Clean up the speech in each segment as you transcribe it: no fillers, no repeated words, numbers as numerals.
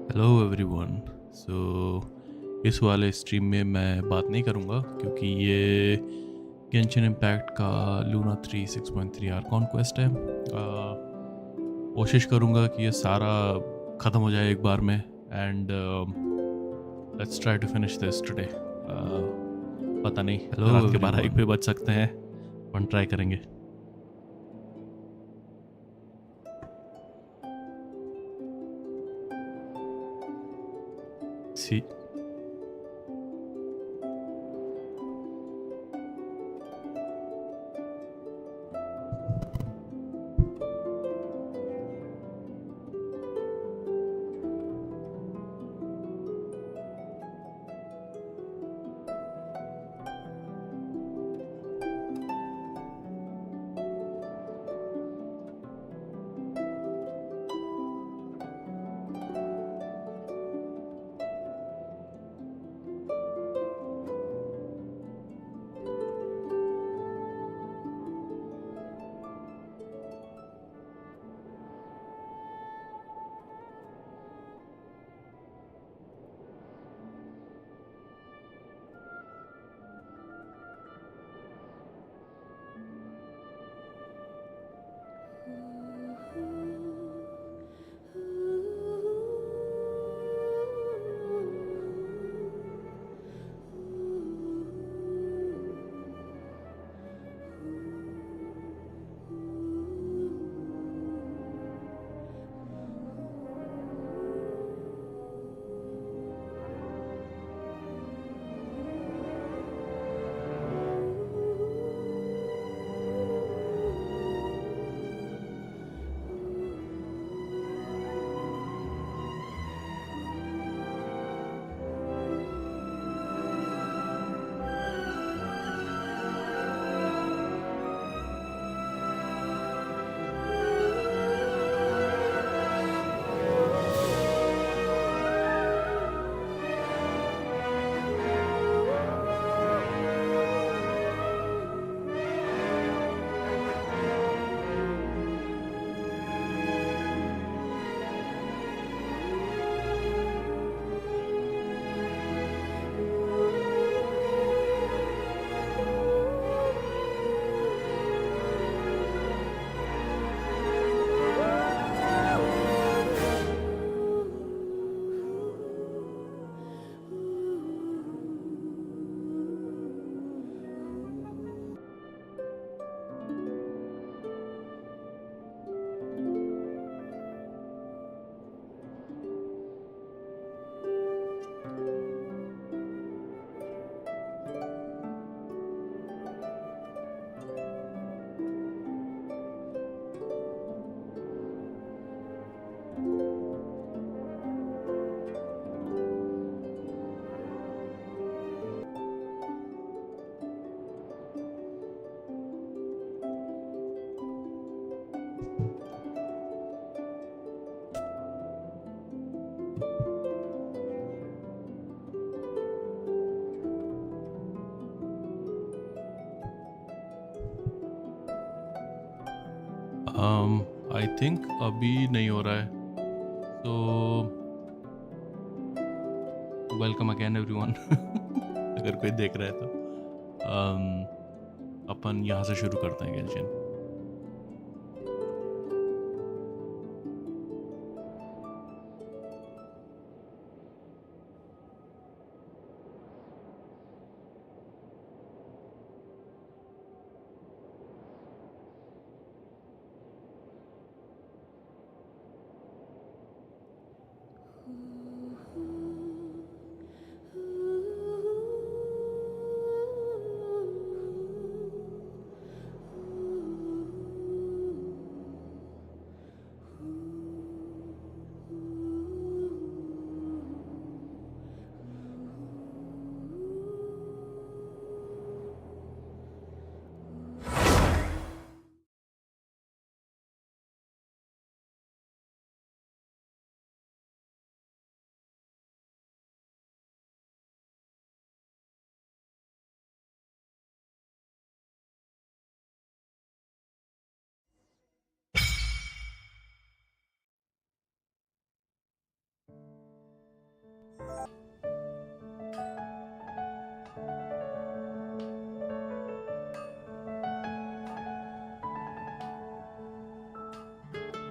Hello everyone. सो इस वाले stream में मैं बात नहीं करूँगा क्योंकि ये गेंशिन इम्पैक्ट का लूना 3 6.3 आर्कॉन क्वेस्ट है। कोशिश करूँगा कि ये सारा ख़त्म हो जाए एक बार में and let's try to finish this today. पता नहीं रात के 12 एक पे बच सकते हैं, अपन ट्राई करेंगे। सी आई थिंक अभी नहीं हो रहा है, तो वेलकम अगेन एवरीवन। अगर कोई देख रहा है तो अपन यहाँ से शुरू करते हैं Genshin.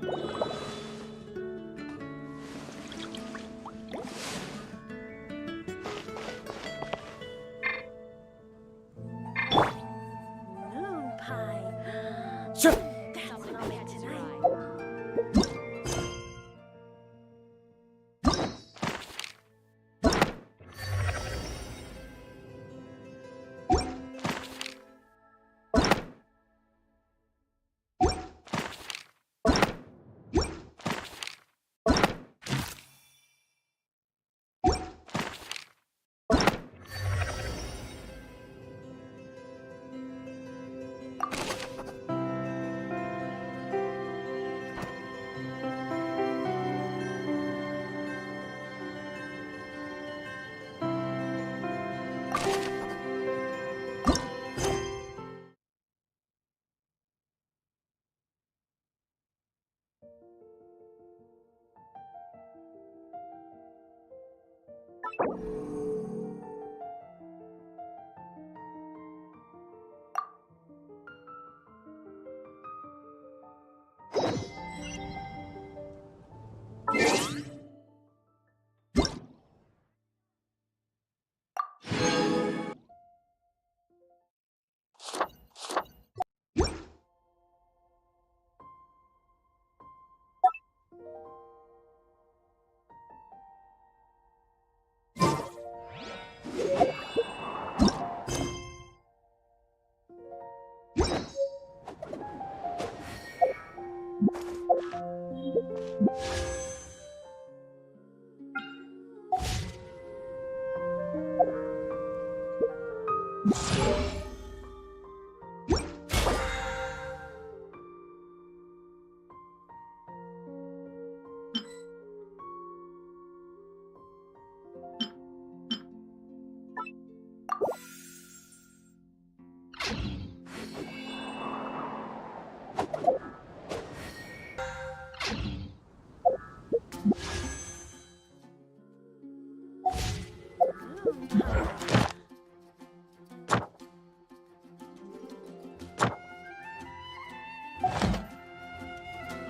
Moon pie. Sure. That's what I'll make tonight.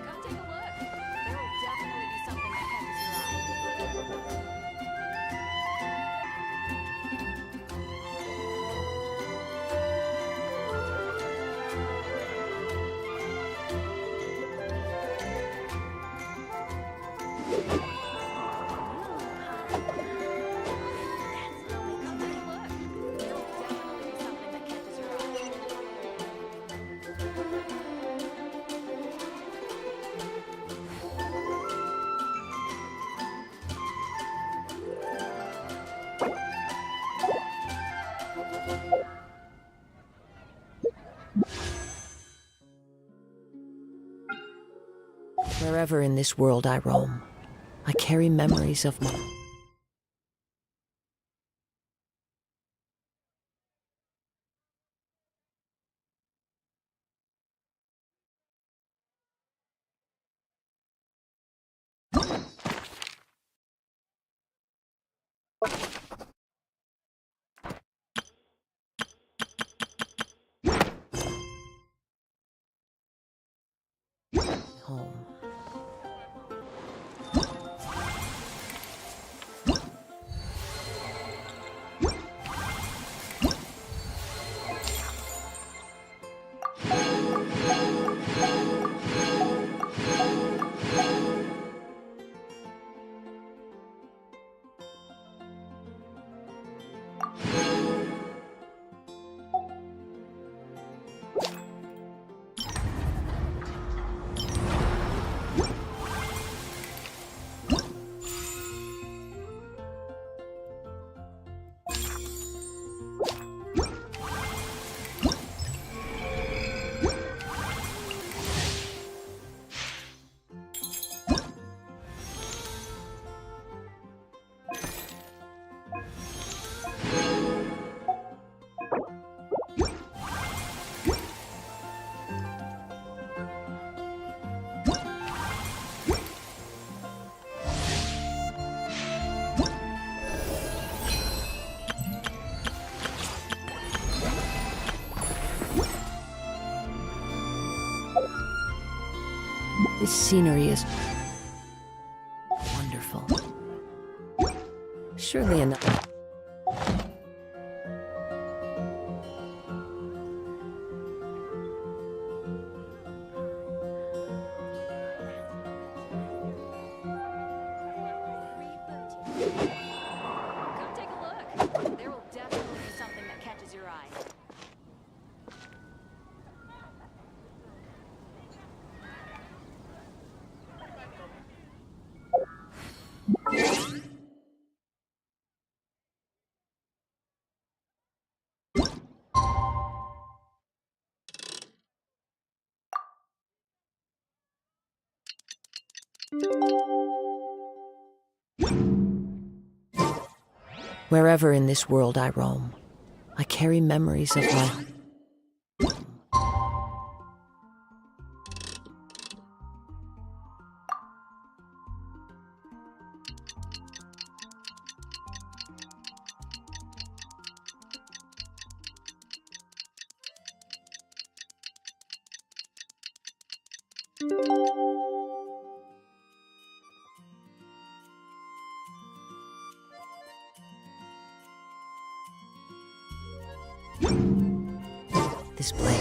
Come take a look. There will definitely be something that catches your eye. Come take a look. There will definitely be something that catches your eye. Wherever in this world I roam, I carry memories of my... home. This scenery is wonderful. Surely enough. Come take a look. There will definitely be something that catches your eye. Wherever in this world I roam, I carry memories of my... this blade.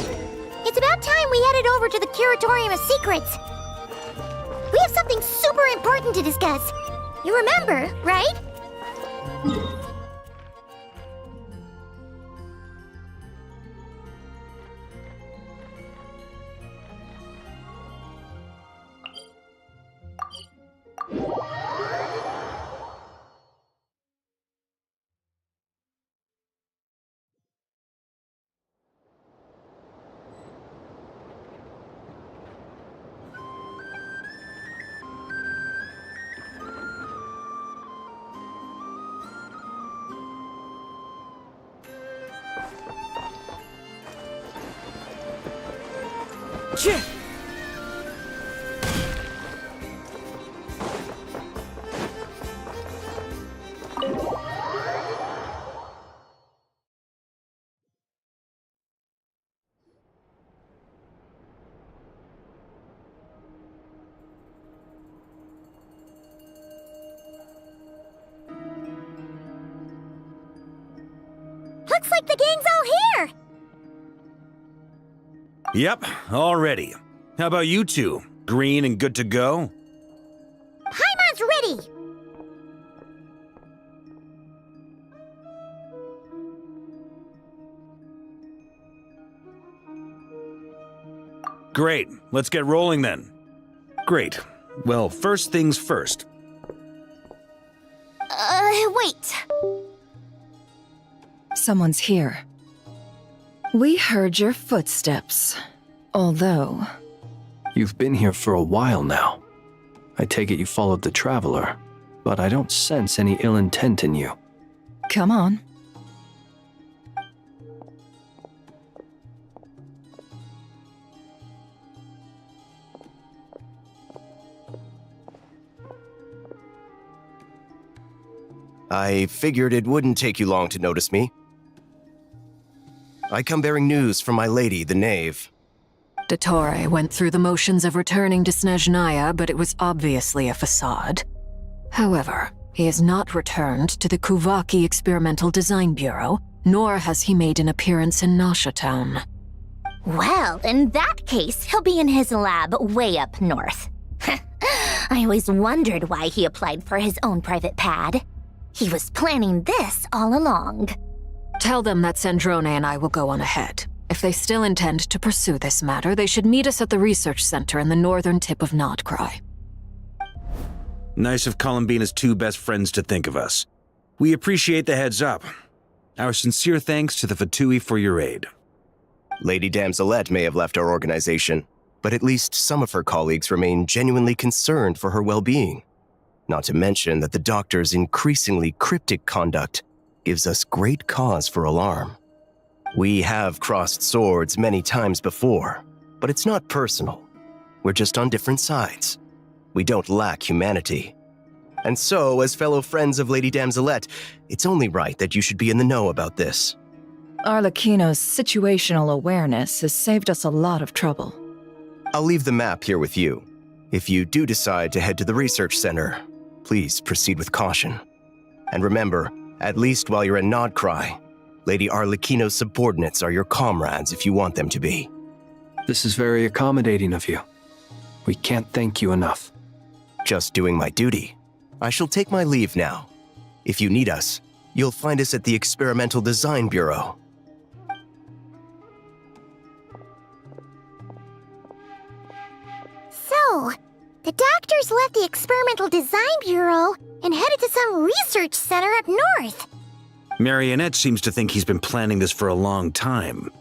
It's about time we headed over to the Curatorium of Secrets. We have something super important to discuss. You remember, right? Looks like the gang's all here! Yep, all ready. How about you two? Green and good to go? Paimon's ready! Great, let's get rolling then. Great. Well, first things first. Wait. Someone's here. We heard your footsteps. Although... You've been here for a while now. I take it you followed the Traveler, but I don't sense any ill intent in you. Come on. I figured it wouldn't take you long to notice me. I come bearing news from my lady, the Knave. Dottore went through the motions of returning to Snezhnaya, but it was obviously a facade. However, he has not returned to the Kuvaki Experimental Design Bureau, nor has he made an appearance in Nasha Town. Well, in that case, he'll be in his lab way up north. I always wondered why he applied for his own private pad. He was planning this all along. Tell them that Sandrone and I will go on ahead. If they still intend to pursue this matter, they should meet us at the research center in the northern tip of Nod Krai. Nice of Columbina's two best friends to think of us. We appreciate the heads up. Our sincere thanks to the Fatui for your aid. Lady Damselette may have left our organization, but at least some of her colleagues remain genuinely concerned for her well-being. Not to mention that the doctor's increasingly cryptic conduct gives us great cause for alarm. We have crossed swords many times before, but it's not personal. We're just on different sides. We don't lack humanity. And so, as fellow friends of Lady Damselette, it's only right that you should be in the know about this. Arlecchino's situational awareness has saved us a lot of trouble. I'll leave the map here with you. If you do decide to head to the research center, please proceed with caution. And remember, at least while you're in Nod Krai, Lady Arlecchino's subordinates are your comrades if you want them to be. This is very accommodating of you. We can't thank you enough. Just doing my duty. I shall take my leave now. If you need us, you'll find us at the Experimental Design Bureau. So, the doctors left the Experimental Design Bureau and headed to some research center up north. Marionette seems to think he's been planning this for a long time.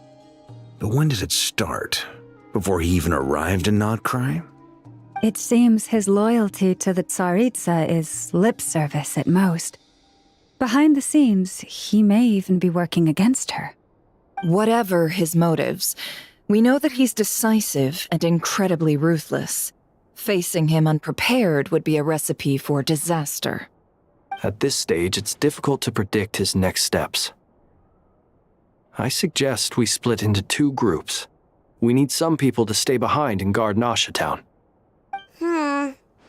But when did it start? Before he even arrived in Nod Krai? It seems his loyalty to the Tsaritsa is lip service at most. Behind the scenes, he may even be working against her. Whatever his motives, we know that he's decisive and incredibly ruthless. Facing him unprepared would be a recipe for disaster. At this stage, it's difficult to predict his next steps. I suggest we split into 2 groups. We need some people to stay behind and guard Nasha Town.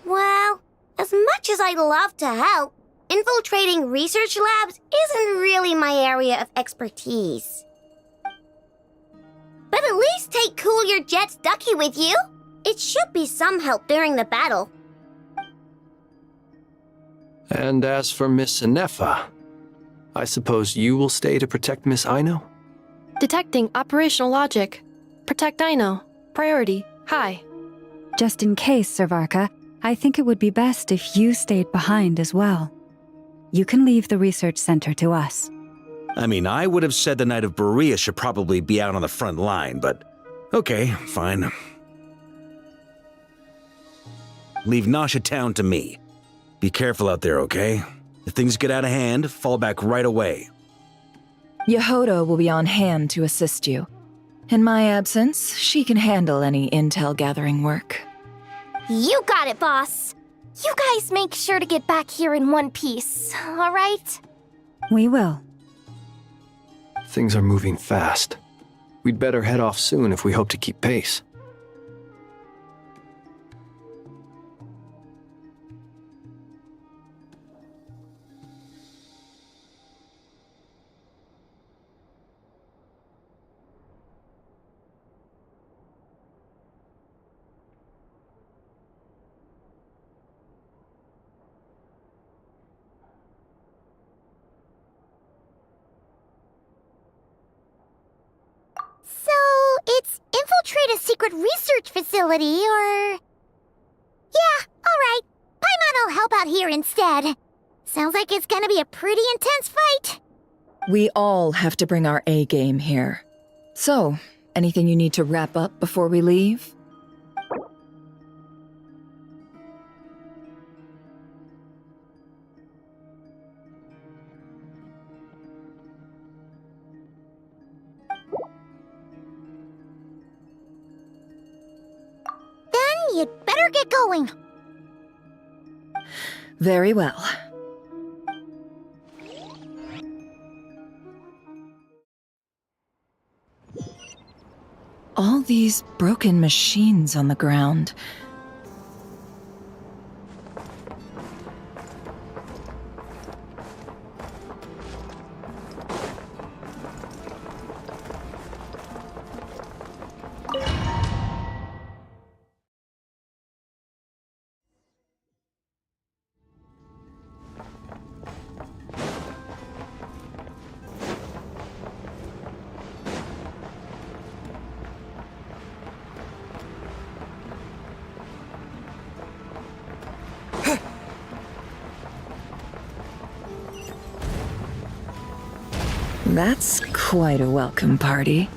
Well, as much as I'd love to help, infiltrating research labs isn't really my area of expertise. But at least take Cool Your Jet's Ducky with you. It should be some help during the battle. And as for Miss Inefa, I suppose you will stay to protect Miss Aino? Detecting operational logic. Protect Aino. Priority. High. Just in case, Servarka, I think it would be best if you stayed behind as well. You can leave the research center to us. I mean, I would have said the Knight of Berea should probably be out on the front line, but okay, fine. Leave Nasha Town to me. Be careful out there, okay? If things get out of hand, fall back right away. Yehoda will be on hand to assist you. In my absence, she can handle any intel gathering work. You got it, boss. You guys make sure to get back here in one piece, all right? We will. Things are moving fast. We'd better head off soon if we hope to keep pace. So, it's infiltrate a secret research facility, or... Yeah, alright. Paimon will help out here instead. Sounds like it's gonna be a pretty intense fight. We all have to bring our A-game here. So, anything you need to wrap up before we leave? Then you'd better get going. Very well. All these broken machines on the ground. That's quite a welcome party.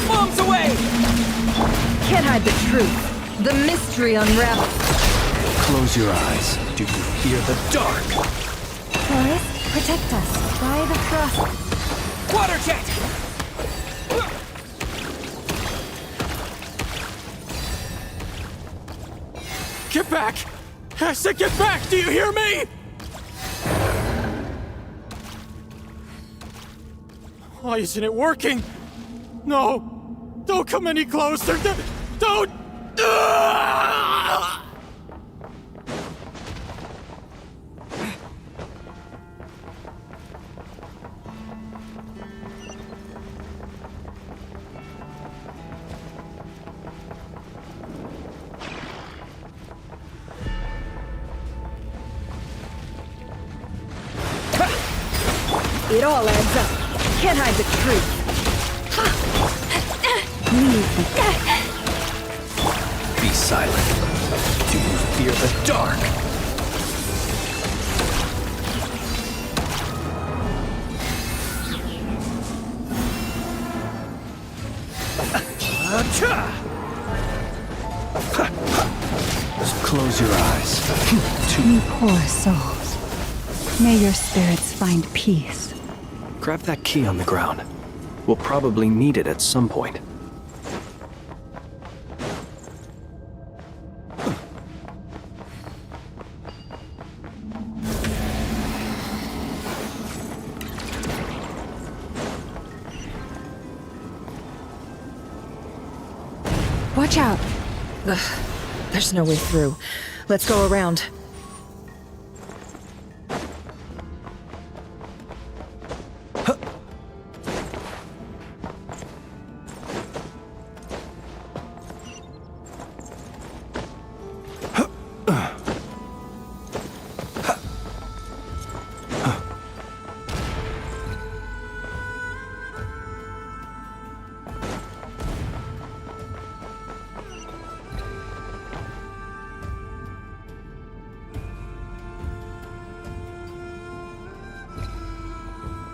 Bombs away! Can't hide the truth. The mystery unravels. Close your eyes. Do you fear the dark? Forest, protect us. By the frost. Water jet! Get back! I said get back! Do you hear me? Why isn't it working? No! Don't come any closer! Don't! It all adds up. Can't hide the truth. Be silent. Do you fear the dark? Just close your eyes. You poor souls. May your spirits find peace. Grab that key on the ground. We'll probably need it at some point. Watch out. Ugh, there's no way through. Let's go around.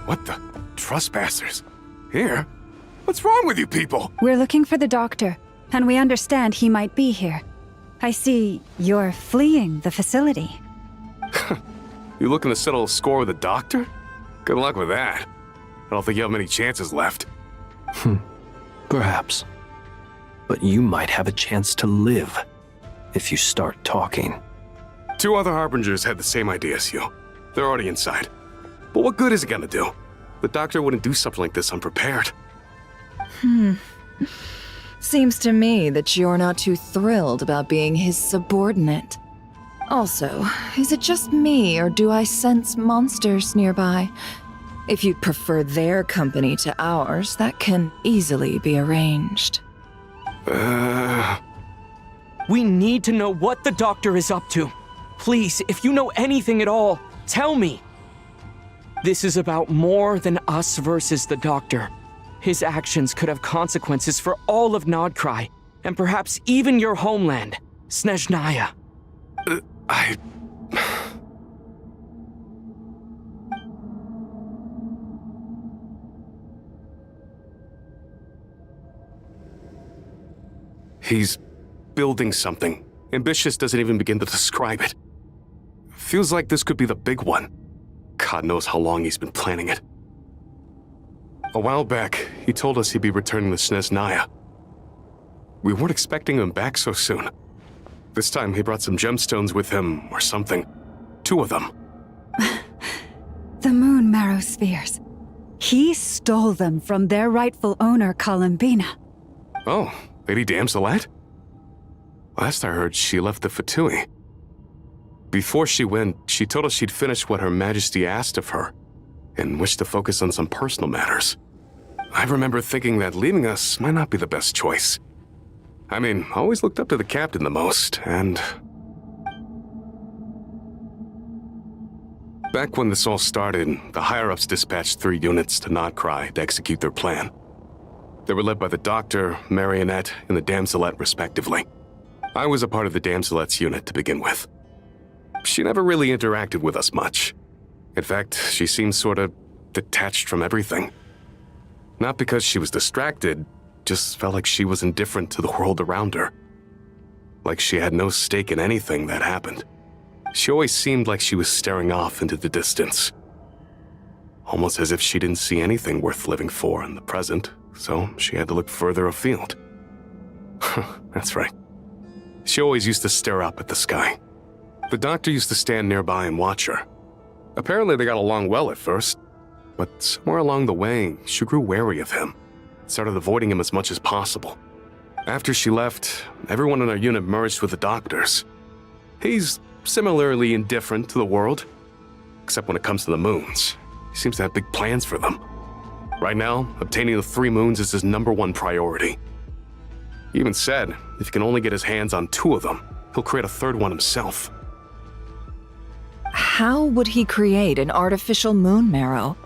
What the? Trespassers? Here? What's wrong with you people? We're looking for the doctor, and we understand he might be here. I see you're fleeing the facility. You looking to settle a score with the doctor? Good luck with that. I don't think you have many chances left. Perhaps. But you might have a chance to live if you start talking. 2 other Harbingers had the same idea as you. They're already inside. But what good is it gonna do? The doctor wouldn't do something like this unprepared. Seems to me that you're not too thrilled about being his subordinate. Also, is it just me, or do I sense monsters nearby? If you'd prefer their company to ours, that can easily be arranged. We need to know what the doctor is up to. Please, if you know anything at all, tell me. This is about more than us versus the doctor. His actions could have consequences for all of Nod Krai, and perhaps even your homeland, Snezhnaya. He's building something. Ambitious doesn't even begin to describe it. Feels like this could be the big one. God knows how long he's been planning it. A while back, he told us he'd be returning to Snezhnaya. We weren't expecting him back so soon. This time he brought some gemstones with him, or something. 2 of them. The moon marrow spheres. He stole them from their rightful owner, Columbina. Oh, Lady Damselette? Last I heard, she left the Fatui. Before she went, she told us she'd finished what Her Majesty asked of her, and wished to focus on some personal matters. I remember thinking that leaving us might not be the best choice. I mean, I always looked up to the captain the most, and... Back when this all started, the higher-ups dispatched 3 units to Nod Krai to execute their plan. They were led by the Doctor, Marionette, and the Damselette, respectively. I was a part of the Damselette's unit to begin with. She never really interacted with us much. In fact, she seemed sort of detached from everything. Not because she was distracted, just felt like she was indifferent to the world around her. Like she had no stake in anything that happened. She always seemed like she was staring off into the distance. Almost as if she didn't see anything worth living for in the present, so she had to look further afield. That's right. She always used to stare up at the sky. The Doctor used to stand nearby and watch her. Apparently they got along well at first. but somewhere along the way, she grew wary of him, started avoiding him as much as possible. After she left, everyone in our unit merged with the doctors. He's similarly indifferent to the world, except when it comes to the moons. He seems to have big plans for them. Right now, obtaining the 3 moons is his #1 priority. He even said if he can only get his hands on 2 of them, he'll create a 3rd one himself. How would he create an artificial moon marrow?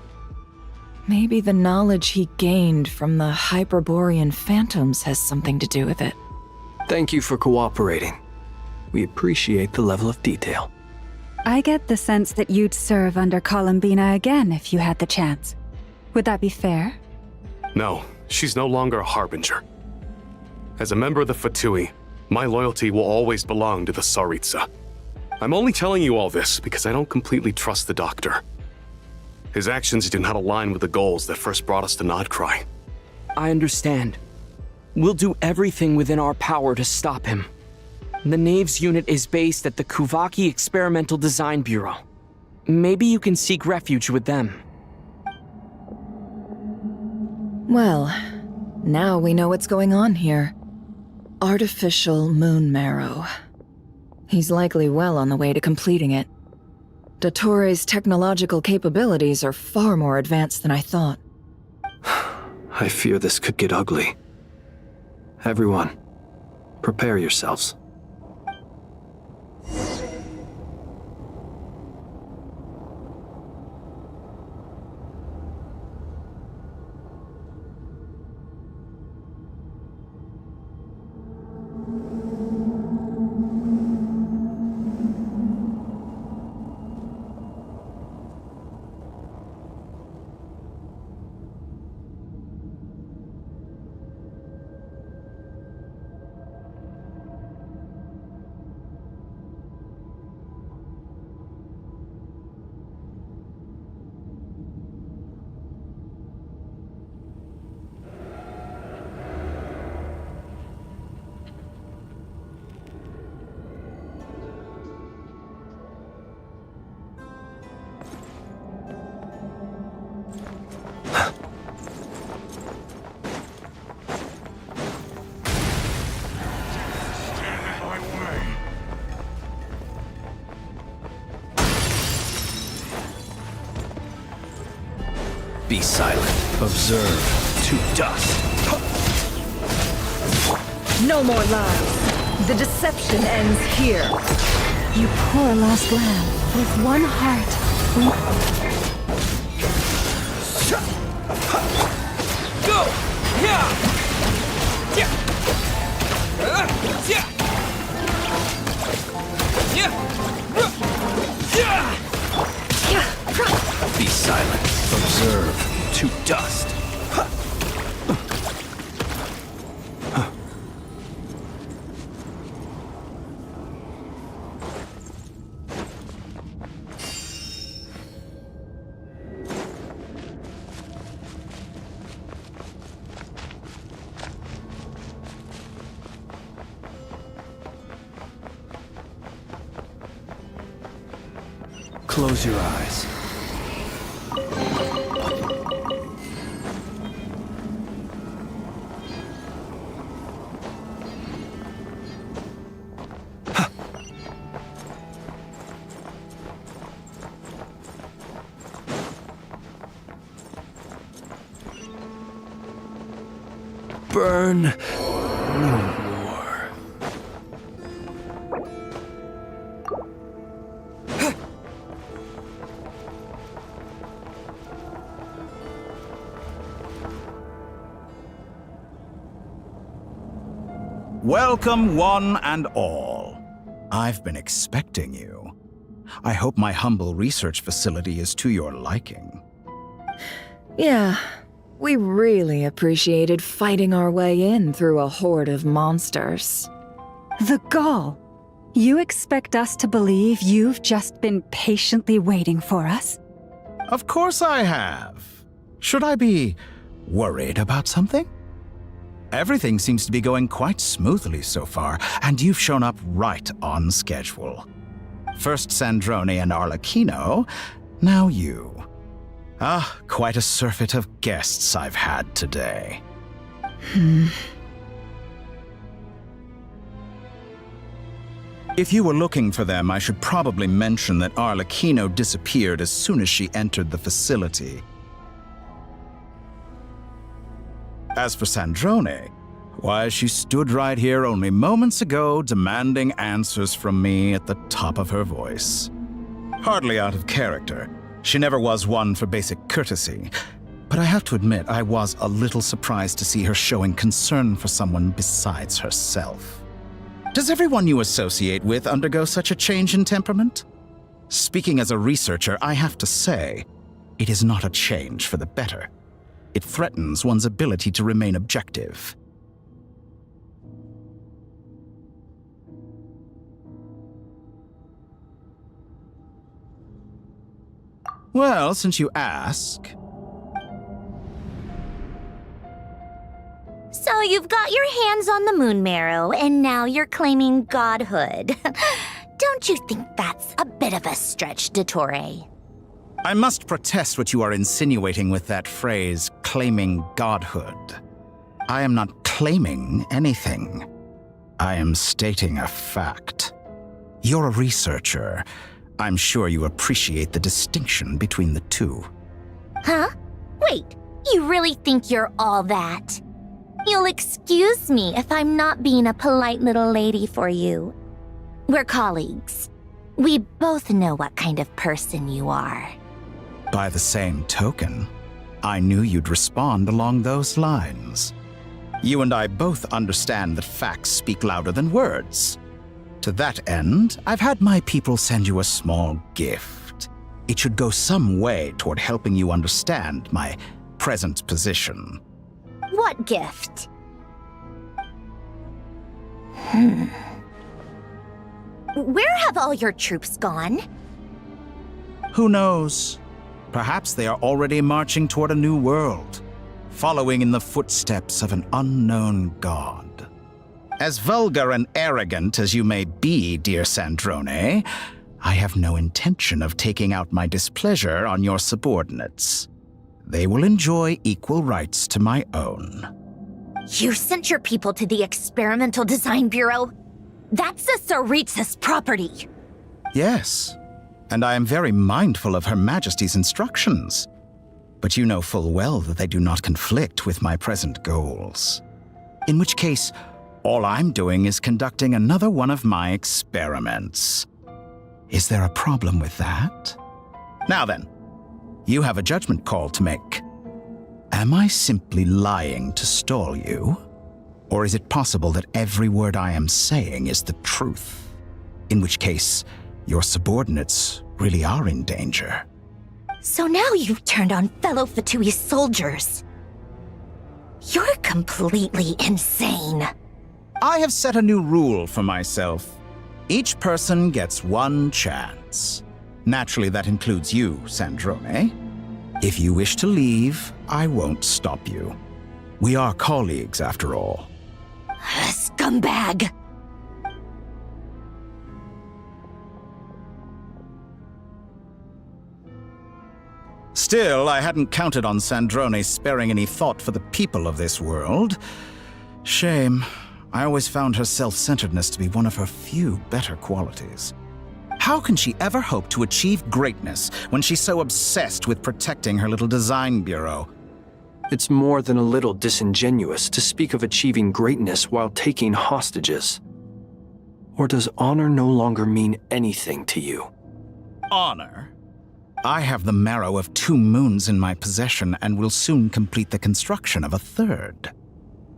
Maybe the knowledge he gained from the Hyperborean phantoms has something to do with it. Thank you for cooperating. We appreciate the level of detail. I get the sense that you'd serve under Columbina again if you had the chance. Would that be fair? No, she's no longer a harbinger. As a member of the Fatui, my loyalty will always belong to the Tsaritsa. I'm only telling you all this because I don't completely trust the Doctor. His actions do not align with the goals that first brought us to Nod Krai. I understand. We'll do everything within our power to stop him. The Knaves unit is based at the Kuvaki Experimental Design Bureau. Maybe you can seek refuge with them. Well, now we know what's going on here. Artificial moon marrow. He's likely well on the way to completing it. Dottore's technological capabilities are far more advanced than I thought. I fear this could get ugly. Everyone, prepare yourselves. Be silent. Observe to dust. No more lies. The deception ends here. You poor lost lamb. With one heart, Go! Yeah! Yeah! Yeah! Be silent. Observe to dust. Close your eyes. Burn no more. Welcome, one and all. I've been expecting you. I hope my humble research facility is to your liking. Yeah, we really appreciated fighting our way in through a horde of monsters. the gall. You expect us to believe you've just been patiently waiting for us? Of course I have. Should I be worried about something? Everything seems to be going quite smoothly so far, and you've shown up right on schedule. First Sandrone and Arlecchino, now you. Ah, quite a surfeit of guests I've had today. If you were looking for them, I should probably mention that Arlecchino disappeared as soon as she entered the facility. As for Sandrone, why, she stood right here only moments ago demanding answers from me at the top of her voice. Hardly out of character. She never was one for basic courtesy. But I have to admit, I was a little surprised to see her showing concern for someone besides herself. Does everyone you associate with undergo such a change in temperament? Speaking as a researcher, I have to say, it is not a change for the better. It threatens one's ability to remain objective. Well, since you ask... So you've got your hands on the moon marrow, and now you're claiming godhood. Don't you think that's a bit of a stretch, Dottore? I must protest what you are insinuating with that phrase, claiming godhood. I am not claiming anything. I am stating a fact. You're a researcher. I'm sure you appreciate the distinction between the two. Huh? Wait, you really think you're all that? You'll excuse me if I'm not being a polite little lady for you. We're colleagues. We both know what kind of person you are. By the same token, I knew you'd respond along those lines. You and I both understand that facts speak louder than words. To that end, I've had my people send you a small gift. It should go some way toward helping you understand my present position. What gift? Where have all your troops gone? Who knows? Perhaps they are already marching toward a new world, following in the footsteps of an unknown god. As vulgar and arrogant as you may be, dear Sandrone, I have no intention of taking out my displeasure on your subordinates. They will enjoy equal rights to my own. You sent your people to the Experimental Design Bureau? That's the Tsaritsa's property. Yes, and I am very mindful of Her Majesty's instructions. But you know full well that they do not conflict with my present goals. In which case, all I'm doing is conducting another one of my experiments. Is there a problem with that? Now then, you have a judgment call to make. Am I simply lying to stall you? Or is it possible that every word I am saying is the truth? In which case, your subordinates really are in danger. So now you've turned on fellow Fatui soldiers. You're completely insane. I have set a new rule for myself. Each person gets one chance. Naturally, that includes you, Sandrone. If you wish to leave, I won't stop you. We are colleagues, after all. Scumbag! Still, I hadn't counted on Sandrone sparing any thought for the people of this world. Shame. I always found her self-centeredness to be one of her few better qualities. How can she ever hope to achieve greatness when she's so obsessed with protecting her little design bureau? It's more than a little disingenuous to speak of achieving greatness while taking hostages. Or does honor no longer mean anything to you? Honor? I have the marrow of 2 moons in my possession and will soon complete the construction of a 3rd.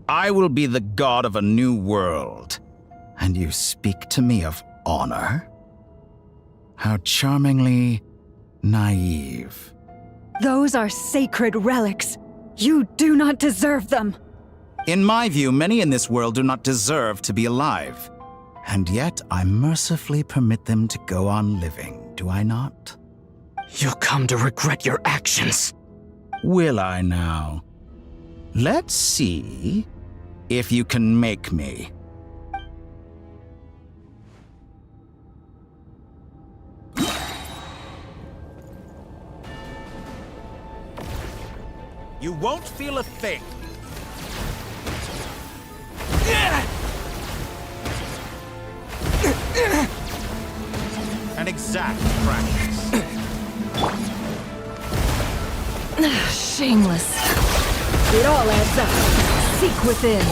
I will be the god of a new world. And you speak to me of honor? How charmingly naive. Those are sacred relics. You do not deserve them. In my view, many in this world do not deserve to be alive. And yet I mercifully permit them to go on living, do I not? You'll come to regret your actions. Will I now? Let's see if you can make me. You won't feel a thing. An exact practice. Shameless. It all adds up. Seek within.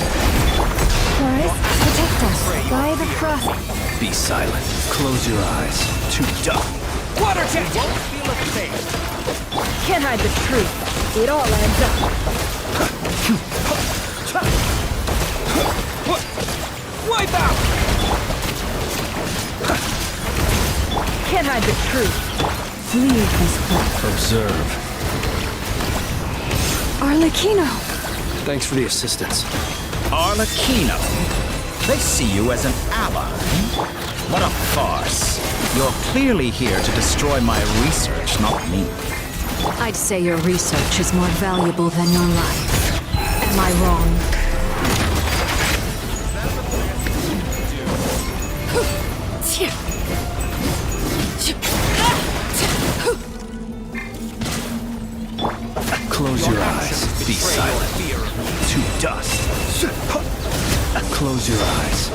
Taurus, protect us by the frost. Be silent. Close your eyes. Too tough. Water jet! You won't feel a thing. Can't hide the truth. It all adds up. Wipe out! Can't hide the truth. Leave this place. Observe. Arlecchino! Thanks for the assistance. Arlecchino. They see you as an ally. What a farce. You're clearly here to destroy my research, not me. I'd say your research is more valuable than your life. Am I wrong? Close your eyes. Be silent. To dust. Close your eyes.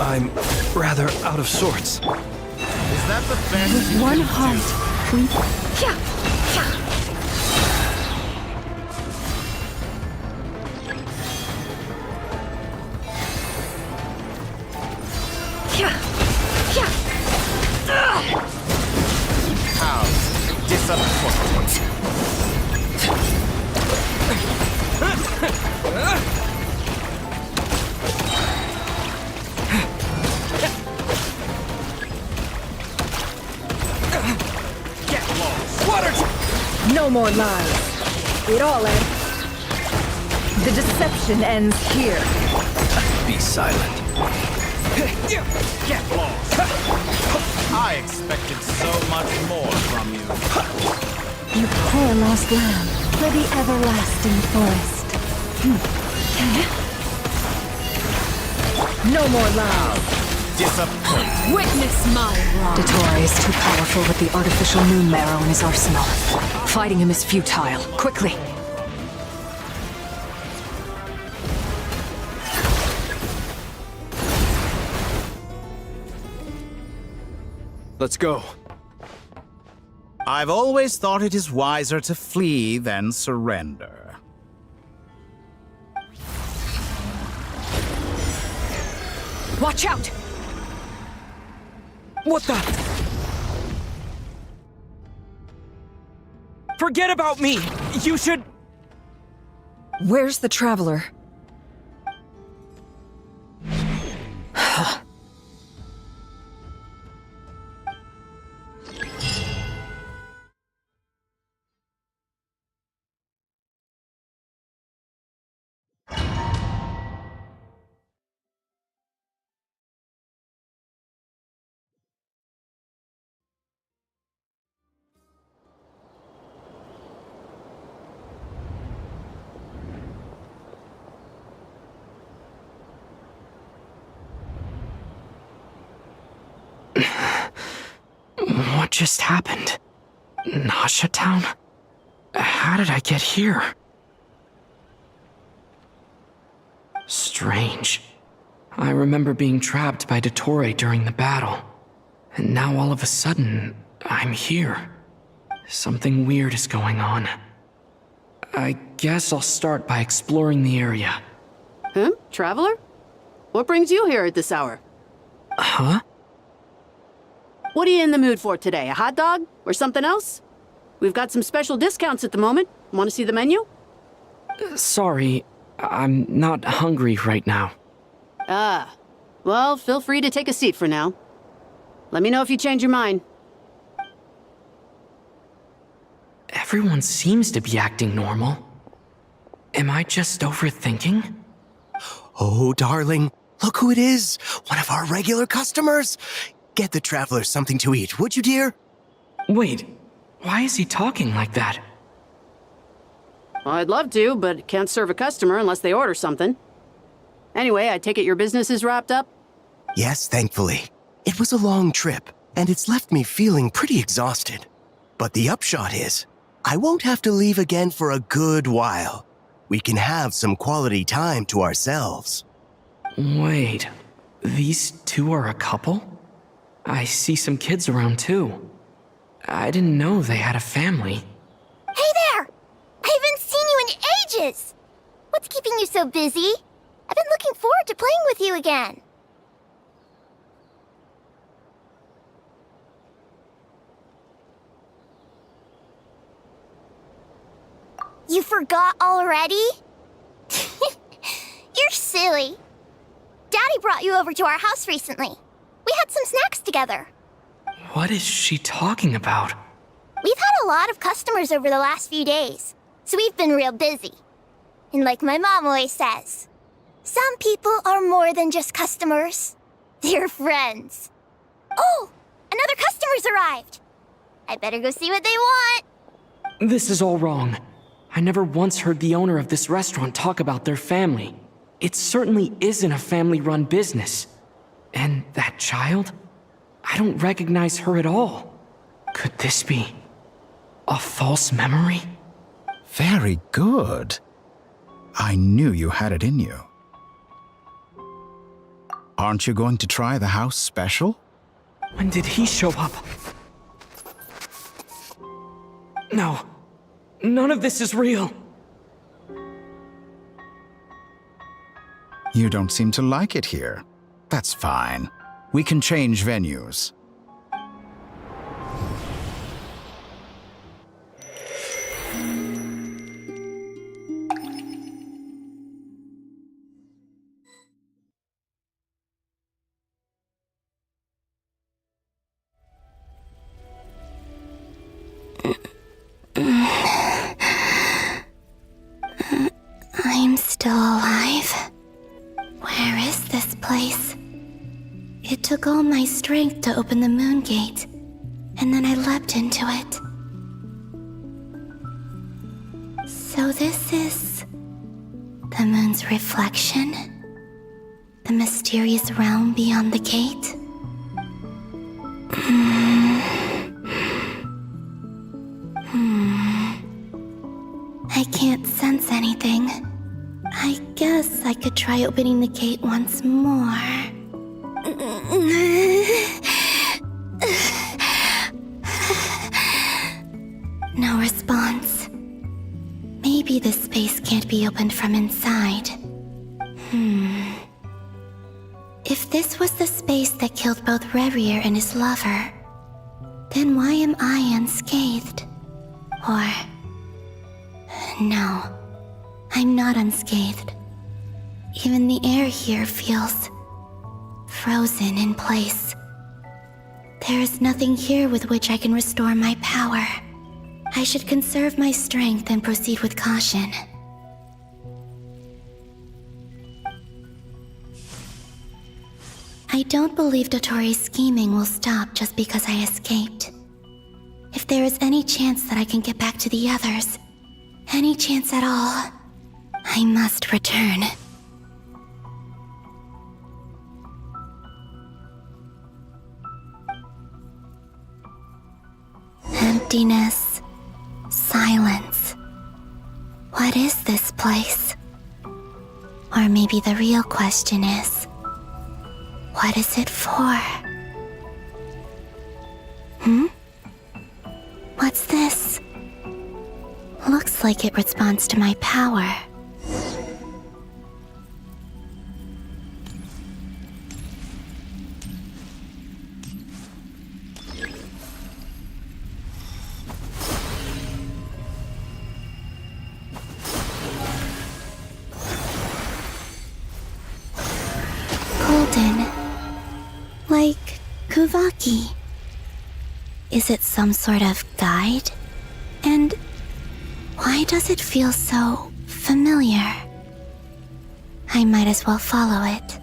I'm rather out of sorts. Is that the best? With one heart, we... How disappointing. Get lost. Water jet! No more lies. It all ends. The deception ends here. Be silent. Get lost. I expected so much more from you. You poor lost lamb for the everlasting forest. No more lies. Disappointing. Witness my wrath. Dottore is too powerful with the artificial moon marrow in his arsenal. Fighting him is futile. Quickly! Let's go. I've always thought it is wiser to flee than surrender. Watch out! What the? Forget about me! You should... Where's the traveler? What just happened? Nasha Town? How did I get here? Strange. I remember being trapped by Dottore during the battle. And now all of a sudden, I'm here. Something weird is going on. I guess I'll start by exploring the area. Huh? Traveler? What brings you here at this hour? Huh? What are you in the mood for today? A hot dog? Or something else? We've got some special discounts at the moment. Want to see the menu? Sorry, I'm not hungry right now. Ah. Well, feel free to take a seat for now. Let me know if you change your mind. Everyone seems to be acting normal. Am I just overthinking? Oh, darling, look who it is. One of our regular customers. Get the traveler something to eat, would you, dear? Wait, why is he talking like that? Well, I'd love to, but can't serve a customer unless they order something. Anyway, I take it your business is wrapped up? Yes, thankfully. It was a long trip, and it's left me feeling pretty exhausted. But the upshot is, I won't have to leave again for a good while. We can have some quality time to ourselves. Wait, these two are a couple? I see some kids around too. I didn't know they had a family. Hey there! I haven't seen you in ages! What's keeping you so busy? I've been looking forward to playing with you again. You forgot already? You're silly. Daddy brought you over to our house recently. We had some snacks together. What is she talking about? We've had a lot of customers over the last few days, so we've been real busy. And like my mom always says, some people are more than just customers. They're friends. Oh, another customer's arrived. I better go see what they want. This is all wrong. I never once heard the owner of this restaurant talk about their family. It certainly isn't a family-run business. And that child? I don't recognize her at all. Could this be a false memory? Very good. I knew you had it in you. Aren't you going to try the house special? When did he show up? No. None of this is real. You don't seem to like it here. That's fine. We can change venues. I'm still alive. Where is this place? It took all my strength to open the moon gate, and then I leapt into it. So this is the moon's reflection? The mysterious realm beyond the gate? I can't sense anything. I guess I could try opening the gate once more. No response. Maybe this space can't be opened from inside. If this was the space that killed both Revier and his lover, then why am I unscathed? Or... no, I'm not unscathed. Even the air here feels frozen in place. There is nothing here with which I can restore my power. I should conserve my strength and proceed with caution. I don't believe Dotori's scheming will stop just because I escaped. If there is any chance that I can get back to the others, any chance at all, I must return. Emptiness, silence. What is this place? Or maybe the real question is, what is it for? What's this? Looks like it responds to my power. Golden. Like Kuvaki. Is it some sort of guide? And why does it feel so familiar? I might as well follow it.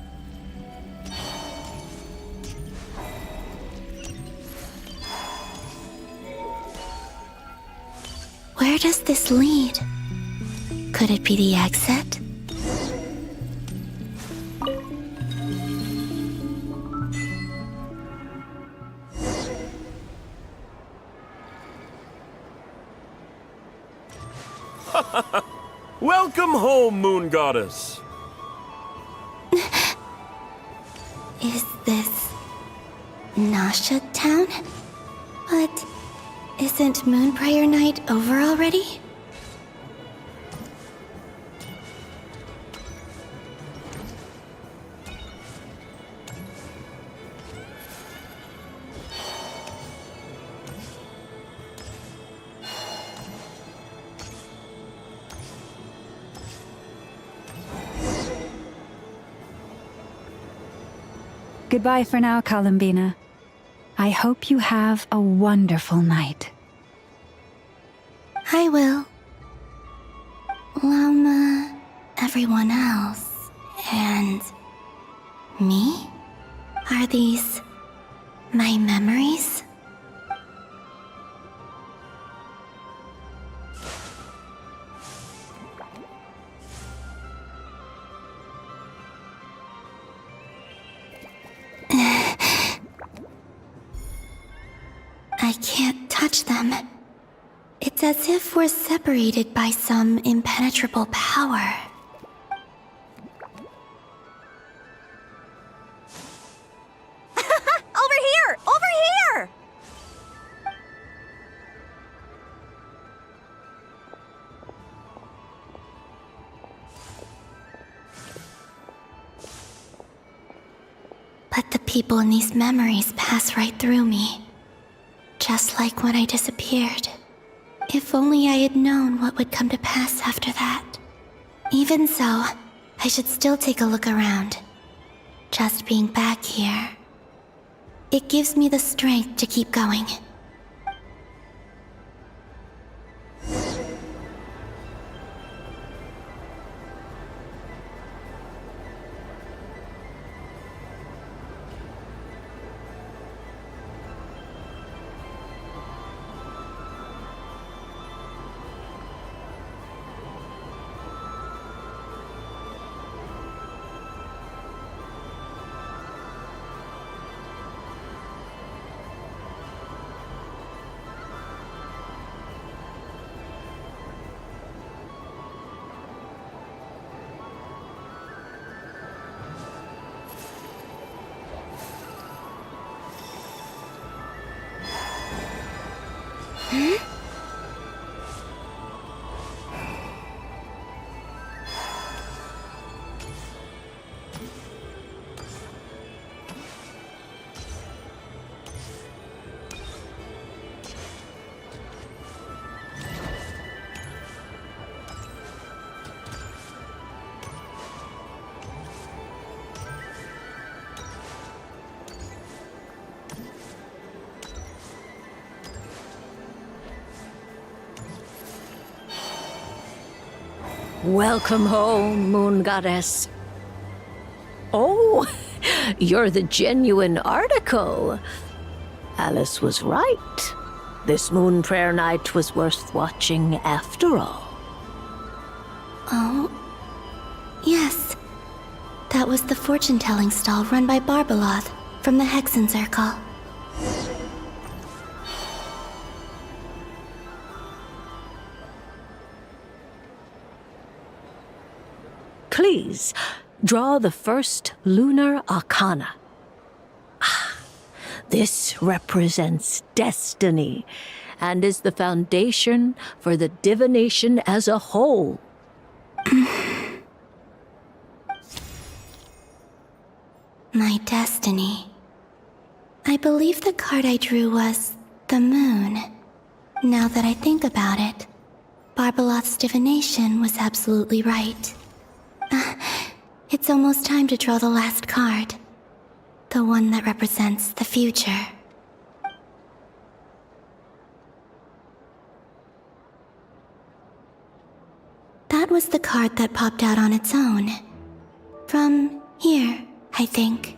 Where does this lead? Could it be the exit? Welcome home, Moon Goddess. Is this Nasha Town? But isn't Moon Prayer Night over already? Goodbye for now, Columbina. I hope you have a wonderful night. I will. Llama, everyone else, and me? Are these my memories? I can't touch them. It's as if we're separated by some impenetrable power. Over here! Over here! But the people in these memories pass right through me. Just like when I disappeared. If only I had known what would come to pass after that. Even so, I should still take a look around. Just being back here. It gives me the strength to keep going. Welcome home, Moon Goddess. Oh, you're the genuine article. Alice was right. This Moon Prayer Night was worth watching after all. Oh, yes. That was the fortune-telling stall run by Barbaloth from the Hexen Circle. Please, draw the first lunar arcana. This represents destiny and is the foundation for the divination as a whole. My destiny. I believe the card I drew was the moon. Now that I think about it, Barbaloth's divination was absolutely right. It's almost time to draw the last card. The one that represents the future. That was the card that popped out on its own. From here, I think.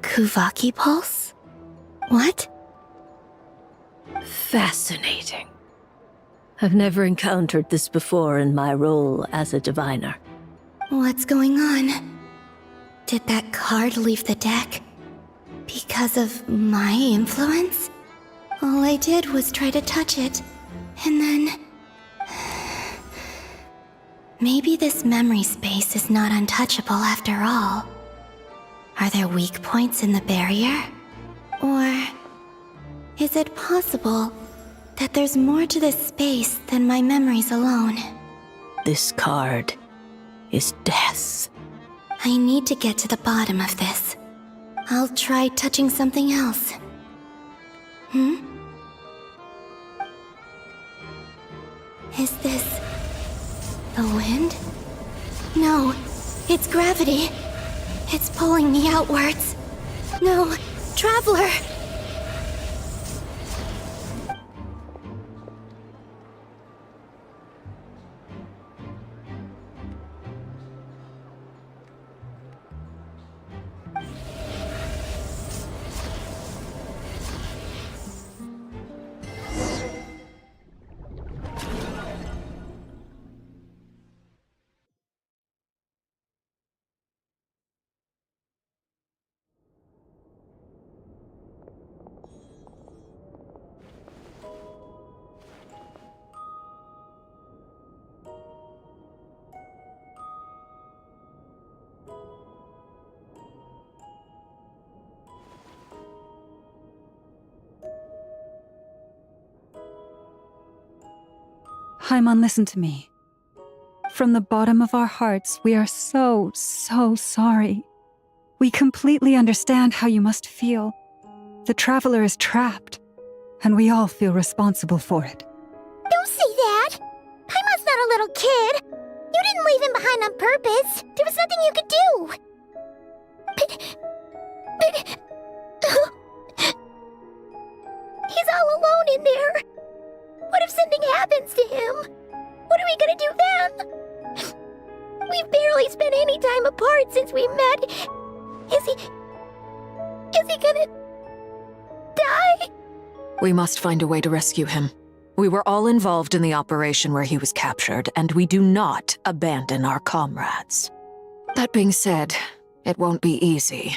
Kuvaki Pulse? What? Fascinating. I've never encountered this before in my role as a diviner. What's going on? Did that card leave the deck? Because of my influence? All I did was try to touch it, and then... Maybe this memory space is not untouchable after all. Are there weak points in the barrier? Or is it possible that there's more to this space than my memories alone? This card is death. I need to get to the bottom of this. I'll try touching something else. Is this... the wind? No, it's gravity. It's pulling me outwards. No, Traveler! Haimon, listen to me. From the bottom of our hearts, we are so sorry. We completely understand how you must feel. The Traveler is trapped, and we all feel responsible for it. Don't say that! Haimon's not a little kid! You didn't leave him behind on purpose! There was nothing you could do! But... He's all alone in there! What if something happens to him? What are we gonna do then? We've barely spent any time apart since we met. Is he gonna... die? We must find a way to rescue him. We were all involved in the operation where he was captured, and we do not abandon our comrades. That being said, it won't be easy.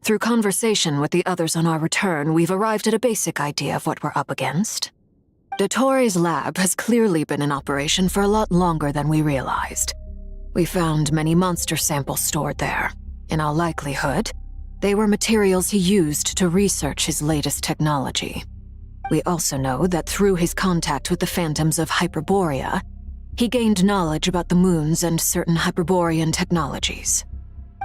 Through conversation with the others on our return, we've arrived at a basic idea of what we're up against. Dottore's lab has clearly been in operation for a lot longer than we realized. We found many monster samples stored there. In all likelihood, they were materials he used to research his latest technology. We also know that through his contact with the phantoms of Hyperborea, he gained knowledge about the moons and certain Hyperborean technologies.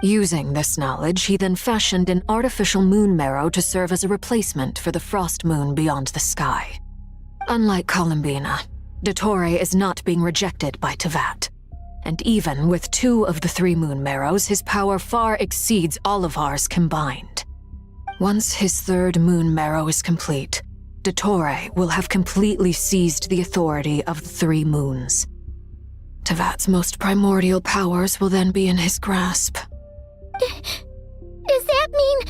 Using this knowledge, he then fashioned an artificial moon marrow to serve as a replacement for the frost moon beyond the sky. Unlike Columbina, Dottore is not being rejected by Teyvat. And even with 2 of the 3 moon marrows, his power far exceeds all of ours combined. Once his 3rd moon marrow is complete, Dottore will have completely seized the authority of the 3 moons. Teyvat's most primordial powers will then be in his grasp. Does that mean...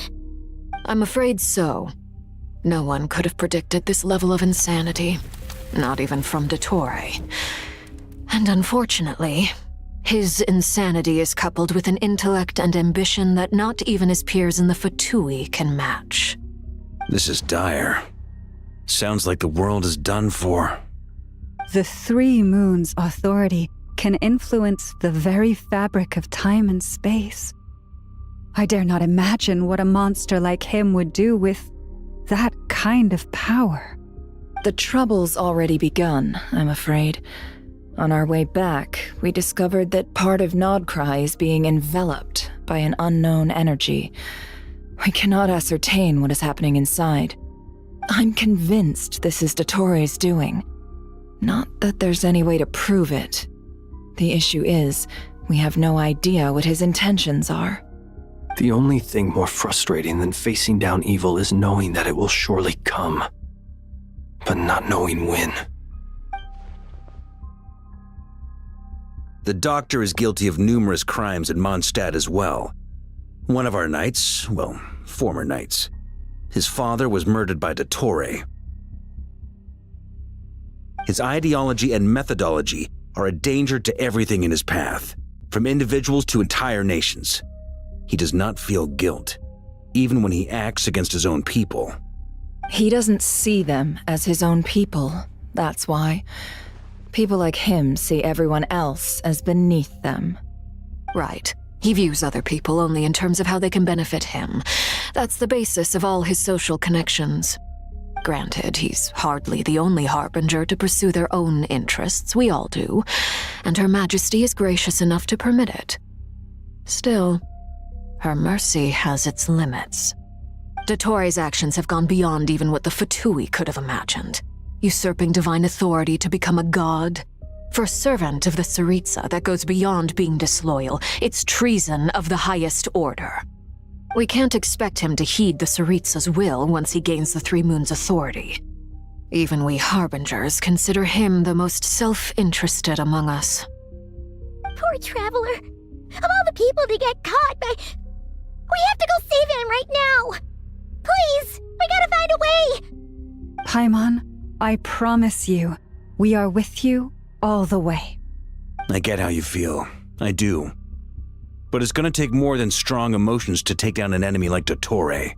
I'm afraid so. No one could have predicted this level of insanity, not even from Dottore. And unfortunately, his insanity is coupled with an intellect and ambition that not even his peers in the Fatui can match. This is dire. Sounds like the world is done for. The 3 moons' authority can influence the very fabric of time and space. I dare not imagine what a monster like him would do with that kind of power. The trouble's already begun, I'm afraid. On our way back, we discovered that part of Nod Krai is being enveloped by an unknown energy. We cannot ascertain what is happening inside. I'm convinced this is Dottore's doing. Not that there's any way to prove it. The issue is, we have no idea what his intentions are. The only thing more frustrating than facing down evil is knowing that it will surely come, but not knowing when. The Doctor is guilty of numerous crimes in Mondstadt as well. One of our knights, well, former knights, his father was murdered by Dottore. His ideology and methodology are a danger to everything in his path, from individuals to entire nations. He does not feel guilt, even when he acts against his own people. He doesn't see them as his own people, that's why. People like him see everyone else as beneath them. Right. He views other people only in terms of how they can benefit him. That's the basis of all his social connections. Granted, he's hardly the only harbinger to pursue their own interests. We all do. And Her Majesty is gracious enough to permit it. Still, her mercy has its limits. Dottoro's actions have gone beyond even what the Fatui could have imagined. Usurping divine authority to become a god. For a servant of the Tsaritsa, that goes beyond being disloyal. It's treason of the highest order. We can't expect him to heed the Tsaritsa's will once he gains the Three Moons' authority. Even we Harbingers consider him the most self-interested among us. Poor Traveler. Of all the people to get caught by... We have to go save him right now! Please! We gotta find a way! Paimon, I promise you, we are with you all the way. I get how you feel. I do. But it's gonna take more than strong emotions to take down an enemy like Dottore.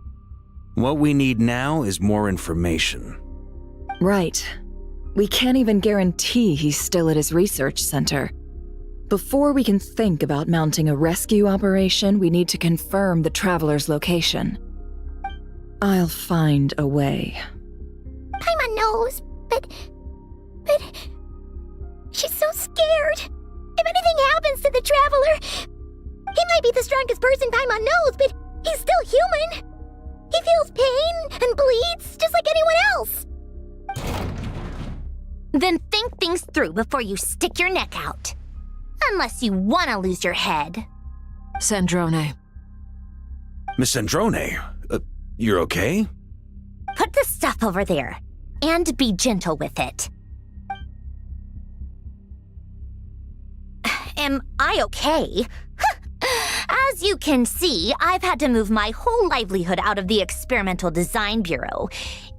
What we need now is more information. Right. We can't even guarantee he's still at his research center. Before we can think about mounting a rescue operation, we need to confirm the Traveler's location. I'll find a way. Paimon knows, but... She's so scared. If anything happens to the Traveler... He might be the strongest person Paimon knows, but he's still human. He feels pain and bleeds just like anyone else. Then think things through before you stick your neck out. Unless you want to lose your head. Sandrone. Miss Sandrone, you're okay? Put the stuff over there, and be gentle with it. Am I okay? As you can see, I've had to move my whole livelihood out of the Experimental Design Bureau.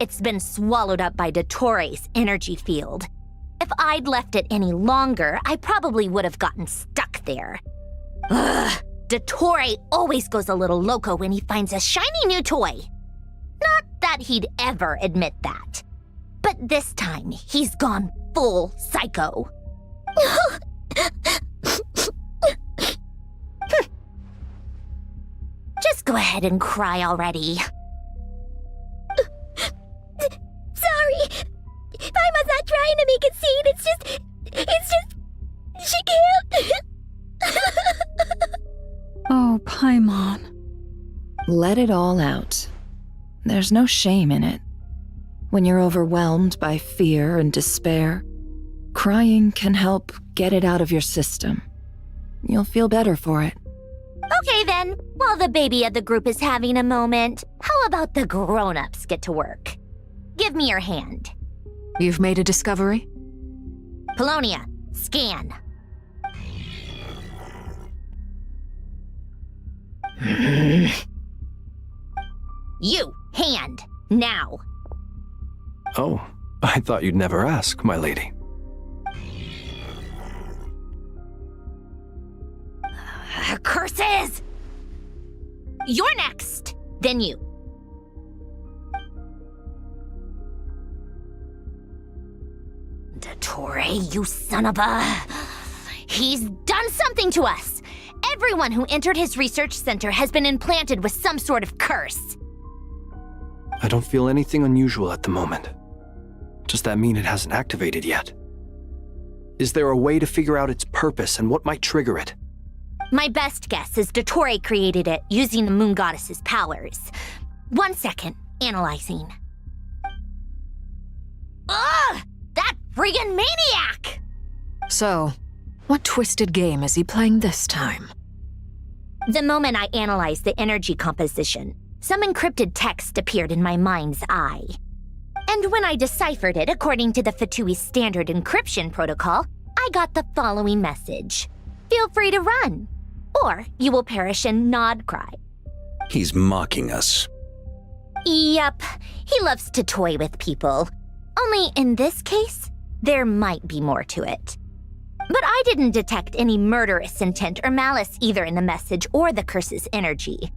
It's been swallowed up by Dottoro's energy field. If I'd left it any longer, I probably would have gotten stuck there. Ugh, Dottore always goes a little loco when he finds a shiny new toy. Not that he'd ever admit that. But this time, he's gone full psycho. Just go ahead and cry already. Sorry. Paimon's not trying to make it scene. It's just... She can't. Oh, Paimon. Let it all out. There's no shame in it. When you're overwhelmed by fear and despair, crying can help get it out of your system. You'll feel better for it. Okay then, while the baby of the group is having a moment, how about the grown-ups get to work? Give me your hand. You've made a discovery? Polonia, scan. You, hand, now. Oh, I thought you'd never ask, my lady. Curses! You're next, then you. Dottore, you son of a... He's done something to us! Everyone who entered his research center has been implanted with some sort of curse. I don't feel anything unusual at the moment. Does that mean it hasn't activated yet? Is there a way to figure out its purpose and what might trigger it? My best guess is Dottore created it using the Moon Goddess's powers. 1 second, analyzing. Ugh! That friggin' maniac! So, what twisted game is he playing this time? The moment I analyzed the energy composition, some encrypted text appeared in my mind's eye. And when I deciphered it according to the Fatui standard encryption protocol, I got the following message. Feel free to run, or you will perish in Nod Krai. He's mocking us. Yep, he loves to toy with people. Only in this case, there might be more to it. But I didn't detect any murderous intent or malice either in the message or the curse's energy.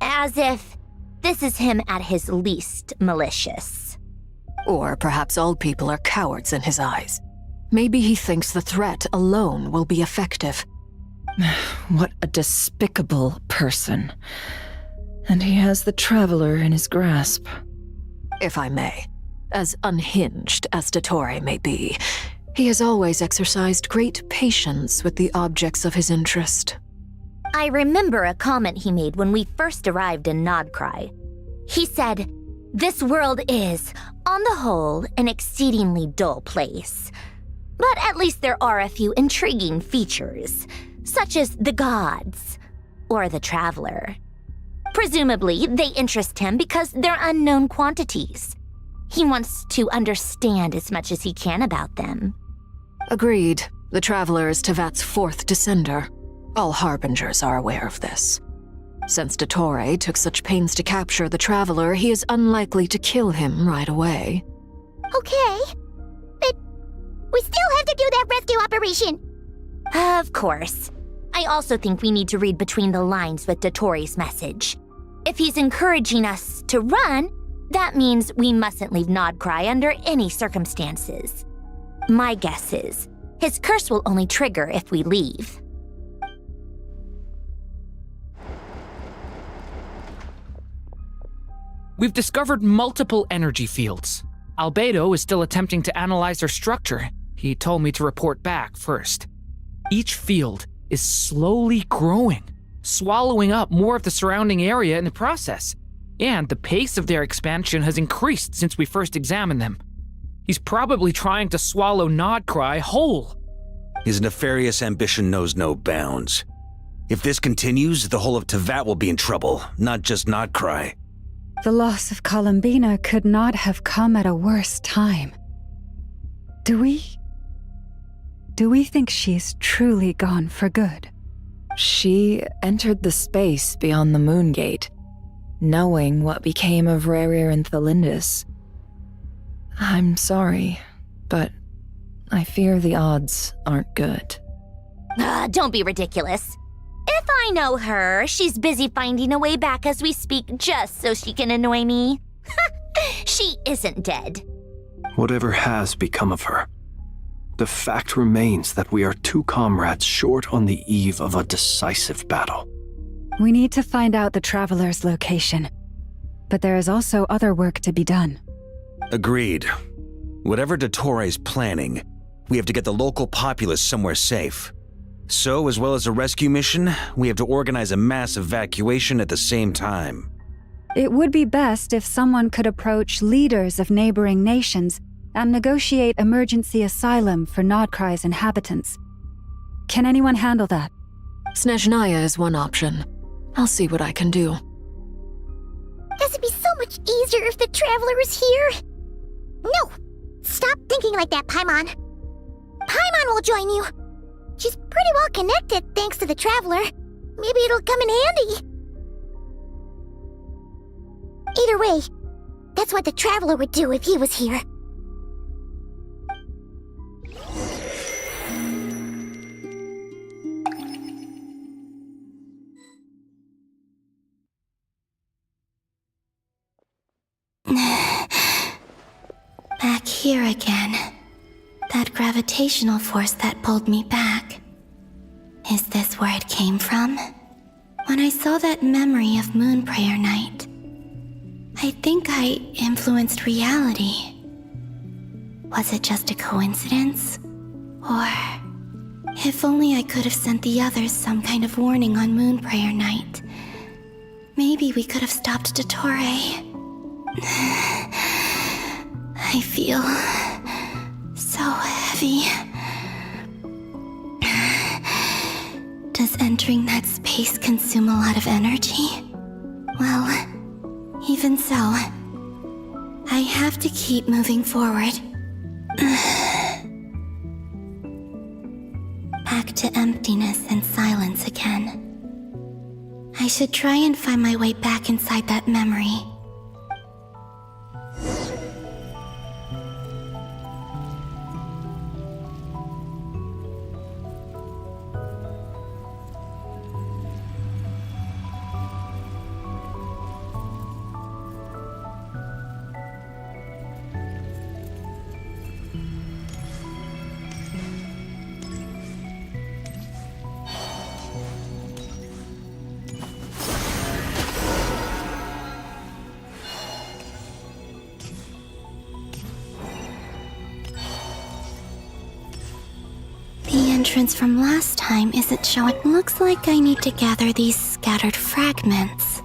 As if This is him at his least malicious. Or perhaps all people are cowards in his eyes. Maybe he thinks the threat alone will be effective. What a despicable person. And he has the Traveler in his grasp. If I may, as unhinged as Dottore may be, he has always exercised great patience with the objects of his interest. I remember a comment he made when we first arrived in Nod Krai. He said, "This world is, on the whole, an exceedingly dull place. But at least there are a few intriguing features, such as the gods or the Traveler. Presumably, they interest him because they're unknown quantities. He wants to understand as much as he can about them." Agreed. The Traveler is Teyvat's fourth descender. All Harbingers are aware of this. Since Dottore took such pains to capture the Traveler, he is unlikely to kill him right away. Okay, but we still have to do that rescue operation. Of course. I also think we need to read between the lines with Dottore's message. If he's encouraging us to run, that means we mustn't leave Nod Krai under any circumstances. My guess is, his curse will only trigger if we leave. We've discovered multiple energy fields. Albedo is still attempting to analyze their structure. He told me to report back first. Each field is slowly growing, swallowing up more of the surrounding area in the process. And the pace of their expansion has increased since we first examined them. He's probably trying to swallow Nod Krai whole. His nefarious ambition knows no bounds. If this continues, the whole of Teyvat will be in trouble, not just Nod Krai. The loss of Columbina could not have come at a worse time. Do we think she's truly gone for good? She entered the space beyond the Moon Gate, knowing what became of Rerir and Thelindis. I'm sorry, but I fear the odds aren't good. Don't be ridiculous. If I know her, she's busy finding a way back as we speak just so she can annoy me. She isn't dead. Whatever has become of her, the fact remains that we are two comrades short on the eve of a decisive battle. We need to find out the Traveler's location. But there is also other work to be done. Agreed. Whatever Dottore is planning, we have to get the local populace somewhere safe. So, as well as a rescue mission, we have to organize a mass evacuation at the same time. It would be best if someone could approach leaders of neighboring nations and negotiate emergency asylum for Nod Krai's inhabitants. Can anyone handle that? Snezhnaya is one option. I'll see what I can do. Guess it'd be so much easier if the Traveler is here. No! Stop thinking like that, Paimon. Paimon will join you. She's pretty well connected thanks to the Traveler. Maybe it'll come in handy. Either way, that's what the Traveler would do if he was here. Back here again. That gravitational force that pulled me back. Is this where it came from? When I saw that memory of Moon Prayer Night, I think I influenced reality. Was it just a coincidence? Or, if only I could have sent the others some kind of warning on Moon Prayer Night. Maybe we could have stopped Dottore. I feel so heavy. Does entering that space consume a lot of energy? Well, even so, I have to keep moving forward. Back to emptiness and silence again. I should try and find my way back inside that memory. entrance from last time isn't showing. Looks like I need to gather these scattered fragments.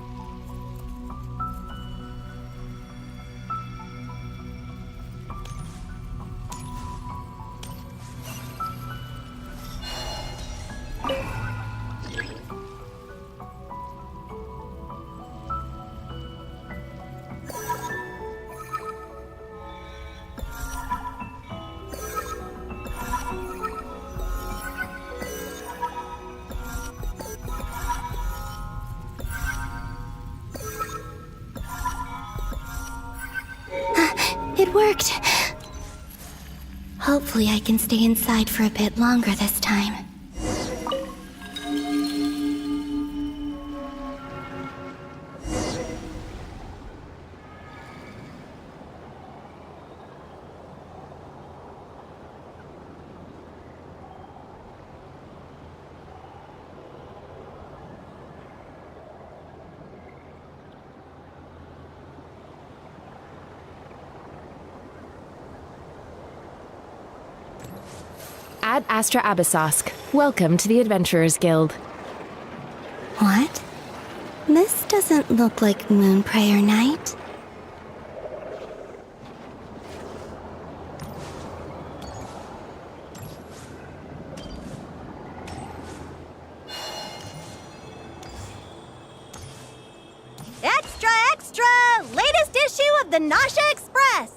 It worked. Hopefully I can stay inside for a bit longer this time. Ad Astra Abyssosk. Welcome to the Adventurers Guild. What? This doesn't look like Moon Prayer Night. Extra, extra! Latest issue of the Nasha Express!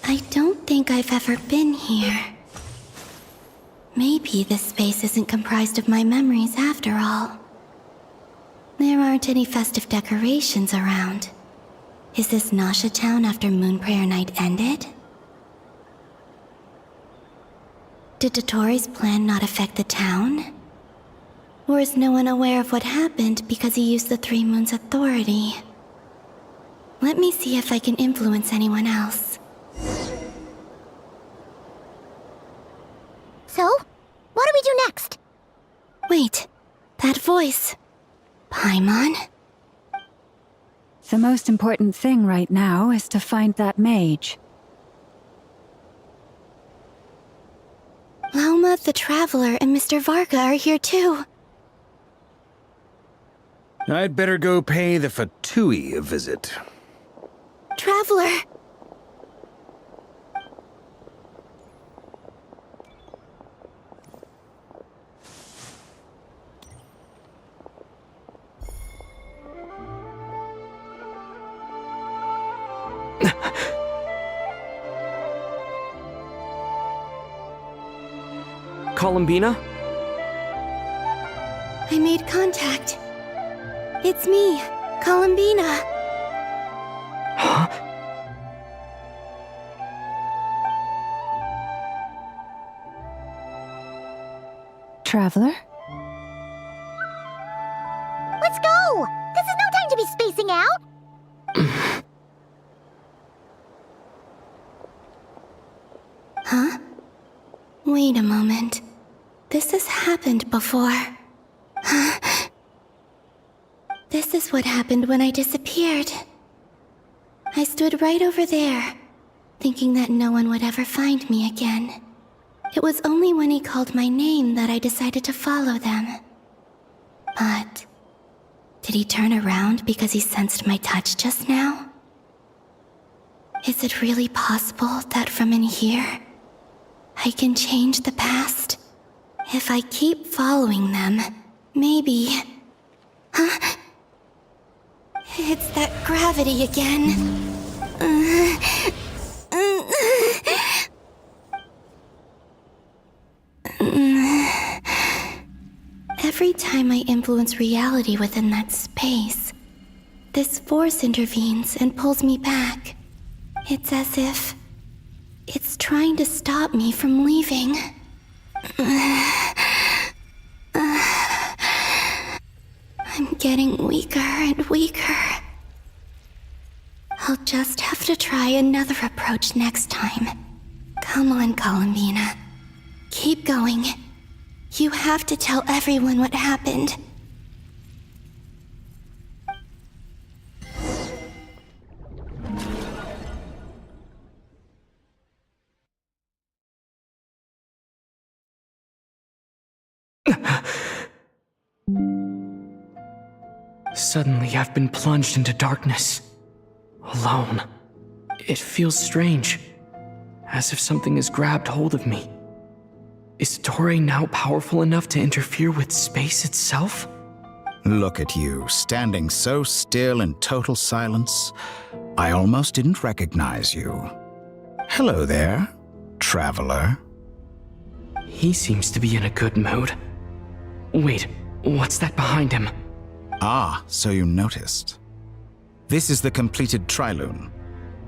I don't think I've ever been here. Maybe this space isn't comprised of my memories after all. There aren't any festive decorations around. Is this Nasha Town after Moon Prayer Night ended? Did Dotori's plan not affect the town? Or is no one aware of what happened because he used the Three Moons' authority? Let me see if I can influence anyone else. So, what do we do next? Wait, that voice. Paimon? The most important thing right now is to find that mage. Lauma the Traveler and Mr. Varga are here too. I'd better go pay the Fatui a visit. Traveler! Columbina? I made contact. It's me, Columbina. Huh? Traveler? Let's go! This is no time to be spacing out! Huh? Wait a moment. This has happened before. Huh? This is what happened when I disappeared. I stood right over there, thinking that no one would ever find me again. It was only when he called my name that I decided to follow them. But did he turn around because he sensed my touch just now? Is it really possible that from in here, I can change the past? If I keep following them, maybe... Huh? It's that gravity again. Every time I influence reality within that space, this force intervenes and pulls me back. It's as if it's trying to stop me from leaving. I'm getting weaker and weaker. I'll just have to try another approach next time. Come on, Columbina. Keep going. You have to tell everyone what happened. Suddenly, I've been plunged into darkness. Alone. It feels strange. As if something has grabbed hold of me. Is Toray now powerful enough to interfere with space itself? Look at you, standing so still in total silence. I almost didn't recognize you. Hello there, traveler. He seems to be in a good mood. Wait, what's that behind him? Ah, so you noticed. This is the completed Trilune.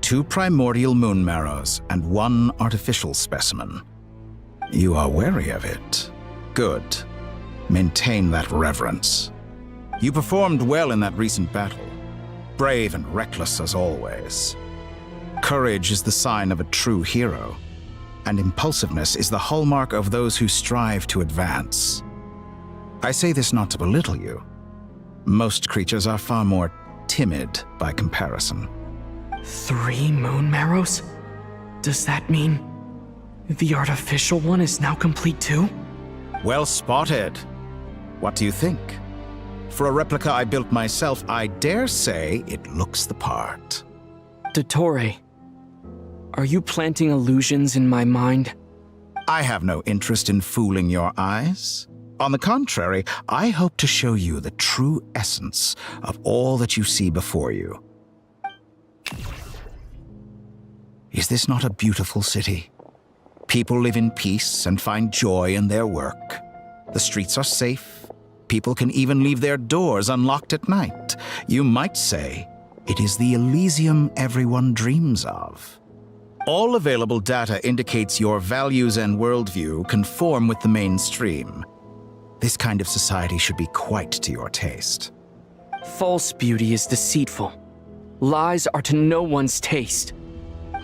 2 primordial moon marrows and 1 artificial specimen. You are wary of it. Good. Maintain that reverence. You performed well in that recent battle. Brave and reckless as always. Courage is the sign of a true hero, and impulsiveness is the hallmark of those who strive to advance. I say this not to belittle you. Most creatures are far more timid by comparison. 3 moon marrows? Does that mean the artificial one is now complete too? Well spotted. What do you think? For a replica I built myself, I dare say it looks the part. Dottore, are you planting illusions in my mind? I have no interest in fooling your eyes. On the contrary, I hope to show you the true essence of all that you see before you. Is this not a beautiful city? People live in peace and find joy in their work. The streets are safe. People can even leave their doors unlocked at night. You might say it is the Elysium everyone dreams of. All available data indicates your values and worldview conform with the mainstream. This kind of society should be quite to your taste. False beauty is deceitful. Lies are to no one's taste.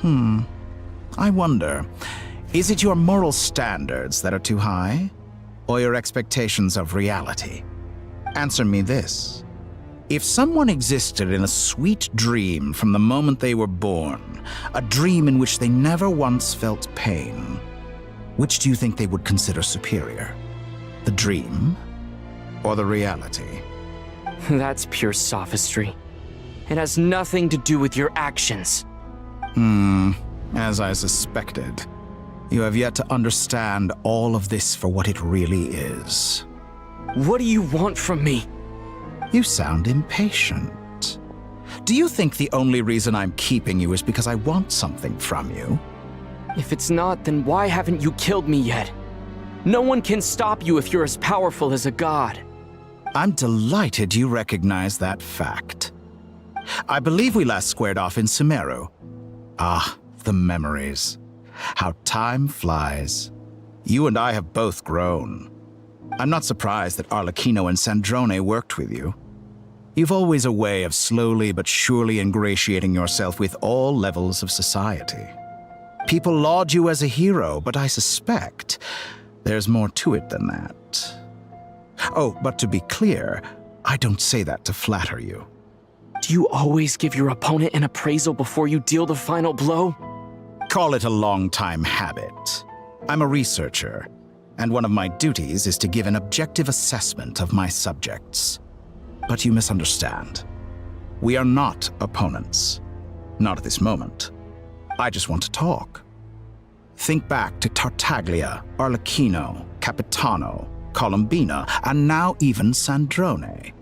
I wonder, is it your moral standards that are too high, or your expectations of reality? Answer me this. If someone existed in a sweet dream from the moment they were born, a dream in which they never once felt pain, which do you think they would consider superior? The dream or the reality? That's pure sophistry. It has nothing to do with your actions. As I suspected. You have yet to understand all of this for what it really is. What do you want from me? You sound impatient. Do you think the only reason I'm keeping you is because I want something from you? If it's not, then why haven't you killed me yet? No one can stop you if you're as powerful as a god. I'm delighted you recognize that fact. I believe we last squared off in Sumeru. Ah, the memories. How time flies. You and I have both grown. I'm not surprised that Arlecchino and Sandrone worked with you. You've always a way of slowly but surely ingratiating yourself with all levels of society. People laud you as a hero, but I suspect there's more to it than that. Oh, but to be clear, I don't say that to flatter you. Do you always give your opponent an appraisal before you deal the final blow? Call it a long-time habit. I'm a researcher, and one of my duties is to give an objective assessment of my subjects. But you misunderstand. We are not opponents. Not at this moment. I just want to talk. Think back to Tartaglia, Arlecchino, Capitano, Colombina, and now even Sandrone.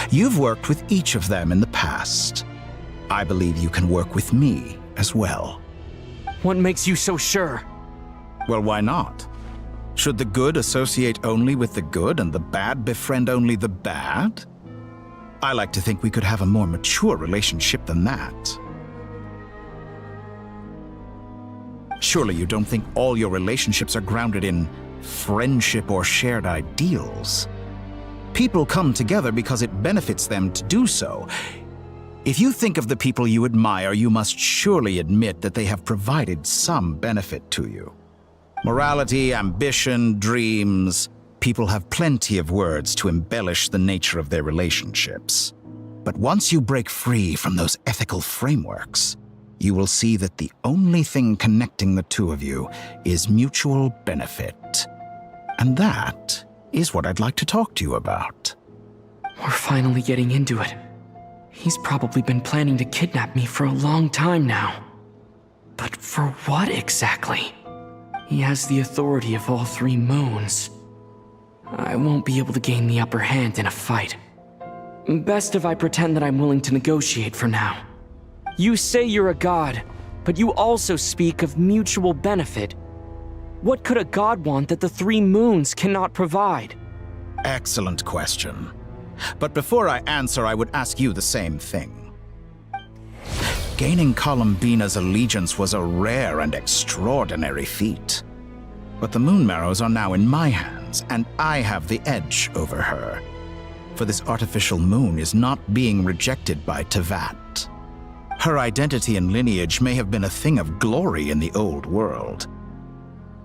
You've worked with each of them in the past. I believe you can work with me as well. What makes you so sure? Well, why not? Should the good associate only with the good and the bad befriend only the bad? I like to think we could have a more mature relationship than that. Surely you don't think all your relationships are grounded in friendship or shared ideals. People come together because it benefits them to do so. If you think of the people you admire, you must surely admit that they have provided some benefit to you. Morality, ambition, dreams. People have plenty of words to embellish the nature of their relationships. But once you break free from those ethical frameworks, you will see that the only thing connecting the two of you is mutual benefit. And that is what I'd like to talk to you about. We're finally getting into it. He's probably been planning to kidnap me for a long time now. But for what exactly? He has the authority of all 3 moons. I won't be able to gain the upper hand in a fight. Best if I pretend that I'm willing to negotiate for now. You say you're a god, but you also speak of mutual benefit. What could a god want that the 3 moons cannot provide? Excellent question. But before I answer, I would ask you the same thing. Gaining Columbina's allegiance was a rare and extraordinary feat. But the Moon Marrows are now in my hands, and I have the edge over her. For this artificial moon is not being rejected by Teyvat. Her identity and lineage may have been a thing of glory in the old world,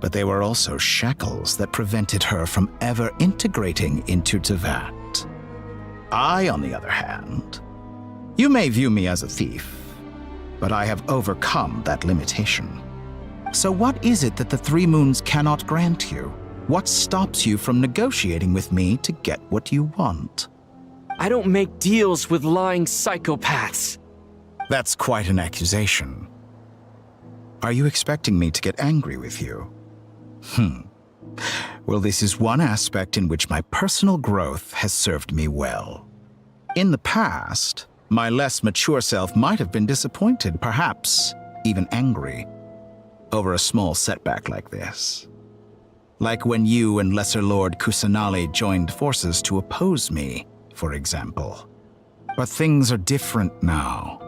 but they were also shackles that prevented her from ever integrating into Teyvat. I, on the other hand, you may view me as a thief, but I have overcome that limitation. So what is it that the 3 moons cannot grant you? What stops you from negotiating with me to get what you want? I don't make deals with lying psychopaths. That's quite an accusation. Are you expecting me to get angry with you? Well, this is one aspect in which my personal growth has served me well. In the past, my less mature self might have been disappointed, perhaps even angry, over a small setback like this. Like when you and Lesser Lord Kusanali joined forces to oppose me, for example. But things are different now.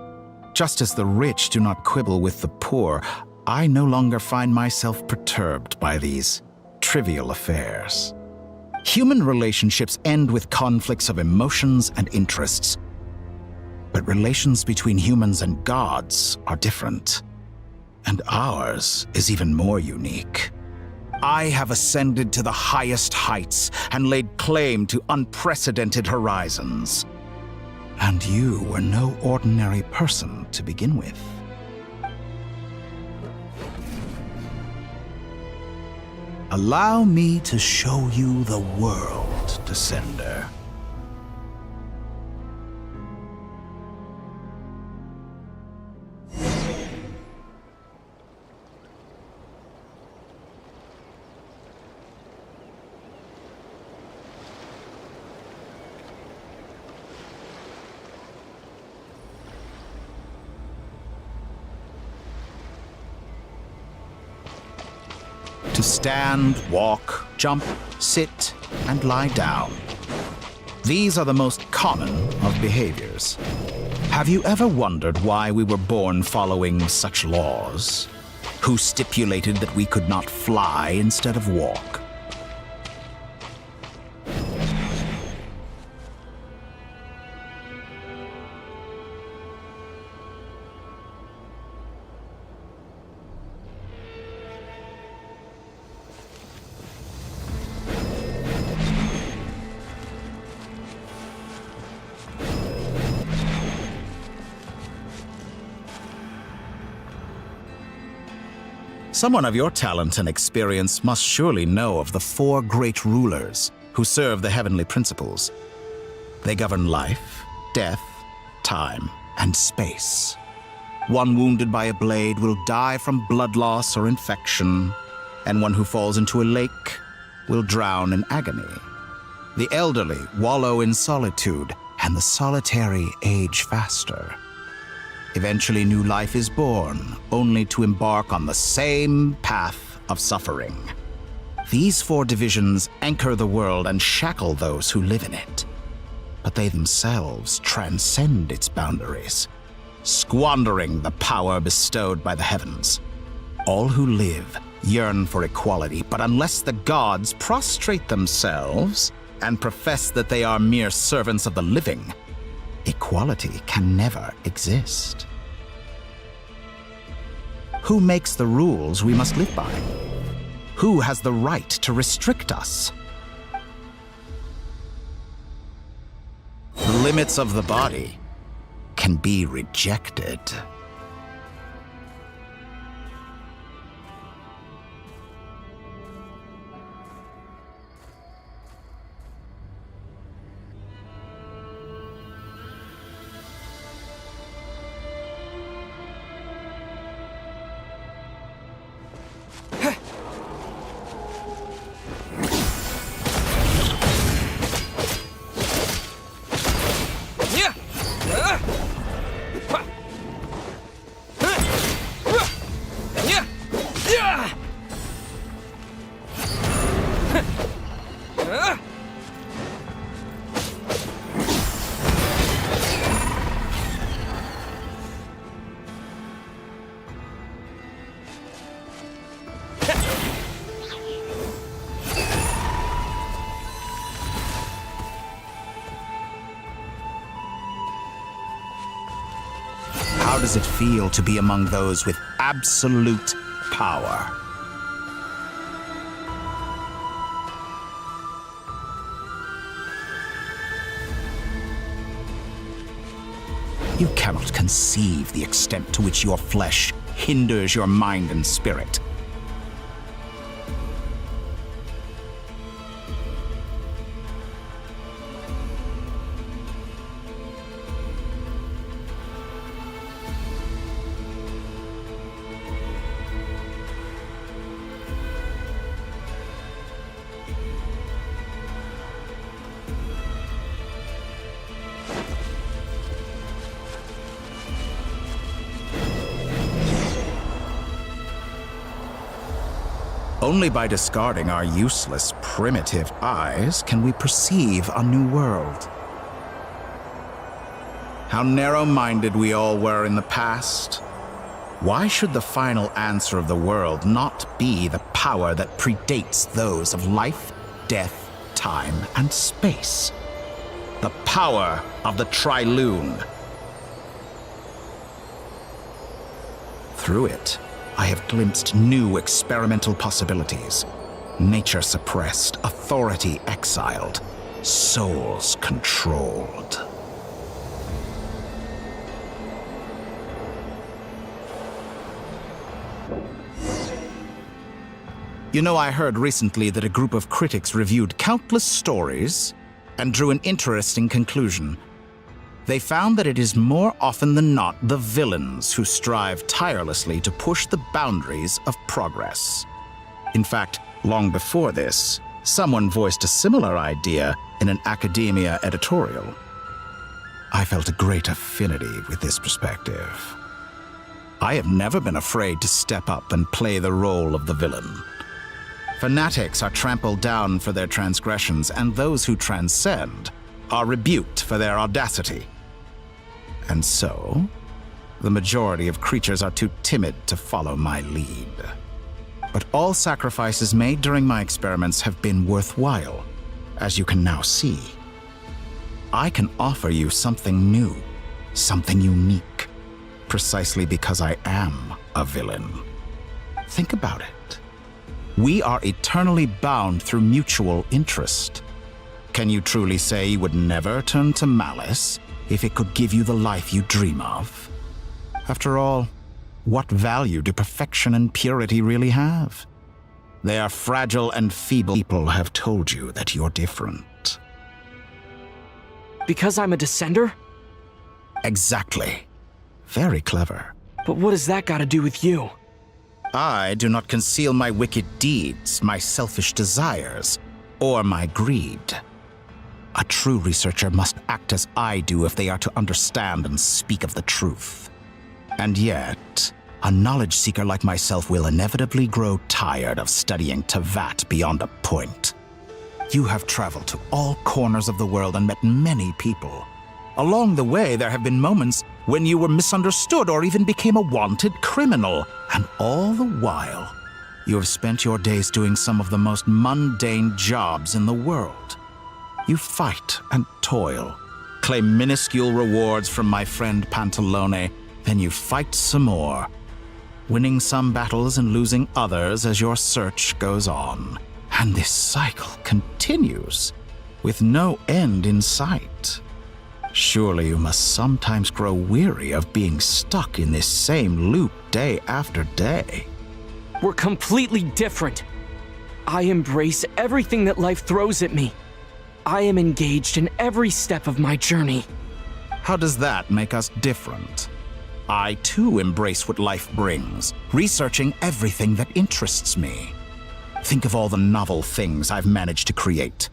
Just as the rich do not quibble with the poor, I no longer find myself perturbed by these trivial affairs. Human relationships end with conflicts of emotions and interests. But relations between humans and gods are different. And ours is even more unique. I have ascended to the highest heights and laid claim to unprecedented horizons. And you were no ordinary person to begin with. Allow me to show you the world, Descender. To stand, walk, jump, sit, and lie down. These are the most common of behaviors. Have you ever wondered why we were born following such laws? Who stipulated that we could not fly instead of walk? Someone of your talent and experience must surely know of the 4 great rulers who serve the heavenly principles. They govern life, death, time, and space. One wounded by a blade will die from blood loss or infection, and one who falls into a lake will drown in agony. The elderly wallow in solitude, and the solitary age faster. Eventually, new life is born, only to embark on the same path of suffering. These 4 divisions anchor the world and shackle those who live in it. But they themselves transcend its boundaries, squandering the power bestowed by the heavens. All who live yearn for equality, but unless the gods prostrate themselves and profess that they are mere servants of the living, equality can never exist. Who makes the rules we must live by? Who has the right to restrict us? The limits of the body can be rejected. does it feel to be among those with absolute power? You cannot conceive the extent to which your flesh hinders your mind and spirit. Only by discarding our useless, primitive eyes can we perceive a new world. How narrow-minded we all were in the past. Why should the final answer of the world not be the power that predates those of life, death, time, and space? The power of the Trilune. Through it, I have glimpsed new experimental possibilities. Nature suppressed, authority exiled, souls controlled. You know, I heard recently that a group of critics reviewed countless stories and drew an interesting conclusion. They found that it is more often than not the villains who strive tirelessly to push the boundaries of progress. In fact, long before this, someone voiced a similar idea in an academia editorial. I felt a great affinity with this perspective. I have never been afraid to step up and play the role of the villain. Fanatics are trampled down for their transgressions, and those who transcend are rebuked for their audacity. And so, the majority of creatures are too timid to follow my lead. But all sacrifices made during my experiments have been worthwhile, as you can now see. I can offer you something new, something unique, precisely because I am a villain. Think about it. We are eternally bound through mutual interest. Can you truly say you would never turn to malice if it could give you the life you dream of? After all, what value do perfection and purity really have? They are fragile and feeble. People have told you that you're different. Because I'm a descender? Exactly. Very clever. But what does that got to do with you? I do not conceal my wicked deeds, my selfish desires, or my greed. A true researcher must act as I do if they are to understand and speak of the truth. And yet, a knowledge seeker like myself will inevitably grow tired of studying Teyvat beyond a point. You have traveled to all corners of the world and met many people. Along the way, there have been moments when you were misunderstood or even became a wanted criminal. And all the while, you have spent your days doing some of the most mundane jobs in the world. You fight and toil, claim minuscule rewards from my friend Pantalone, then you fight some more, winning some battles and losing others as your search goes on. And this cycle continues, with no end in sight. Surely you must sometimes grow weary of being stuck in this same loop day after day. We're completely different. I embrace everything that life throws at me. I am engaged in every step of my journey. How does that make us different? I too embrace what life brings, researching everything that interests me. Think of all the novel things I've managed to create,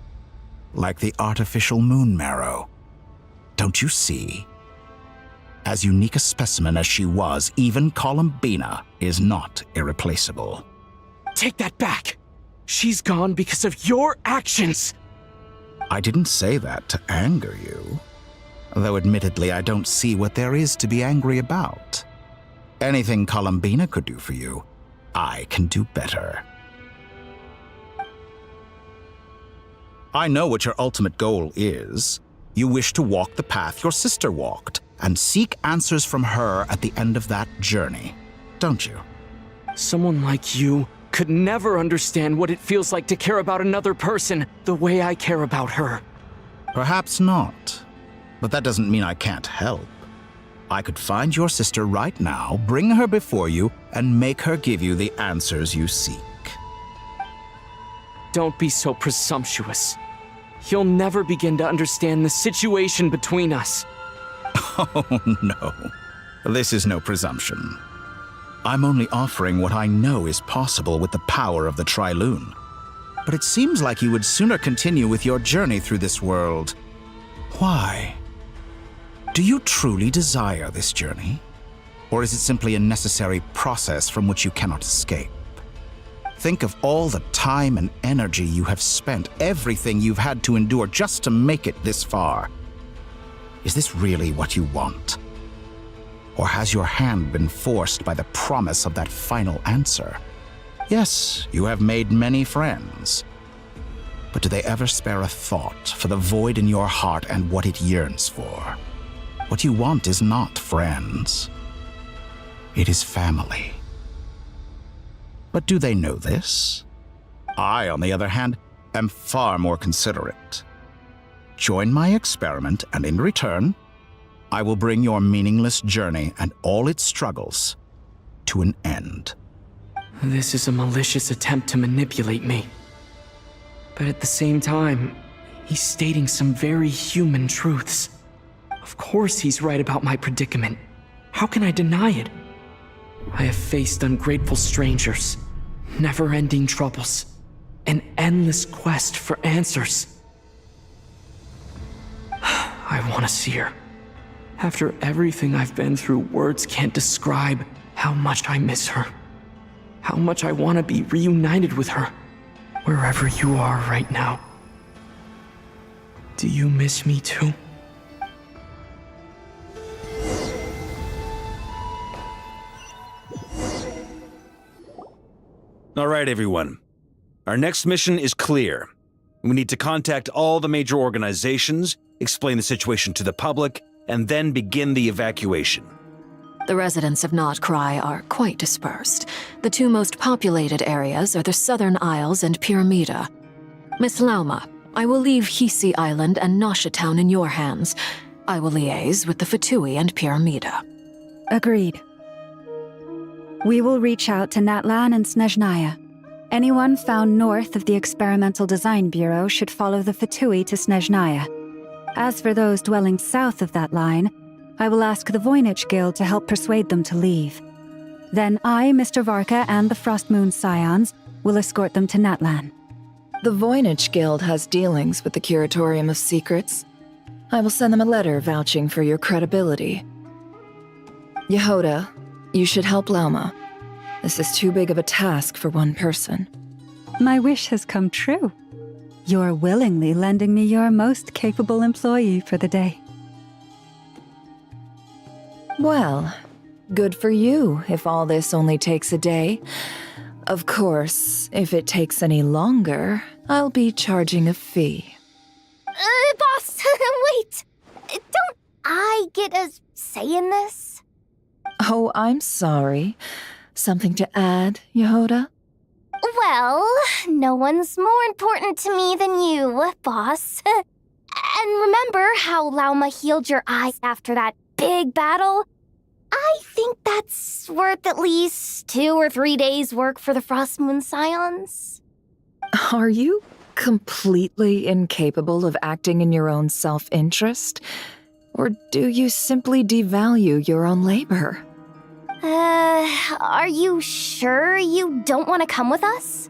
like the artificial moon marrow. Don't you see? As unique a specimen as she was, even Columbina is not irreplaceable. Take that back! She's gone because of your actions! I didn't say that to anger you. Though admittedly, I don't see what there is to be angry about. Anything Columbina could do for you, I can do better. I know what your ultimate goal is. You wish to walk the path your sister walked, and seek answers from her at the end of that journey, don't you? Someone like you could never understand what it feels like to care about another person the way I care about her. Perhaps not, but that doesn't mean I can't help. I could find your sister right now, bring her before you, and make her give you the answers you seek. Don't be so presumptuous. You'll never begin to understand the situation between us. Oh, no. This is no presumption. I'm only offering what I know is possible with the power of the Trilune. But it seems like you would sooner continue with your journey through this world. Why? Do you truly desire this journey? Or is it simply a necessary process from which you cannot escape? Think of all the time and energy you have spent, everything you've had to endure just to make it this far. Is this really what you want? Or has your hand been forced by the promise of that final answer? Yes, you have made many friends. But do they ever spare a thought for the void in your heart and what it yearns for? What you want is not friends. It is family. But do they know this? I, on the other hand, am far more considerate. Join my experiment, and in return, I will bring your meaningless journey and all its struggles to an end. This is a malicious attempt to manipulate me. But at the same time, he's stating some very human truths. Of course he's right about my predicament. How can I deny it? I have faced ungrateful strangers, never-ending troubles, an endless quest for answers. I want to see her. After everything I've been through, words can't describe how much I miss her. How much I want to be reunited with her, wherever you are right now. Do you miss me too? All right, everyone. Our next mission is clear. We need to contact all the major organizations, explain the situation to the public, and then begin the evacuation. The residents of Nod Krai are quite dispersed. The two most populated areas are the Southern Isles and Pyramida. Miss Lauma, I will leave Hisi Island and Nasha Town in your hands. I will liaise with the Fatui and Pyramida. Agreed. We will reach out to Natlan and Snezhnaya. Anyone found north of the Experimental Design Bureau should follow the Fatui to Snezhnaya. As for those dwelling south of that line, I will ask the Voynich Guild to help persuade them to leave. Then I, Mr. Varka, and the Frostmoon Scions will escort them to Natlan. The Voynich Guild has dealings with the Curatorium of Secrets. I will send them a letter vouching for your credibility. Yehoda, you should help Lauma. This is too big of a task for one person. My wish has come true. You're willingly lending me your most capable employee for the day. Well, good for you if all this only takes a day. Of course, if it takes any longer, I'll be charging a fee. Boss, wait! Don't I get a say in this? Oh, I'm sorry. Something to add, Yehoda? Well, no one's more important to me than you, boss. And remember how Lauma healed your eyes after that big battle? I think that's worth at least 2 or 3 days' work for the Frostmoon Scions. Are you completely incapable of acting in your own self-interest? Or do you simply devalue your own labor? Are you sure you don't want to come with us?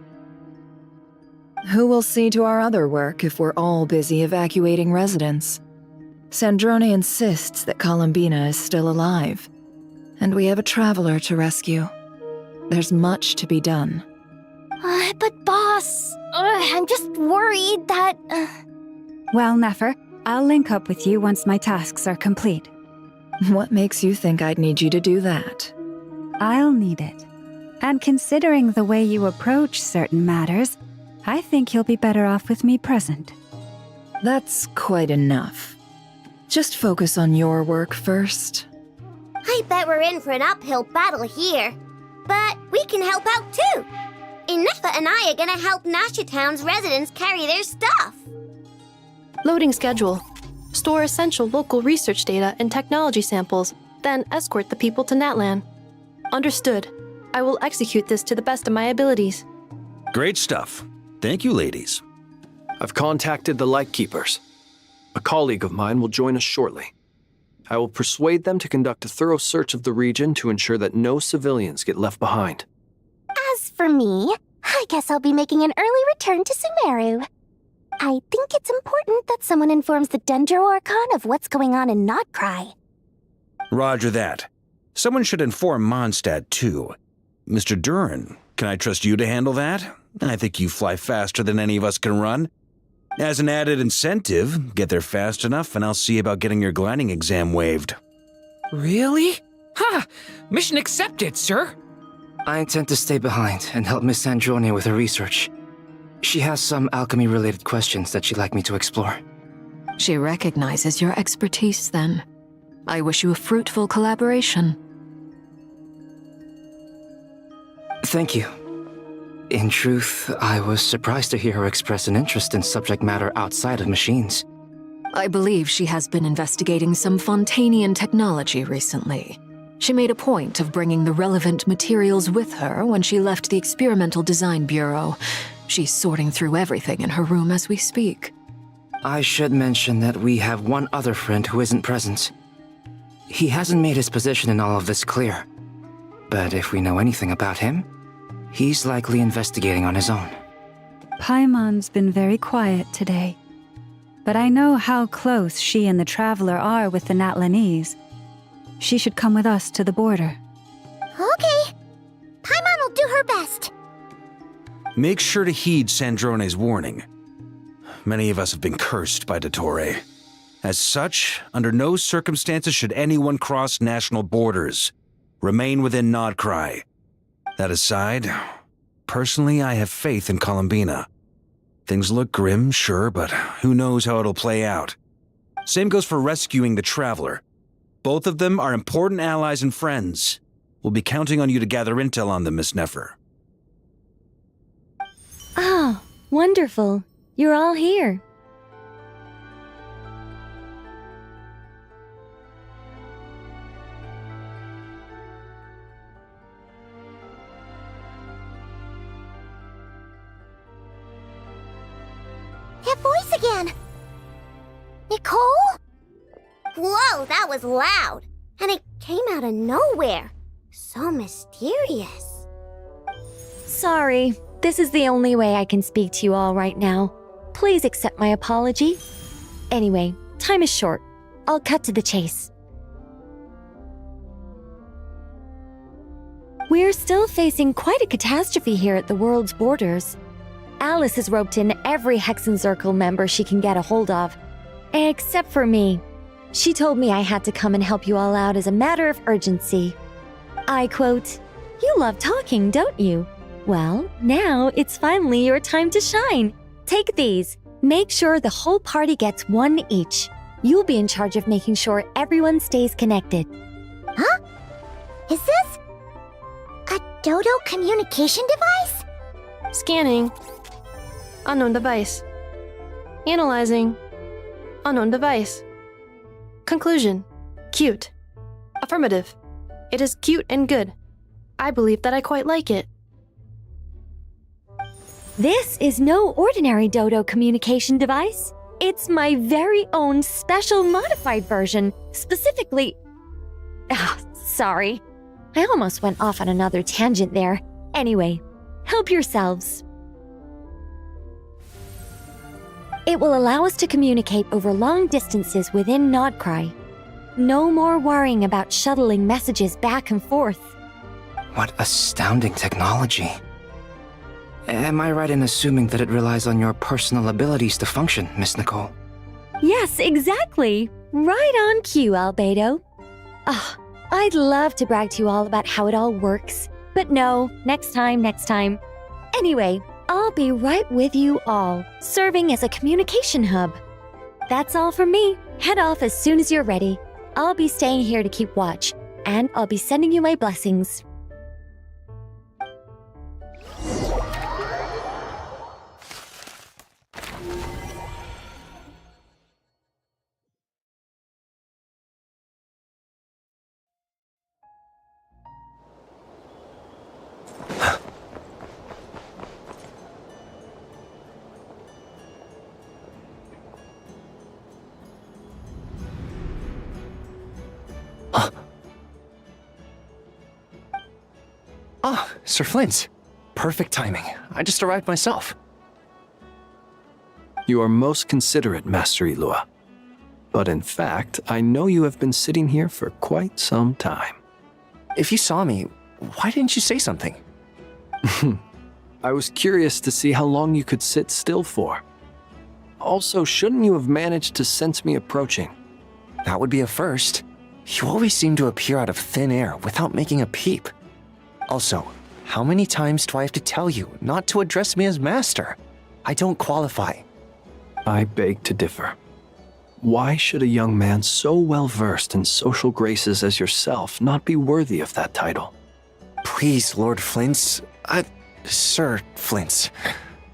Who will see to our other work if we're all busy evacuating residents? Sandrone insists that Columbina is still alive, and we have a traveler to rescue. There's much to be done. But boss, I'm just worried that... Well, Nefer, I'll link up with you once my tasks are complete. What makes you think I'd need you to do that? I'll need it. And considering the way you approach certain matters, I think you'll be better off with me present. That's quite enough. Just focus on your work first. I bet we're in for an uphill battle here. But we can help out too. Inefa and I are gonna help Nasha Town's residents carry their stuff. Loading schedule. Store essential local research data and technology samples, then escort the people to Natlan. Understood. I will execute this to the best of my abilities. Great stuff. Thank you, ladies. I've contacted the Lightkeepers. A colleague of mine will join us shortly. I will persuade them to conduct a thorough search of the region to ensure that no civilians get left behind. As for me, I guess I'll be making an early return to Sumeru. I think it's important that someone informs the Dendro Archon of what's going on in Nod Krai. Roger that. Someone should inform Mondstadt, too. Mr. Duran, can I trust you to handle that? I think you fly faster than any of us can run. As an added incentive, get there fast enough and I'll see about getting your gliding exam waived. Really? Ha! Mission accepted, sir. I intend to stay behind and help Miss Sandrone with her research. She has some alchemy-related questions that she'd like me to explore. She recognizes your expertise, then. I wish you a fruitful collaboration. Thank you. In truth, I was surprised to hear her express an interest in subject matter outside of machines. I believe she has been investigating some Fontanian technology recently. She made a point of bringing the relevant materials with her when she left the Experimental Design Bureau. She's sorting through everything in her room as we speak. I should mention that we have one other friend who isn't present. He hasn't made his position in all of this clear. But if we know anything about him, he's likely investigating on his own. Paimon's been very quiet today. But I know how close she and the Traveler are with the Natlanese. She should come with us to the border. Okay. Paimon will do her best. Make sure to heed Sandrone's warning. Many of us have been cursed by Dottore. As such, under no circumstances should anyone cross national borders. Remain within Nod Krai. That aside, personally I have faith in Columbina. Things look grim, sure, but who knows how it'll play out. Same goes for rescuing the Traveler. Both of them are important allies and friends. We'll be counting on you to gather intel on them, Miss Nefer. Oh, wonderful. You're all here. That voice again! Nicole? Whoa, that was loud! And it came out of nowhere. So mysterious. Sorry, this is the only way I can speak to you all right now. Please accept my apology. Anyway, time is short. I'll cut to the chase. We're still facing quite a catastrophe here at the world's borders. Alice has roped in every Hexenzirkel member she can get a hold of. Except for me. She told me I had to come and help you all out as a matter of urgency. I quote, "You love talking, don't you? Well, now it's finally your time to shine. Take these. Make sure the whole party gets one each. You'll be in charge of making sure everyone stays connected." Huh? Is this a Dodo communication device? Scanning. Unknown device. Analyzing. Unknown device. Conclusion. Cute. Affirmative. It is cute and good. I believe that I quite like it. This is no ordinary Dodo communication device. It's my very own special modified version, specifically... sorry. I almost went off on another tangent there. Anyway, help yourselves. It will allow us to communicate over long distances within Nod Krai. No more worrying about shuttling messages back and forth. What astounding technology. Am I right in assuming that it relies on your personal abilities to function, Miss Nicole? Yes, exactly. Right on cue, Albedo. I'd love to brag to you all about how it all works. But no, next time. Anyway, I'll be right with you all, serving as a communication hub. That's all from me. Head off as soon as you're ready. I'll be staying here to keep watch, and I'll be sending you my blessings. Ah, Sir Flint. Perfect timing. I just arrived myself. You are most considerate, Master Ilua. But in fact, I know you have been sitting here for quite some time. If you saw me, why didn't you say something? I was curious to see how long you could sit still for. Also, shouldn't you have managed to sense me approaching? That would be a first. You always seem to appear out of thin air without making a peep. Also, how many times do I have to tell you not to address me as master? I don't qualify. I beg to differ. Why should a young man so well versed in social graces as yourself not be worthy of that title? Please, Lord Flint's. Sir Flint's.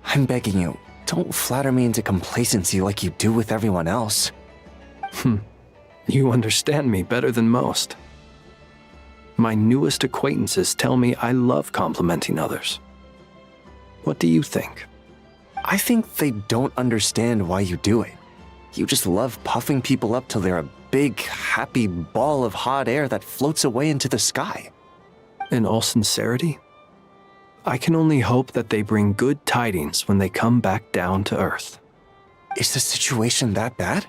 I'm begging you, don't flatter me into complacency like you do with everyone else. You understand me better than most. My newest acquaintances tell me I love complimenting others. What do you think? I think they don't understand why you do it. You just love puffing people up till they're a big, happy ball of hot air that floats away into the sky. In all sincerity, I can only hope that they bring good tidings when they come back down to Earth. Is the situation that bad?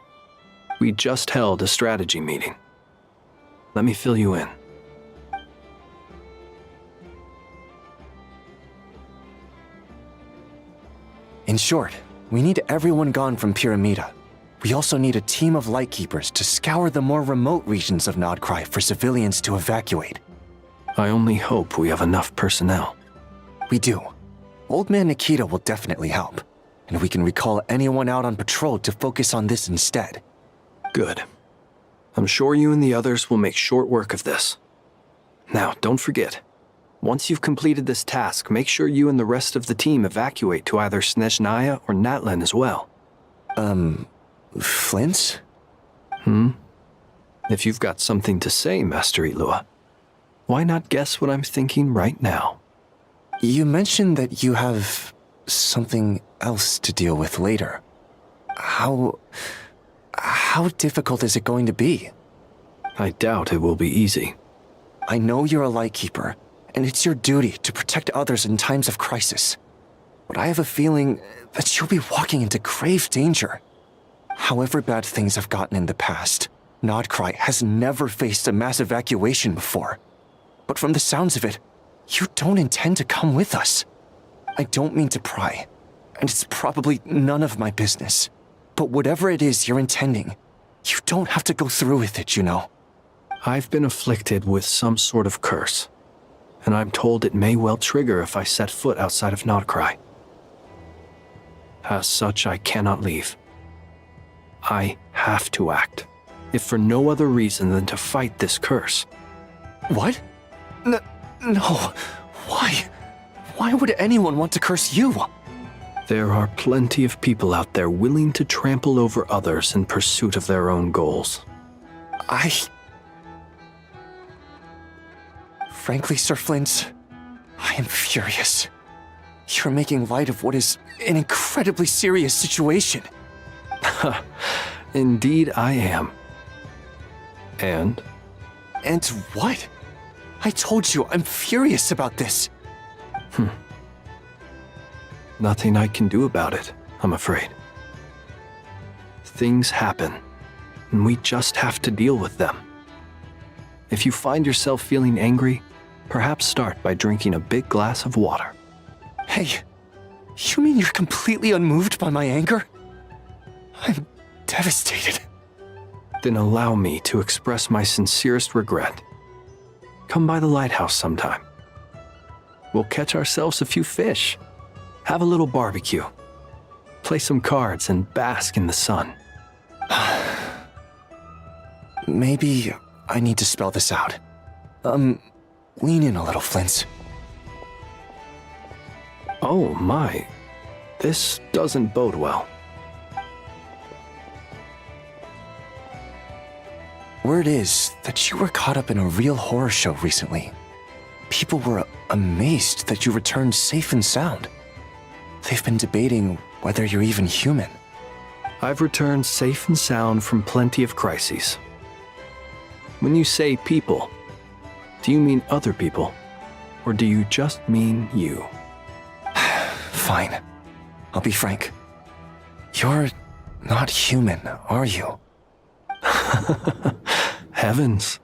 We just held a strategy meeting. Let me fill you in. In short, we need everyone gone from Pyramida. We also need a team of Lightkeepers to scour the more remote regions of Nod Krai for civilians to evacuate. I only hope we have enough personnel. We do. Old Man Nikita will definitely help, and we can recall anyone out on patrol to focus on this instead. Good. I'm sure you and the others will make short work of this. Now, don't forget. Once you've completed this task, make sure you and the rest of the team evacuate to either Snezhnaya or Natlan as well. Flint? If you've got something to say, Master Ilua, why not guess what I'm thinking right now? You mentioned that you have something else to deal with later. How difficult is it going to be? I doubt it will be easy. I know you're a Lightkeeper, and it's your duty to protect others in times of crisis. But I have a feeling that you'll be walking into grave danger. However bad things have gotten in the past, Nod Krai has never faced a mass evacuation before. But from the sounds of it, you don't intend to come with us. I don't mean to pry, and it's probably none of my business. But whatever it is you're intending, you don't have to go through with it, you know. I've been afflicted with some sort of curse, and I'm told it may well trigger if I set foot outside of Nod Krai. As such, I cannot leave. I have to act, if for no other reason than to fight this curse. What? No. Why? Why would anyone want to curse you? There are plenty of people out there willing to trample over others in pursuit of their own goals. Frankly, Sir Flint, I am furious. You're making light of what is an incredibly serious situation. Indeed I am. And? And what? I told you I'm furious about this. Nothing I can do about it, I'm afraid. Things happen, and we just have to deal with them. If you find yourself feeling angry, perhaps start by drinking a big glass of water. Hey, you mean you're completely unmoved by my anger? I'm devastated. Then allow me to express my sincerest regret. Come by the lighthouse sometime. We'll catch ourselves a few fish, have a little barbecue, play some cards, and bask in the sun. maybe I need to spell this out. Lean in a little, Flint's. Oh my. This doesn't bode well. Word is that you were caught up in a real horror show recently. People were amazed that you returned safe and sound. They've been debating whether you're even human. I've returned safe and sound from plenty of crises. When you say people, do you mean other people? Or do you just mean you? Fine. I'll be frank. You're not human, are you? Heavens.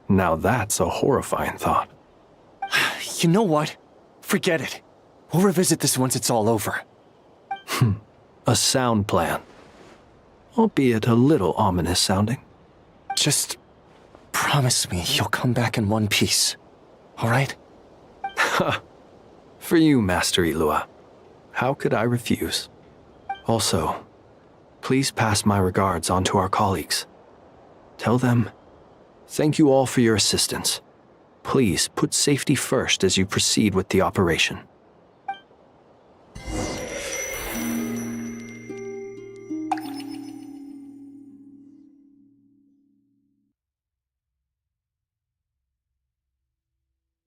Now that's a horrifying thought. You know what? Forget it. We'll revisit this once it's all over. A sound plan. Albeit a little ominous sounding. Just promise me you'll come back in one piece. All right? For you, Master Ilua. How could I refuse? Also, please pass my regards on to our colleagues. Tell them, thank you all for your assistance. Please put safety first as you proceed with the operation.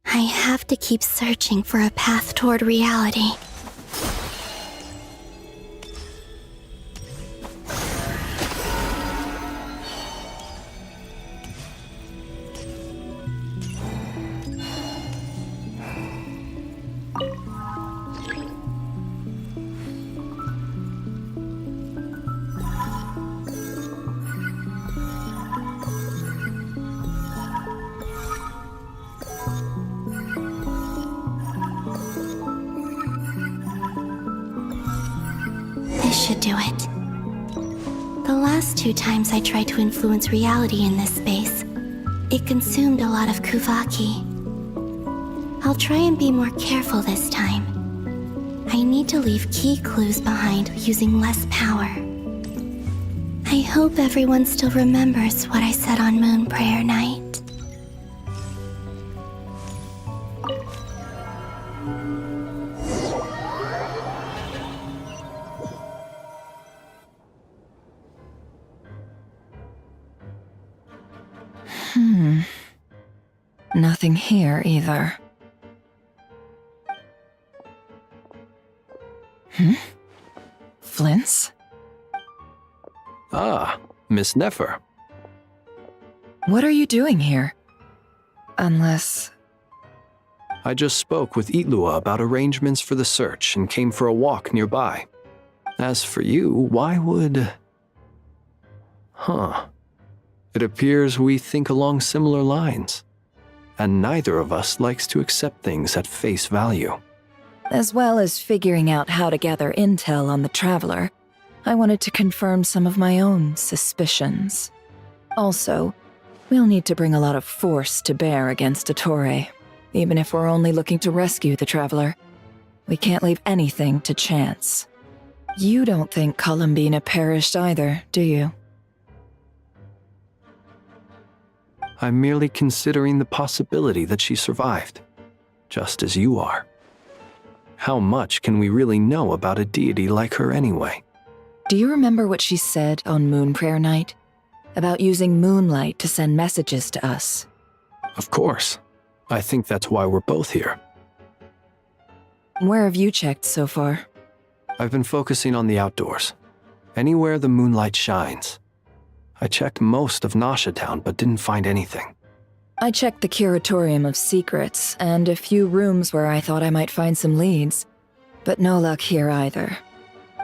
I have to keep searching for a path toward reality. Should do it. The last 2 times I tried to influence reality in this space, it consumed a lot of Kuvaki. I'll try and be more careful this time. I need to leave key clues behind using less power. I hope everyone still remembers what I said on Moon Prayer Night. Nothing here either. Flint's? Ah, Miss Nefer. What are you doing here? Unless... I just spoke with Ilua about arrangements for the search and came for a walk nearby. As for you, why would... It appears we think along similar lines. And neither of us likes to accept things at face value. As well as figuring out how to gather intel on the Traveler, I wanted to confirm some of my own suspicions. Also, we'll need to bring a lot of force to bear against Ettore, even if we're only looking to rescue the Traveler. We can't leave anything to chance. You don't think Columbina perished either, do you? I'm merely considering the possibility that she survived, just as you are. How much can we really know about a deity like her anyway? Do you remember what she said on Moon Prayer Night? About using moonlight to send messages to us? Of course. I think that's why we're both here. Where have you checked so far? I've been focusing on the outdoors. Anywhere the moonlight shines. I checked most of Nasha Town, but didn't find anything. I checked the Curatorium of Secrets, and a few rooms where I thought I might find some leads. But no luck here either.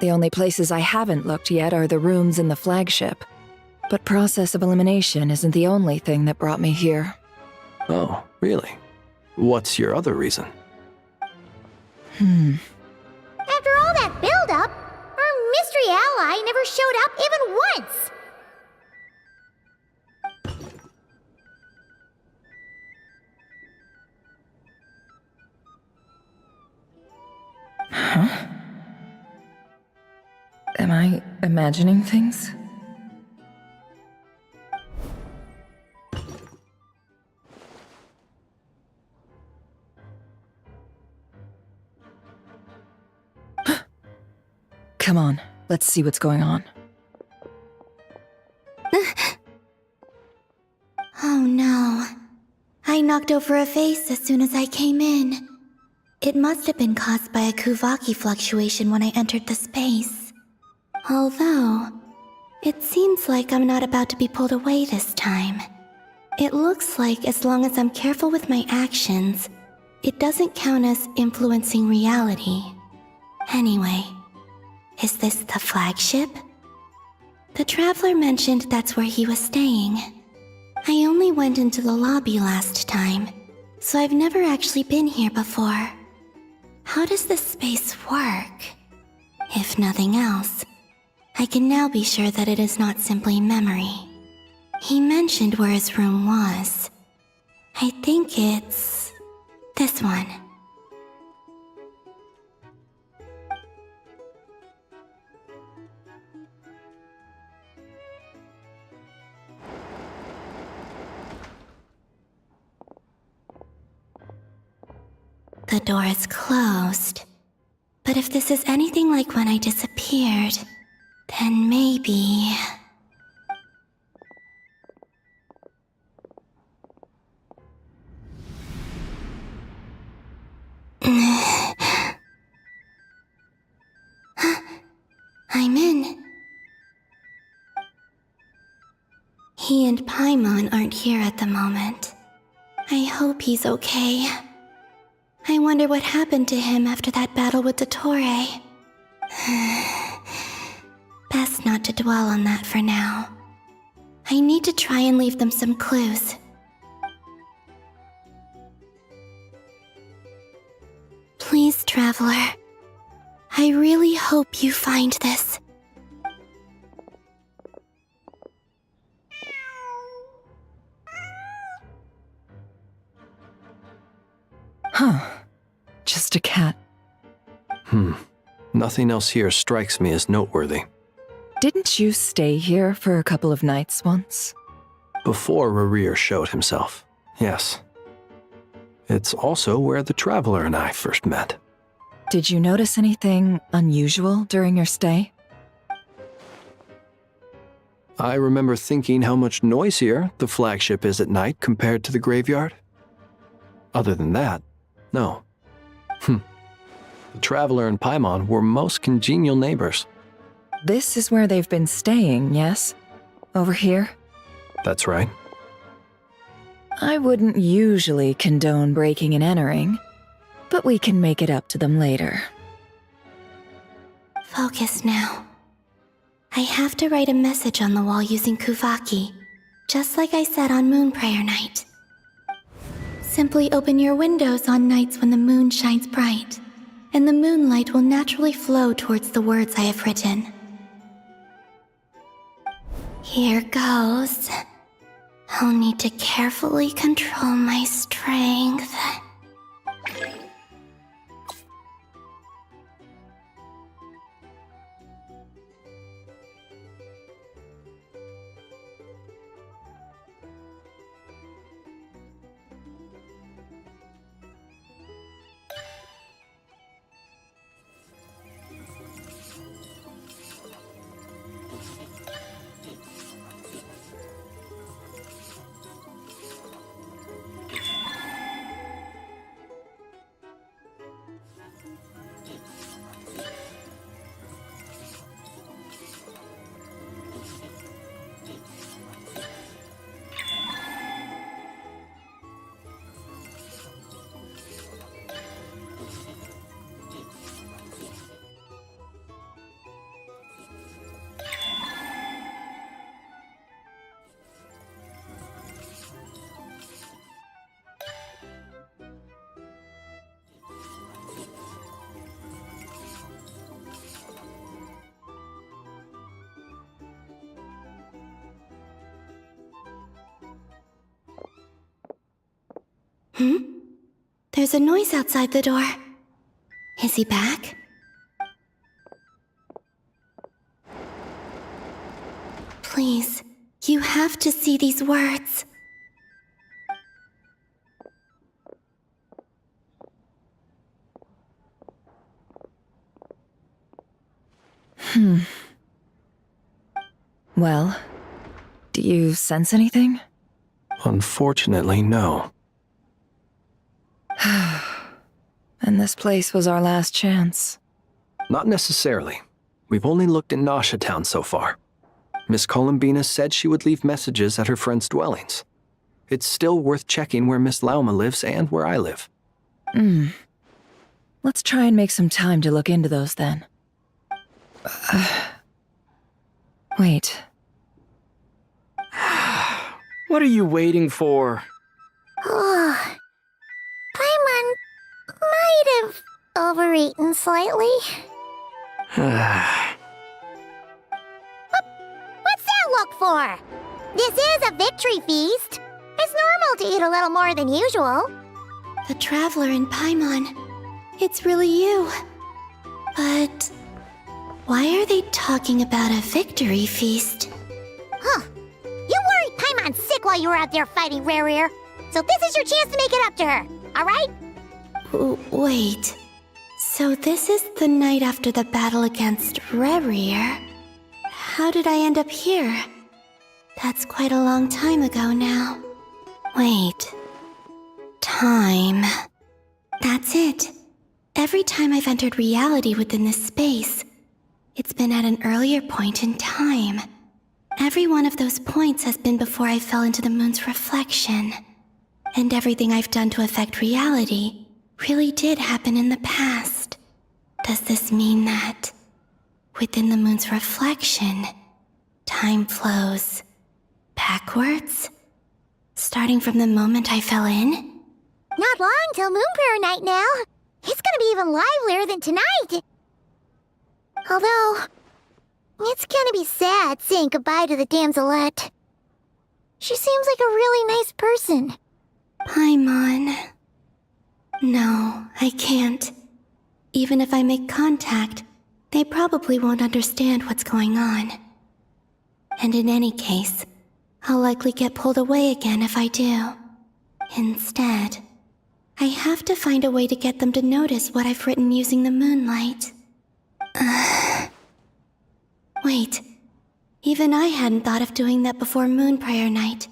The only places I haven't looked yet are the rooms in the flagship. But process of elimination isn't the only thing that brought me here. Oh, really? What's your other reason? After all that build-up, our mystery ally never showed up even once! Huh? Am I imagining things? Come on, let's see what's going on. Oh no. I knocked over a vase as soon as I came in. It must have been caused by a Kuvaki fluctuation when I entered the space. Although, it seems like I'm not about to be pulled away this time. It looks like as long as I'm careful with my actions, it doesn't count as influencing reality. Anyway, is this the flagship? The Traveler mentioned that's where he was staying. I only went into the lobby last time, so I've never actually been here before. How does this space work? If nothing else, I can now be sure that it is not simply memory. He mentioned where his room was. I think it's this one. The door is closed. But if this is anything like when I disappeared, then maybe... I'm in. He and Paimon aren't here at the moment. I hope he's okay. I wonder what happened to him after that battle with Dottore. Best not to dwell on that for now. I need to try and leave them some clues. Please, Traveler. I really hope you find this. Huh. Just a cat. Nothing else here strikes me as noteworthy. Didn't you stay here for a couple of nights once? Before Rarir showed himself, yes. It's also where the Traveler and I first met. Did you notice anything unusual during your stay? I remember thinking how much noisier the flagship is at night compared to the graveyard. Other than that, no. The Traveler and Paimon were most congenial neighbors. This is where they've been staying, yes? Over here? That's right. I wouldn't usually condone breaking and entering, but we can make it up to them later. Focus now. I have to write a message on the wall using Kuvaki, just like I said on Moon Prayer Night. Simply open your windows on nights when the moon shines bright, and the moonlight will naturally flow towards the words I have written. Here goes. I'll need to carefully control my strength. There's a noise outside the door. Is he back? Please, you have to see these words. Well, do you sense anything? Unfortunately, no. And this place was our last chance. Not necessarily. We've only looked in Nasha Town so far. Miss Columbina said she would leave messages at her friends' dwellings. It's still worth checking where Miss Lauma lives and where I live. Let's try and make some time to look into those then. Wait. What are you waiting for? Oh, Paimon might have overeaten slightly. What's that look for? This is a victory feast. It's normal to eat a little more than usual. The Traveler in Paimon. It's really you. But why are they talking about a victory feast? Huh. You worried Paimon sick while you were out there fighting Rare, so this is your chance to make it up to her, alright? Wait. So this is the night after the battle against Rare. How did I end up here? That's quite a long time ago now. Wait. Time. That's it. Every time I've entered reality within this space, it's been at an earlier point in time. Every one of those points has been before I fell into the moon's reflection. And everything I've done to affect reality really did happen in the past. Does this mean that, within the moon's reflection, time flows backwards? Starting from the moment I fell in? Not long till Moon Prayer Night now. It's gonna be even livelier than tonight. Although, it's gonna be sad saying goodbye to the damselette. She seems like a really nice person. Paimon. No, I can't. Even if I make contact, they probably won't understand what's going on. And in any case, I'll likely get pulled away again if I do. Instead, I have to find a way to get them to notice what I've written using the moonlight. Wait, even I hadn't thought of doing that before Moon Prayer Night.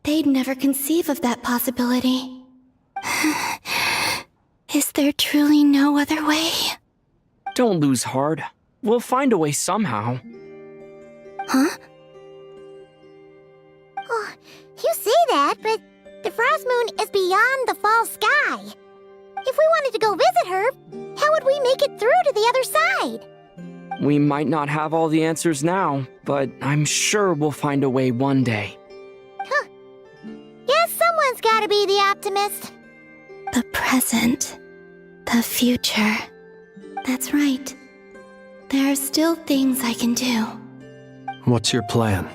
They'd never conceive of that possibility. Is there truly no other way? Don't lose heart. We'll find a way somehow. Huh? Oh, you say that, but the Frost Moon is beyond the fall sky. If we wanted to go visit her, how would we make it through to the other side? We might not have all the answers now, but I'm sure we'll find a way one day. Huh. Guess someone's gotta be the optimist. The present. The future. That's right. There are still things I can do. What's your plan?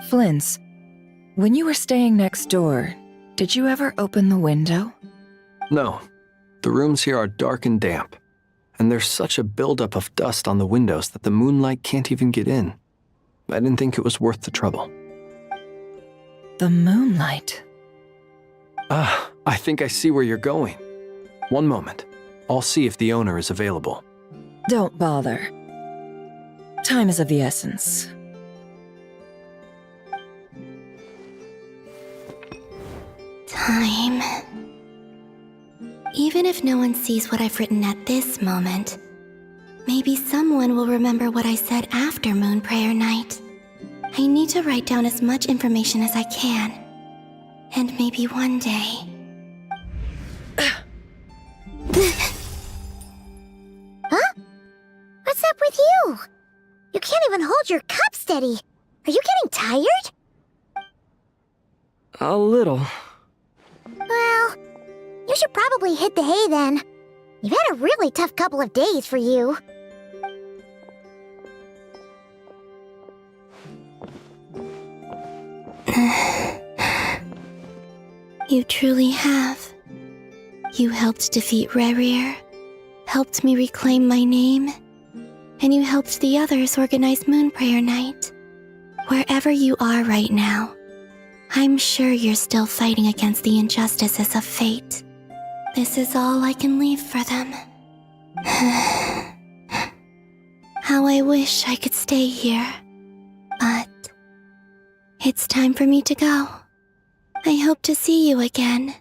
Flint's, when you were staying next door, did you ever open the window? No. The rooms here are dark and damp. And there's such a buildup of dust on the windows that the moonlight can't even get in. I didn't think it was worth the trouble. The moonlight? I think I see where you're going. One moment. I'll see if the owner is available. Don't bother. Time is of the essence. Time. Even if no one sees what I've written at this moment, maybe someone will remember what I said after Moon Prayer Night. I need to write down as much information as I can. And maybe one day... Huh? What's up with you? You can't even hold your cup steady. Are you getting tired? A little. Well, you should probably hit the hay then. You've had a really tough couple of days for you. You truly have. You helped defeat Rare, helped me reclaim my name, and you helped the others organize Moon Prayer Night. Wherever you are right now, I'm sure you're still fighting against the injustices of fate. This is all I can leave for them. How I wish I could stay here. But it's time for me to go. I hope to see you again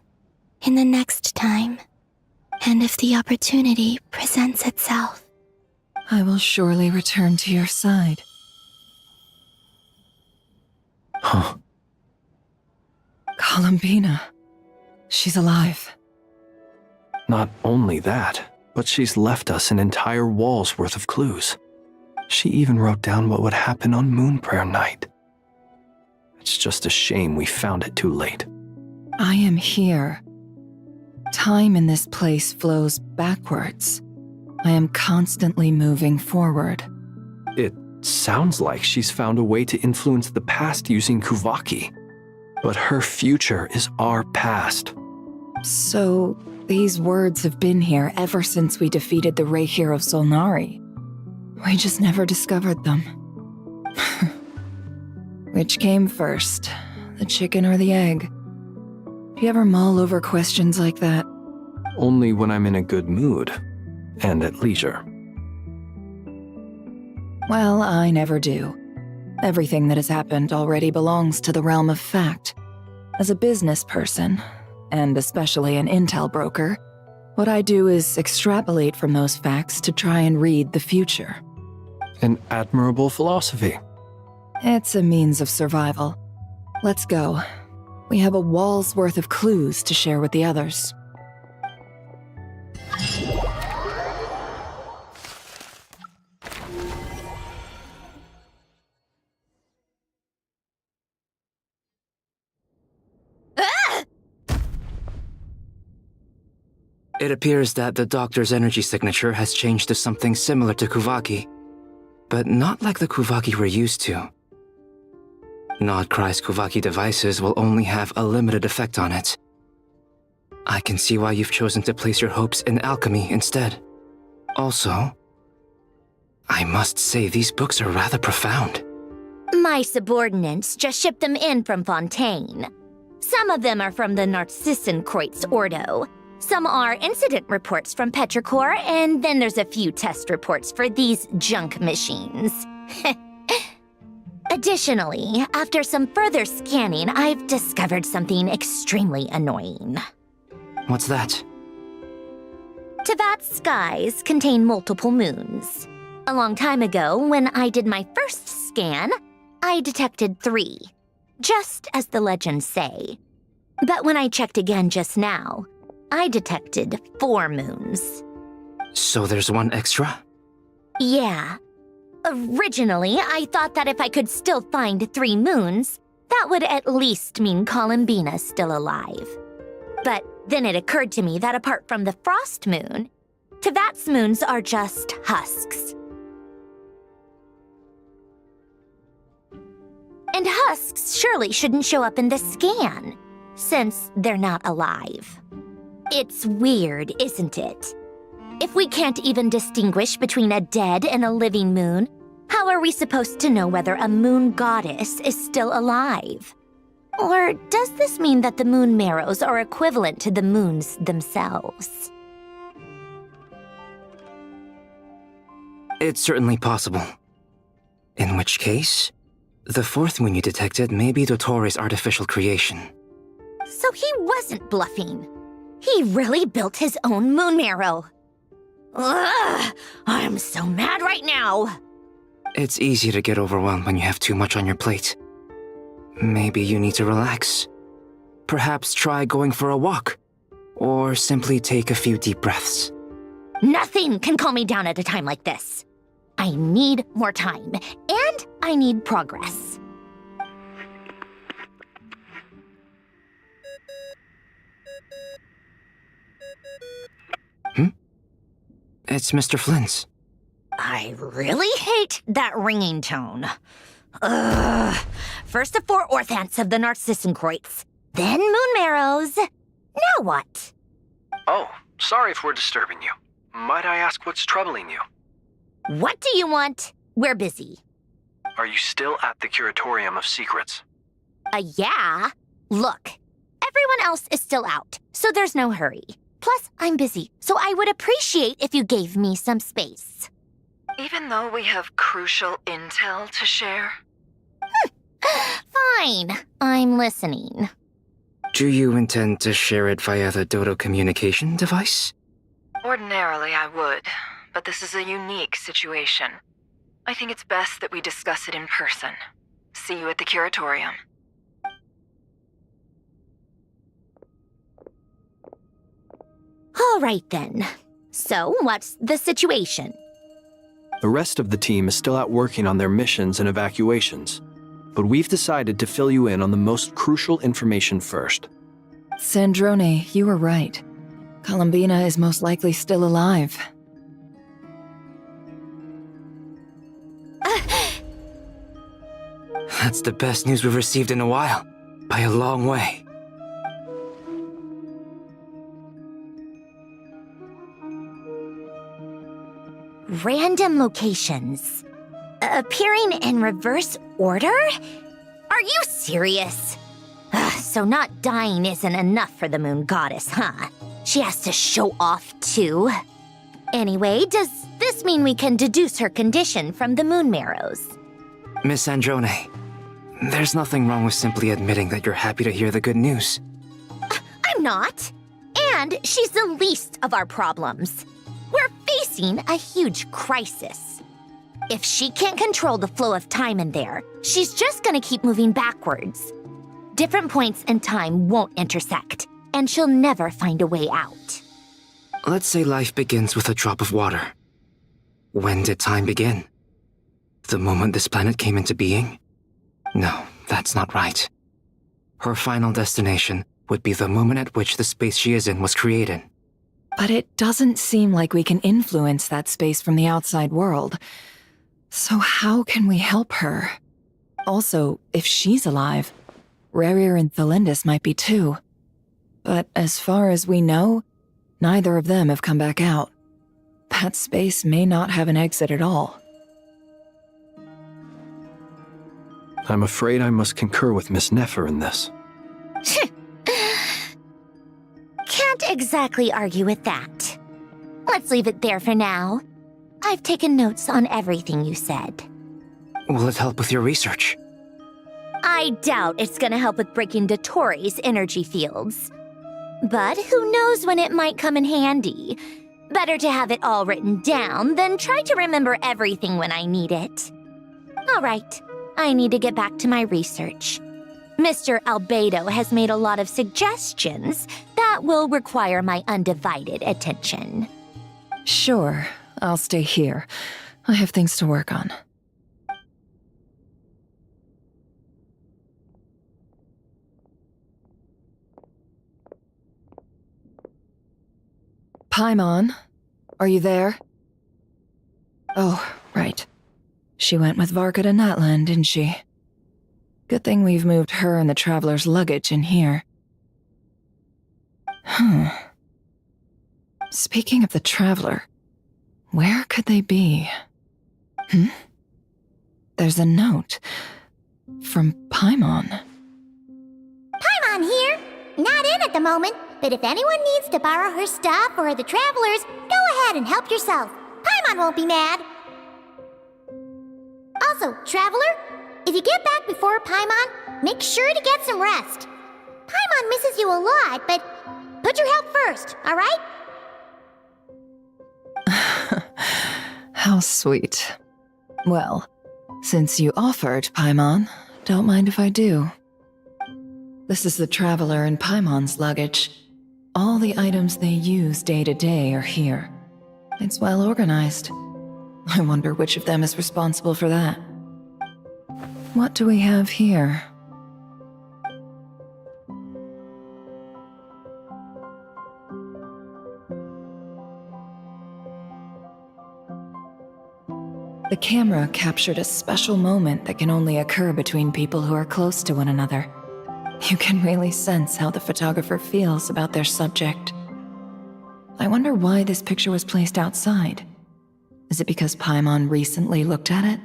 in the next time. And if the opportunity presents itself. I will surely return to your side. Huh. Columbina. She's alive. Not only that, but she's left us an entire wall's worth of clues. She even wrote down what would happen on Moon Prayer Night. It's just a shame we found it too late. I am here. Time in this place flows backwards. I am constantly moving forward. It sounds like she's found a way to influence the past using Kuvaki. But her future is our past. So, these words have been here ever since we defeated the Ray Hero Solnari. We just never discovered them. Which came first, the chicken or the egg? Do you ever mull over questions like that? Only when I'm in a good mood and at leisure. Well, I never do. Everything that has happened already belongs to the realm of fact. As a business person, and especially an intel broker, what I do is extrapolate from those facts to try and read the future. An admirable philosophy. It's a means of survival. Let's go. We have a wall's worth of clues to share with the others. It appears that the doctor's energy signature has changed to something similar to Kuvaki, but not like the Kuvaki we're used to. Nod Krai's Kuvaki devices will only have a limited effect on it. I can see why you've chosen to place your hopes in alchemy instead. Also, I must say these books are rather profound. My subordinates just shipped them in from Fontaine. Some of them are from the Narcissenkreuz Ordo. Some are incident reports from Petrichor, and then there's a few test reports for these junk machines. Additionally, after some further scanning, I've discovered something extremely annoying. What's that? Teyvat's skies contain multiple moons. A long time ago, when I did my first scan, I detected 3, just as the legends say. But when I checked again just now, I detected 4 moons. So there's one extra? Yeah. Originally, I thought that if I could still find 3 moons, that would at least mean Columbina's still alive. But then it occurred to me that apart from the frost moon, Teyvat's moons are just husks. And husks surely shouldn't show up in the scan, since they're not alive. It's weird, isn't it? If we can't even distinguish between a dead and a living moon, how are we supposed to know whether a moon goddess is still alive? Or does this mean that the moon marrows are equivalent to the moons themselves? It's certainly possible. In which case, the 4th moon you detected may be Dottores' artificial creation. So he wasn't bluffing. He really built his own moon marrow. Ugh, I'm so mad right now. It's easy to get overwhelmed when you have too much on your plate. Maybe you need to relax. Perhaps try going for a walk, or simply take a few deep breaths. Nothing can calm me down at a time like this. I need more time, and I need progress. It's Mr. Flynn's. I really hate that ringing tone. Ugh. First the 4 orthants of the Narcissenkreuz, then moon marrows. Now what? Oh, sorry if we're disturbing you. Might I ask what's troubling you? What do you want? We're busy. Are you still at the Curatorium of Secrets? Yeah. Look, everyone else is still out, so there's no hurry. Plus, I'm busy, so I would appreciate if you gave me some space. Even though we have crucial intel to share? Fine, I'm listening. Do you intend to share it via the Dodo communication device? Ordinarily, I would, but this is a unique situation. I think it's best that we discuss it in person. See you at the curatorium. All right then. So, what's the situation? The rest of the team is still out working on their missions and evacuations, but we've decided to fill you in on the most crucial information first. Sandrone, you were right. Columbina is most likely still alive. That's the best news we've received in a while, by a long way. Random locations. Appearing in reverse order? Are you serious? So not dying isn't enough for the moon goddess, huh? She has to show off too. Anyway, does this mean we can deduce her condition from the moon marrows? Miss Androne, there's nothing wrong with simply admitting that you're happy to hear the good news. I'm not. And she's the least of our problems. We're facing a huge crisis. If she can't control the flow of time in there, she's just gonna keep moving backwards. Different points in time won't intersect, and she'll never find a way out. Let's say life begins with a drop of water. When did time begin? The moment this planet came into being? No, that's not right. Her final destination would be the moment at which the space she is in was created. But it doesn't seem like we can influence that space from the outside world. So how can we help her? Also, if she's alive, Rarir and Thelindis might be too. But as far as we know, neither of them have come back out. That space may not have an exit at all. I'm afraid I must concur with Miss Nefer in this. Can't exactly argue with that. Let's leave it there for now. I've taken notes on everything you said. Will it help with your research? I doubt it's gonna help with breaking Dottoro's energy fields. But who knows when it might come in handy. Better to have it all written down than try to remember everything when I need it. All right, I need to get back to my research. Mr. Albedo has made a lot of suggestions that will require my undivided attention. Sure, I'll stay here. I have things to work on. Paimon, are you there? Oh, right. She went with Varka to Natlan, didn't she? Good thing we've moved her and the Traveler's luggage in here. Speaking of the Traveler, where could they be? There's a note from Paimon. Paimon here. Not in at the moment, but if anyone needs to borrow her stuff or the Travelers, go ahead and help yourself. Paimon won't be mad. Also, Traveler, if you get back before Paimon, make sure to get some rest. Paimon misses you a lot, but put your health first, all right? How sweet. Well, since you offered, Paimon, don't mind if I do. This is the Traveler and Paimon's luggage. All the items they use day to day are here. It's well organized. I wonder which of them is responsible for that. What do we have here? The camera captured a special moment that can only occur between people who are close to one another. You can really sense how the photographer feels about their subject. I wonder why this picture was placed outside. Is it because Paimon recently looked at it?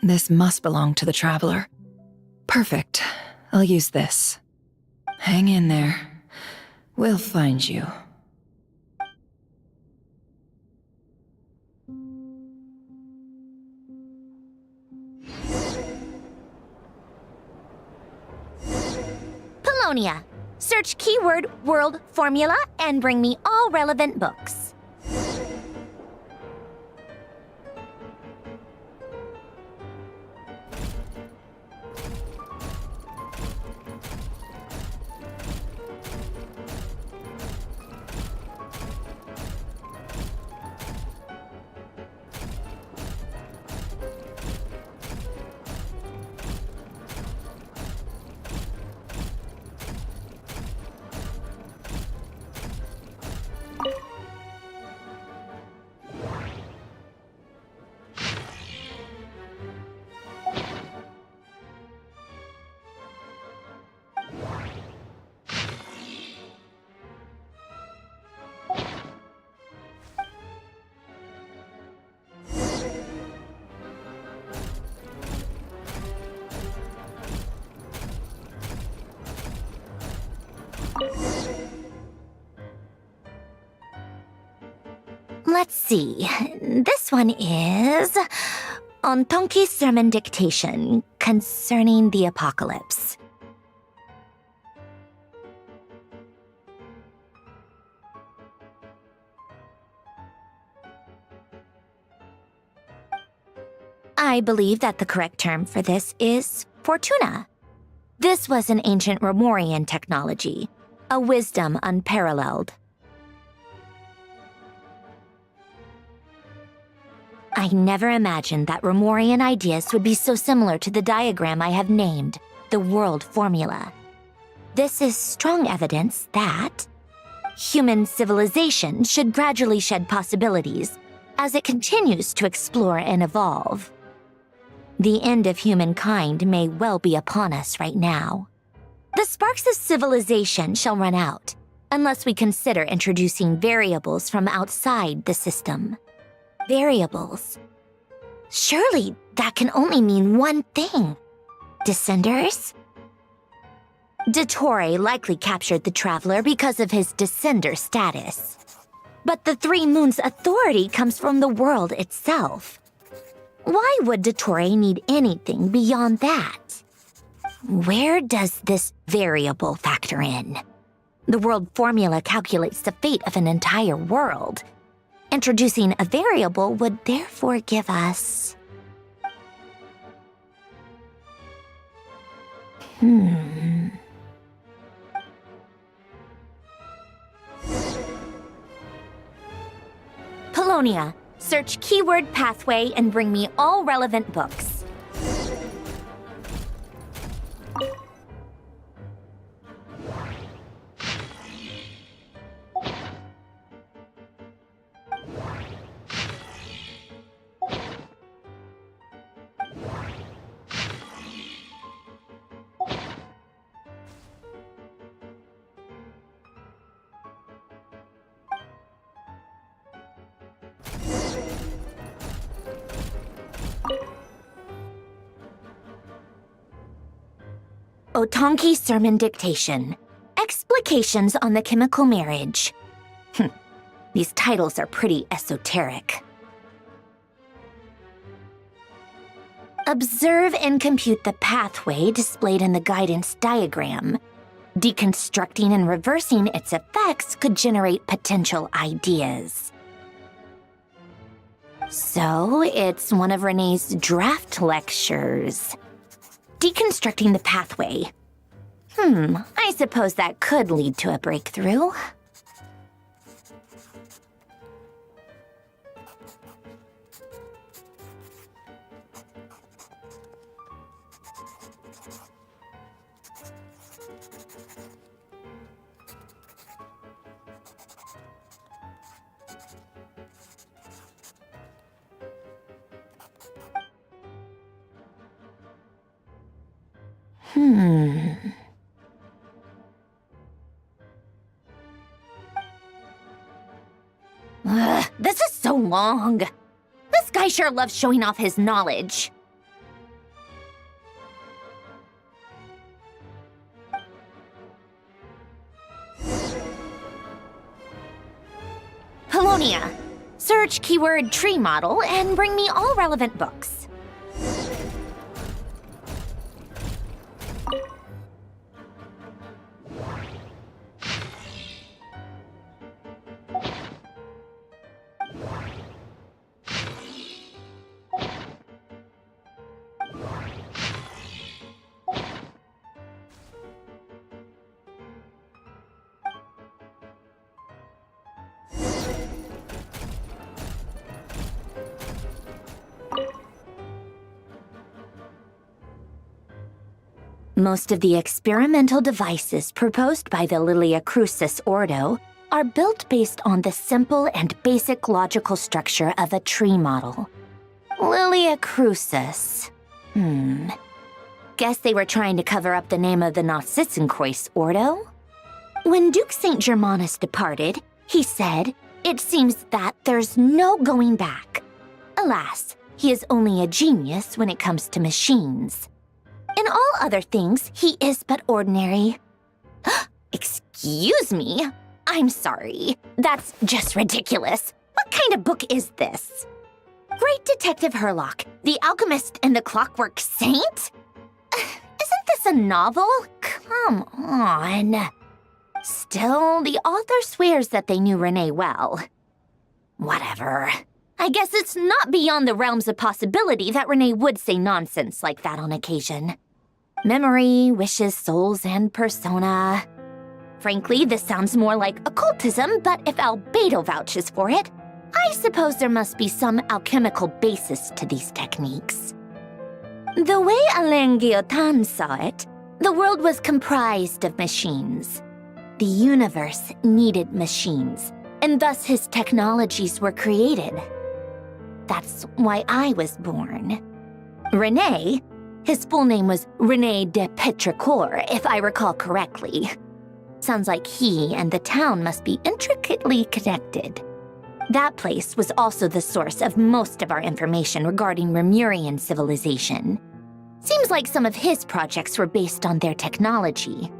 This must belong to the Traveler. Perfect. I'll use this. Hang in there. We'll find you. Polonia. Search keyword world formula and bring me all relevant books. Let's see. This one is on Tonki's sermon dictation concerning the apocalypse. I believe that the correct term for this is Fortuna. This was an ancient Romorian technology, a wisdom unparalleled. I never imagined that Romorian ideas would be so similar to the diagram I have named, the World Formula. This is strong evidence that human civilization should gradually shed possibilities as it continues to explore and evolve. The end of humankind may well be upon us right now. The sparks of civilization shall run out, unless we consider introducing variables from outside the system. Variables. Surely that can only mean one thing. Descenders? Dottore likely captured the Traveler because of his descender status. But the Three Moons' authority comes from the world itself. Why would Dottore need anything beyond that? Where does this variable factor in? The world formula calculates the fate of an entire world. Introducing a variable would therefore give us... Polonia, search keyword pathway and bring me all relevant books. Otonki Sermon Dictation. Explications on the Chemical Marriage. These titles are pretty esoteric. Observe and compute the pathway displayed in the guidance diagram. Deconstructing and reversing its effects could generate potential ideas. So, it's one of Renee's draft lectures. Deconstructing the pathway. I suppose that could lead to a breakthrough. This is so long. This guy sure loves showing off his knowledge. Livonia. Search keyword tree model and bring me all relevant books. Most of the experimental devices proposed by the Lilia Crucis Ordo are built based on the simple and basic logical structure of a tree model. Lilia Crucis. Guess they were trying to cover up the name of the Nautitzenkreuz Ordo? When Duke St. Germanus departed, he said, "It seems that there's no going back." Alas, he is only a genius when it comes to machines. In all other things, he is but ordinary. Excuse me? I'm sorry. That's just ridiculous. What kind of book is this? Great Detective Herlock, the Alchemist and the Clockwork Saint? Isn't this a novel? Come on. Still, the author swears that they knew Renee well. Whatever. I guess it's not beyond the realms of possibility that Renee would say nonsense like that on occasion. Memory, wishes, souls, and persona. Frankly, this sounds more like occultism, but if Albedo vouches for it, I suppose there must be some alchemical basis to these techniques. The way Alain Guillotin saw it, the world was comprised of machines. The universe needed machines, and thus his technologies were created. That's why I was born. René, his full name was René de Petrichor, if I recall correctly. Sounds like he and the town must be intricately connected. That place was also the source of most of our information regarding Remurian civilization. Seems like some of his projects were based on their technology.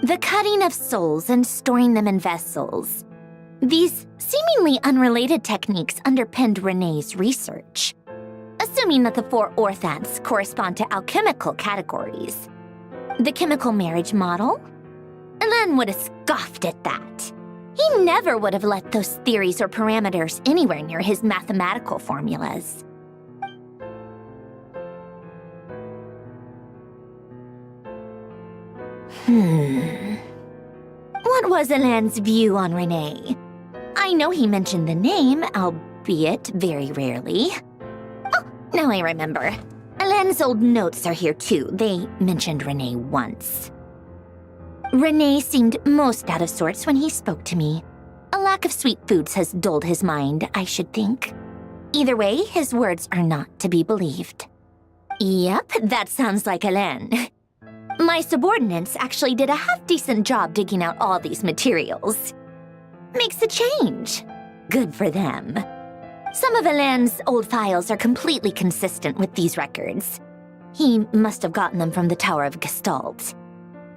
The cutting of souls and storing them in vessels. These seemingly unrelated techniques underpinned René's research. Assuming that the 4 orthants correspond to alchemical categories. The chemical marriage model? Alain would have scoffed at that. He never would have let those theories or parameters anywhere near his mathematical formulas. What was Alain's view on Renee? I know he mentioned the name, albeit very rarely. Oh, now I remember. Alain's old notes are here too. They mentioned Renee once. Renee seemed most out of sorts when he spoke to me. A lack of sweet foods has dulled his mind, I should think. Either way, his words are not to be believed. Yep, that sounds like Alain. My subordinates actually did a half-decent job digging out all these materials. Makes a change. Good for them. Some of Alain's old files are completely consistent with these records. He must have gotten them from the Tower of Gestalt.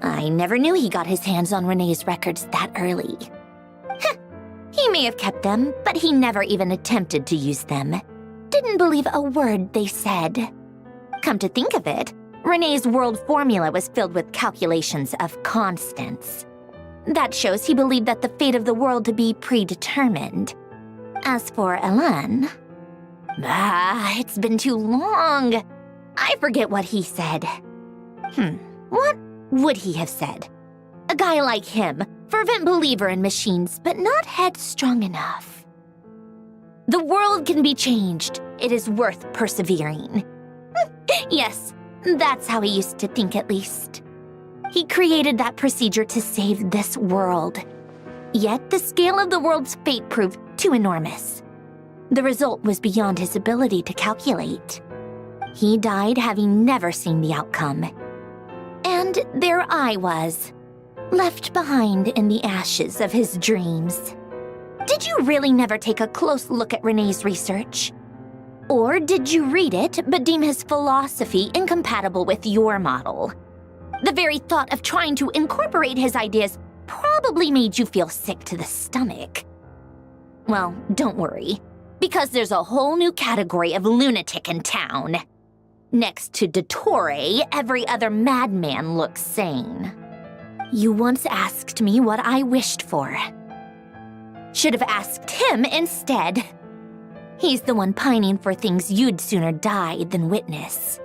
I never knew he got his hands on Renée's records that early. He may have kept them, but he never even attempted to use them. Didn't believe a word they said. Come to think of it, Renée's world formula was filled with calculations of constants. That shows he believed that the fate of the world to be predetermined. As for Alain... it's been too long. I forget what he said. What would he have said? A guy like him, fervent believer in machines, but not headstrong enough. The world can be changed. It is worth persevering. Yes, that's how he used to think at least. He created that procedure to save this world. Yet the scale of the world's fate proved too enormous. The result was beyond his ability to calculate. He died having never seen the outcome. And there I was, left behind in the ashes of his dreams. Did you really never take a close look at Renée's research? Or did you read it but deem his philosophy incompatible with your model? The very thought of trying to incorporate his ideas probably made you feel sick to the stomach. Well, don't worry, because there's a whole new category of lunatic in town. Next to Dottore, every other madman looks sane. You once asked me what I wished for. Should have asked him instead. He's the one pining for things you'd sooner die than witness.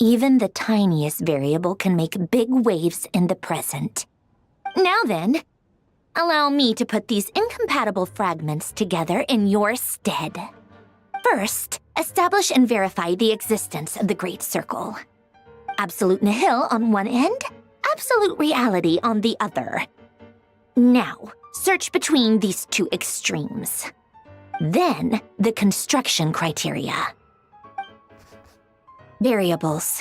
Even the tiniest variable can make big waves in the present. Now then, allow me to put these incompatible fragments together in your stead. First, establish and verify the existence of the Great Circle. Absolute nihil on one end, absolute reality on the other. Now, search between these two extremes. Then, the construction criteria. Variables.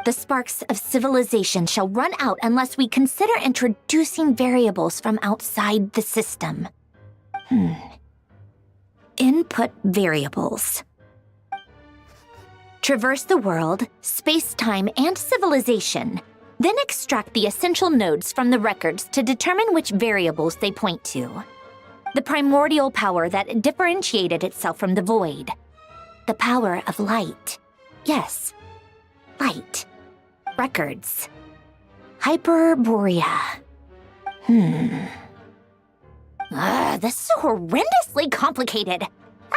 The sparks of civilization shall run out unless we consider introducing variables from outside the system. Input variables. Traverse the world, space-time, and civilization, then extract the essential nodes from the records to determine which variables they point to. The primordial power that differentiated itself from the void. The power of light. Yes, light. Records. Hyperborea. This is horrendously complicated.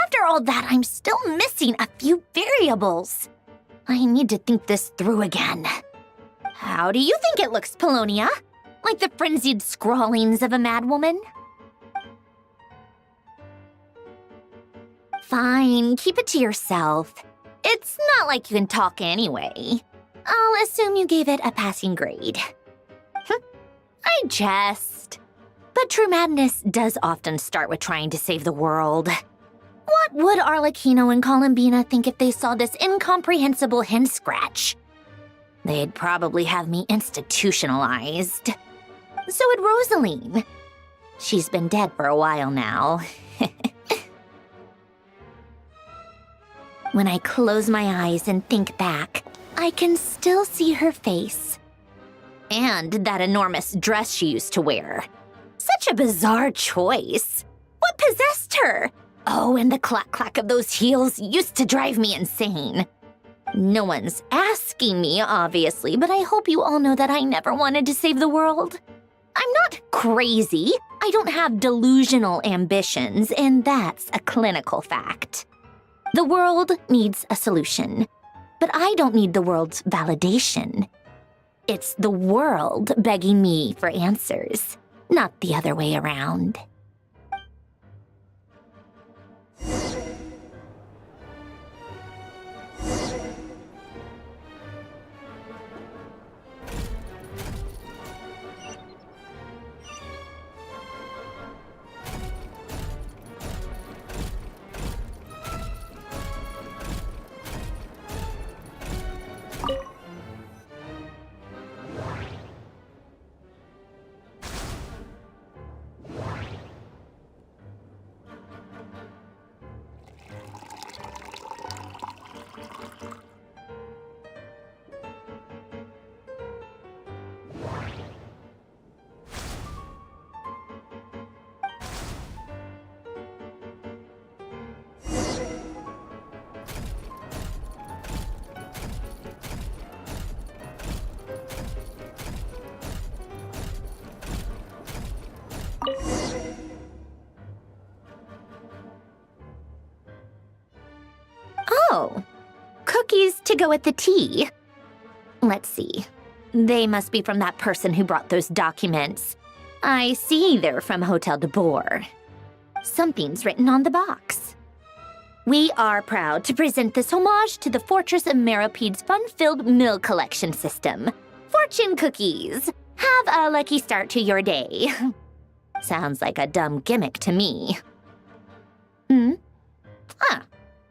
After all that, I'm still missing a few variables. I need to think this through again. How do you think it looks, Polonia? Like the frenzied scrawlings of a madwoman? Fine, keep it to yourself. It's not like you can talk anyway. I'll assume you gave it a passing grade. I jest. But true madness does often start with trying to save the world. What would Arlecchino and Columbina think if they saw this incomprehensible hen scratch? They'd probably have me institutionalized. So would Rosaline. She's been dead for a while now. When I close my eyes and think back, I can still see her face. And that enormous dress she used to wear. Such a bizarre choice. What possessed her? Oh, and the clack-clack of those heels used to drive me insane. No one's asking me, obviously, but I hope you all know that I never wanted to save the world. I'm not crazy. I don't have delusional ambitions, and that's a clinical fact. The world needs a solution, but I don't need the world's validation. It's the world begging me for answers, not the other way around. Oh, cookies to go with the tea. Let's see. They must be from that person who brought those documents. I see they're from Hotel de Boer. Something's written on the box. We are proud to present this homage to the Fortress of Meropede's fun-filled mill collection system. Fortune cookies. Have a lucky start to your day. Sounds like a dumb gimmick to me.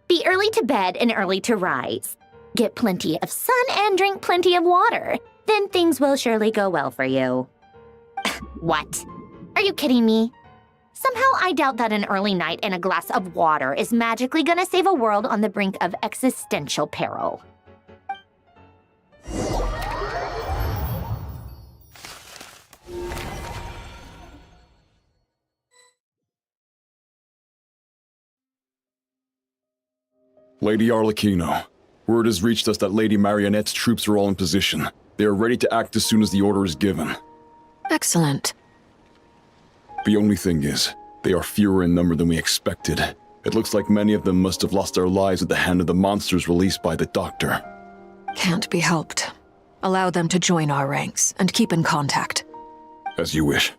Be early to bed and early to rise. Get plenty of sun and drink plenty of water. Then things will surely go well for you. What? Are you kidding me? Somehow I doubt that an early night and a glass of water is magically gonna save a world on the brink of existential peril. Lady Arlecchino, word has reached us that Lady Marionette's troops are all in position. They are ready to act as soon as the order is given. Excellent. The only thing is, they are fewer in number than we expected. It looks like many of them must have lost their lives at the hand of the monsters released by the Doctor. Can't be helped. Allow them to join our ranks and keep in contact. As you wish.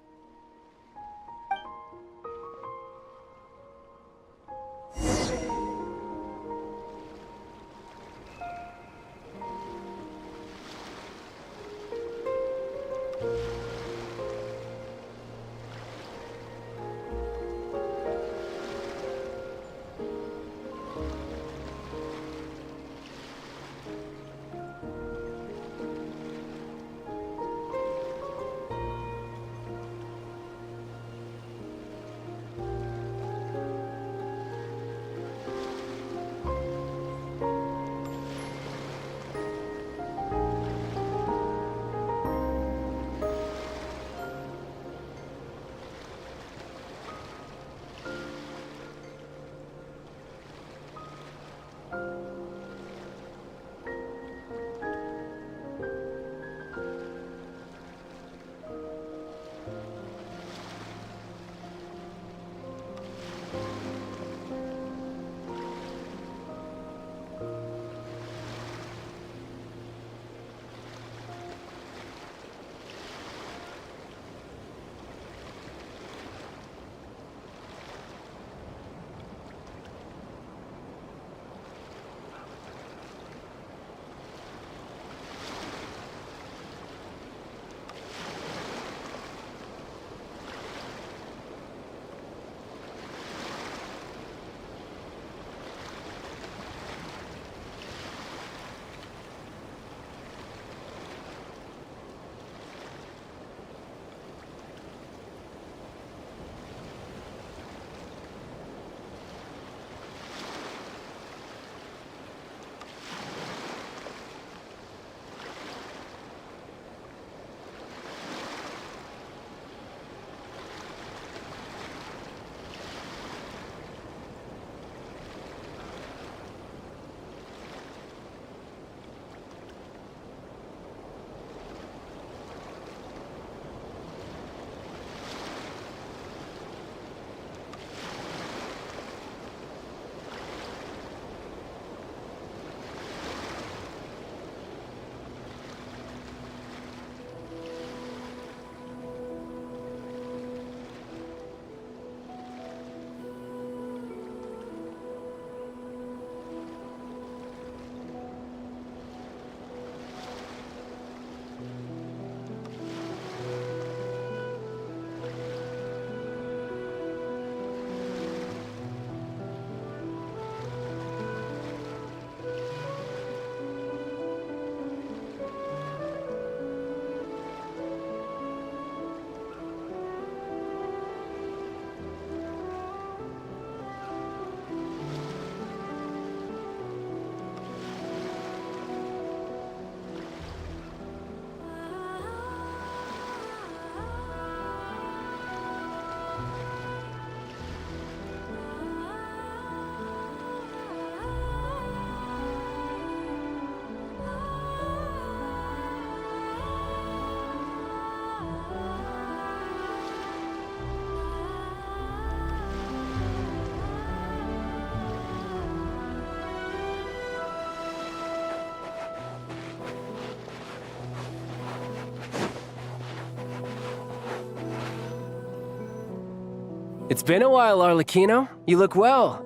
It's been a while, Arlecchino. You look well.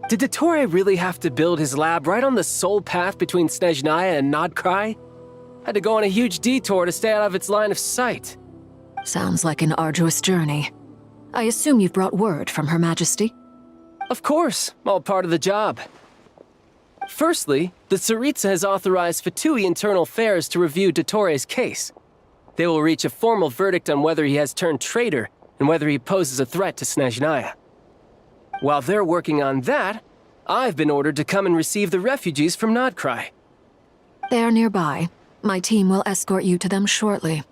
Did Dottore really have to build his lab right on the sole path between Snezhnaya and Nod Krai? Had to go on a huge detour to stay out of its line of sight. Sounds like an arduous journey. I assume you've brought word from Her Majesty? Of course, all part of the job. Firstly, the Tsaritsa has authorized Fatui Internal Affairs to review Dottore's case. They will reach a formal verdict on whether he has turned traitor and whether he poses a threat to Snezhnaya. While they're working on that, I've been ordered to come and receive the refugees from Nod Krai. They are nearby. My team will escort you to them shortly.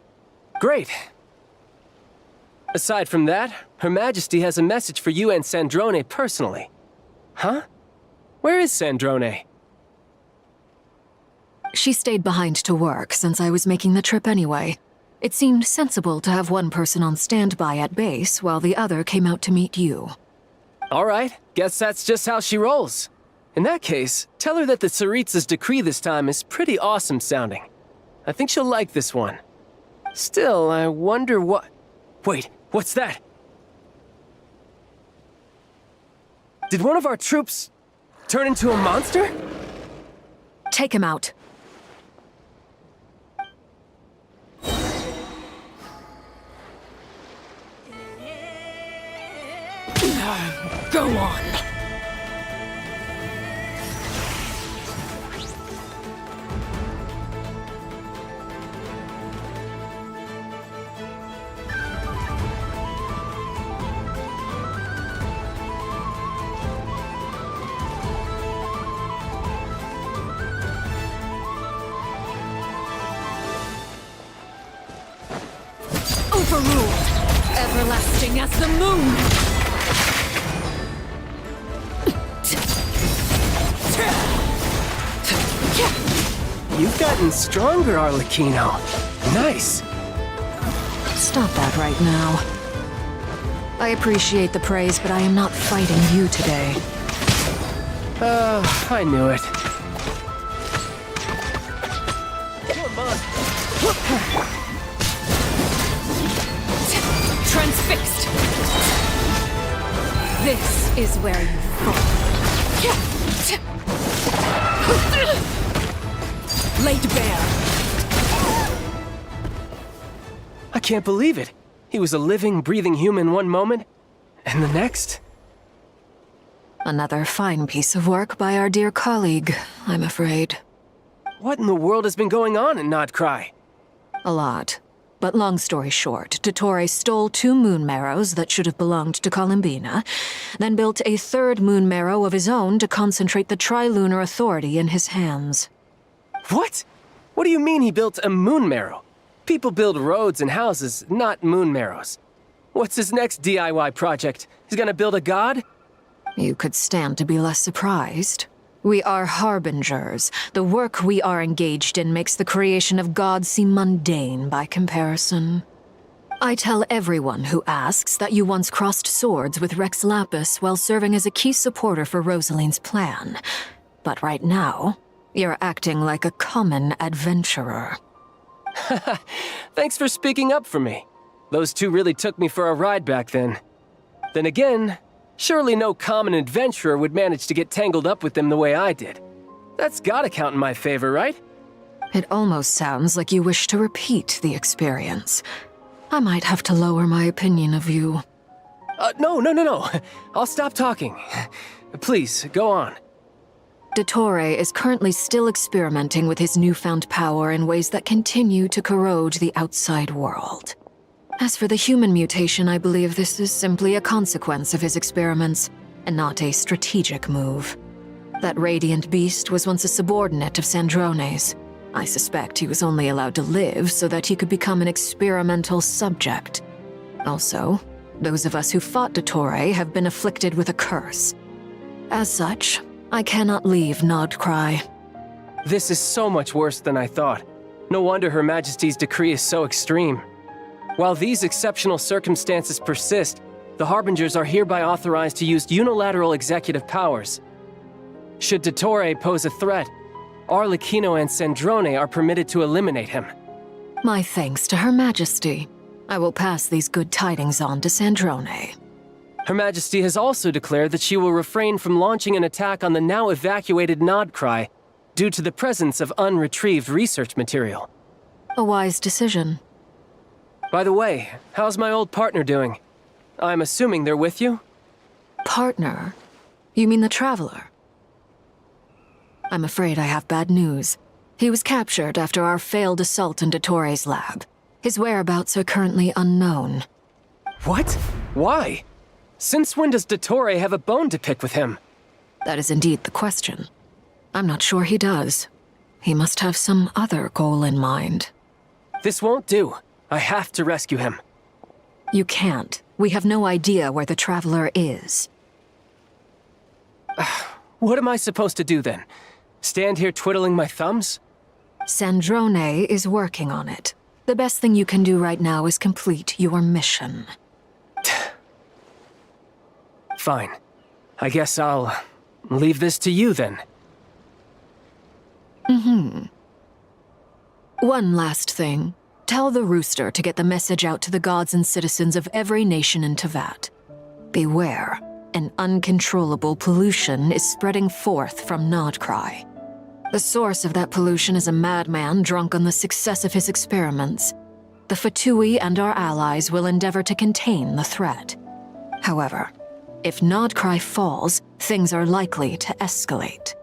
Great. Aside from that, Her Majesty has a message for you and Sandrone personally. Huh? Where is Sandrone? She stayed behind to work since I was making the trip anyway. It seemed sensible to have one person on standby at base while the other came out to meet you. All right, guess that's just how she rolls. In that case, tell her that the Tsaritsa's decree this time is pretty awesome sounding. I think she'll like this one. Still, I wonder what... Wait, what's that? Did one of our troops turn into a monster? Take him out. Go on. Overruled. Everlasting as the moon. You've gotten stronger, Arlecchino. Nice. Stop that right now. I appreciate the praise, but I am not fighting you today. I knew it. Transfixed! This is where you fall. Laid bare. I can't believe it. He was a living, breathing human one moment, and the next... Another fine piece of work by our dear colleague, I'm afraid. What in the world has been going on in Nod Krai? A lot. But long story short, Dottore stole 2 moon marrows that should have belonged to Columbina, then built a 3rd moon marrow of his own to concentrate the Trilunar Authority in his hands. What? What do you mean he built a moon marrow? People build roads and houses, not moon marrows. What's his next DIY project? He's gonna build a god? You could stand to be less surprised. We are harbingers. The work we are engaged in makes the creation of gods seem mundane by comparison. I tell everyone who asks that you once crossed swords with Rex Lapis while serving as a key supporter for Rosaline's plan. But right now, you're acting like a common adventurer. Thanks for speaking up for me. Those 2 really took me for a ride back then. Then again, surely no common adventurer would manage to get tangled up with them the way I did. That's gotta count in my favor, right? It almost sounds like you wish to repeat the experience. I might have to lower my opinion of you. No. I'll stop talking. Please, go on. Dottore is currently still experimenting with his newfound power in ways that continue to corrode the outside world. As for the human mutation, I believe this is simply a consequence of his experiments, and not a strategic move. That radiant beast was once a subordinate of Sandrone's. I suspect he was only allowed to live so that he could become an experimental subject. Also, those of us who fought Dottore have been afflicted with a curse. As such, I cannot leave Nod Krai. This is so much worse than I thought. No wonder Her Majesty's decree is so extreme. While these exceptional circumstances persist, the Harbingers are hereby authorized to use unilateral executive powers. Should Dottore pose a threat, Arlecchino and Sandrone are permitted to eliminate him. My thanks to Her Majesty. I will pass these good tidings on to Sandrone. Her Majesty has also declared that she will refrain from launching an attack on the now evacuated Nod Krai due to the presence of unretrieved research material. A wise decision. By the way, how's my old partner doing? I'm assuming they're with you? Partner? You mean the Traveler? I'm afraid I have bad news. He was captured after our failed assault in Dottore's lab. His whereabouts are currently unknown. What? Why? Since when does Dottore have a bone to pick with him? That is indeed the question. I'm not sure he does. He must have some other goal in mind. This won't do. I have to rescue him. You can't. We have no idea where the Traveler is. What am I supposed to do then? Stand here twiddling my thumbs? Sandrone is working on it. The best thing you can do right now is complete your mission. Fine. I guess I'll leave this to you then. One last thing. Tell the Rooster to get the message out to the gods and citizens of every nation in Teyvat. Beware. An uncontrollable pollution is spreading forth from Nod Krai. The source of that pollution is a madman drunk on the success of his experiments. The Fatui and our allies will endeavor to contain the threat. However, if Nod Krai falls, things are likely to escalate.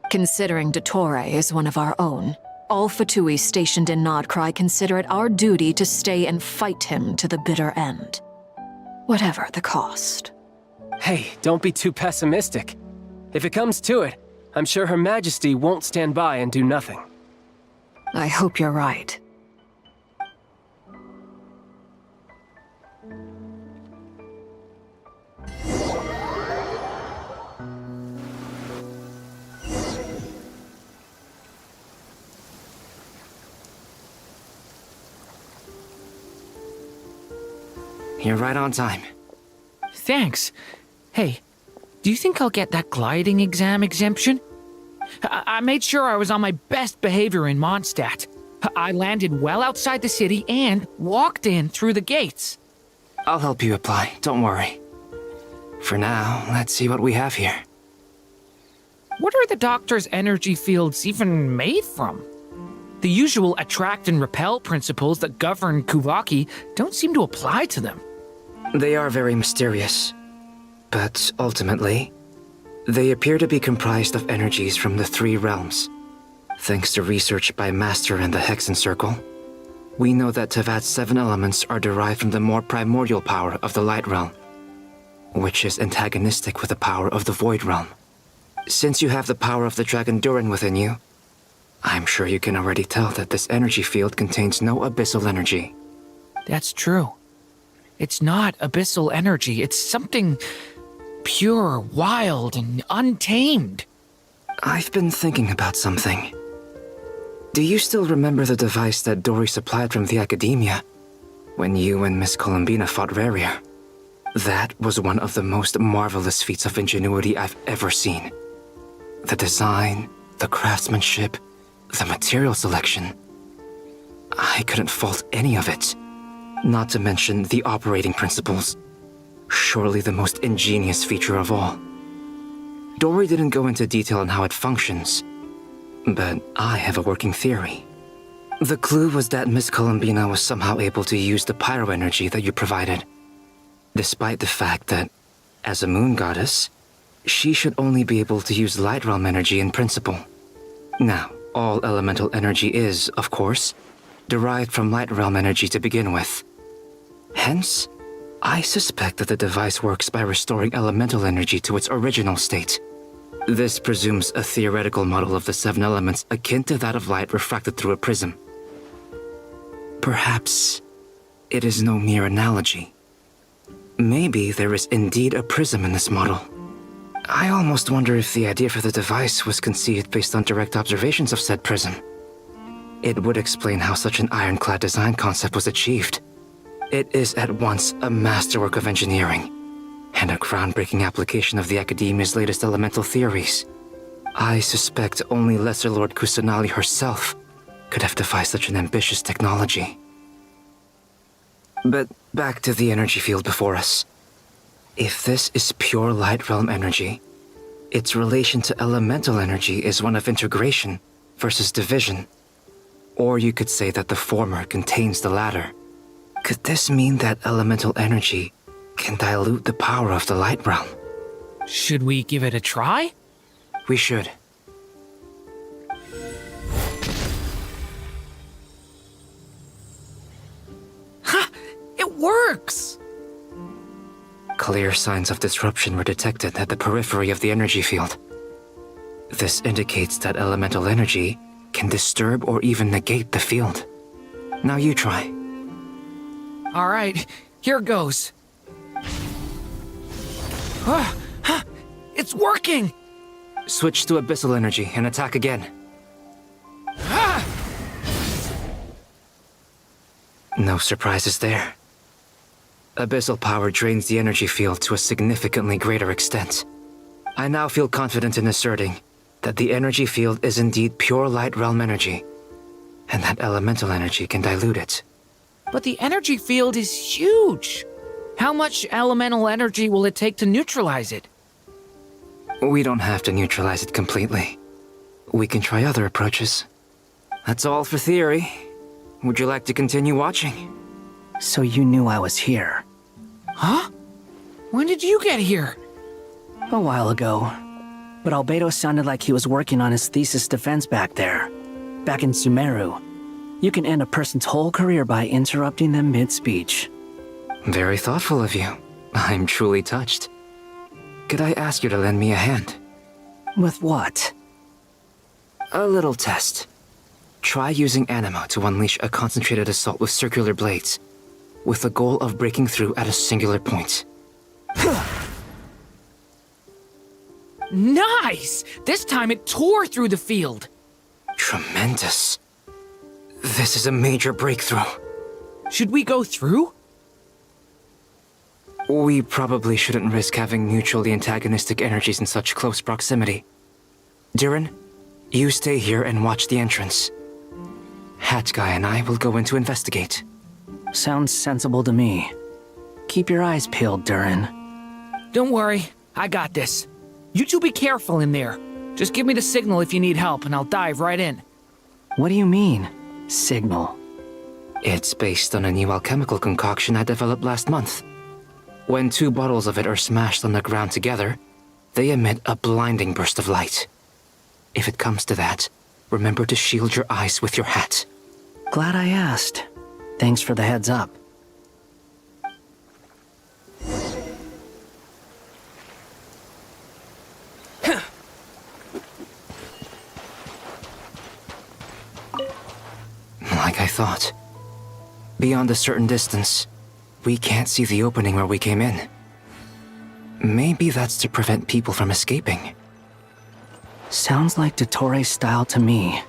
Considering Dottore is one of our own, all Fatui stationed in Nod Krai consider it our duty to stay and fight him to the bitter end. Whatever the cost. Hey, don't be too pessimistic. If it comes to it, I'm sure Her Majesty won't stand by and do nothing. I hope you're right. You're right on time. Thanks. Hey, do you think I'll get that gliding exam exemption? I made sure I was on my best behavior in Mondstadt. I landed well outside the city and walked in through the gates. I'll help you apply, don't worry. For now, let's see what we have here. What are the doctor's energy fields even made from? The usual attract and repel principles that govern Kuvaki don't seem to apply to them. They are very mysterious. But ultimately, they appear to be comprised of energies from the three realms. Thanks to research by Master and the Hexen Circle, we know that Teyvat's 7 elements are derived from the more primordial power of the Light Realm, which is antagonistic with the power of the Void Realm. Since you have the power of the Dragon Durin within you, I'm sure you can already tell that this energy field contains no abyssal energy. That's true. It's not abyssal energy, it's something pure, wild, and untamed. I've been thinking about something. Do you still remember the device that Dory supplied from the Academia when you and Miss Columbina fought Rarier? That was one of the most marvelous feats of ingenuity I've ever seen. The design, the craftsmanship, the material selection. I couldn't fault any of it. Not to mention the operating principles. Surely the most ingenious feature of all. Dory didn't go into detail on how it functions, but I have a working theory. The clue was that Miss Columbina was somehow able to use the pyro energy that you provided, despite the fact that, as a moon goddess, she should only be able to use light realm energy in principle. Now, all elemental energy is, of course, derived from light realm energy to begin with. Hence, I suspect that the device works by restoring elemental energy to its original state. This presumes a theoretical model of the 7 elements akin to that of light refracted through a prism. Perhaps it is no mere analogy. Maybe there is indeed a prism in this model. I almost wonder if the idea for the device was conceived based on direct observations of said prism. It would explain how such an ironclad design concept was achieved. It is at once a masterwork of engineering and a groundbreaking application of the Academia's latest elemental theories. I suspect only Lesser Lord Kusanali herself could have devised such an ambitious technology. But back to the energy field before us. If this is pure light realm energy, its relation to elemental energy is one of integration versus division. Or you could say that the former contains the latter. Could this mean that elemental energy can dilute the power of the light realm? Should we give it a try? We should. Ha! It works! Clear signs of disruption were detected at the periphery of the energy field. This indicates that elemental energy can disturb or even negate the field. Now you try. All right, here goes. It's working! Switch to abyssal energy and attack again. No surprises there. Abyssal power drains the energy field to a significantly greater extent. I now feel confident in asserting that the energy field is indeed pure light realm energy, and that elemental energy can dilute it. But the energy field is huge! How much elemental energy will it take to neutralize it? We don't have to neutralize it completely. We can try other approaches. That's all for theory. Would you like to continue watching? So you knew I was here? Huh? When did you get here? A while ago. But Albedo sounded like he was working on his thesis defense back there. Back in Sumeru. You can end a person's whole career by interrupting them mid-speech. Very thoughtful of you. I'm truly touched. Could I ask you to lend me a hand? With what? A little test. Try using Animo to unleash a concentrated assault with circular blades, with the goal of breaking through at a singular point. Nice! This time it tore through the field. Tremendous. This is a major breakthrough. Should we go through? We probably shouldn't risk having mutually antagonistic energies in such close proximity. Durin, you stay here and watch the entrance. Hat Guy and I will go in to investigate. Sounds sensible to me. Keep your eyes peeled, Durin. Don't worry, I got this. You two be careful in there. Just give me the signal if you need help and I'll dive right in. What do you mean, signal? It's based on a new alchemical concoction I developed last month. When 2 bottles of it are smashed on the ground together, they emit a blinding burst of light. If it comes to that, remember to shield your eyes with your hat. Glad I asked. Thanks for the heads up. Like I thought. Beyond a certain distance, we can't see the opening where we came in. Maybe that's to prevent people from escaping. Sounds like Dottore style to me.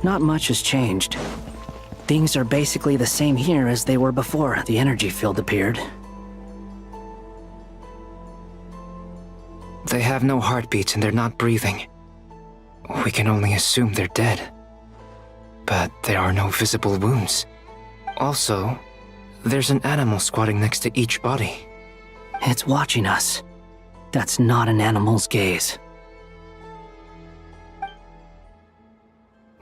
Not much has changed. Things are basically the same here as they were before the energy field appeared. They have no heartbeats and they're not breathing. We can only assume they're dead. But there are no visible wounds. Also, there's an animal squatting next to each body. It's watching us. That's not an animal's gaze.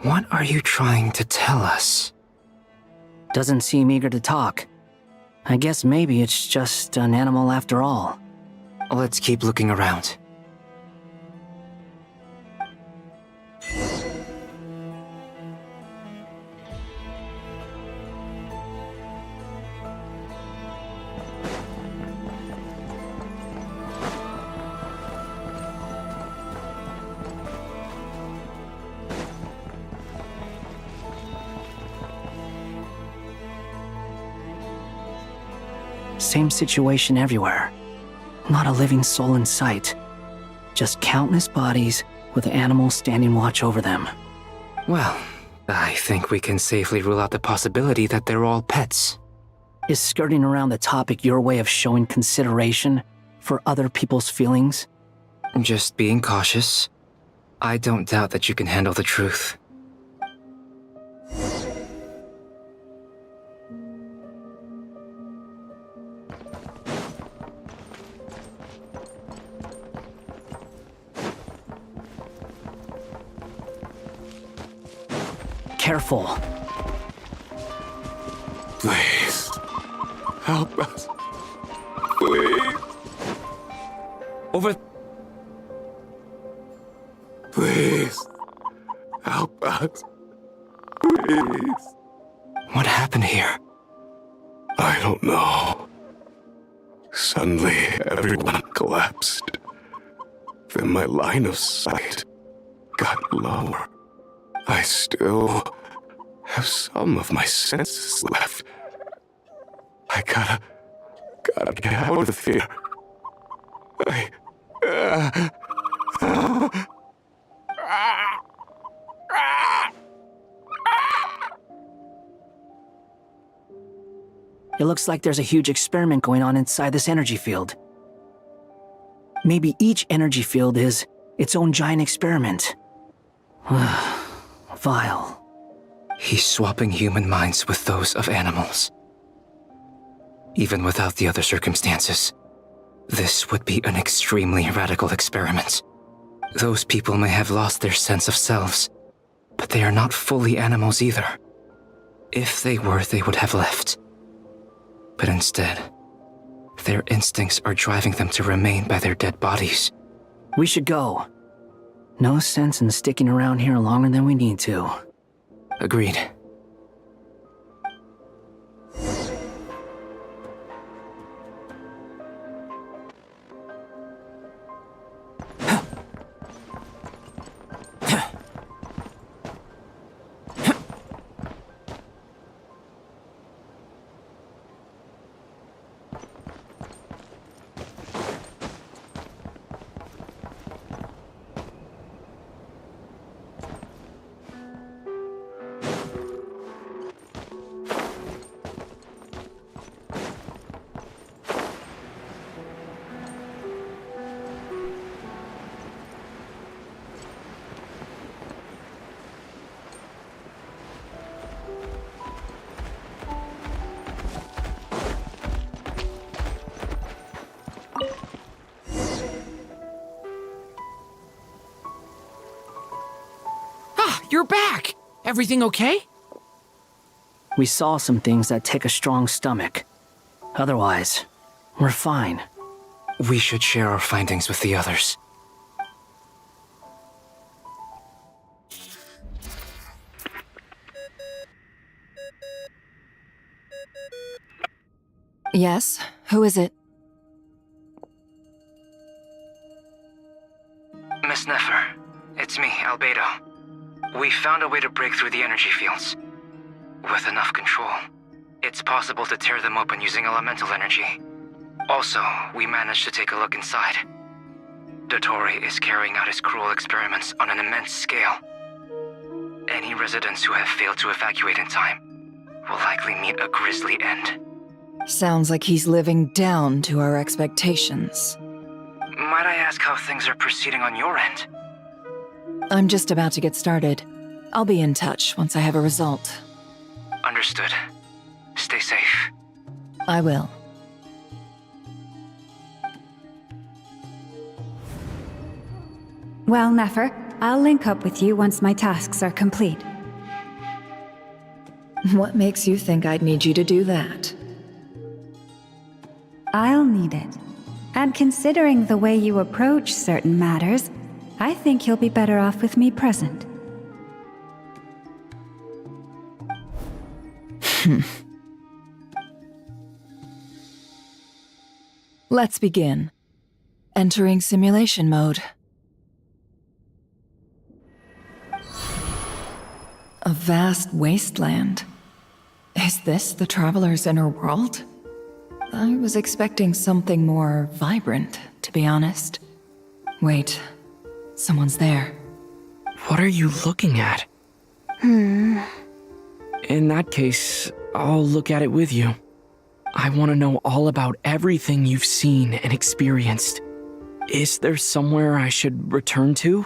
What are you trying to tell us? Doesn't seem eager to talk. I guess maybe it's just an animal after all. Let's keep looking around. Same situation everywhere. Not a living soul in sight. Just countless bodies with animals standing watch over them. Well, I think we can safely rule out the possibility that they're all pets. Is skirting around the topic your way of showing consideration for other people's feelings? Just being cautious. I don't doubt that you can handle the truth. Careful. Please. Help us. Please. Over. Please. Help us. Please. What happened here? I don't know. Suddenly, everyone collapsed. then my line of sight got lower. I still have some of my senses left. I gotta get out of here. It looks like there's a huge experiment going on inside this energy field. Maybe each energy field is its own giant experiment. Vile. He's swapping human minds with those of animals. Even without the other circumstances, this would be an extremely radical experiment. Those people may have lost their sense of selves, but they are not fully animals either. If they were, they would have left. But instead, their instincts are driving them to remain by their dead bodies. We should go. No sense in sticking around here longer than we need to. Agreed. You're back! Everything okay? We saw some things that take a strong stomach. Otherwise, we're fine. We should share our findings with the others. Yes? Who is it? Miss Nefer, it's me, Albedo. We found a way to break through the energy fields. With enough control, it's possible to tear them open using elemental energy. Also, we managed to take a look inside. Dottore is carrying out his cruel experiments on an immense scale. Any residents who have failed to evacuate in time will likely meet a grisly end. Sounds like he's living down to our expectations. Might I ask how things are proceeding on your end? I'm just about to get started. I'll be in touch once I have a result. Understood. Stay safe. I will. Well, Nefer, I'll link up with you once my tasks are complete. What makes you think I'd need you to do that? I'll need it. And considering the way you approach certain matters, I think you'll be better off with me present. Let's begin. Entering simulation mode. A vast wasteland. Is this the Traveler's inner world? I was expecting something more vibrant, to be honest. Wait, someone's there. What are you looking at? In that case, I'll look at it with you. I want to know all about everything you've seen and experienced. Is there somewhere I should return to?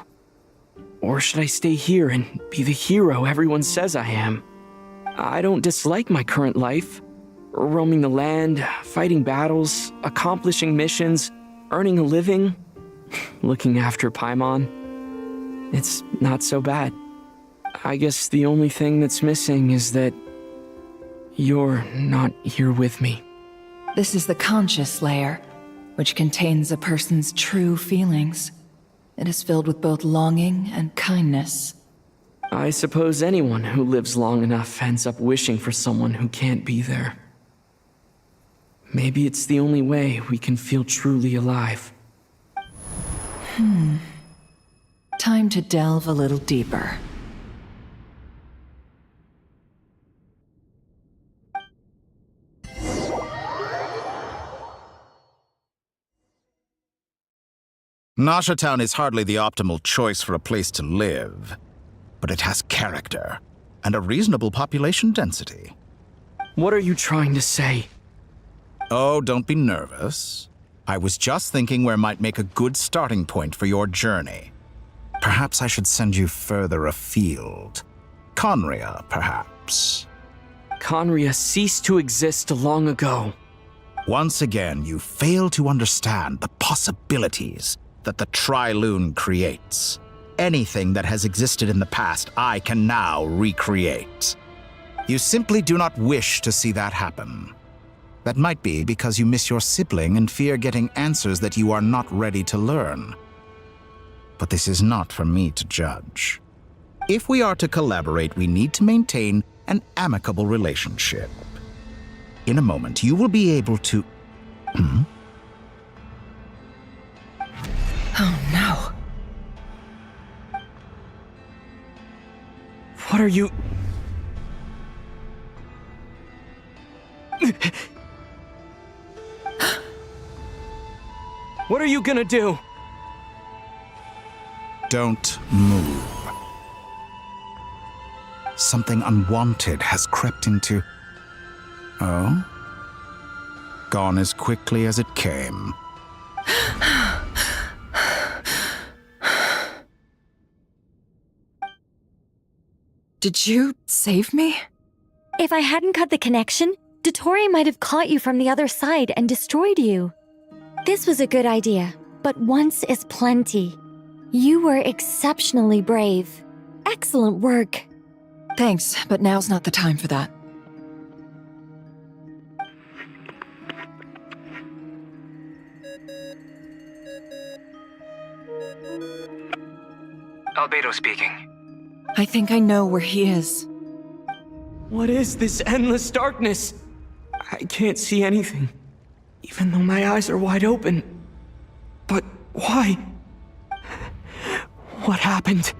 Or should I stay here and be the hero everyone says I am? I don't dislike my current life. Roaming the land, fighting battles, accomplishing missions, earning a living, looking after Paimon. It's not so bad. I guess the only thing that's missing is that you're not here with me. This is the conscious layer, which contains a person's true feelings. It is filled with both longing and kindness. I suppose anyone who lives long enough ends up wishing for someone who can't be there. Maybe it's the only way we can feel truly alive. Time to delve a little deeper. Nasha Town is hardly the optimal choice for a place to live, but it has character and a reasonable population density. What are you trying to say? Oh, don't be nervous. I was just thinking where might make a good starting point for your journey. Perhaps I should send you further afield. Conria, perhaps. Conria ceased to exist long ago. Once again, you fail to understand the possibilities that the Tri-Lune creates. Anything that has existed in the past, I can now recreate. You simply do not wish to see that happen. That might be because you miss your sibling and fear getting answers that you are not ready to learn. But this is not for me to judge. If we are to collaborate, we need to maintain an amicable relationship. In a moment, you will be able to... Oh no. What are you... What are you gonna do? Don't move. Something unwanted has crept into... Oh? Gone as quickly as it came. Did you save me? If I hadn't cut the connection, Dottore might have caught you from the other side and destroyed you. This was a good idea, but once is plenty. You were exceptionally brave. Excellent work. Thanks, but now's not the time for that. Albedo speaking. I think I know where he is. What is this endless darkness? I can't see anything, even though my eyes are wide open. But why? What happened?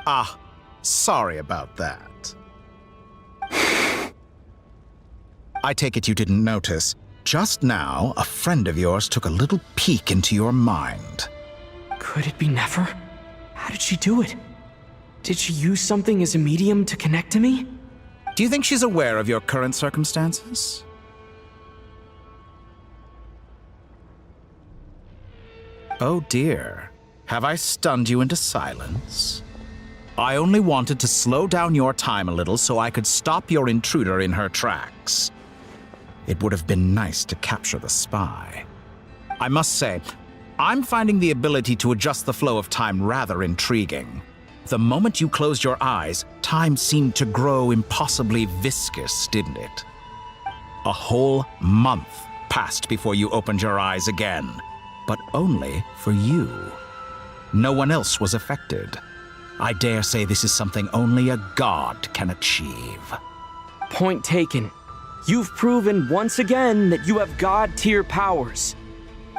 Ah, sorry about that. I take it you didn't notice. Just now, a friend of yours took a little peek into your mind. Could it be Nefer? How did she do it? Did she use something as a medium to connect to me? Do you think she's aware of your current circumstances? Oh dear. Have I stunned you into silence? I only wanted to slow down your time a little so I could stop your intruder in her tracks. It would have been nice to capture the spy. I must say, I'm finding the ability to adjust the flow of time rather intriguing. The moment you closed your eyes, time seemed to grow impossibly viscous, didn't it? A whole month passed before you opened your eyes again, but only for you. No one else was affected. I dare say this is something only a god can achieve. Point taken. You've proven once again that you have god-tier powers.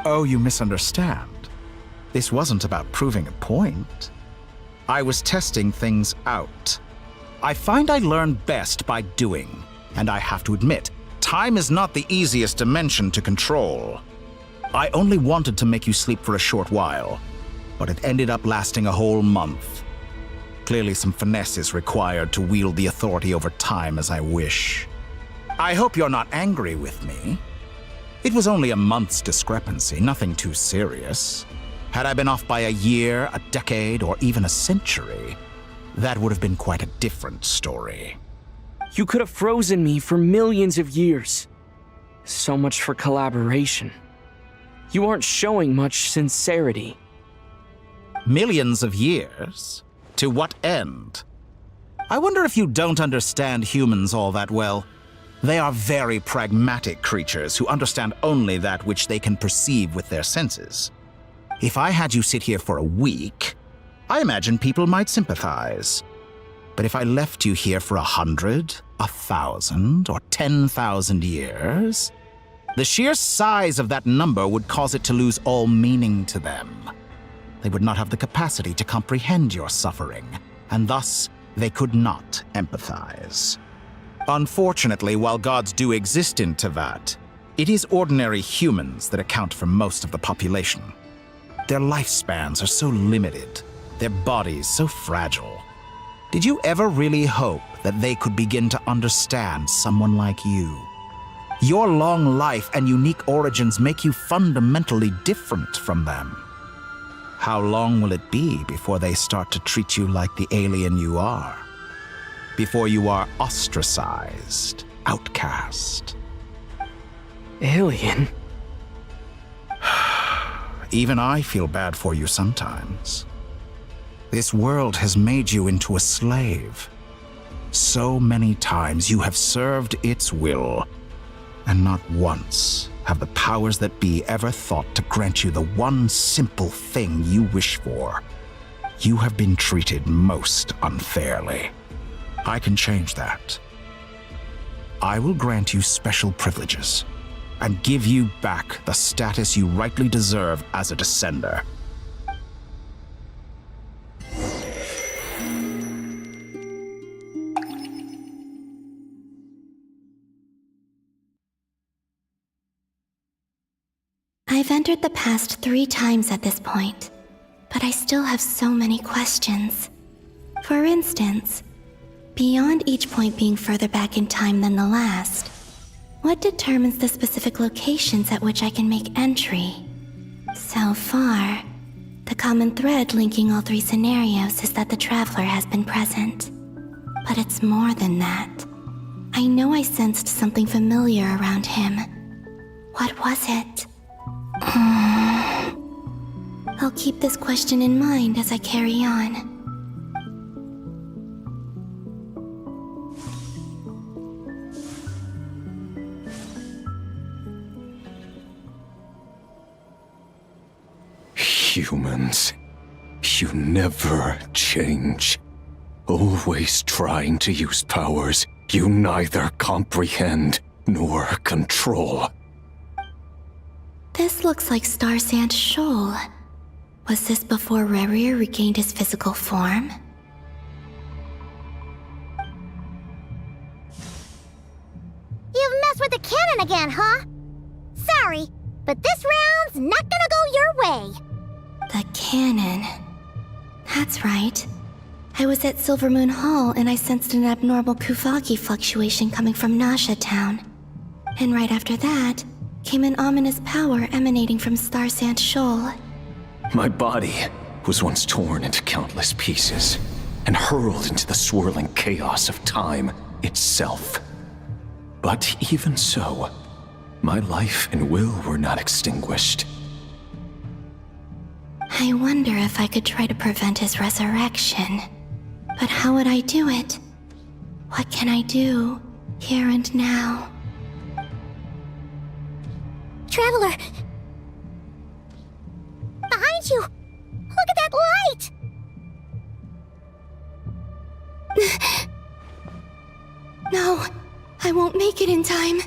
Oh, you misunderstand. This wasn't about proving a point. I was testing things out. I find I learn best by doing, and I have to admit, time is not the easiest dimension to control. I only wanted to make you sleep for a short while, but it ended up lasting a whole month. Clearly some finesse is required to wield the authority over time as I wish. I hope you're not angry with me. It was only a month's discrepancy, nothing too serious. Had I been off by a year, a decade, or even a century, that would have been quite a different story. You could have frozen me for millions of years. So much for collaboration. You aren't showing much sincerity. Millions of years? To what end? I wonder if you don't understand humans all that well. They are very pragmatic creatures who understand only that which they can perceive with their senses. If I had you sit here for a week, I imagine people might sympathize. But if I left you here for 100, 1,000, or 10,000 years, The sheer size of that number would cause it to lose all meaning to them. They would not have the capacity to comprehend your suffering, and thus they could not empathize. Unfortunately, while gods do exist in Teyvat, it is ordinary humans that account for most of the population. Their lifespans are so limited, their bodies so fragile. Did you ever really hope that they could begin to understand someone like you? Your long life and unique origins make you fundamentally different from them. How long will it be before they start to treat you like the alien you are? Before you are ostracized, outcast? Alien? Even I feel bad for you sometimes. This world has made you into a slave. So many times you have served its will, and not once have the powers that be ever thought to grant you the one simple thing you wish for. You have been treated most unfairly. I can change that. I will grant you special privileges and give you back the status you rightly deserve as a descender. I've entered the past 3 times at this point, but I still have so many questions. For instance, beyond each point being further back in time than the last, what determines the specific locations at which I can make entry? So far, the common thread linking all 3 scenarios is that the Traveler has been present. But it's more than that. I know I sensed something familiar around him. What was it? I'll keep this question in mind as I carry on. Humans, you never change. Always trying to use powers you neither comprehend nor control. This looks like Star Sand Shoal. Was this before Rerir regained his physical form? You've messed with the cannon again, huh? Sorry, but this round's not gonna go your way. The cannon. That's right. I was at Silvermoon Hall and I sensed an abnormal Kuvaki fluctuation coming from Nasha Town. And right after that, came an ominous power emanating from Star Sand Shoal. My body was once torn into countless pieces and hurled into the swirling chaos of time itself. But even so, my life and will were not extinguished. I wonder if I could try to prevent his resurrection. But how would I do it? What can I do, here and now? Traveler! Behind you! Look at that light! No, I won't make it in time.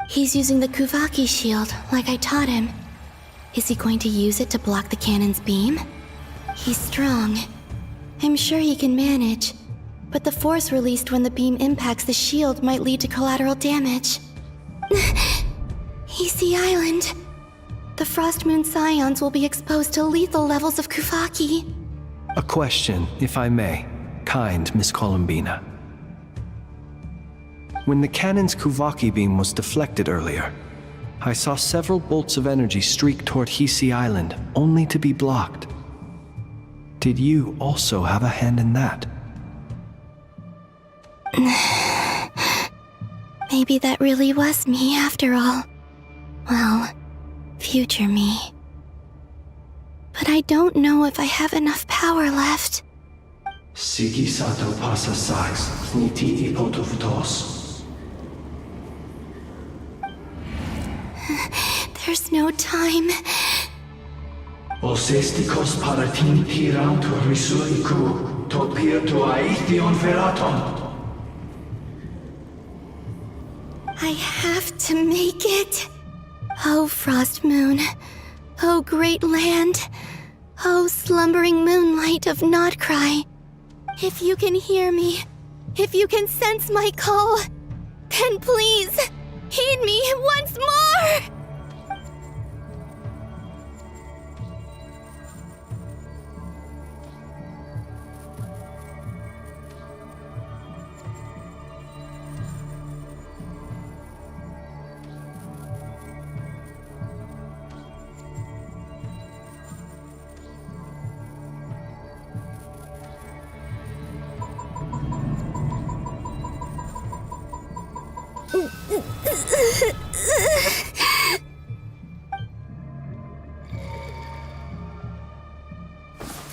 He's using the Kuvaki shield, like I taught him. Is he going to use it to block the cannon's beam? He's strong. I'm sure he can manage. But the force released when the beam impacts the shield might lead to collateral damage. EC Island. The Frostmoon Scions will be exposed to lethal levels of Kuvaki. A question, if I may. Kind Miss Columbina. When the cannon's Kuvaki beam was deflected earlier, I saw several bolts of energy streak toward Hisi Island, only to be blocked. Did you also have a hand in that? Maybe that really was me after all. Well, future me. But I don't know if I have enough power left. Siki sato pasa sax, niti ipotuftos. There's no time. Osestikos paratin tirant risuiku, topir to aithion veraton. I have to make it. Oh, Frost Moon. Oh, great land. Oh, slumbering moonlight of Nod Krai. If you can hear me, if you can sense my call, then please, heed me once more!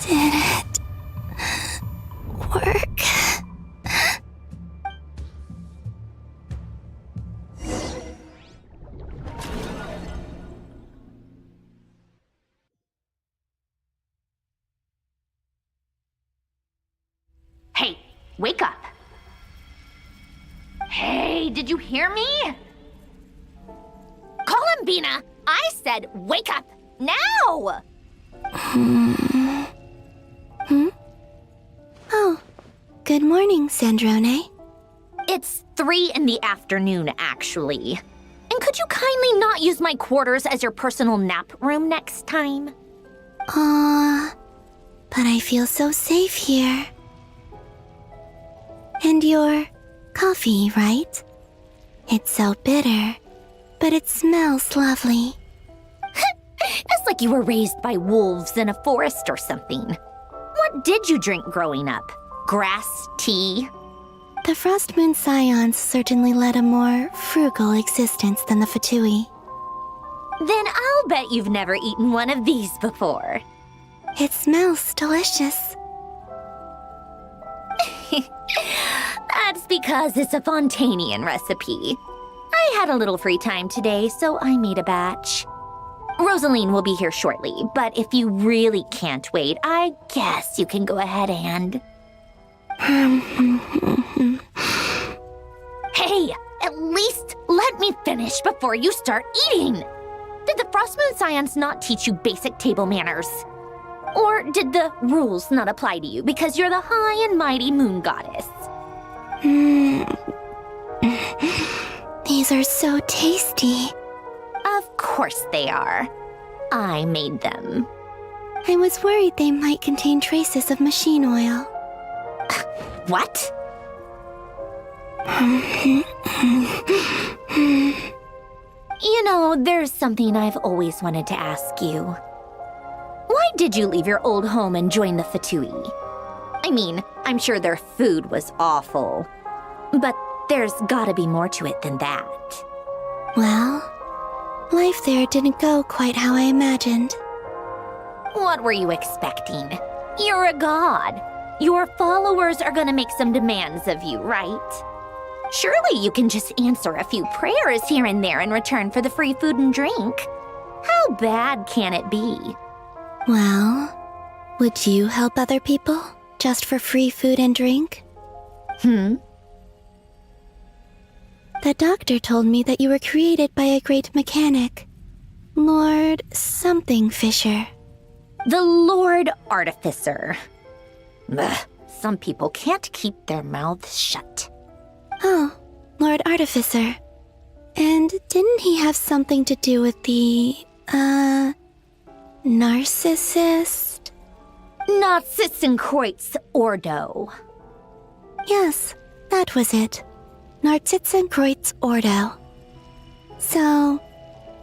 Did it work? Hey, wake up. Hey, did you hear me? Columbina, I said wake up now! Oh, good morning, Sandrone. It's 3 in the afternoon, actually. And could you kindly not use my quarters as your personal nap room next time? But I feel so safe here. And your coffee, right? It's so bitter, but it smells lovely. It's like you were raised by wolves in a forest or something. What did you drink growing up? Grass tea? The Frost Moon Scions certainly led a more frugal existence than the Fatui. Then I'll bet you've never eaten one of these before. It smells delicious. That's because it's a Fontanian recipe. I had a little free time today, so I made a batch. Rosaline will be here shortly, but if you really can't wait, I guess you can go ahead and... Hey, at least let me finish before you start eating! Did the Frost Moon Scions not teach you basic table manners? Or did the rules not apply to you because you're the high and mighty moon goddess? These are so tasty. Of course they are. I made them. I was worried they might contain traces of machine oil. What? You know, there's something I've always wanted to ask you. Why did you leave your old home and join the Fatui? I mean, I'm sure their food was awful. But there's gotta be more to it than that. Well, life there didn't go quite how I imagined. What were you expecting? You're a god. Your followers are gonna make some demands of you, right? Surely you can just answer a few prayers here and there in return for the free food and drink. How bad can it be? Well, would you help other people just for free food and drink? The doctor told me that you were created by a great mechanic, Lord something Fisher. The Lord Artificer. Ugh, some people can't keep their mouths shut. Oh, Lord Artificer. And didn't he have something to do with the, narcissist? Narcissenkreuz Ordo. Yes, that was it. Narcissenkreuz Ordo. So,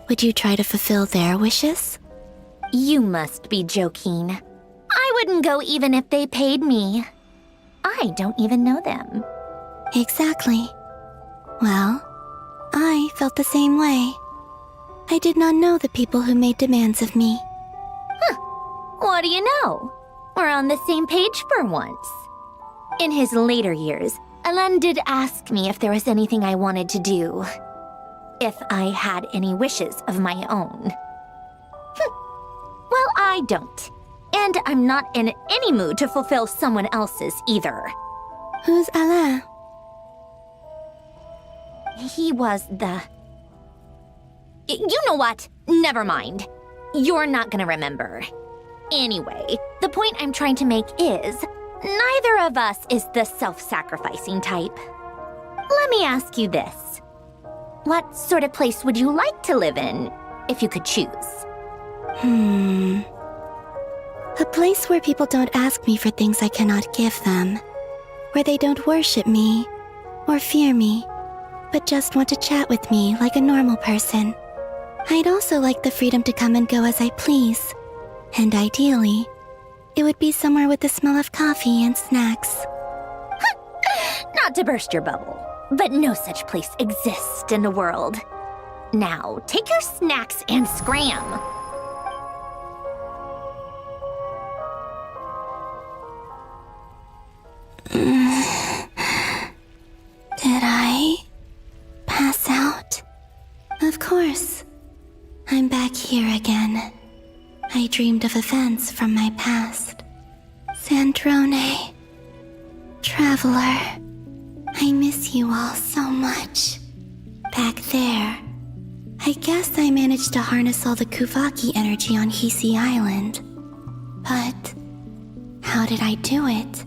would you try to fulfill their wishes? You must be joking. I wouldn't go even if they paid me. I don't even know them. Exactly. Well, I felt the same way. I did not know the people who made demands of me. What do you know? We're on the same page for once. In his later years, Alain did ask me if there was anything I wanted to do. If I had any wishes of my own. Well, I don't. And I'm not in any mood to fulfill someone else's either. Who's Alain? He was the... You know what? Never mind. You're not gonna remember. Anyway, the point I'm trying to make is, neither of us is the self-sacrificing type. Let me ask you this. What sort of place would you like to live in, if you could choose? A place where people don't ask me for things I cannot give them. Where they don't worship me, or fear me, but just want to chat with me like a normal person. I'd also like the freedom to come and go as I please. And ideally, it would be somewhere with the smell of coffee and snacks. Not to burst your bubble, but no such place exists in the world. Now, take your snacks and scram. Did I pass out? Of course. I'm back here again. I dreamed of events from my past. Sandrone. Traveler. I miss you all so much. Back there. I guess I managed to harness all the Kuvaki energy on Hisi Island. But how did I do it?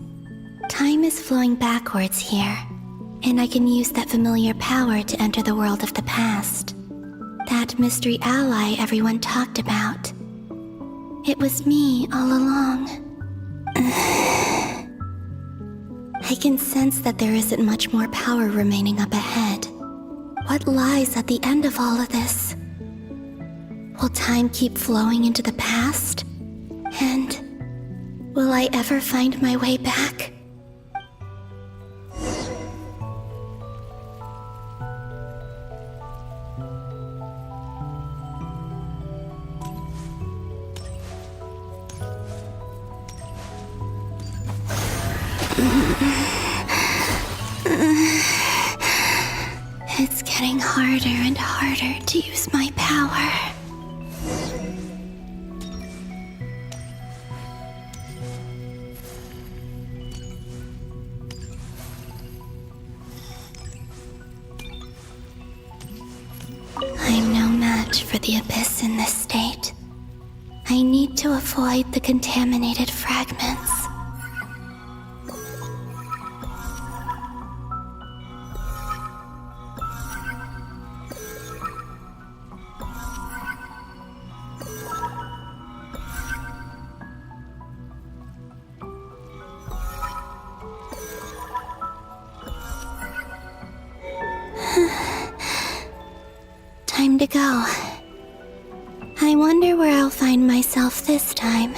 Time is flowing backwards here, and I can use that familiar power to enter the world of the past. That mystery ally everyone talked about. It was me all along. I can sense that there isn't much more power remaining up ahead. What lies at the end of all of this? Will time keep flowing into the past? And will I ever find my way back? It's getting harder and harder to use my power. I'm no match for the Abyss in this state. I need to avoid the contaminated fragments. Time to go. I wonder where I'll find myself this time.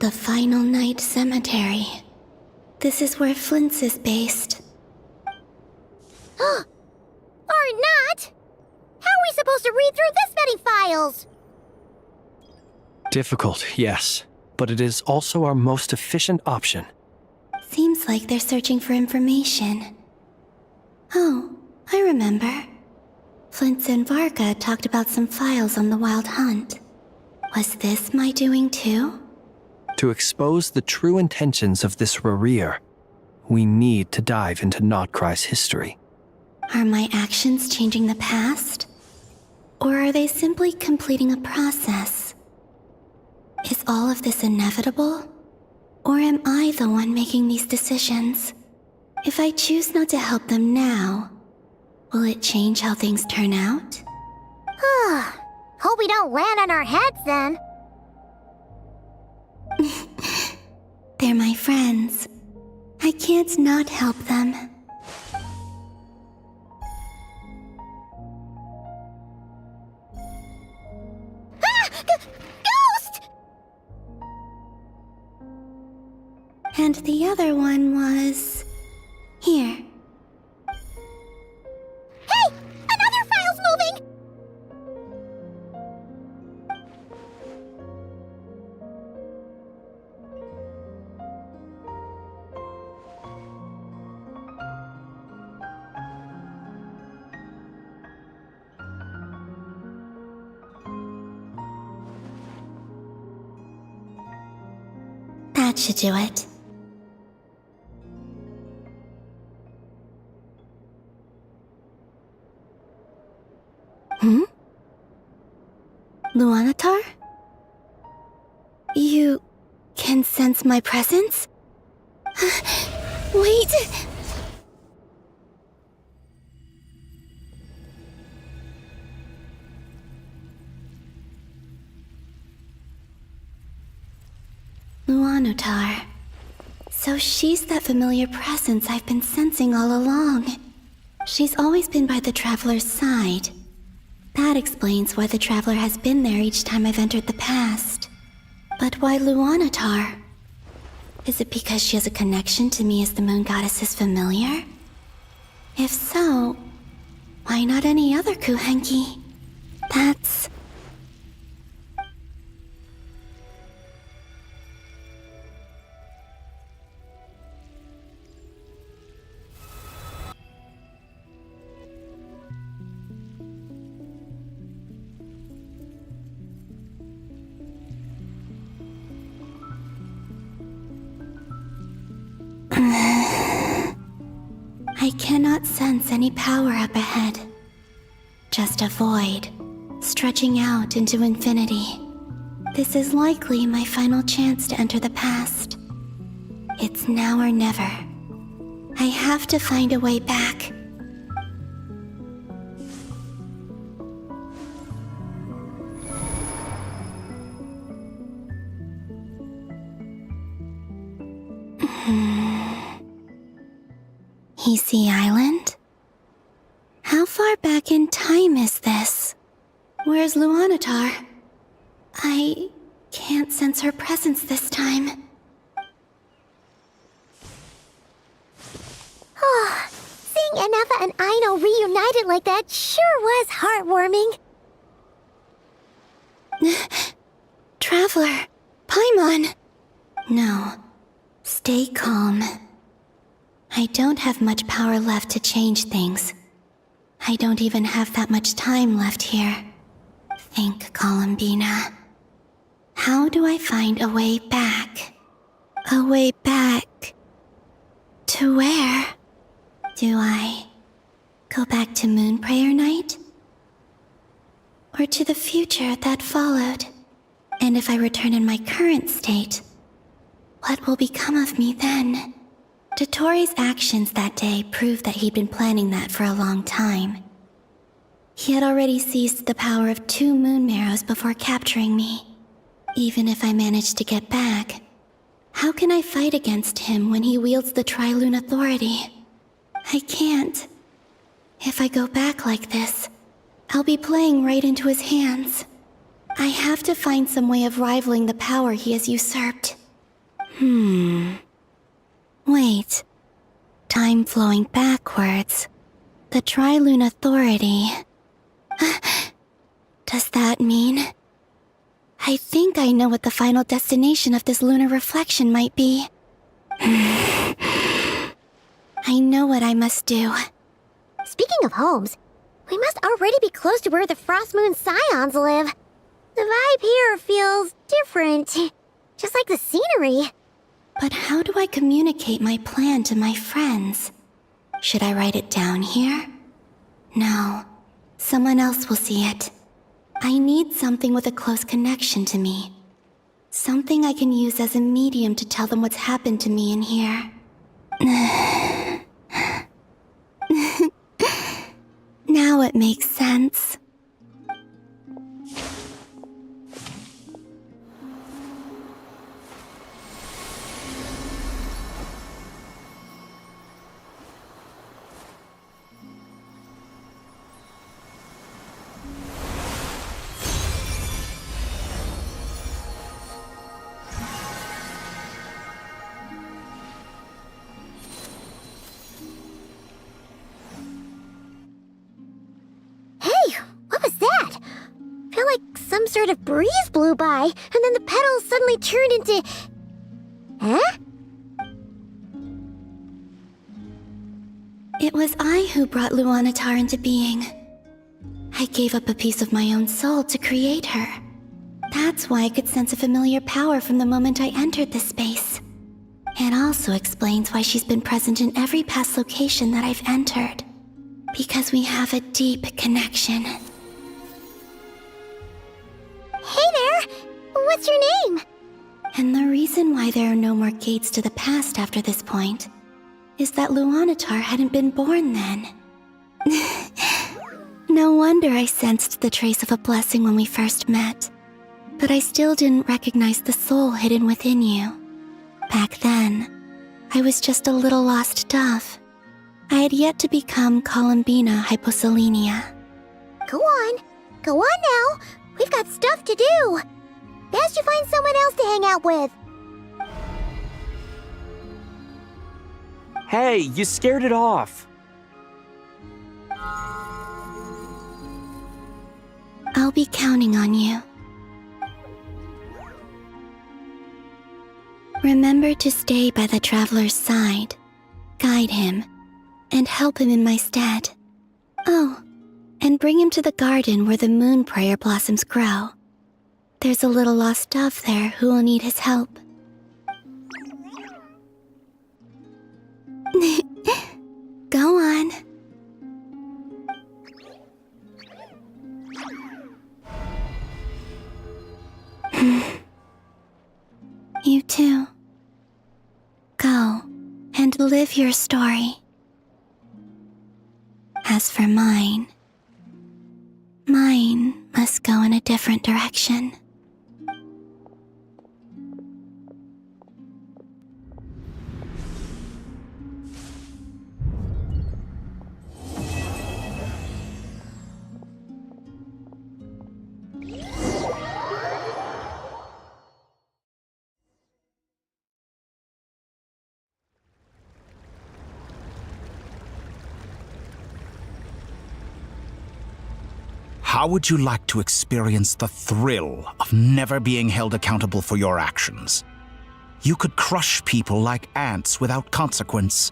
The Final Night Cemetery. This is where Flint's is based. Or not! How are we supposed to read through this many files? Difficult, yes, but it is also our most efficient option. Seems like they're searching for information. Oh, I remember. Flint's and Varga talked about some files on the Wild Hunt. Was this my doing too? To expose the true intentions of this Rareer, we need to dive into Nod Krai's history. Are my actions changing the past? Or are they simply completing a process? Is all of this inevitable? Or am I the one making these decisions? If I choose not to help them now, will it change how things turn out? Hope we don't land on our heads then. They're my friends. I can't not help them. Ghost! And the other one was... here. Hey! Another file's moving! That should do it. Luanatar? You can sense my presence? Wait! Luanatar. So she's that familiar presence I've been sensing all along. She's always been by the Traveler's side. That explains why the Traveler has been there each time I've entered the past. But why Luanatar? Is it because she has a connection to me as the Moon Goddess's familiar? If so, why not any other Kuhenki? That's... I cannot sense any power up ahead. Just a void, stretching out into infinity. This is likely my final chance to enter the past. It's now or never. I have to find a way back. Hisi Island? How far back in time is this? Where's Luanatar? I can't sense her presence this time. Oh, seeing Anafa and Aino reunited like that sure was heartwarming. Traveler, Paimon. No, stay calm. I don't have much power left to change things. I don't even have that much time left here. Think, Columbina. How do I find a way back? A way back... to where? Do I go back to Moon Prayer Night? Or to the future that followed? And if I return in my current state, what will become of me then? Dotori's actions that day proved that he'd been planning that for a long time. He had already seized the power of 2 moon marrows before capturing me. Even if I managed to get back, how can I fight against him when he wields the Tri-Lune Authority? I can't. If I go back like this, I'll be playing right into his hands. I have to find some way of rivaling the power he has usurped. Wait. Time flowing backwards. The Tri-Lune Authority. Does that mean... I think I know what the final destination of this lunar reflection might be. I know what I must do. Speaking of homes, we must already be close to where the Frost Moon Scions live. The vibe here feels different, just like the scenery. But how do I communicate my plan to my friends? Should I write it down here? No. Someone else will see it. I need something with a close connection to me. Something I can use as a medium to tell them what's happened to me in here. Now it makes sense. Some sort of breeze blew by, and then the petals suddenly turned into... Huh? It was I who brought Luanatar into being. I gave up a piece of my own soul to create her. That's why I could sense a familiar power from the moment I entered this space. It also explains why she's been present in every past location that I've entered. Because we have a deep connection. Hey there! What's your name? And the reason why there are no more gates to the past after this point is that Luanatar hadn't been born then. No wonder I sensed the trace of a blessing when we first met. But I still didn't recognize the soul hidden within you. Back then, I was just a little lost dove. I had yet to become Columbina Hyposelenia. Go on now. We've got stuff to do. Best you find someone else to hang out with. Hey, you scared it off. I'll be counting on you. Remember to stay by the traveler's side, guide him, and help him in my stead. Oh, and bring him to the garden where the moon prayer blossoms grow. There's a little lost dove there who will need his help. Go on. You too. Go and live your story. As for mine must go in a different direction. How would you like to experience the thrill of never being held accountable for your actions? You could crush people like ants without consequence,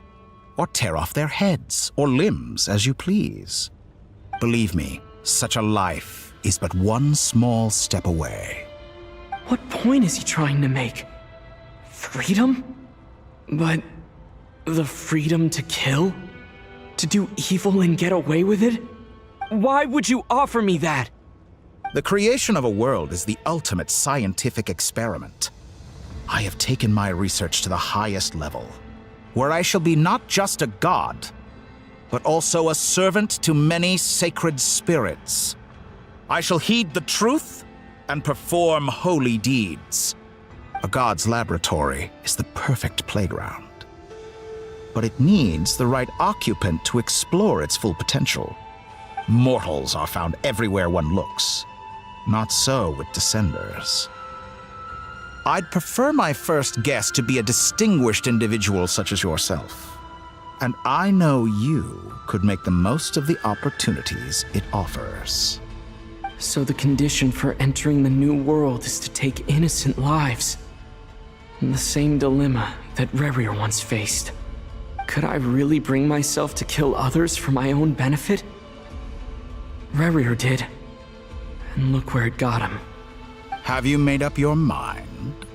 or tear off their heads or limbs as you please. Believe me, such a life is but one small step away. What point is he trying to make? Freedom? But the freedom to kill? To do evil and get away with it? Why would you offer me that? The creation of a world is the ultimate scientific experiment. I have taken my research to the highest level, where I shall be not just a god, but also a servant to many sacred spirits. I shall heed the truth and perform holy deeds. A god's laboratory is the perfect playground, but it needs the right occupant to explore its full potential. Mortals are found everywhere one looks. Not so with Descenders. I'd prefer my first guest to be a distinguished individual such as yourself. And I know you could make the most of the opportunities it offers. So the condition for entering the new world is to take innocent lives. The same dilemma that Rerir once faced. Could I really bring myself to kill others for my own benefit? Rerir did. And look where it got him. Have you made up your mind?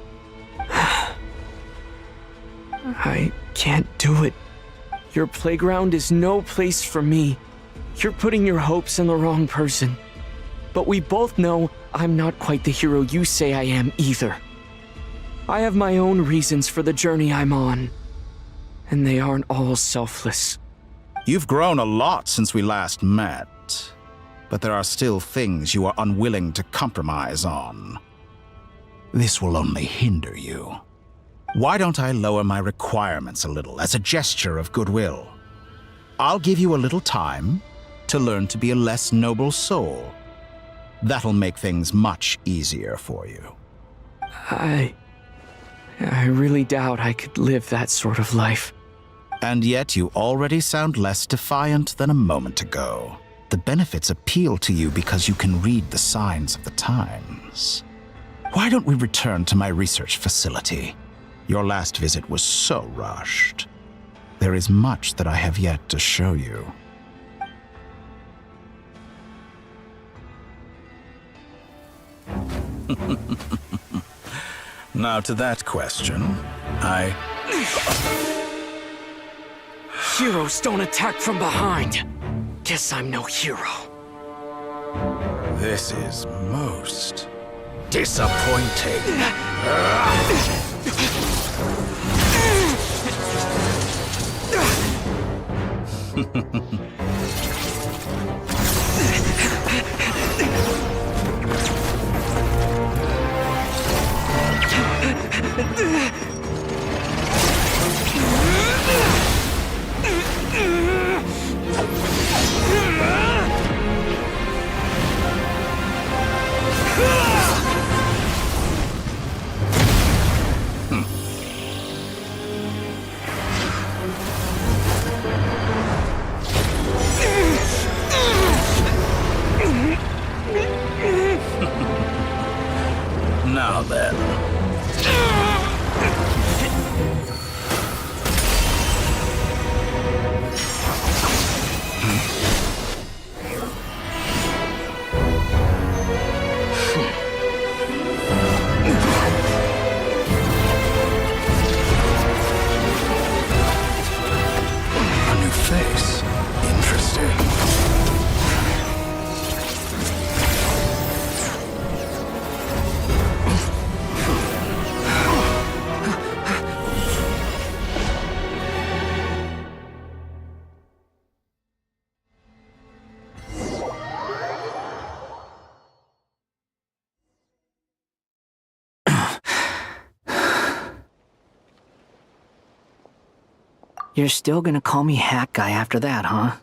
I can't do it. Your playground is no place for me. You're putting your hopes in the wrong person. But we both know I'm not quite the hero you say I am either. I have my own reasons for the journey I'm on. And they aren't all selfless. You've grown a lot since we last met. But there are still things you are unwilling to compromise on. This will only hinder you. Why don't I lower my requirements a little as a gesture of goodwill? I'll give you a little time to learn to be a less noble soul. That'll make things much easier for you. I really doubt I could live that sort of life. And yet you already sound less defiant than a moment ago. The benefits appeal to you because you can read the signs of the times. Why don't we return to my research facility? Your last visit was so rushed. There is much that I have yet to show you. Now to that question, Heroes don't attack from behind. Guess I'm no hero. This is most disappointing. Now then. A new face. Interesting. You're still gonna call me Hack Guy after that, huh?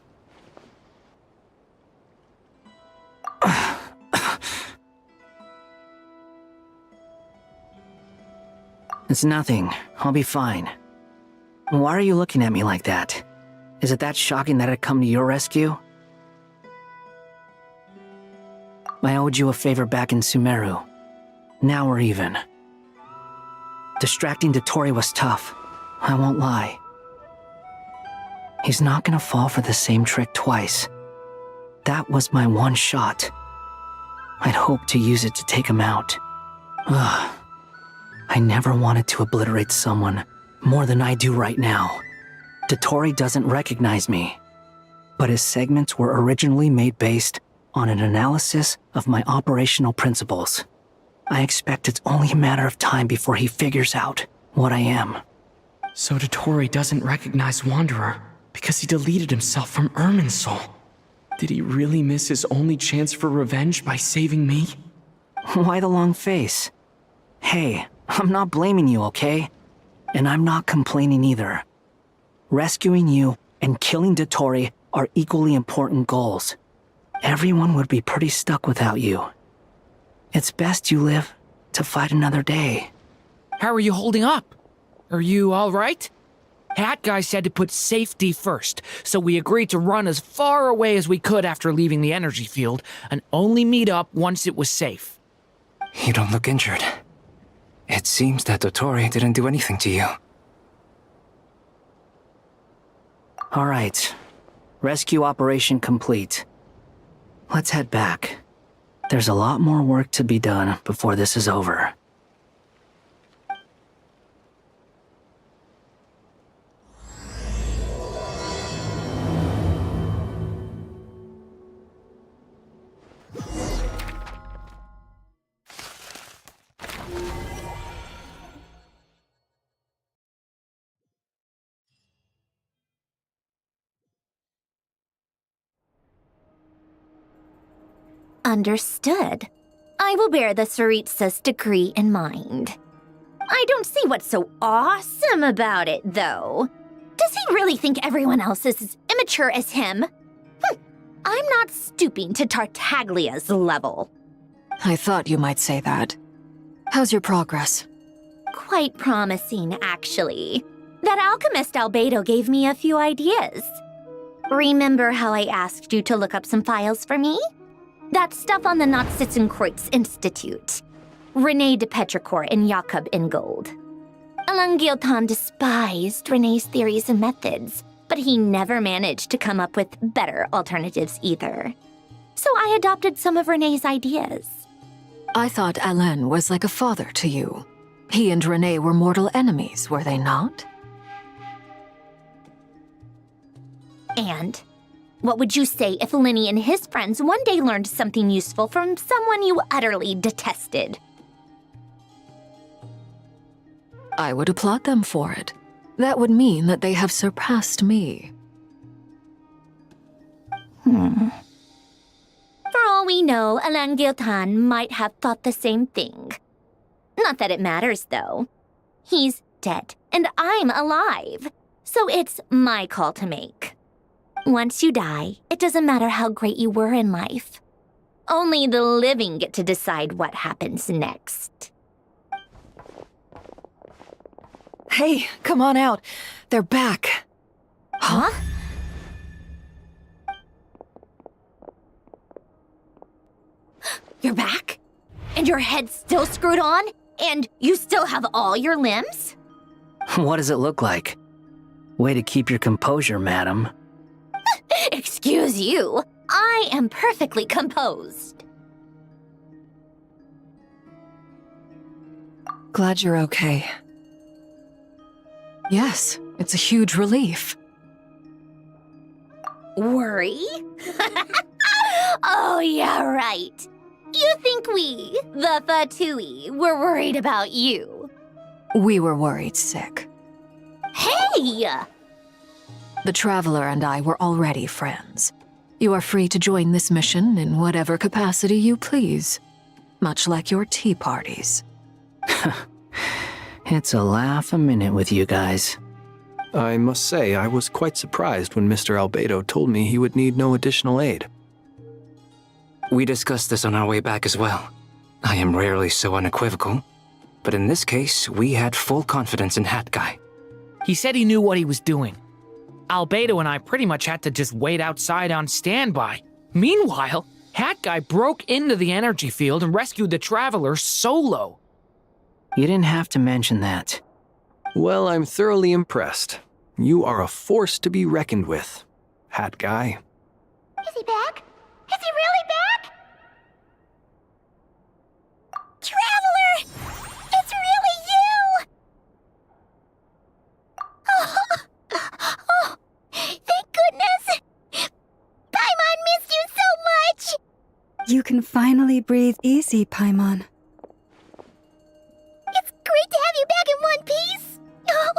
It's nothing. I'll be fine. Why are you looking at me like that? Is it that shocking that I'd come to your rescue? I owed you a favor back in Sumeru. Now we're even. Distracting Dotori was tough. I won't lie. He's not gonna fall for the same trick twice. That was my one shot. I'd hoped to use it to take him out. Ugh. I never wanted to obliterate someone more than I do right now. Dotori doesn't recognize me, but his segments were originally made based on an analysis of my operational principles. I expect it's only a matter of time before he figures out what I am. So Dotori doesn't recognize Wanderer because he deleted himself from Irminsul. Did he really miss his only chance for revenge by saving me? Why the long face? Hey, I'm not blaming you, okay? And I'm not complaining either. Rescuing you and killing Dotori are equally important goals. Everyone would be pretty stuck without you. It's best you live to fight another day. How are you holding up? Are you all right? Hat Guy said to put safety first, so we agreed to run as far away as we could after leaving the energy field and only meet up once it was safe. You don't look injured. It seems that Dotori didn't do anything to you. All right. Rescue operation complete. Let's head back. There's a lot more work to be done before this is over. Understood. I will bear the Tsaritsa's decree in mind. I don't see what's so awesome about it, though. Does he really think everyone else is as immature as him? I'm not stooping to Tartaglia's level. I thought you might say that. How's your progress? Quite promising, actually. That alchemist Albedo gave me a few ideas. Remember how I asked you to look up some files for me? That stuff on the Nazi-Kreuz Institute. René de Petrichor and Jakob Ingold. Alain Guillotin despised René's theories and methods, but he never managed to come up with better alternatives either. So I adopted some of René's ideas. I thought Alain was like a father to you. He and René were mortal enemies, were they not? And what would you say if Linny and his friends one day learned something useful from someone you utterly detested? I would applaud them for it. That would mean that they have surpassed me. For all we know, Alan Giltan might have thought the same thing. Not that it matters, though. He's dead, and I'm alive. So it's my call to make. Once you die, it doesn't matter how great you were in life. Only the living get to decide what happens next. Hey, come on out. They're back. Huh? You're back? And your head's still screwed on? And you still have all your limbs? What does it look like? Way to keep your composure, madam. Excuse you. I am perfectly composed. Glad you're okay. Yes, it's a huge relief. Worry? Oh, yeah, right. You think we, the Fatui, were worried about you? We were worried sick. Hey! The Traveler and I were already friends. You are free to join this mission in whatever capacity you please, much like your tea parties. It's a laugh a minute with you guys. I must say, I was quite surprised when Mr. Albedo told me he would need no additional aid. We discussed this on our way back as well. I am rarely so unequivocal, but in this case, we had full confidence in Hat Guy. He said he knew what he was doing. Albedo and I pretty much had to just wait outside on standby. Meanwhile, Hat Guy broke into the energy field and rescued the Traveler solo. You didn't have to mention that. Well, I'm thoroughly impressed. You are a force to be reckoned with, Hat Guy. Is he back? Is he really back? Traveler! It's really you! Oh, thank goodness! Paimon missed you so much! You can finally breathe easy, Paimon. It's great to have you back in one piece! Oh,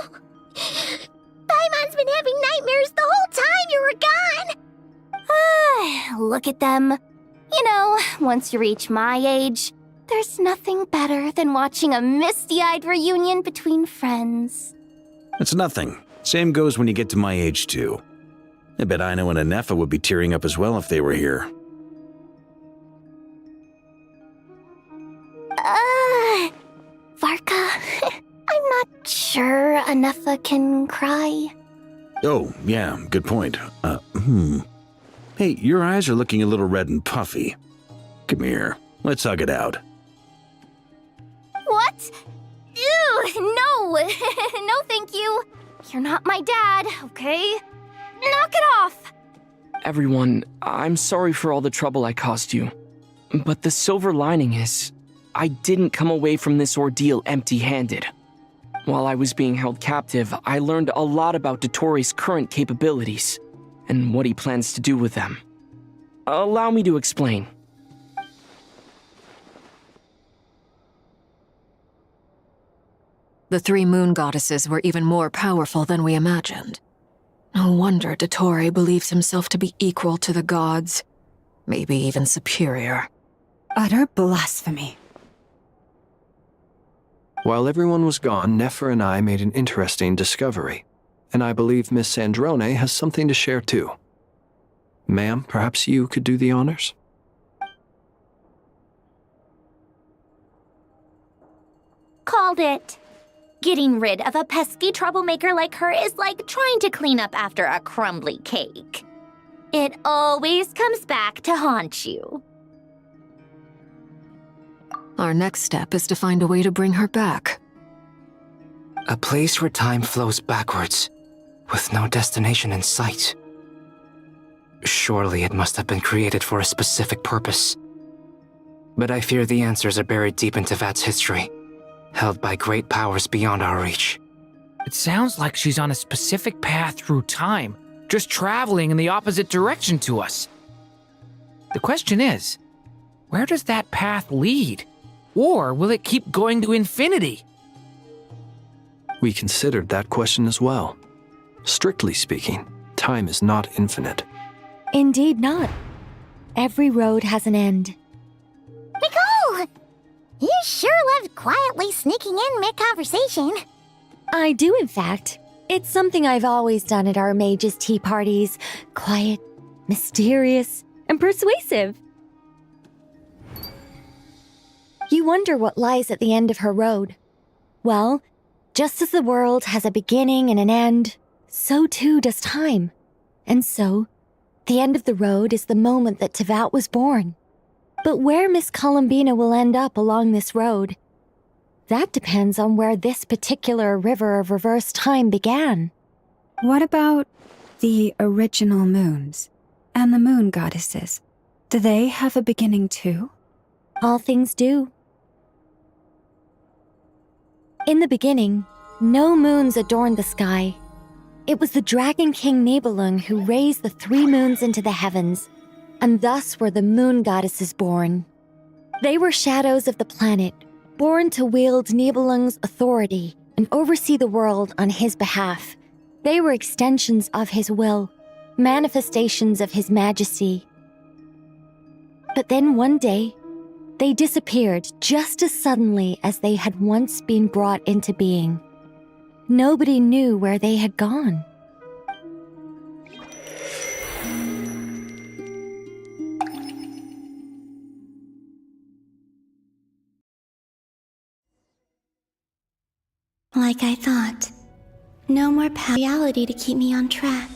Paimon's been having nightmares the whole time you were gone! Look at them. You know, once you reach my age, there's nothing better than watching a misty-eyed reunion between friends. It's nothing. Same goes when you get to my age, too. I bet Ino and Anefa would be tearing up as well if they were here. Varka, I'm not sure Anefa can cry. Oh, yeah, good point. Hey, your eyes are looking a little red and puffy. Come here, let's hug it out. What? Ew, no! No, thank you. You're not my dad, okay? Knock it off! Everyone, I'm sorry for all the trouble I caused you. But the silver lining is, I didn't come away from this ordeal empty-handed. While I was being held captive, I learned a lot about Dottoro's current capabilities, and what he plans to do with them. Allow me to explain. The three moon goddesses were even more powerful than we imagined. No wonder Dottore believes himself to be equal to the gods, maybe even superior. Utter blasphemy. While everyone was gone, Nefer and I made an interesting discovery, and I believe Miss Sandrone has something to share too. Ma'am, perhaps you could do the honors? Called it. Getting rid of a pesky troublemaker like her is like trying to clean up after a crumbly cake. It always comes back to haunt you. Our next step is to find a way to bring her back. A place where time flows backwards, with no destination in sight. Surely it must have been created for a specific purpose. But I fear the answers are buried deep in Teyvat's history, held by great powers beyond our reach. It sounds like she's on a specific path through time, just traveling in the opposite direction to us. The question is, where does that path lead? Or will it keep going to infinity? We considered that question as well. Strictly speaking, time is not infinite. Indeed not. Every road has an end. Nicole! You sure loved quietly sneaking in mid-conversation. I do, in fact. It's something I've always done at our mages' tea parties. Quiet, mysterious, and persuasive. You wonder what lies at the end of her road. Well, just as the world has a beginning and an end, so too does time. And so, the end of the road is the moment that Teyvat was born. But where Miss Columbina will end up along this road, that depends on where this particular river of reverse time began. What about the original moons and the moon goddesses? Do they have a beginning too? All things do. In the beginning, no moons adorned the sky. It was the Dragon King Nibelung who raised the 3 moons into the heavens, and thus were the moon goddesses born. They were shadows of the planet, born to wield Nibelung's authority and oversee the world on his behalf. They were extensions of his will, manifestations of his majesty. But then one day, they disappeared just as suddenly as they had once been brought into being. Nobody knew where they had gone. Like I thought. No more reality to keep me on track.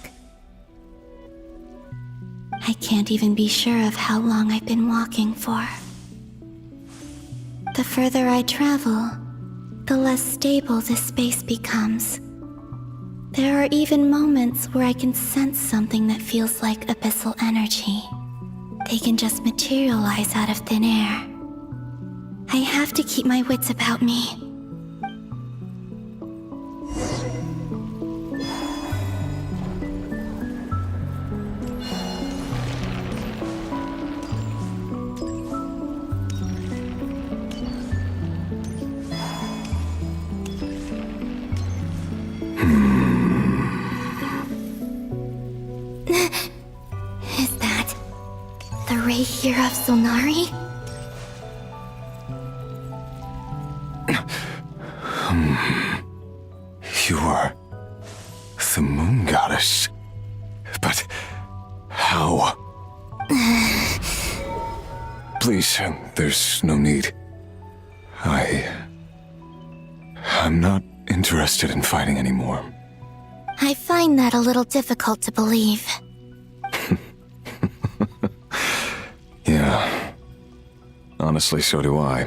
I can't even be sure of how long I've been walking for. The further I travel, the less stable this space becomes. There are even moments where I can sense something that feels like abyssal energy. They can just materialize out of thin air. I have to keep my wits about me. Is that the ray here of Solnari? You are the moon goddess. But how? Please, there's no need. I'm not interested in fighting anymore. I find that a little difficult to believe. Yeah. Honestly, so do I.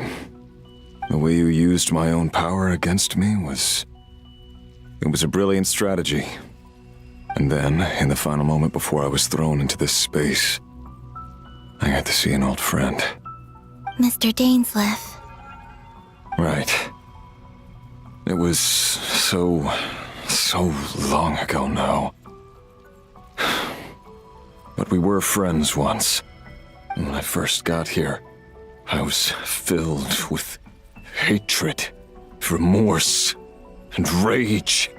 The way you used my own power against me was a brilliant strategy. And then, in the final moment before I was thrown into this space, I got to see an old friend. Mr. Dainsleif. Right. It was so long ago now. But we were friends once. When I first got here, I was filled with hatred, remorse, and rage.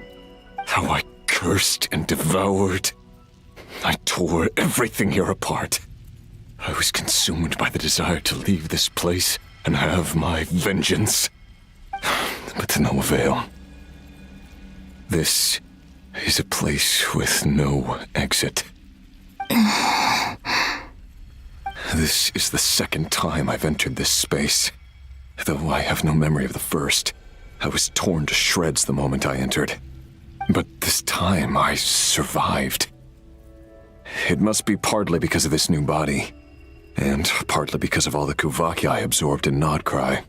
How I cursed and devoured. I tore everything here apart. I was consumed by the desire to leave this place and have my vengeance. But to no avail. This is a place with no exit. This is the second time I've entered this space. Though I have no memory of the first. I was torn to shreds the moment I entered. But this time I survived. It must be partly because of this new body. And partly because of all the Kuvaki I absorbed in Nod Krai.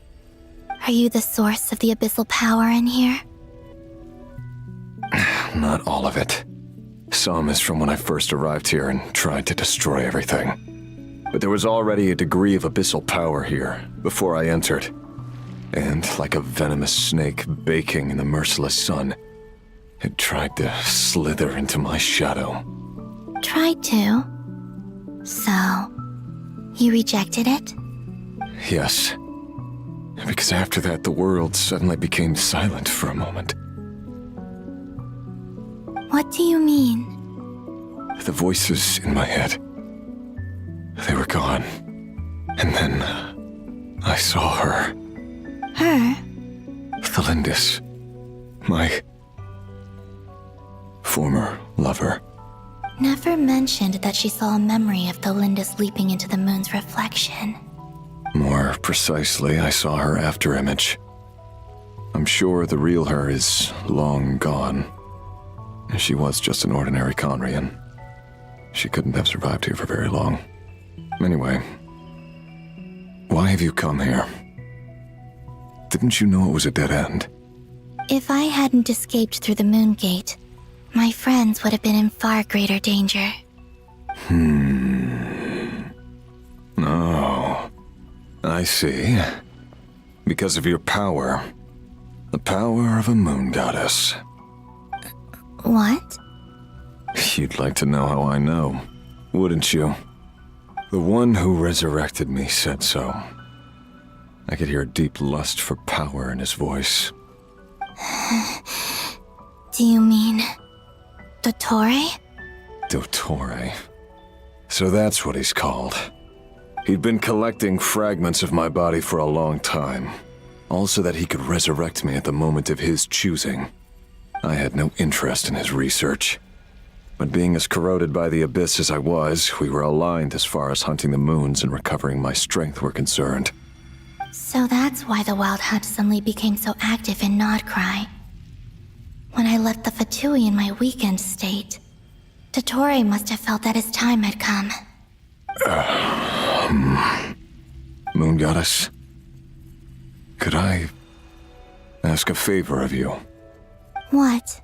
Are you the source of the abyssal power in here? Not all of it. Some is from when I first arrived here and tried to destroy everything. But there was already a degree of abyssal power here before I entered. And like a venomous snake baking in the merciless sun, it tried to slither into my shadow. Tried to. So, you rejected it? Yes. Because after that, the world suddenly became silent for a moment. What do you mean? The voices in my head, they were gone. And then, I saw her. Her? Thelindis. My former lover. Never mentioned that she saw a memory of Thelindis leaping into the moon's reflection. More precisely, I saw her afterimage. I'm sure the real her is long gone. She was just an ordinary Conrian. She couldn't have survived here for very long. Anyway, why have you come here? Didn't you know it was a dead end? If I hadn't escaped through the moon gate, my friends would have been in far greater danger. Oh, I see. Because of your power. The power of a moon goddess. What? You'd like to know how I know, wouldn't you? The one who resurrected me said so. I could hear a deep lust for power in his voice. Do you mean... Dottore? Dottore. So that's what he's called. He'd been collecting fragments of my body for a long time. All so that he could resurrect me at the moment of his choosing. I had no interest in his research. But being as corroded by the abyss as I was, we were aligned as far as hunting the moons and recovering my strength were concerned. So that's why the Wild Hunt suddenly became so active in Nod Krai. When I left the Fatui in my weakened state, Dottore must have felt that his time had come. Moon Goddess, could I ask a favor of you? What?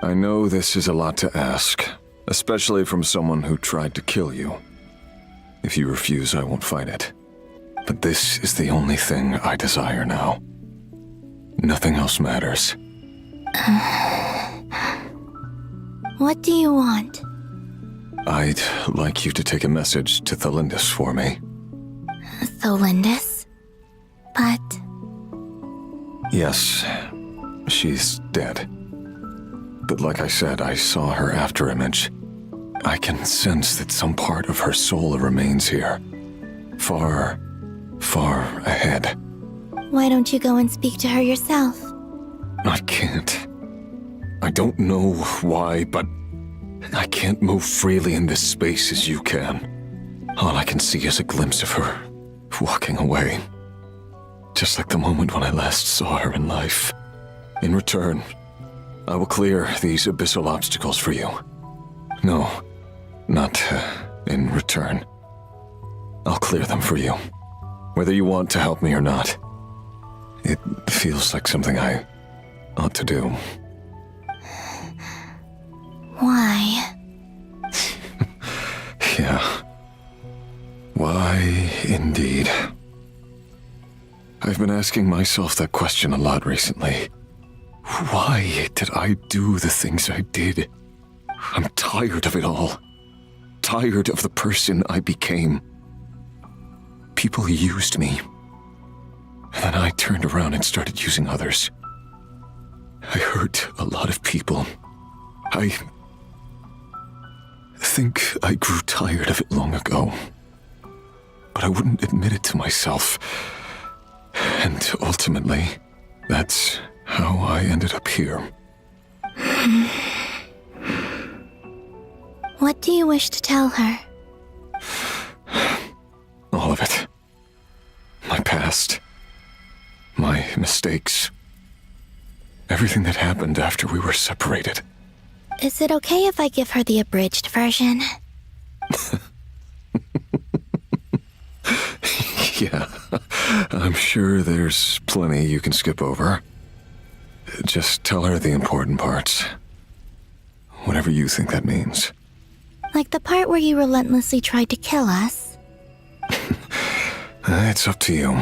I know this is a lot to ask, especially from someone who tried to kill you. If you refuse, I won't fight it. But this is the only thing I desire now. Nothing else matters. What do you want? I'd like you to take a message to Thelindis for me. Thelindis? But... Yes, she's dead. But like I said, I saw her afterimage. I can sense that some part of her soul remains here. Far, far ahead. Why don't you go and speak to her yourself? I can't. I don't know why, but I can't move freely in this space as you can. All I can see is a glimpse of her walking away. Just like the moment when I last saw her in life. In return, I will clear these abyssal obstacles for you. No, not in return. I'll clear them for you. Whether you want to help me or not. It feels like something I ought to do. Why? Yeah. Why, indeed. I've been asking myself that question a lot recently. Why did I do the things I did? I'm tired of it all. Tired of the person I became. People used me. And then I turned around and started using others. I hurt a lot of people. I think I grew tired of it long ago. But I wouldn't admit it to myself. And ultimately, that's how I ended up here. What do you wish to tell her? All of it. My past. My mistakes. Everything that happened after we were separated. Is it okay if I give her the abridged version? Yeah, I'm sure there's plenty you can skip over. Just tell her the important parts. Whatever you think that means. Like the part where you relentlessly tried to kill us? It's up to you.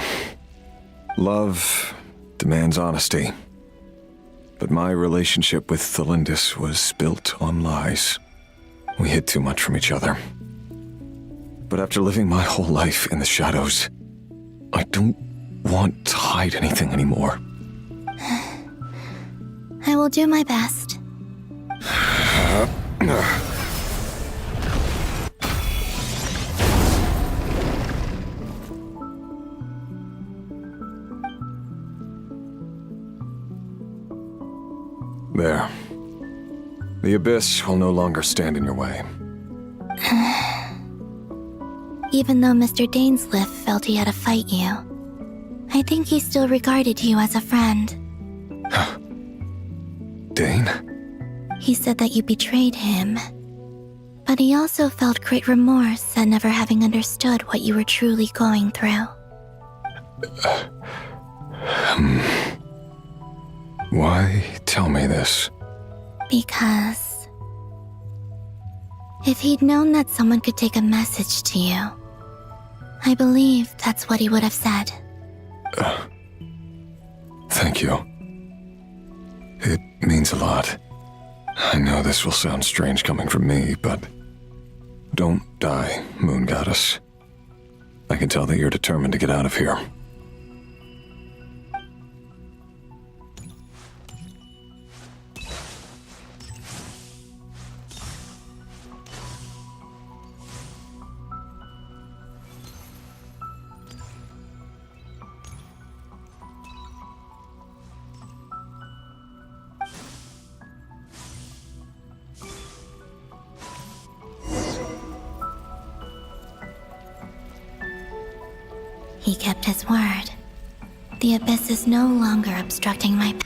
Love demands honesty. But my relationship with Thelindis was built on lies. We hid too much from each other. But after living my whole life in the shadows, I don't want to hide anything anymore. I will do my best. There. The Abyss will no longer stand in your way. Even though Mr. Dainsleif felt he had to fight you, I think he still regarded you as a friend. Dane? He said that you betrayed him, but he also felt great remorse at never having understood what you were truly going through. Why tell me this? Because if he'd known that someone could take a message to you, I believe that's what he would have said. Thank you. It means a lot. I know this will sound strange coming from me, but don't die, Moon Goddess. I can tell that you're determined to get out of here. He kept his word. The Abyss is no longer obstructing my path.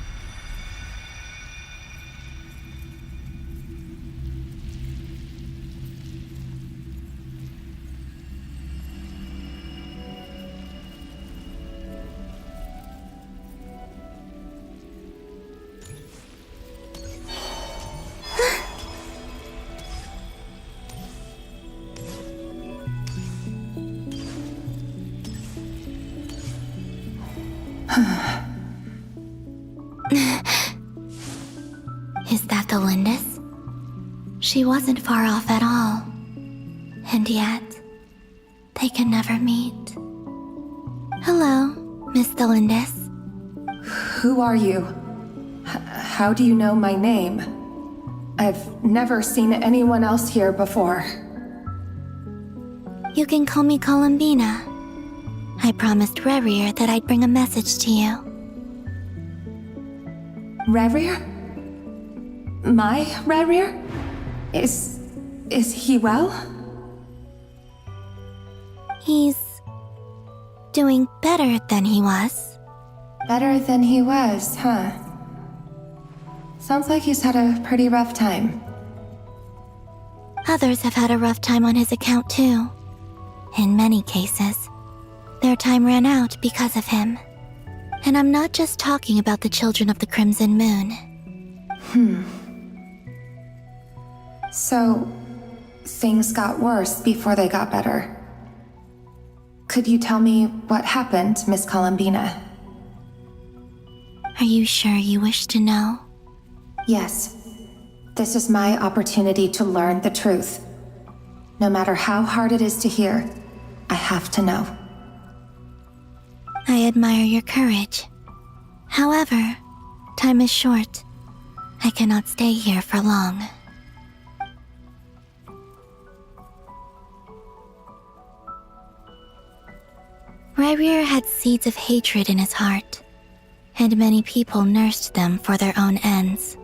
Is that the Lindis? She wasn't far off at all. And yet, they can never meet. Hello, Miss the Lindis. Who are you? How do you know my name? I've never seen anyone else here before. You can call me Columbina. I promised Rerir that I'd bring a message to you. Rerir? My Rerir? Is he well? He's doing better than he was. Better than he was, huh? Sounds like he's had a pretty rough time. Others have had a rough time on his account too. In many cases, their time ran out because of him. And I'm not just talking about the children of the Crimson Moon. So, things got worse before they got better. Could you tell me what happened, Miss Columbina? Are you sure you wish to know? Yes. This is my opportunity to learn the truth. No matter how hard it is to hear, I have to know. I admire your courage. However, time is short. I cannot stay here for long. Rerir had seeds of hatred in his heart, and many people nursed them for their own ends.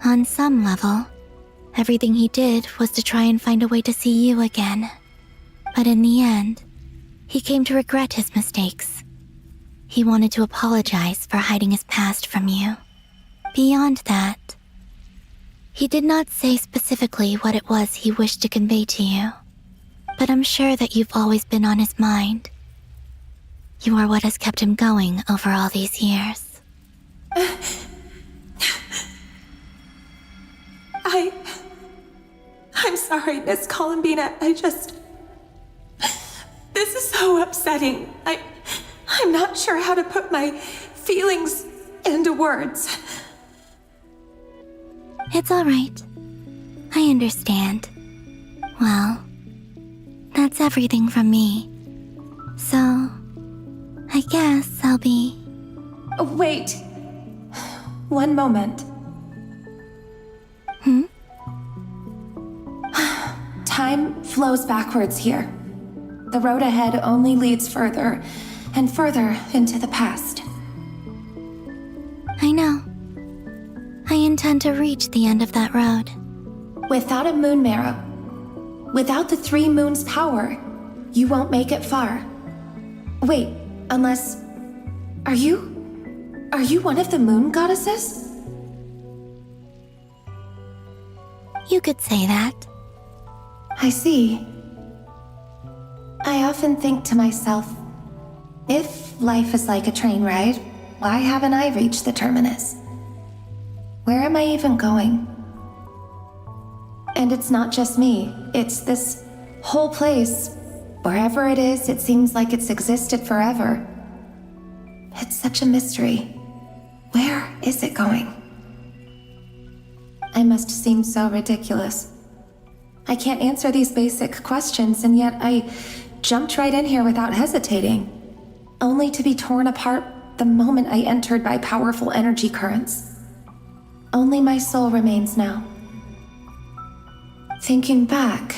On some level, everything he did was to try and find a way to see you again. But in the end, he came to regret his mistakes. He wanted to apologize for hiding his past from you. Beyond that, he did not say specifically what it was he wished to convey to you, but I'm sure that you've always been on his mind. You are what has kept him going over all these years. I'm sorry, Miss Columbina. This is so upsetting. I'm not sure how to put my feelings into words. It's all right. I understand. Well, that's everything from me. So, I guess I'll be... Oh, wait! One moment. Time flows backwards here. The road ahead only leads further and further into the past. I know. I intend to reach the end of that road. Without a moon marrow, without the 3 moons' power, you won't make it far. Wait, unless... Are you one of the moon goddesses? You could say that. I see. I often think to myself, if life is like a train ride, why haven't I reached the terminus? Where am I even going? And it's not just me, it's this whole place. Wherever it is, it seems like it's existed forever. It's such a mystery. Where is it going? I must seem so ridiculous. I can't answer these basic questions, and yet I jumped right in here without hesitating, only to be torn apart the moment I entered by powerful energy currents. Only my soul remains now. Thinking back,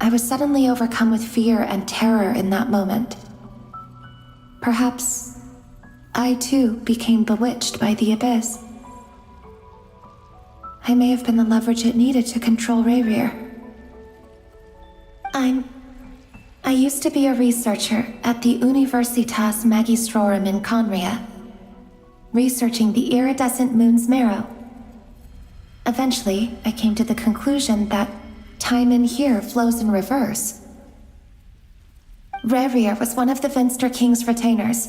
I was suddenly overcome with fear and terror in that moment. Perhaps I too became bewitched by the abyss. I may have been the leverage it needed to control Rayrir. I used to be a researcher at the Universitas Magistrorum in Conria, researching the iridescent moon's marrow. Eventually, I came to the conclusion that time in here flows in reverse. Rayrir was one of the Vinster King's retainers.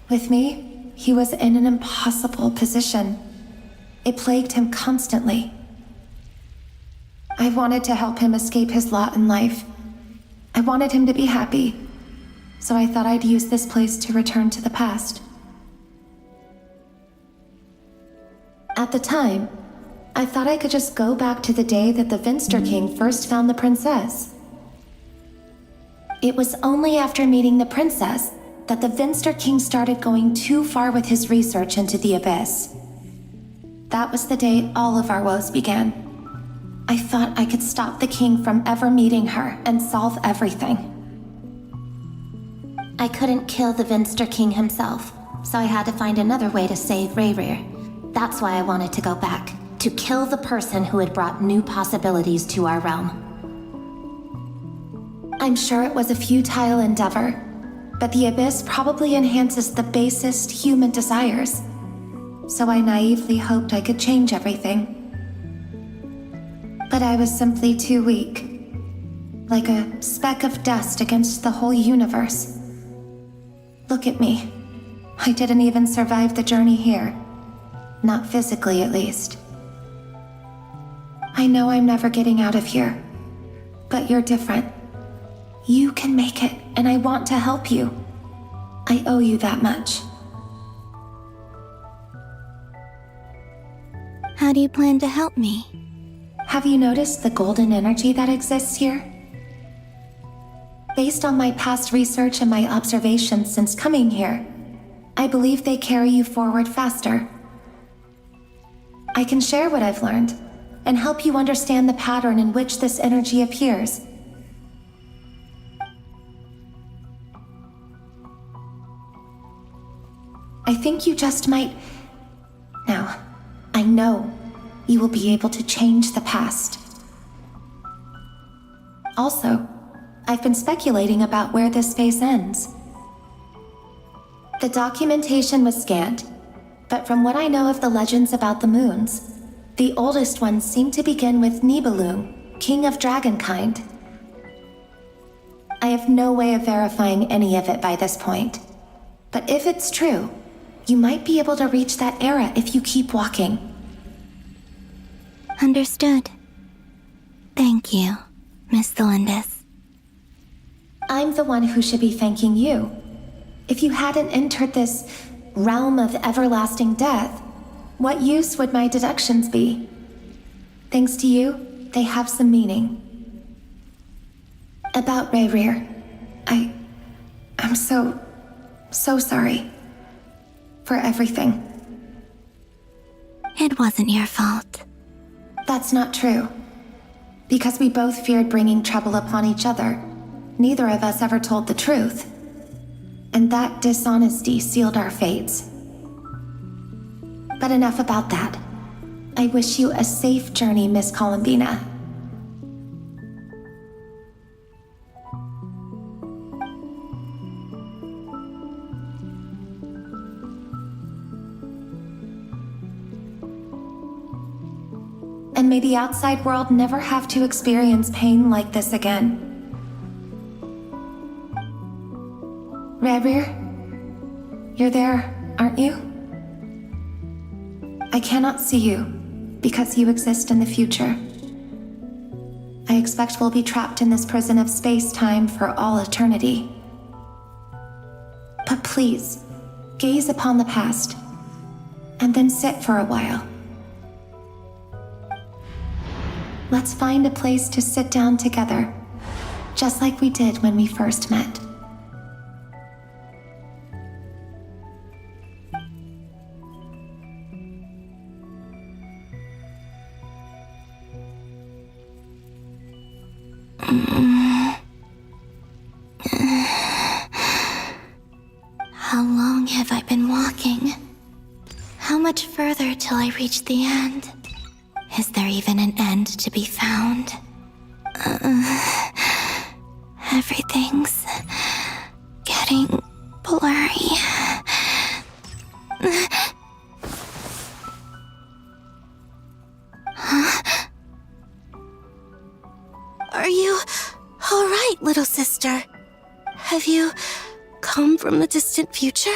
With me, he was in an impossible position. It plagued him constantly. I wanted to help him escape his lot in life. I wanted him to be happy, so I thought I'd use this place to return to the past. At the time, I thought I could just go back to the day that the Vinster King first found the princess. It was only after meeting the princess that the Vinster King started going too far with his research into the abyss. That was the day all of our woes began. I thought I could stop the king from ever meeting her and solve everything. I couldn't kill the Vinster King himself, so I had to find another way to save Rayrir. That's why I wanted to go back, to kill the person who had brought new possibilities to our realm. I'm sure it was a futile endeavor, but the abyss probably enhances the basest human desires. So I naively hoped I could change everything. But I was simply too weak. Like a speck of dust against the whole universe. Look at me. I didn't even survive the journey here. Not physically, at least. I know I'm never getting out of here. But you're different. You can make it, and I want to help you. I owe you that much. How do you plan to help me? Have you noticed the golden energy that exists here? Based on my past research and my observations since coming here, I believe they carry you forward faster. I can share what I've learned and help you understand the pattern in which this energy appears. I think you just might... Now, I know you will be able to change the past. Also, I've been speculating about where this phase ends. The documentation was scanned, but from what I know of the legends about the moons, the oldest ones seem to begin with Nibelung, king of dragonkind. I have no way of verifying any of it by this point, but if it's true, you might be able to reach that era if you keep walking. Understood. Thank you, Miss Thelindis. I'm the one who should be thanking you. If you hadn't entered this realm of everlasting death, what use would my deductions be? thanks to you, they have some meaning. About Rerir, I'm so sorry. For everything. It wasn't your fault. That's not true. Because we both feared bringing trouble upon each other, neither of us ever told the truth. And that dishonesty sealed our fates. But enough about that. I wish you a safe journey, Miss Columbina. And may the outside world never have to experience pain like this again. Rerir, you're there, aren't you? I cannot see you, because you exist in the future. I expect we'll be trapped in this prison of space-time for all eternity. But please, gaze upon the past, and then sit for a while. Let's find a place to sit down together, just like we did when we first met. How long have I been walking? How much further till I reach the end? Is there even an end to be found? Everything's getting blurry. Huh? Are you all right, little sister? Have you come from the distant future?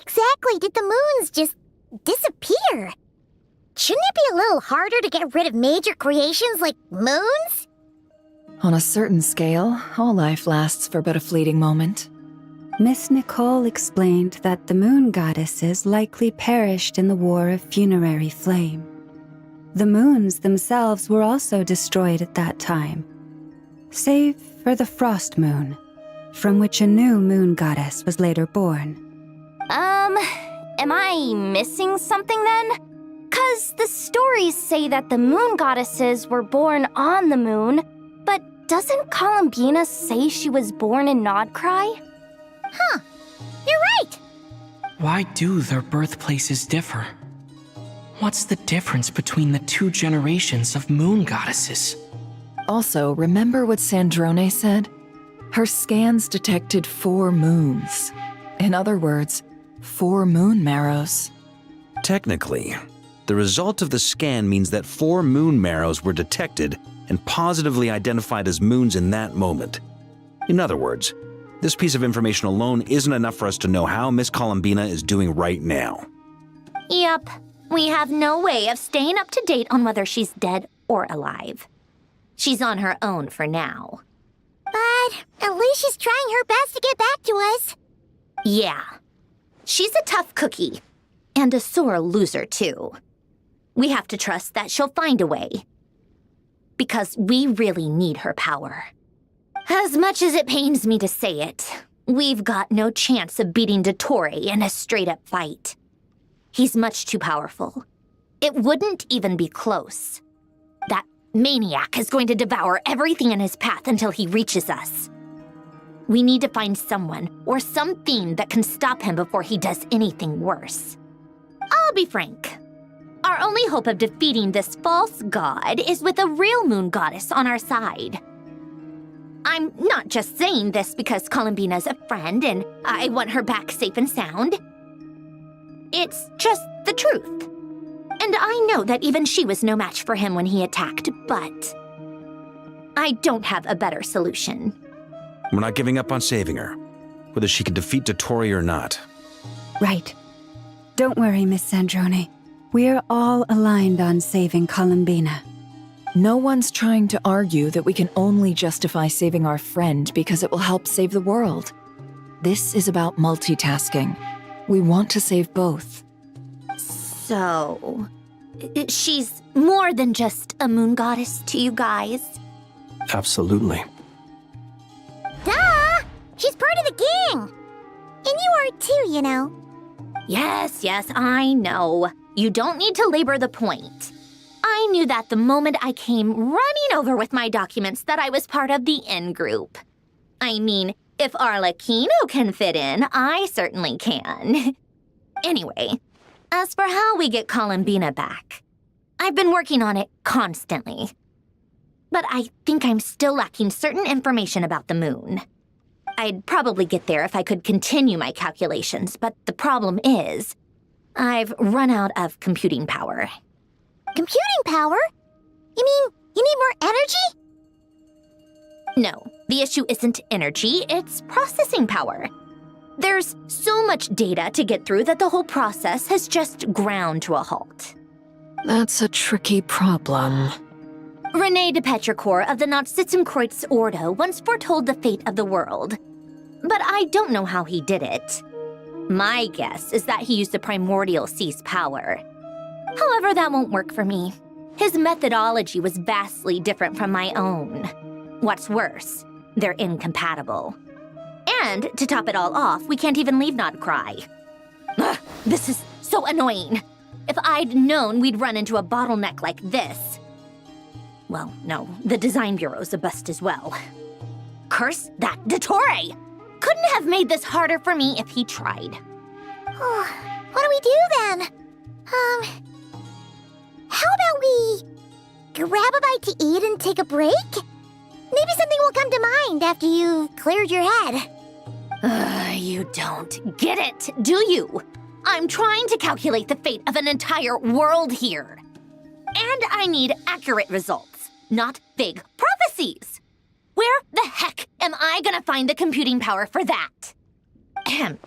Exactly did the moons just disappear? Shouldn't it be a little harder to get rid of major creations like moons? On a certain scale, all life lasts for but a fleeting moment. Miss Nicole explained that the moon goddesses likely perished in the War of Funerary Flame. The moons themselves were also destroyed at that time, save for the Frost Moon, from which a new moon goddess was later born. Am I missing something then? 'Cause the stories say that the moon goddesses were born on the moon, but doesn't Columbina say she was born in Nod Krai? Huh, you're right! Why do their birthplaces differ? What's the difference between the two generations of moon goddesses? Also, remember what Sandrone said? Her scans detected 4 moons. In other words, 4 moon marrows. Technically, the result of the scan means that 4 moon marrows were detected and positively identified as moons in that moment. In other words, this piece of information alone isn't enough for us to know how Miss Columbina is doing right now. Yep, we have no way of staying up to date on whether she's dead or alive. She's on her own for now. But at least she's trying her best to get back to us. Yeah. She's a tough cookie. And a sore loser, too. We have to trust that she'll find a way. Because we really need her power. As much as it pains me to say it, we've got no chance of beating Dottore in a straight-up fight. He's much too powerful. It wouldn't even be close. That maniac is going to devour everything in his path until he reaches us. We need to find someone or something that can stop him before he does anything worse. I'll be frank. Our only hope of defeating this false god is with a real moon goddess on our side. I'm not just saying this because Columbina's a friend and I want her back safe and sound. It's just the truth. And I know that even she was no match for him when he attacked, but I don't have a better solution. We're not giving up on saving her, whether she can defeat Dottore or not. Right. Don't worry, Miss Sandrone. We're all aligned on saving Columbina. No one's trying to argue that we can only justify saving our friend because it will help save the world. This is about multitasking. We want to save both. So, she's more than just a moon goddess to you guys? Absolutely. Duh! She's part of the gang! And you are too, you know. Yes, I know. You don't need to labor the point. I knew that the moment I came running over with my documents that I was part of the in-group. I mean, if Arlecchino can fit in, I certainly can. Anyway, as for how we get Columbina back, I've been working on it constantly. But I think I'm still lacking certain information about the moon. I'd probably get there if I could continue my calculations, but the problem is, I've run out of computing power. Computing power? You mean you need more energy? No, the issue isn't energy, it's processing power. There's so much data to get through that the whole process has just ground to a halt. That's a tricky problem. René de Petrichor of the Nazissenkreuz Ordo once foretold the fate of the world. But I don't know how he did it. My guess is that he used the primordial sea's power. However, that won't work for me. His methodology was vastly different from my own. What's worse, they're incompatible. And to top it all off, we can't even leave Nod Krai. Ugh, this is so annoying. If I'd known we'd run into a bottleneck like this. Well, no, the design bureau's a bust as well. Curse that Dottore! Couldn't have made this harder for me if he tried. What do we do then? How about we grab a bite to eat and take a break? Maybe something will come to mind after you've cleared your head. You don't get it, do you? I'm trying to calculate the fate of an entire world here. And I need accurate results, not big prophecies. Where the heck am I gonna find the computing power for that? Ahem.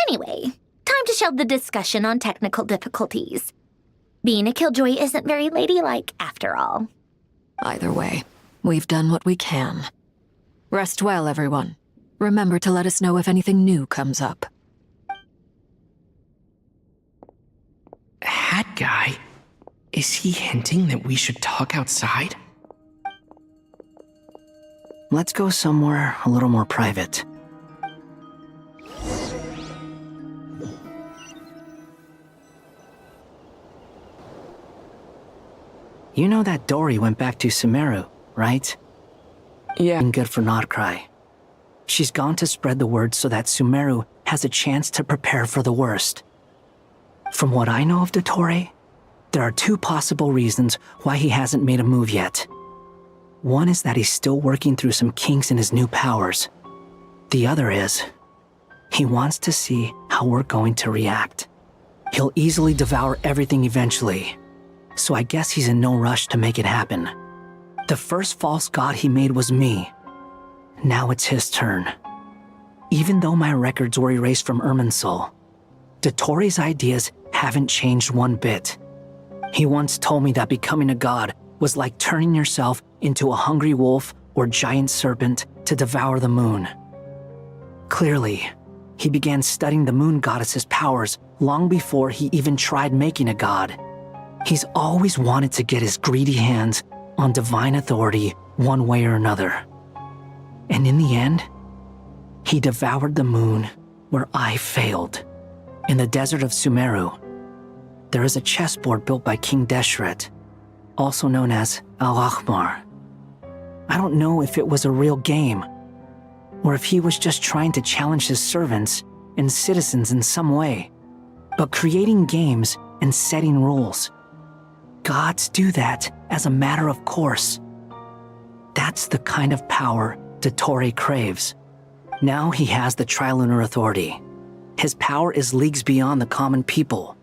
Anyway, time to shelve the discussion on technical difficulties. Being a killjoy isn't very ladylike, after all. Either way, we've done what we can. Rest well, everyone. Remember to let us know if anything new comes up. Hat guy? Is he hinting that we should talk outside? Let's go somewhere a little more private. You know that Dory went back to Sumeru, right? Yeah. And good for Nod Krai. She's gone to spread the word so that Sumeru has a chance to prepare for the worst. From what I know of Dottore, there are two possible reasons why he hasn't made a move yet. One is that he's still working through some kinks in his new powers. The other is, he wants to see how we're going to react. He'll easily devour everything eventually, so I guess he's in no rush to make it happen. The first false god he made was me. Now it's his turn. Even though my records were erased from Irminsul, Dottore's ideas haven't changed one bit. He once told me that becoming a god was like turning yourself into a hungry wolf or giant serpent to devour the moon. Clearly, he began studying the moon goddess's powers long before he even tried making a god. He's always wanted to get his greedy hands on divine authority one way or another. And in the end, he devoured the moon where I failed. In the desert of Sumeru, there is a chessboard built by King Deshret, also known as Al-Ahmar. I don't know if it was a real game, or if he was just trying to challenge his servants and citizens in some way. But creating games and setting rules, gods do that as a matter of course. That's the kind of power Dottore craves. Now he has the Trilunar Authority. His power is leagues beyond the common people.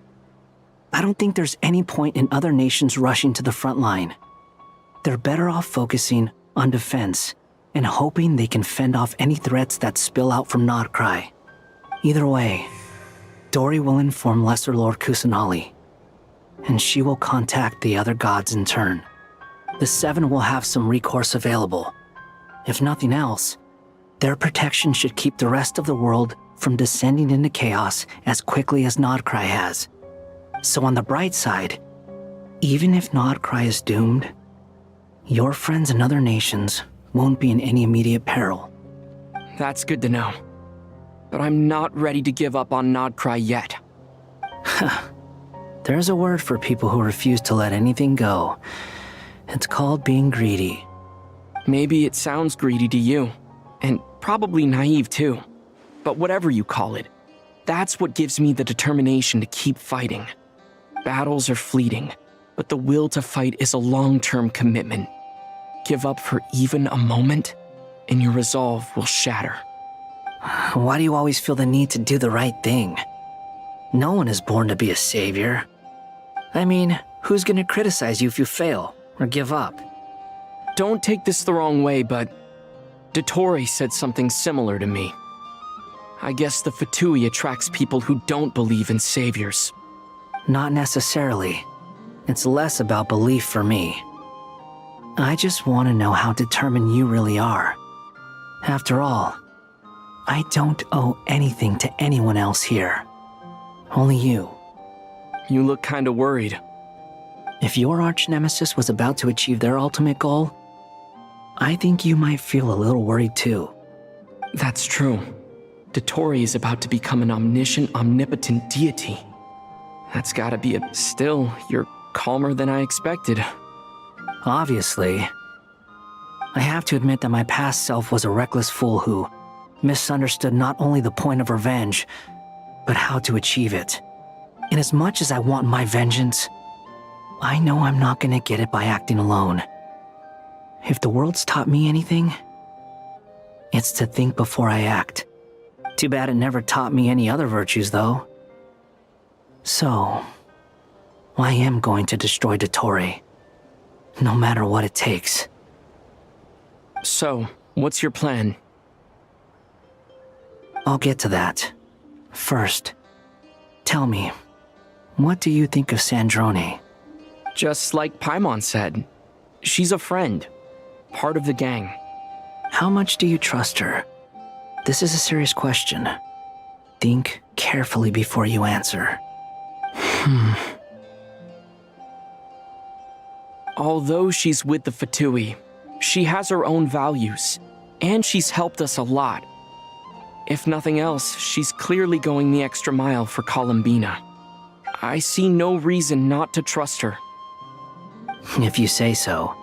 I don't think there's any point in other nations rushing to the front line. They're better off focusing on defense and hoping they can fend off any threats that spill out from Nod Krai. Either way, Dory will inform Lesser Lord Kusanali. and she will contact the other gods in turn. The Seven will have some recourse available. If nothing else, their protection should keep the rest of the world from descending into chaos as quickly as Nod Krai has. So on the bright side, even if Nod Krai is doomed, your friends in other nations won't be in any immediate peril. That's good to know. But I'm not ready to give up on Nod Krai yet. There's a word for people who refuse to let anything go. It's called being greedy. Maybe it sounds greedy to you, and probably naive too. But whatever you call it, that's what gives me the determination to keep fighting. Battles are fleeting, but the will to fight is a long-term commitment. Give up for even a moment, and your resolve will shatter. Why do you always feel the need to do the right thing? No one is born to be a savior. I mean, who's gonna criticize you if you fail or give up? Don't take this the wrong way, but Dottore said something similar to me. I guess the Fatui attracts people who don't believe in saviors. Not necessarily. It's less about belief for me. I just want to know how determined you really are. After all, I don't owe anything to anyone else here. Only you. You look kinda worried. If your arch-nemesis was about to achieve their ultimate goal, I think you might feel a little worried too. That's true. Dottore is about to become an omniscient, omnipotent deity. That's gotta be a... Still, you're calmer than I expected. Obviously. I have to admit that my past self was a reckless fool who misunderstood not only the point of revenge, but how to achieve it. And as much as I want my vengeance, I know I'm not gonna get it by acting alone. If the world's taught me anything, it's to think before I act. Too bad it never taught me any other virtues, though. So, I am going to destroy Dottore, no matter what it takes. So, what's your plan? I'll get to that. First, tell me, what do you think of Sandrone? Just like Paimon said, she's a friend, part of the gang. How much do you trust her? This is a serious question. Think carefully before you answer. Although she's with the Fatui, she has her own values, and she's helped us a lot. If nothing else, she's clearly going the extra mile for Columbina. I see no reason not to trust her. If you say so.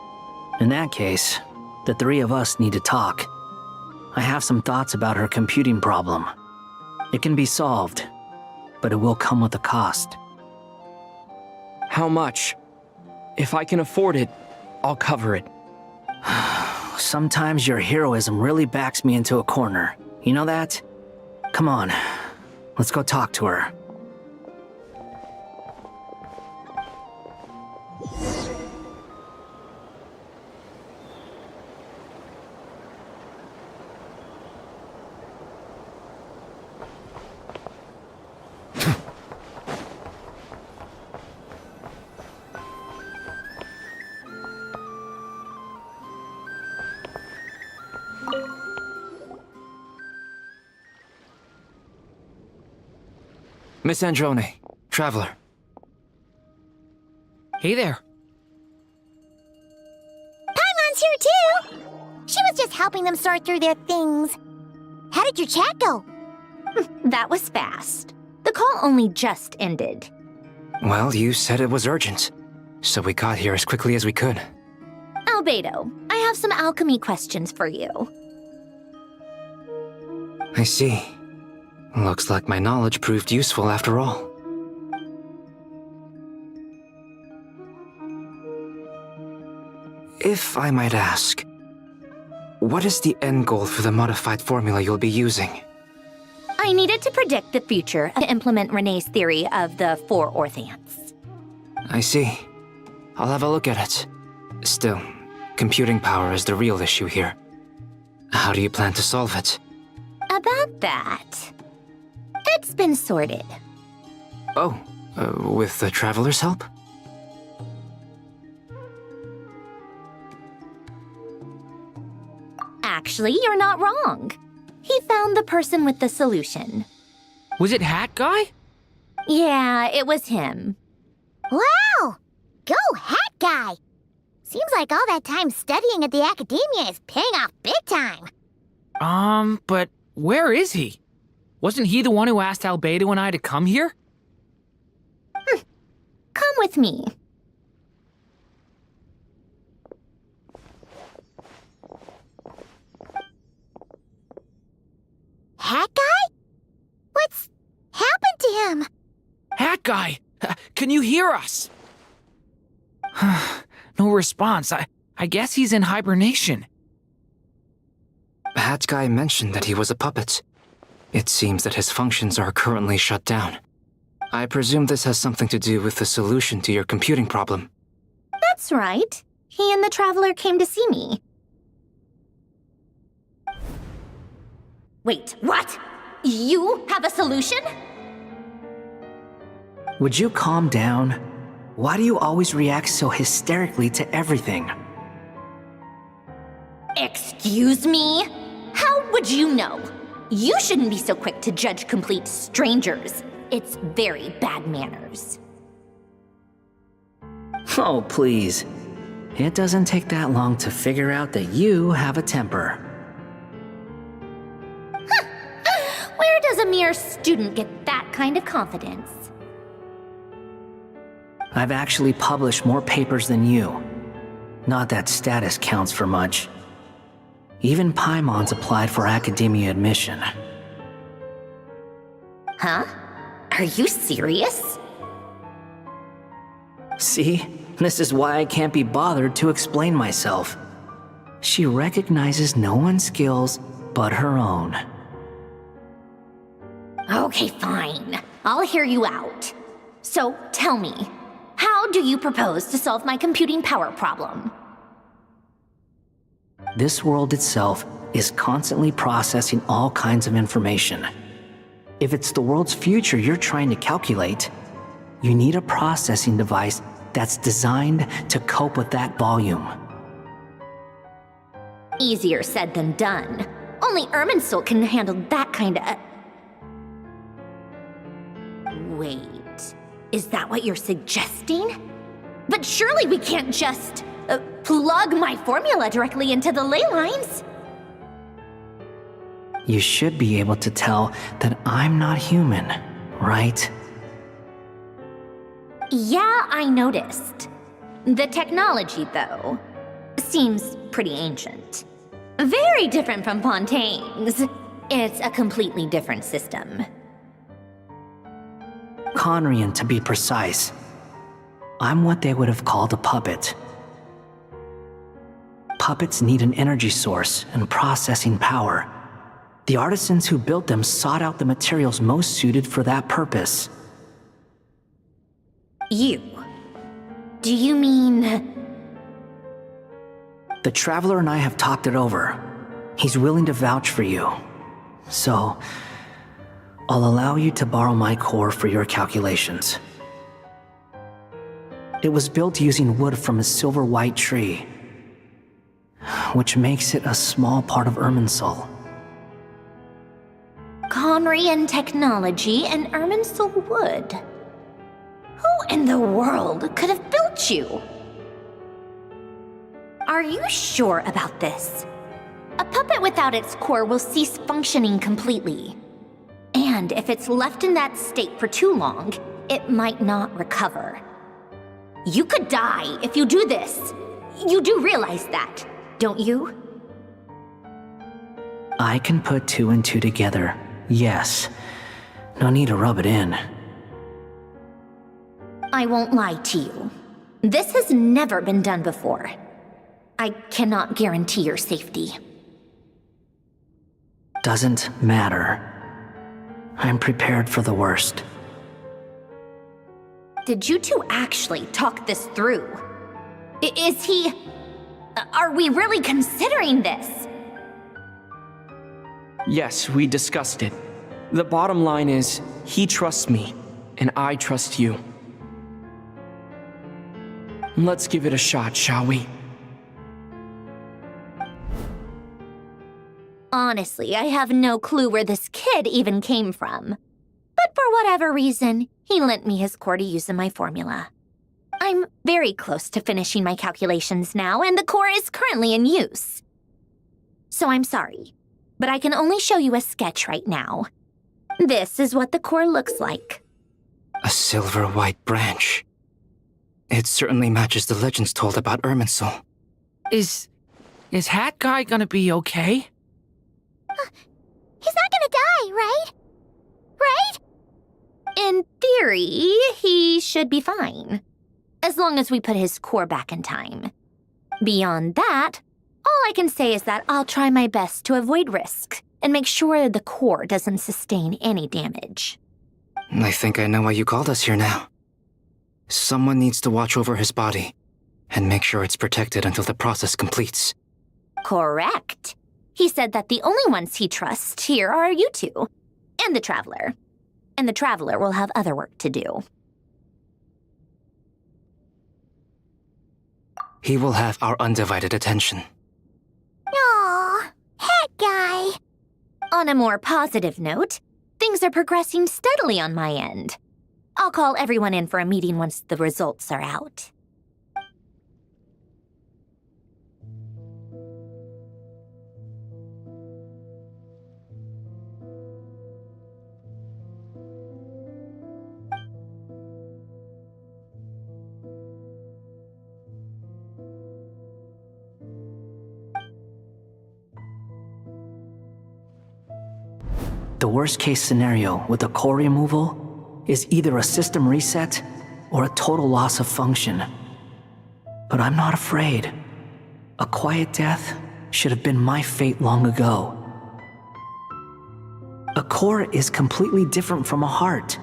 In that case, the three of us need to talk. I have some thoughts about her computing problem. It can be solved, but it will come with a cost. How much? If I can afford it, I'll cover it. Sometimes your heroism really backs me into a corner. You know that? Come on, let's go talk to her. Miss Androne, Traveler. Hey there. Paimon's here too! She was just helping them sort through their things. How did your chat go? That was fast. The call only just ended. Well, you said it was urgent, so we got here as quickly as we could. Albedo, I have some alchemy questions for you. I see. Looks like my knowledge proved useful after all. If I might ask, what is the end goal for the modified formula you'll be using? I needed to predict the future to implement Renee's theory of the four Orthants. I see. I'll have a look at it. Still, computing power is the real issue here. How do you plan to solve it? About that, it's been sorted. Oh, with the Traveler's help? Actually, you're not wrong. He found the person with the solution. Was it Hat Guy? Yeah, it was him. Wow! Go Hat Guy! Seems like all that time studying at the academia is paying off big time. But where is he? Wasn't he the one who asked Albedo and I to come here? Come with me. Hat Guy? What's happened to him? Hat Guy! Can you hear us? No response. I guess he's in hibernation. Hat Guy mentioned that he was a puppet. It seems that his functions are currently shut down. I presume this has something to do with the solution to your computing problem. That's right. He and the Traveler came to see me. Wait, what? You have a solution? Would you calm down? Why do you always react so hysterically to everything? Excuse me? How would you know? You shouldn't be so quick to judge complete strangers. It's very bad manners. Oh, please. It doesn't take that long to figure out that you have a temper. Where does a mere student get that kind of confidence? I've actually published more papers than you. Not that status counts for much. Even Paimon's applied for academia admission. Huh? Are you serious? See? This is why I can't be bothered to explain myself. She recognizes no one's skills but her own. Okay, fine. I'll hear you out. So, tell me, how do you propose to solve my computing power problem? This world itself is constantly processing all kinds of information. If it's the world's future you're trying to calculate, you need a processing device that's designed to cope with that volume. Easier said than done. Only Irminsul can handle that kind of... Wait, is that what you're suggesting? But surely we can't just plug my formula directly into the ley lines. You should be able to tell that I'm not human, right? Yeah, I noticed. The technology, though, seems pretty ancient. Very different from Pontaine's. It's a completely different system. Conrian, to be precise. I'm what they would have called a puppet. Puppets need an energy source and processing power. The artisans who built them sought out the materials most suited for that purpose. You? Do you mean... The Traveler and I have talked it over. He's willing to vouch for you. So, I'll allow you to borrow my core for your calculations. It was built using wood from a silver-white tree, which makes it a small part of Irminsul. Conrian technology and Irminsul wood. Who in the world could have built you? Are you sure about this? A puppet without its core will cease functioning completely. And if it's left in that state for too long, it might not recover. You could die if you do this. You do realize that, don't you? I can put two and two together, yes. No need to rub it in. I won't lie to you. This has never been done before. I cannot guarantee your safety. Doesn't matter. I'm prepared for the worst. Did you two actually talk this through? Is he... Are we really considering this? Yes, we discussed it. The bottom line is, he trusts me, and I trust you. Let's give it a shot, shall we? Honestly, I have no clue where this kid even came from. But for whatever reason, he lent me his core to use in my formula. I'm very close to finishing my calculations now, and the core is currently in use. So I'm sorry, but I can only show you a sketch right now. This is what the core looks like. A silver white branch. It certainly matches the legends told about Irminsul. Is Hat Guy gonna be okay? He's not gonna die, right? Right? In theory, he should be fine. As long as we put his core back in time. Beyond that, all I can say is that I'll try my best to avoid risk and make sure the core doesn't sustain any damage. I think I know why you called us here now. Someone needs to watch over his body and make sure it's protected until the process completes. Correct. He said that the only ones he trusts here are you two, and the Traveler. And the Traveler will have other work to do. He will have our undivided attention. Aw, Hat Guy. On a more positive note, things are progressing steadily on my end. I'll call everyone in for a meeting once the results are out. The worst case scenario with the core removal is either a system reset or a total loss of function. But I'm not afraid. A quiet death should have been my fate long ago. A core is completely different from a heart.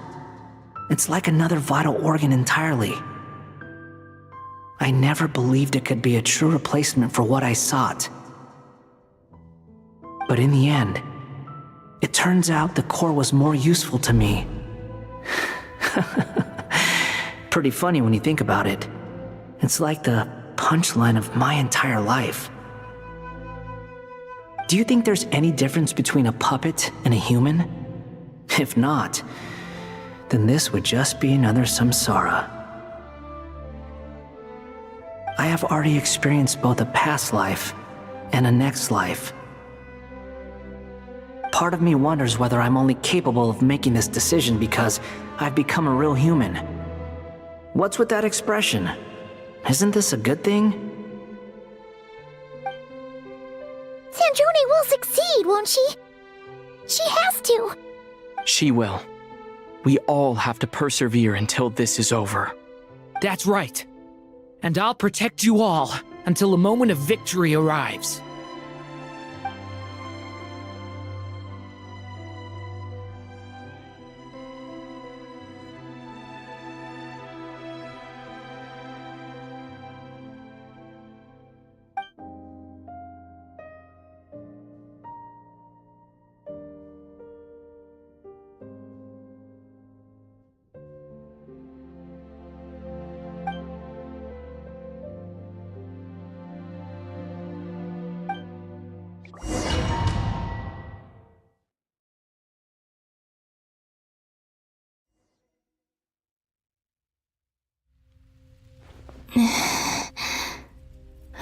It's like another vital organ entirely. I never believed it could be a true replacement for what I sought. But in the end, it turns out the core was more useful to me. Pretty funny when you think about it. It's like the punchline of my entire life. Do you think there's any difference between a puppet and a human? If not, then this would just be another samsara. I have already experienced both a past life and a next life. Part of me wonders whether I'm only capable of making this decision because I've become a real human. What's with that expression? Isn't this a good thing? Sanjoni will succeed, won't she? She has to. She will. We all have to persevere until this is over. That's right. And I'll protect you all until the moment of victory arrives.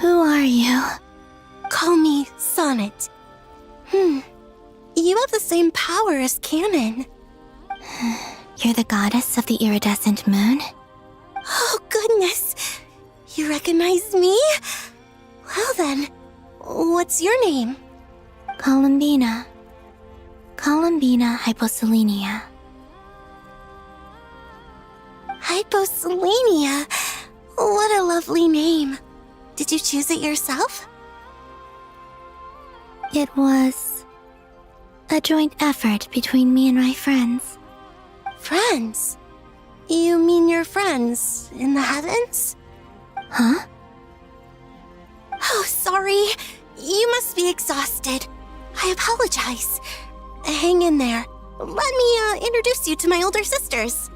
Who are you? Call me Sonnet. You have the same power as Canon. You're the goddess of the iridescent moon? Oh, goodness. You recognize me? Well then, what's your name? Columbina. Columbina Hyposelenia. Hyposelenia? What a lovely name. Did you choose it yourself? It was a joint effort between me and my friends. Friends? You mean your friends in the heavens? Huh? Oh, sorry. You must be exhausted. I apologize. Hang in there. Let me introduce you to my older sisters.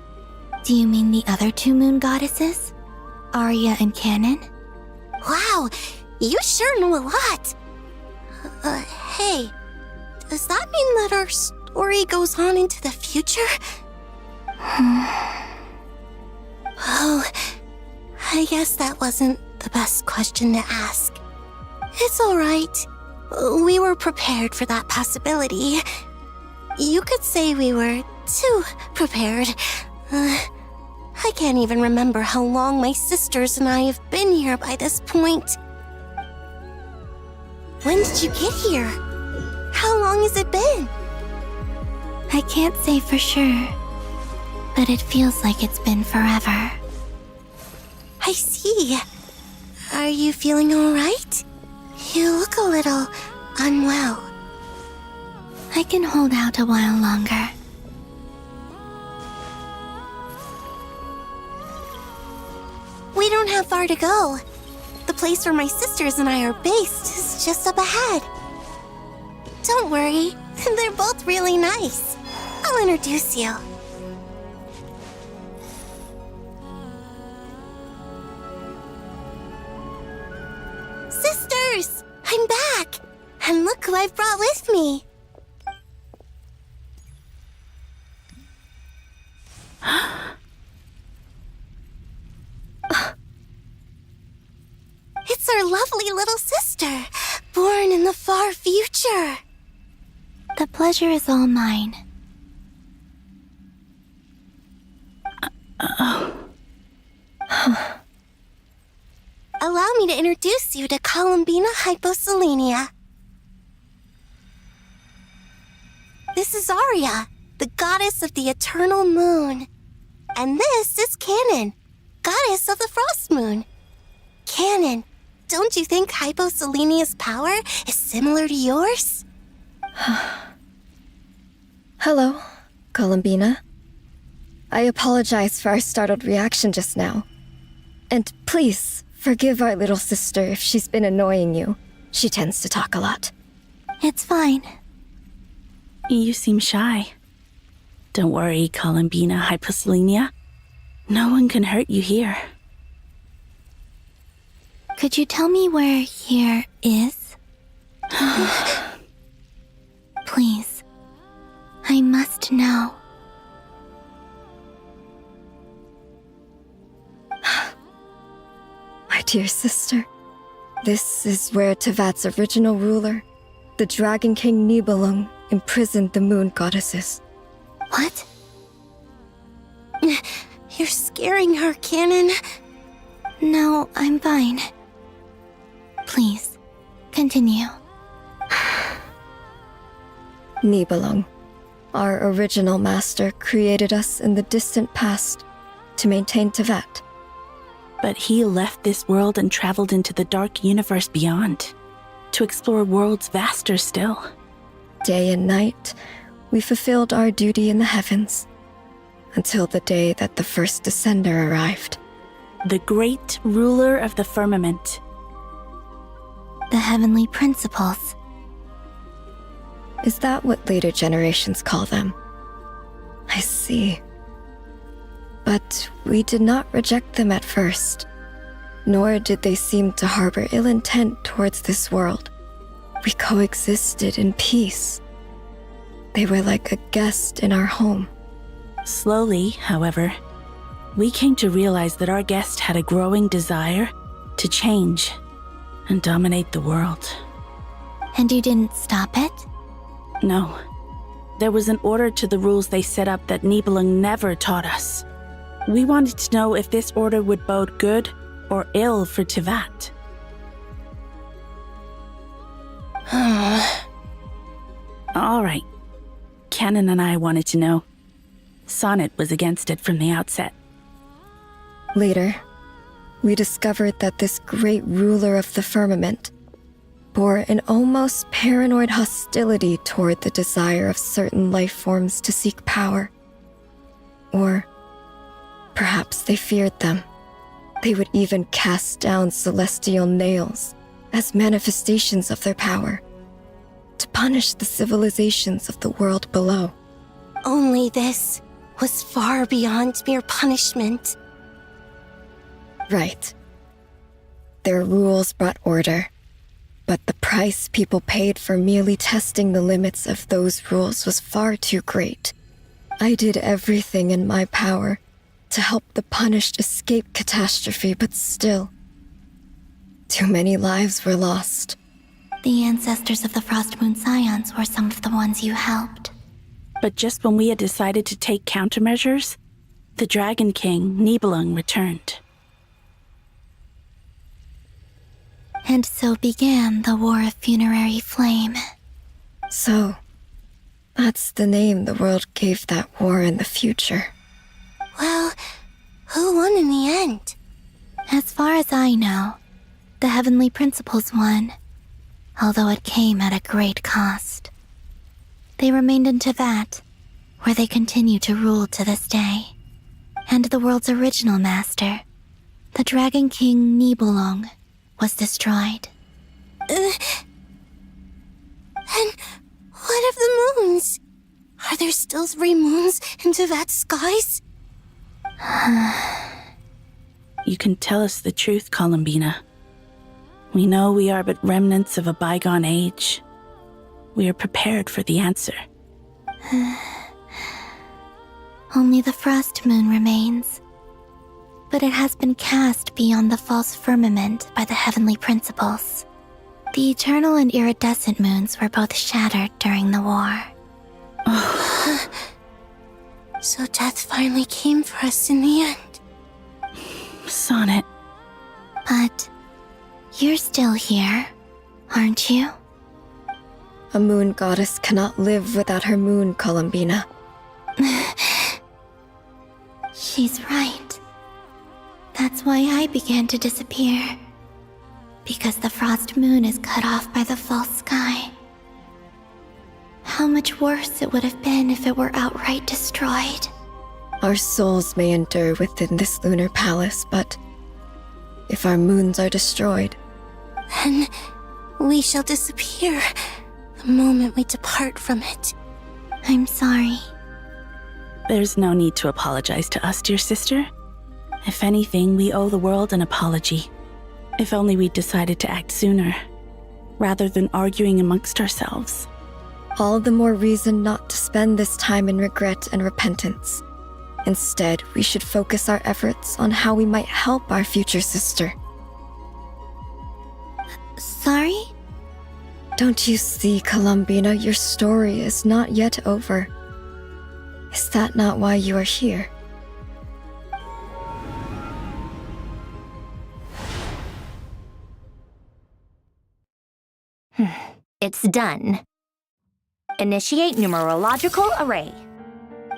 Do you mean the other two moon goddesses? Arya and Canon? Wow, you sure know a lot. Hey, Does that mean that our story goes on into the future? Oh, I guess that wasn't the best question to ask. It's alright. We were prepared for that possibility. You could say we were too prepared. I can't even remember how long my sisters and I have been here by this point. When did you get here? How long has it been? I can't say for sure, but it feels like it's been forever. I see. Are you feeling alright? You look a little unwell. I can hold out a while longer. We don't have far to go. The place where my sisters and I are based is just up ahead. Don't worry, they're both really nice. I'll introduce you. Sisters, I'm back! And look who I've brought with me. It's our lovely little sister, born in the far future. The pleasure is all mine. Allow me to introduce you to Columbina Hyposelenia. This is Arya, the goddess of the eternal moon. And this is Canon, goddess of the frost moon. Canon, don't you think Hyposelenia's power is similar to yours? Hello, Columbina. I apologize for our startled reaction just now. And please, forgive our little sister if she's been annoying you. She tends to talk a lot. It's fine. You seem shy. Don't worry, Columbina Hyposelenia. No one can hurt you here. Could you tell me where here is? Please. I must know. My dear sister, this is where Teyvat's original ruler, the Dragon King Nibelung, imprisoned the moon goddesses. What? You're scaring her, Canon. No, I'm fine. Please, continue. Nibelung, our original master, created us in the distant past to maintain Teyvat. But he left this world and traveled into the dark universe beyond, to explore worlds vaster still. Day and night, we fulfilled our duty in the heavens, until the day that the first Descender arrived. The great ruler of the firmament. The heavenly principles. Is that what later generations call them? I see. But we did not reject them at first, nor did they seem to harbor ill intent towards this world. We coexisted in peace. They were like a guest in our home. Slowly, however, we came to realize that our guest had a growing desire to change and dominate the world. And you didn't stop it? No. There was an order to the rules they set up that Nibelung never taught us. We wanted to know if this order would bode good or ill for Teyvat. All right. Canon and I wanted to know. Sonnet was against it from the outset. Later, we discovered that this great ruler of the firmament bore an almost paranoid hostility toward the desire of certain life forms to seek power. Or perhaps they feared them. They would even cast down celestial nails as manifestations of their power, to punish the civilizations of the world below. Only this was far beyond mere punishment. Right. Their rules brought order, But the price people paid for merely testing the limits of those rules was far too great. I did everything in my power to help the punished escape catastrophe, but still, too many lives were lost. The ancestors of the Frost Moon Scions were some of the ones you helped. But just when we had decided to take countermeasures, the Dragon King, Nibelung, returned. And so began the War of Funerary Flame. So, that's the name the world gave that war in the future. Well, who won in the end? As far as I know, the Heavenly Principles won, although it came at a great cost. They remained in Teyvat, where they continue to rule to this day. And the world's original master, the Dragon King Nibelung, was destroyed. And what of the moons? Are there still 3 moons in Teyvat's skies? You can tell us the truth, Columbina. We know we are but remnants of a bygone age. We are prepared for the answer. Only the Frost Moon remains. But it has been cast beyond the false firmament by the Heavenly Principles. The eternal and iridescent moons were both shattered during the war. So death finally came for us in the end. Sonnet. But you're still here, aren't you? A moon goddess cannot live without her moon, Columbina. She's right. That's why I began to disappear. Because the Frost Moon is cut off by the false sky. How much worse it would have been if it were outright destroyed. Our souls may endure within this lunar palace, but if our moons are destroyed, then we shall disappear the moment we depart from it. I'm sorry. There's no need to apologize to us, dear sister. If anything, we owe the world an apology. If only we'd decided to act sooner, rather than arguing amongst ourselves. all the more reason not to spend this time in regret and repentance. Instead, we should focus our efforts on how we might help our future sister. Sorry? Don't you see, Columbina, your story is not yet over. Is that not why you are here? It's done. Initiate numerological array.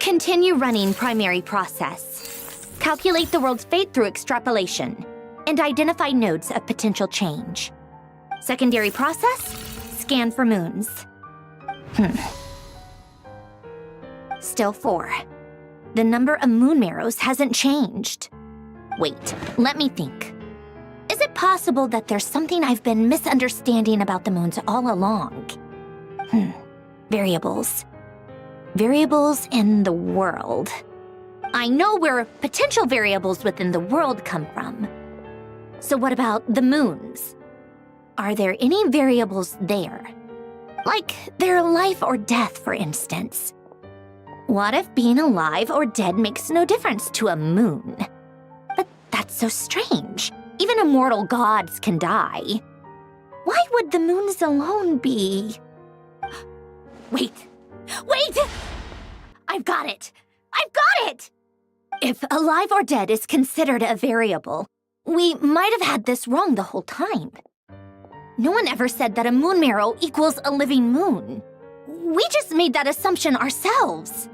Continue running primary process. Calculate the world's fate through extrapolation, and identify nodes of potential change. Secondary process, scan for moons. Still 4. The number of moon marrows hasn't changed. Wait, let me think. Is it possible that there's something I've been misunderstanding about the moons all along? Variables. Variables in the world. I know where potential variables within the world come from. So what about the moons? Are there any variables there? Like their life or death, for instance. What if being alive or dead makes no difference to a moon? But that's so strange. Even immortal gods can die. Why would the moons alone be? Wait! I've got it! If alive or dead is considered a variable, we might have had this wrong the whole time. No one ever said that a moon marrow equals a living moon. We just made that assumption ourselves.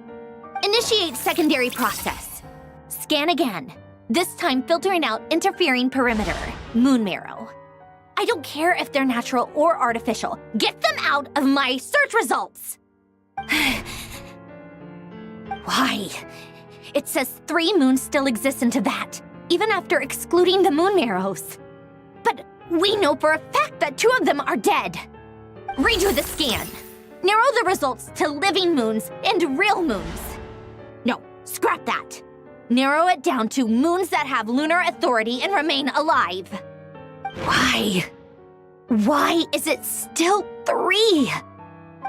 Initiate secondary process. Scan again. This time filtering out interfering perimeter, moon marrow. I don't care if they're natural or artificial. Get them out of my search results! Why? It says 3 moons still exist in Teyvat, even after excluding the moon marrows. But we know for a fact that 2 of them are dead. Redo the scan. Narrow the results to living moons and real moons. No, scrap that. Narrow it down to moons that have lunar authority and remain alive. Why? Why is it still 3?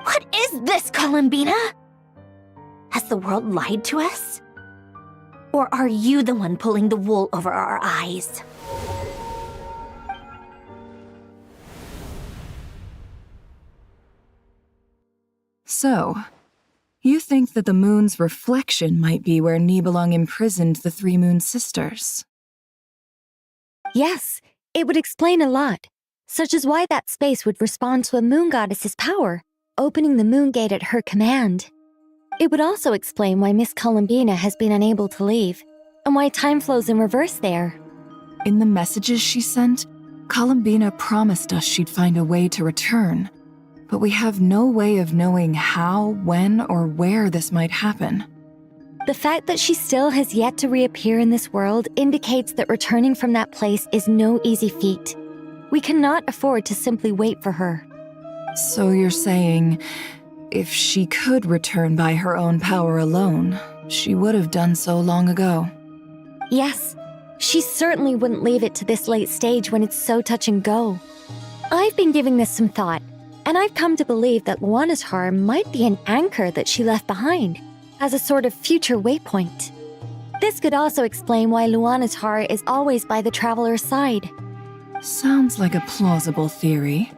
What is this, Columbina? Has the world lied to us? Or are you the one pulling the wool over our eyes? So, you think that the moon's reflection might be where Nibelung imprisoned the 3 Moon Sisters? Yes, it would explain a lot, such as why that space would respond to a moon goddess's power, opening the moon gate at her command. It would also explain why Miss Columbina has been unable to leave, and why time flows in reverse there. In the messages she sent, Columbina promised us she'd find a way to return, but we have no way of knowing how, when, or where this might happen. The fact that she still has yet to reappear in this world indicates that returning from that place is no easy feat. We cannot afford to simply wait for her. So you're saying, if she could return by her own power alone, she would have done so long ago? Yes, she certainly wouldn't leave it to this late stage when it's so touch and go. I've been giving this some thought, and I've come to believe that Luanatar might be an anchor that she left behind, as a sort of future waypoint. This could also explain why Luanatar is always by the traveler's side. Sounds like a plausible theory.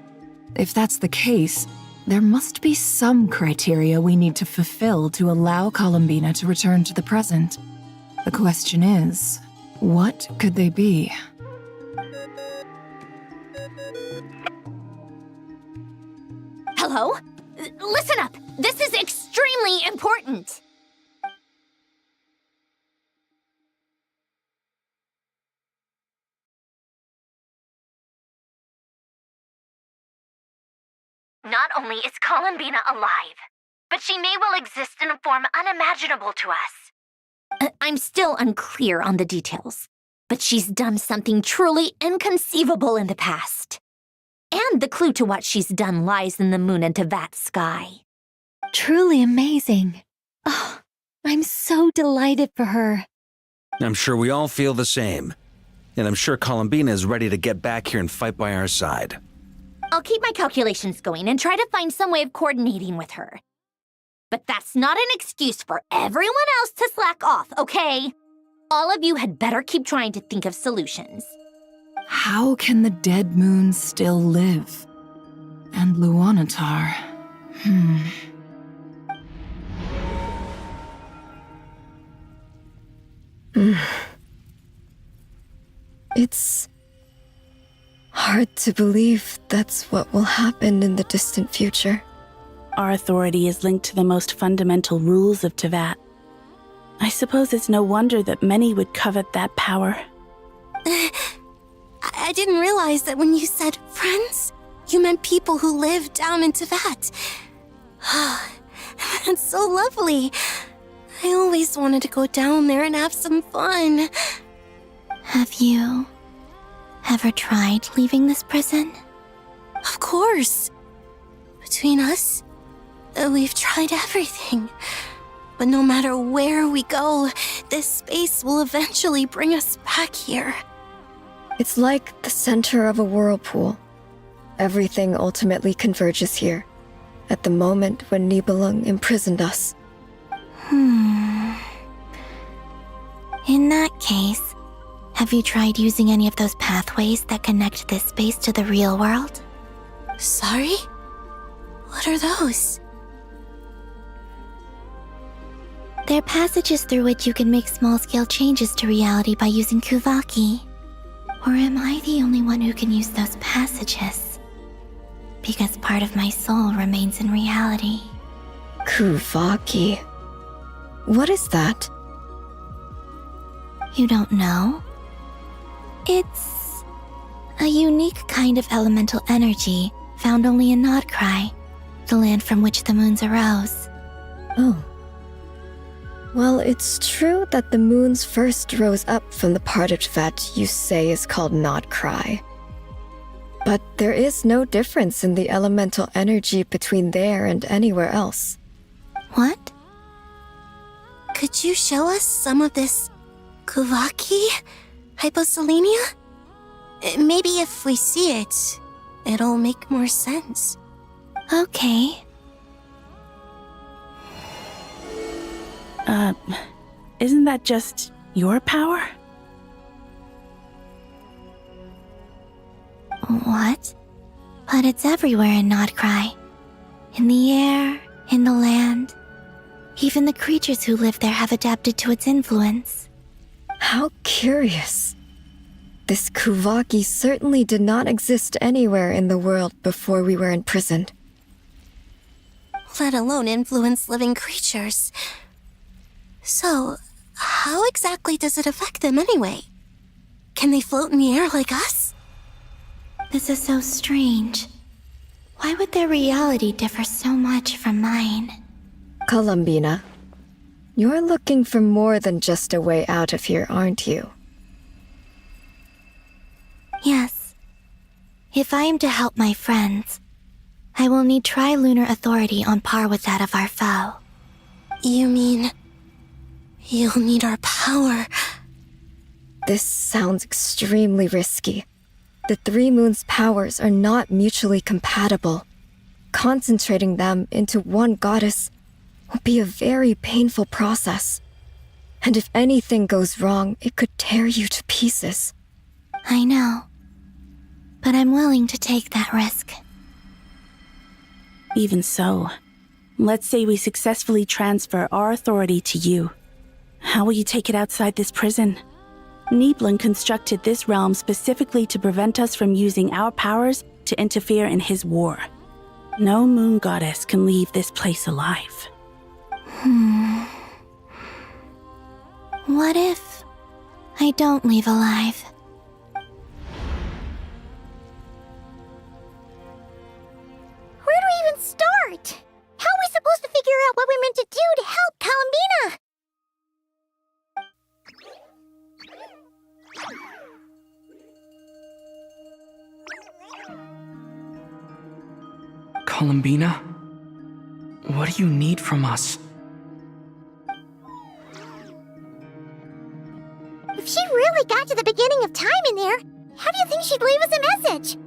If that's the case, there must be some criteria we need to fulfill to allow Columbina to return to the present. The question is, what could they be? Hello? Listen up! This is extremely important! Not only is Columbina alive, but she may well exist in a form unimaginable to us. I'm still unclear on the details, but she's done something truly inconceivable in the past. And the clue to what she's done lies in the moon and Teyvat sky. Truly amazing. Oh, I'm so delighted for her. I'm sure we all feel the same. And I'm sure Columbina is ready to get back here and fight by our side. I'll keep my calculations going and try to find some way of coordinating with her. But that's not an excuse for everyone else to slack off, okay? All of you had better keep trying to think of solutions. How can the dead moon still live? And Luanatar? It's hard to believe that's what will happen in the distant future. Our authority is linked to the most fundamental rules of Teyvat. I suppose it's no wonder that many would covet that power. I didn't realize that when you said friends, you meant people who live down in Teyvat. That's so lovely. I always wanted to go down there and have some fun. Have you ever tried leaving this prison? Of course. Between us, we've tried everything. But no matter where we go, this space will eventually bring us back here. It's like the center of a whirlpool. Everything ultimately converges here, at the moment when Nibelung imprisoned us. In that case, have you tried using any of those pathways that connect this space to the real world? Sorry? What are those? They're passages through which you can make small-scale changes to reality by using Kuvaki. Or am I the only one who can use those passages? Because part of my soul remains in reality. Kuvaki. What is that? You don't know? It's a unique kind of elemental energy found only in Nod Krai, the land from which the moons arose. Oh. Well, it's true that the moons first rose up from the part of Teyvat you say is called Nod Krai. But there is no difference in the elemental energy between there and anywhere else. What? Could you show us some of this Kuvaki hyposelenia? Maybe if we see it, it'll make more sense. Okay. Isn't that just your power? What? But it's everywhere in Nod Krai. In the air, in the land. Even the creatures who live there have adapted to its influence. How curious. This Kuvaki certainly did not exist anywhere in the world before we were imprisoned. Let alone influence living creatures. So, how exactly does it affect them anyway? Can they float in the air like us? This is so strange. Why would their reality differ so much from mine? Columbina, you're looking for more than just a way out of here, aren't you? Yes. If I am to help my friends, I will need tri-lunar authority on par with that of our foe. You mean... you'll need our power? This sounds extremely risky. The Three Moons' powers are not mutually compatible. Concentrating them into one goddess will be a very painful process. And if anything goes wrong, it could tear you to pieces. I know. But I'm willing to take that risk. Even so, let's say we successfully transfer our authority to you. How will you take it outside this prison? Niblin constructed this realm specifically to prevent us from using our powers to interfere in his war. No moon goddess can leave this place alive. What if I don't leave alive? Where do we even start? How are we supposed to figure out what we're meant to do to help Columbina? Columbina? What do you need from us? If she really got to the beginning of time in there, how do you think she'd leave us a message?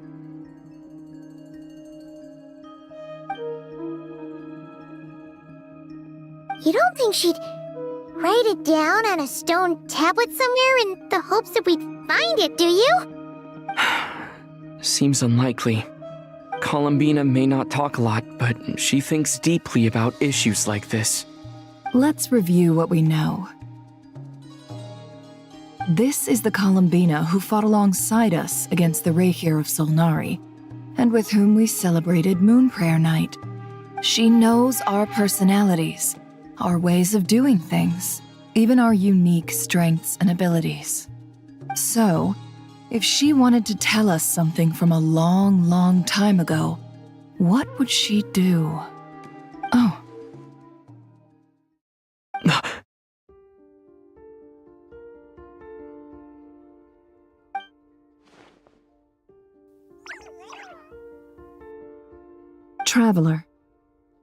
You don't think she'd write it down on a stone tablet somewhere in the hopes that we'd find it, do you? Seems unlikely. Columbina may not talk a lot, but she thinks deeply about issues like this. Let's review what we know. This is the Columbina who fought alongside us against the Rahir of Solnari, and with whom we celebrated Moon Prayer Night. She knows our personalities, our ways of doing things, even our unique strengths and abilities. So, if she wanted to tell us something from a long, long time ago, what would she do? Oh. Traveler,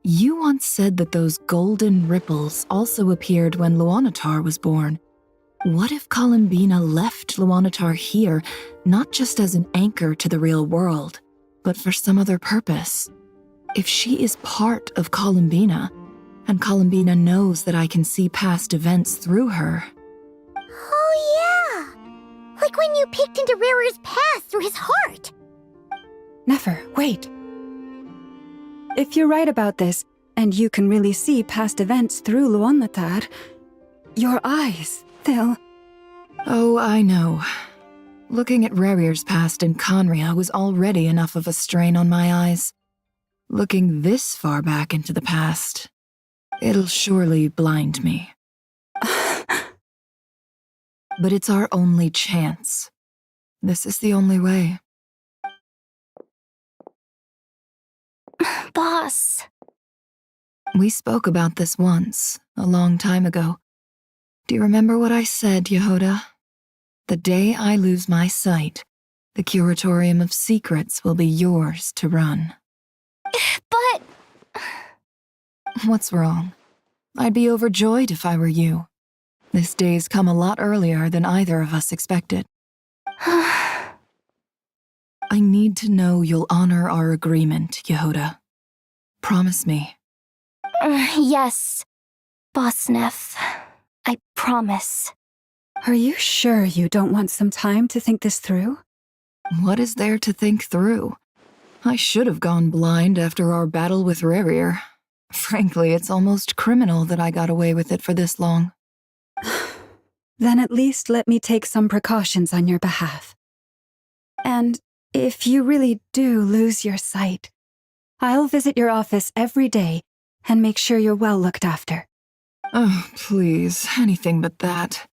you once said that those golden ripples also appeared when Luanatar was born. What if Columbina left Luanatar here, not just as an anchor to the real world, but for some other purpose? If she is part of Columbina, and Columbina knows that I can see past events through her... Oh yeah! Like when you peeked into Rarer's past through his heart! Nefer, wait. If you're right about this, and you can really see past events through Luanatar, your eyes, they'll... Oh, I know. Looking at Rarir's past in Conria was already enough of a strain on my eyes. Looking this far back into the past, it'll surely blind me. But it's our only chance. This is the only way. Boss. We spoke about this once, a long time ago. Do you remember what I said, Yehoda? The day I lose my sight, the Curatorium of Secrets will be yours to run. But... What's wrong? I'd be overjoyed if I were you. This day's come a lot earlier than either of us expected. I need to know you'll honor our agreement, Yehoda. Promise me. Yes, Boss Neff. I promise. Are you sure you don't want some time to think this through? What is there to think through? I should have gone blind after our battle with Rerir. Frankly, it's almost criminal that I got away with it for this long. Then at least let me take some precautions on your behalf. And if you really do lose your sight, I'll visit your office every day and make sure you're well looked after. Oh, please, anything but that.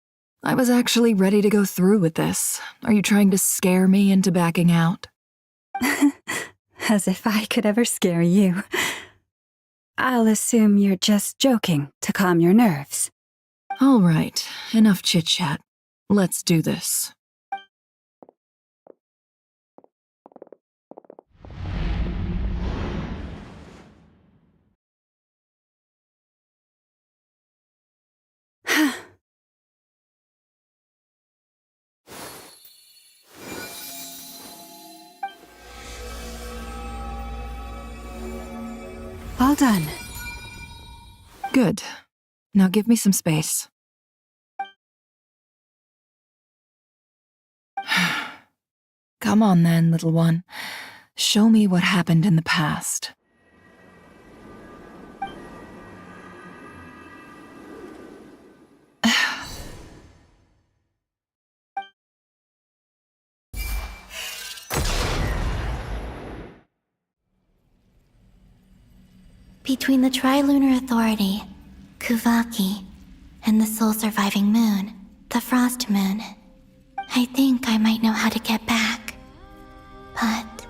I was actually ready to go through with this. Are you trying to scare me into backing out? As if I could ever scare you. I'll assume you're just joking to calm your nerves. All right, enough chit-chat. Let's do this. All done. Good. Now give me some space. Come on then, little one. Show me what happened in the past. Between the Trilunar Authority, Kuvaki, and the sole-surviving moon, the Frost Moon, I think I might know how to get back. But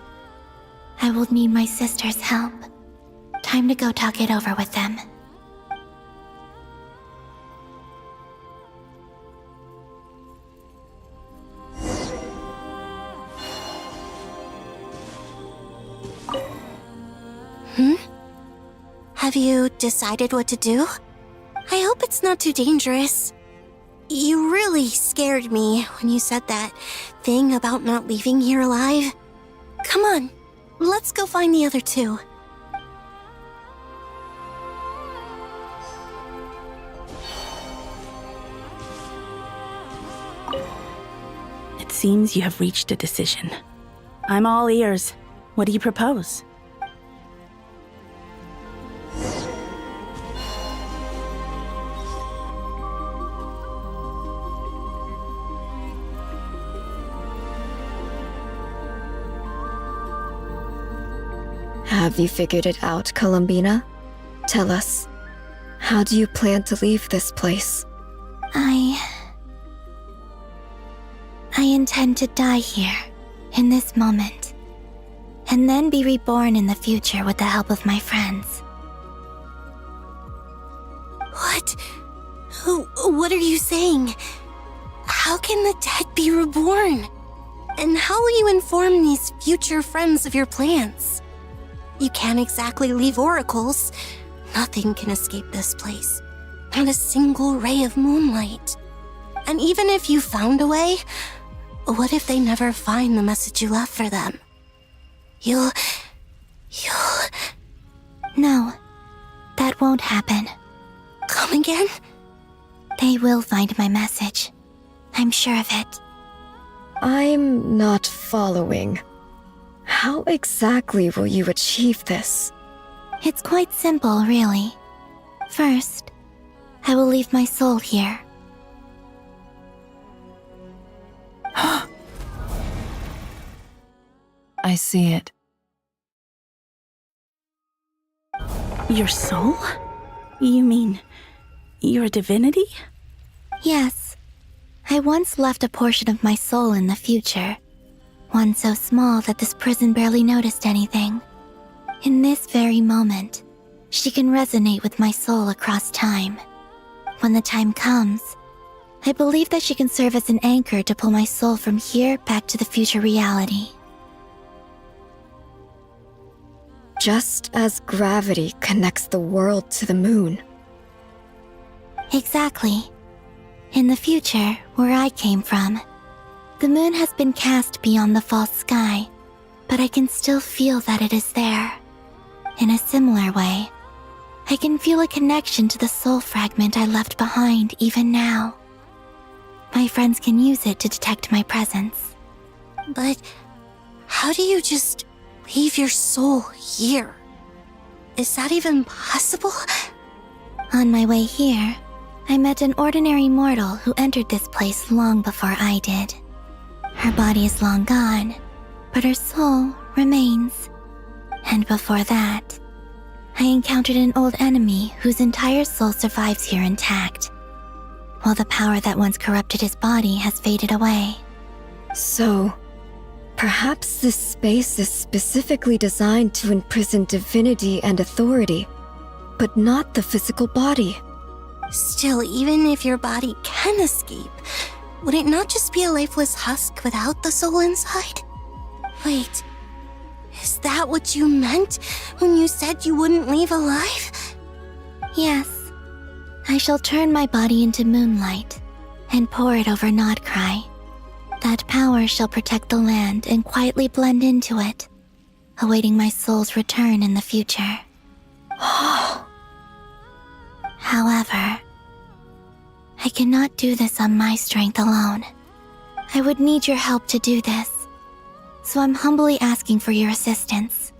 I will need my sister's help. Time to go talk it over with them. Have you decided what to do? I hope it's not too dangerous. You really scared me when you said that thing about not leaving here alive. Come on, let's go find the other two. It seems you have reached a decision. I'm all ears. What do you propose? Have you figured it out, Columbina? Tell us, how do you plan to leave this place? I intend to die here, in this moment, and then be reborn in the future with the help of my friends. What? What are you saying? How can the dead be reborn? And how will you inform these future friends of your plans? You can't exactly leave oracles. Nothing can escape this place. Not a single ray of moonlight. And even if you found a way, what if they never find the message you left for them? You'll... No, that won't happen. Come again? They will find my message. I'm sure of it. I'm not following. How exactly will you achieve this? It's quite simple, really. First, I will leave my soul here. I see it. Your soul? You mean you're a divinity? Yes. I once left a portion of my soul in the future. One so small that this prison barely noticed anything. In this very moment, she can resonate with my soul across time. When the time comes, I believe that she can serve as an anchor to pull my soul from here back to the future reality. Just as gravity connects the world to the moon. Exactly. In the future, where I came from, the moon has been cast beyond the false sky but I can still feel that it is there. In a similar way, I can feel a connection to the soul fragment I left behind even now. My friends can use it to detect my presence. But how do you just leave your soul here? Is that even possible? On my way here, I met an ordinary mortal who entered this place long before I did. Her body is long gone, but her soul remains. And before that, I encountered an old enemy whose entire soul survives here intact, while the power that once corrupted his body has faded away. So, perhaps this space is specifically designed to imprison divinity and authority, but not the physical body. Still, even if your body can escape, would it not just be a lifeless husk without the soul inside? Wait, is that what you meant when you said you wouldn't leave alive? Yes. I shall turn my body into moonlight and pour it over Nod Krai. That power shall protect the land and quietly blend into it, awaiting my soul's return in the future. However, I cannot do this on my strength alone. I would need your help to do this, so I'm humbly asking for your assistance.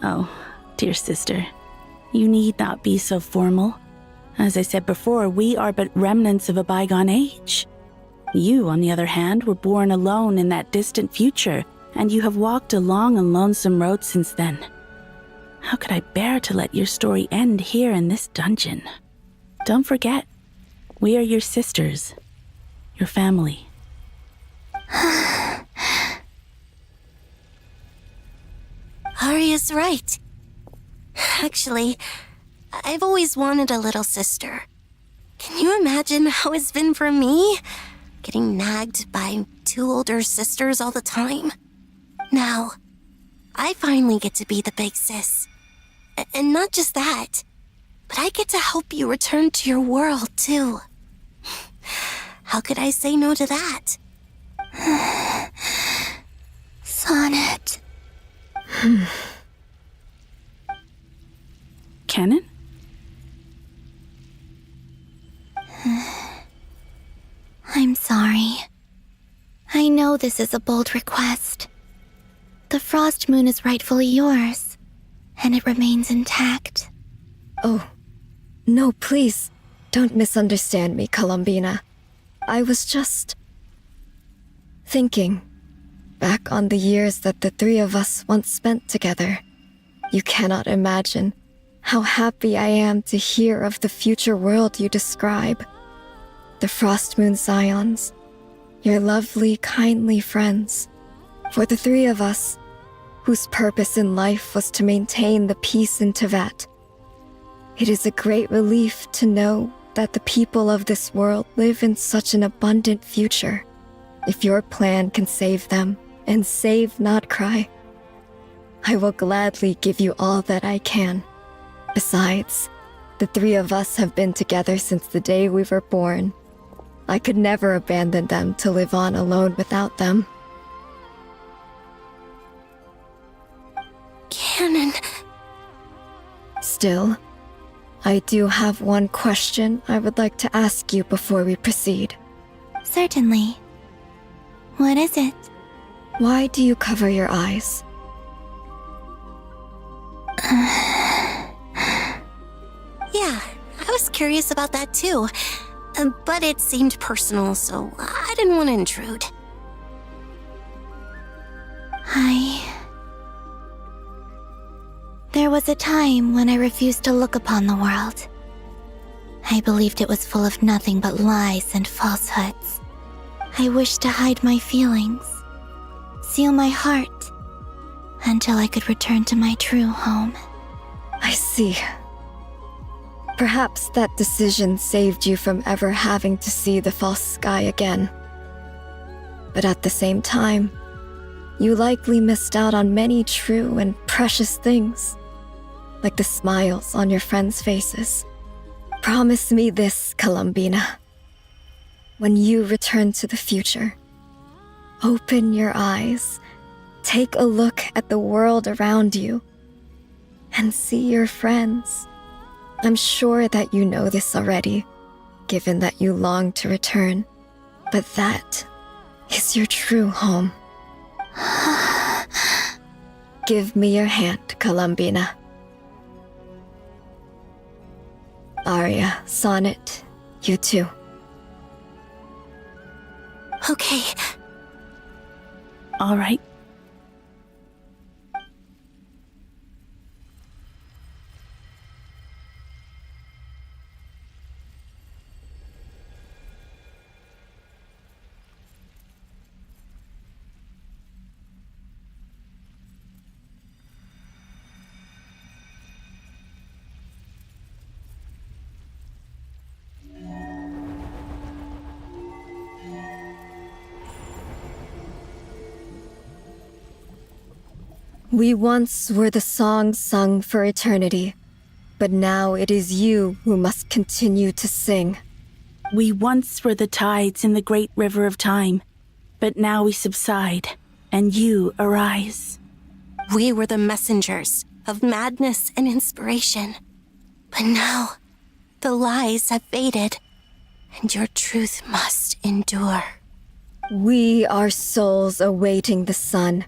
Oh, dear sister, you need not be so formal. As I said before, we are but remnants of a bygone age. You, on the other hand, were born alone in that distant future, and you have walked a long and lonesome road since then. How could I bear to let your story end here in this dungeon? Don't forget, we are your sisters, your family. Arya's right. Actually, I've always wanted a little sister. Can you imagine how it's been for me? Getting nagged by two older sisters all the time. Now, I finally get to be the big sis. And not just that, but I get to help you return to your world, too. How could I say no to that? Sonnet. Canon? I'm sorry. I know this is a bold request. The Frost Moon is rightfully yours, and it remains intact. Oh, no, please, don't misunderstand me, Columbina. I was just thinking back on the years that the three of us once spent together. You cannot imagine how happy I am to hear of the future world you describe. The Frost Moon Scions, your lovely, kindly friends. For the three of us, whose purpose in life was to maintain the peace in Teyvat. It is a great relief to know that the people of this world live in such an abundant future. If your plan can save them and save Nod Krai, I will gladly give you all that I can. Besides, the three of us have been together since the day we were born. I could never abandon them to live on alone without them. Canon. Still, I do have one question I would like to ask you before we proceed. Certainly. What is it? Why do you cover your eyes? Yeah, I was curious about that too. But it seemed personal, so I didn't want to intrude. There was a time when I refused to look upon the world. I believed it was full of nothing but lies and falsehoods. I wished to hide my feelings, seal my heart, until I could return to my true home. I see. Perhaps that decision saved you from ever having to see the false sky again. But at the same time, you likely missed out on many true and precious things, like the smiles on your friends' faces. Promise me this, Columbina. When you return to the future, Open your eyes, take a look at the world around you, and see your friends. I'm sure that you know this already, given that you long to return, but that is your true home. Give me your hand, Columbina. Arya, Sonnet, you too. Okay. All right. We once were the songs sung for eternity, but now it is you who must continue to sing. We once were the tides in the great river of time, but now we subside, and you arise. We were the messengers of madness and inspiration. But now, the lies have faded, and your truth must endure. We are souls awaiting the sun.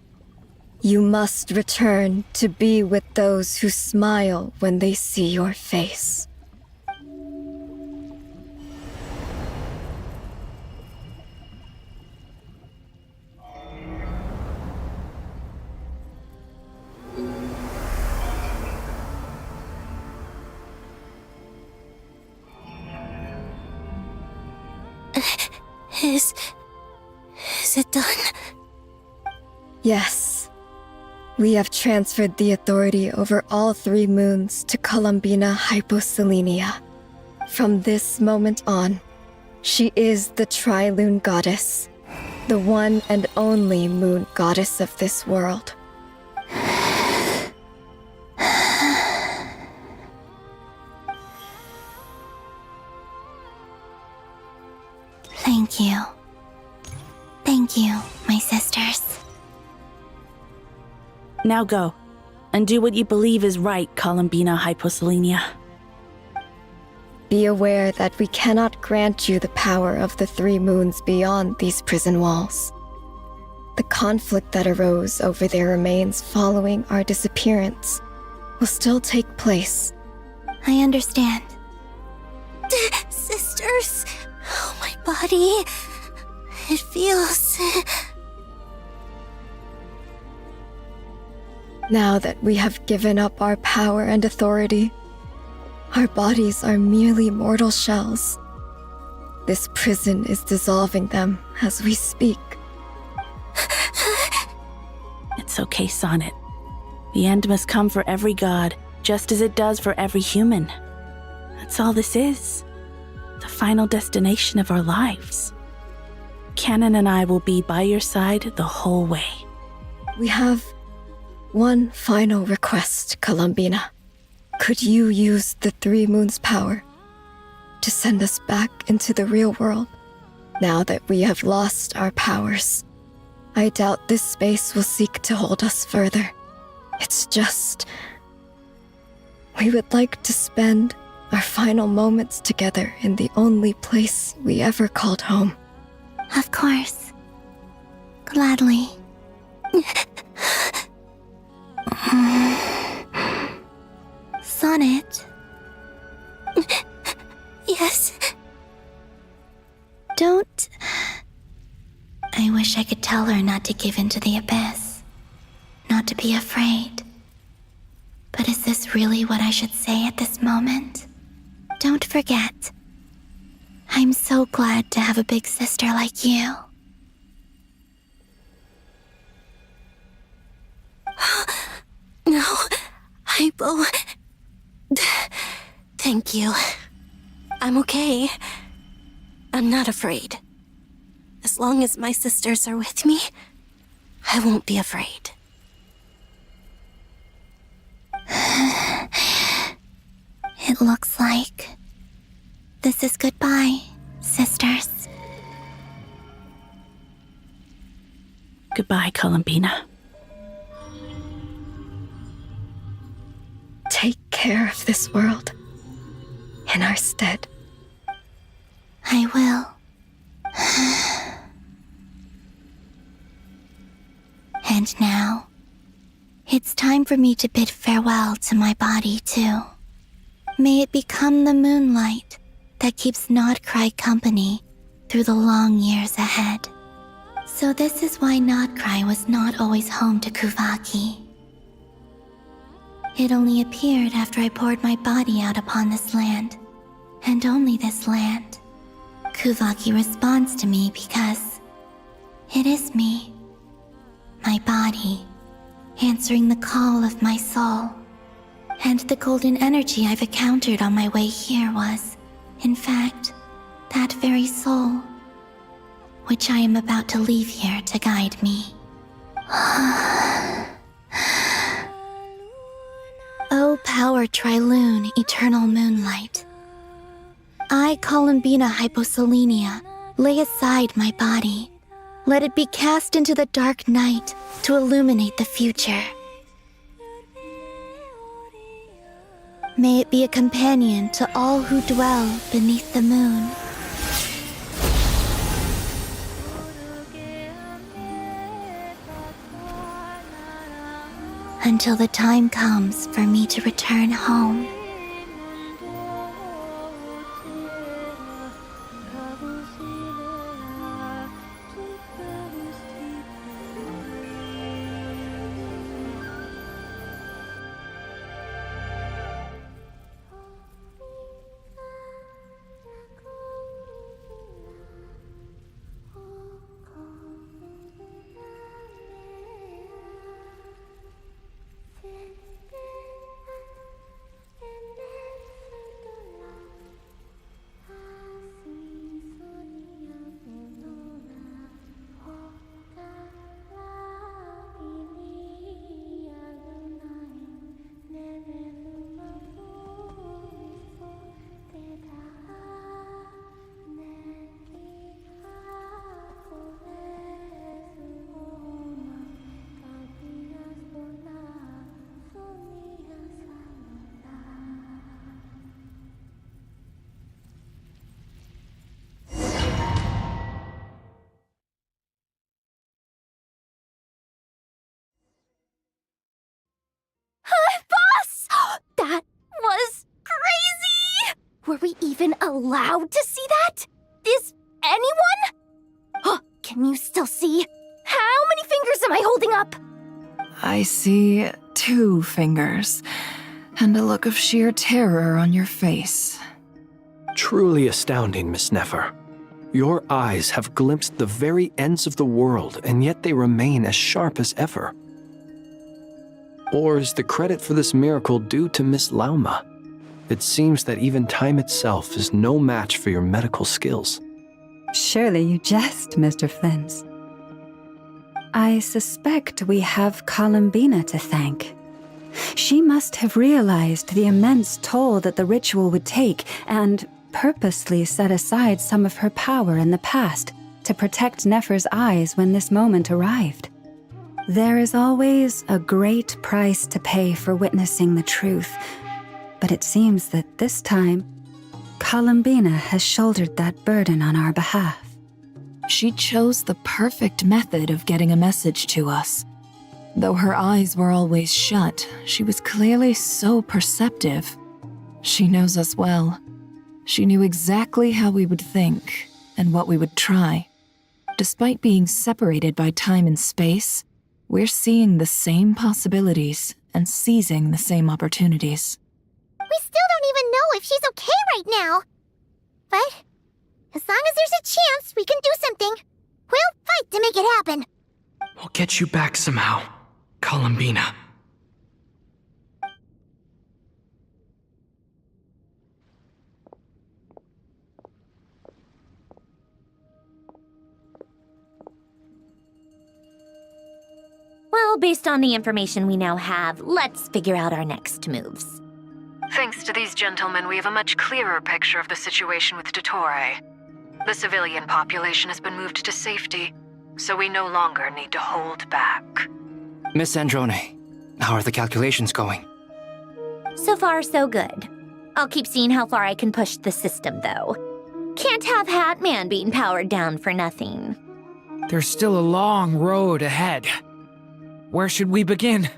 You must return to be with those who smile when they see your face. Is it done? Yes. We have transferred the authority over all 3 moons to Columbina Hyposelenia. From this moment on, she is the Tri-Lune Goddess, the one and only moon goddess of this world. Thank you. Thank you, my sisters. Now go, and do what you believe is right, Columbina Hyposelenia. Be aware that we cannot grant you the power of the 3 moons beyond these prison walls. The conflict that arose over their remains following our disappearance will still take place. I understand. Sisters, oh, my body. It feels... Now that we have given up our power and authority, our bodies are merely mortal shells. This prison is dissolving them as we speak. It's okay, Sonnet. The end must come for every god, just as it does for every human. That's all this is. The final destination of our lives. Canon and I will be by your side the whole way. We have one final request, Columbina. Could you use the 3 moons' power to send us back into the real world? Now that we have lost our powers, I doubt this space will seek to hold us further. It's just... we would like to spend our final moments together in the only place we ever called home. Of course. Gladly. Sonnet? Yes? Don't... I wish I could tell her not to give in to the abyss. Not to be afraid. But is this really what I should say at this moment? Don't forget. I'm so glad to have a big sister like you. No, Hypo. Thank you. I'm okay. I'm not afraid. As long as my sisters are with me, I won't be afraid. It looks like this is goodbye, sisters. Goodbye, Columbina. Take care of this world in our stead. I will. And now, it's time for me to bid farewell to my body, too. May it become the moonlight that keeps Nod Krai company through the long years ahead. So this is why Nod Krai was not always home to Kuvaki. It only appeared after I poured my body out upon this land, and only this land. Kuvaki responds to me because it is me, my body, answering the call of my soul. And the golden energy I've encountered on my way here was, in fact, that very soul, which I am about to leave here to guide me. O power Trilune, eternal moonlight. I, Columbina Hyposelenia, lay aside my body. Let it be cast into the dark night to illuminate the future. May it be a companion to all who dwell beneath the moon. Until the time comes for me to return home. That was crazy! Were we even allowed to see that? Is anyone? Oh, can you still see? How many fingers am I holding up? I see 2 fingers, and a look of sheer terror on your face. Truly astounding, Miss Nefer. Your eyes have glimpsed the very ends of the world, and yet they remain as sharp as ever. Or is the credit for this miracle due to Miss Lauma? It seems that even time itself is no match for your medical skills. Surely you jest, Mr. Flins. I suspect we have Columbina to thank. She must have realized the immense toll that the ritual would take and purposely set aside some of her power in the past to protect Nefer's eyes when this moment arrived. There is always a great price to pay for witnessing the truth, but it seems that this time, Columbina has shouldered that burden on our behalf. She chose the perfect method of getting a message to us. Though her eyes were always shut, she was clearly so perceptive. She knows us well. She knew exactly how we would think and what we would try. Despite being separated by time and space, we're seeing the same possibilities and seizing the same opportunities. We still don't even know if she's okay right now. But as long as there's a chance we can do something, we'll fight to make it happen. We'll get you back somehow, Columbina. Well, based on the information we now have, let's figure out our next moves. Thanks to these gentlemen, we have a much clearer picture of the situation with Dottore. The civilian population has been moved to safety. so we no longer need to hold back. Miss Androne, how are the calculations going? So far, so good. I'll keep seeing how far I can push the system, though. Can't have Hatman being powered down for nothing. There's still a long road ahead. Where should we begin?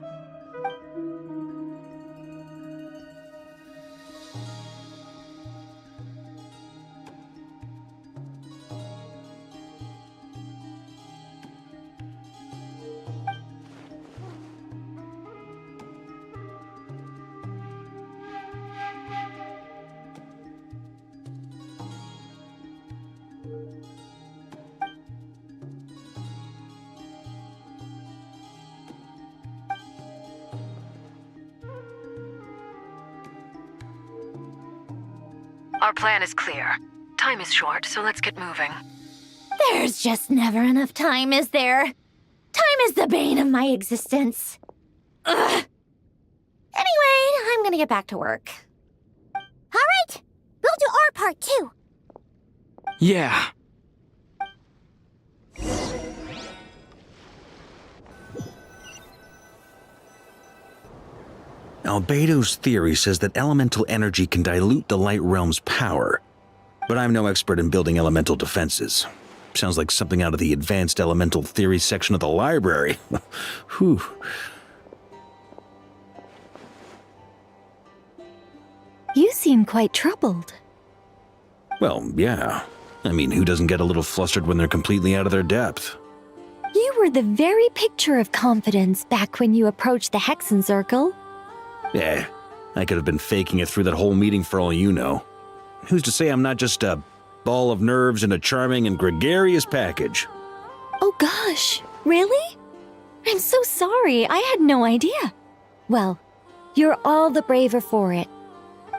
Our plan is clear. Time is short, so let's get moving. There's just never enough time, is there? Time is the bane of my existence. Ugh. Anyway, I'm gonna get back to work. All right, we'll do our part too. Yeah. Albedo's theory says that elemental energy can dilute the light realm's power, but I'm no expert in building elemental defenses. Sounds like something out of the advanced elemental theory section of the library. Whew. You seem quite troubled. Well, yeah. I mean, who doesn't get a little flustered when they're completely out of their depth? You were the very picture of confidence back when you approached the Hexen Circle. Eh, I could have been faking it through that whole meeting for all you know. Who's to say I'm not just a ball of nerves in a charming and gregarious package? Oh gosh, really? I'm so sorry, I had no idea. Well, you're all the braver for it.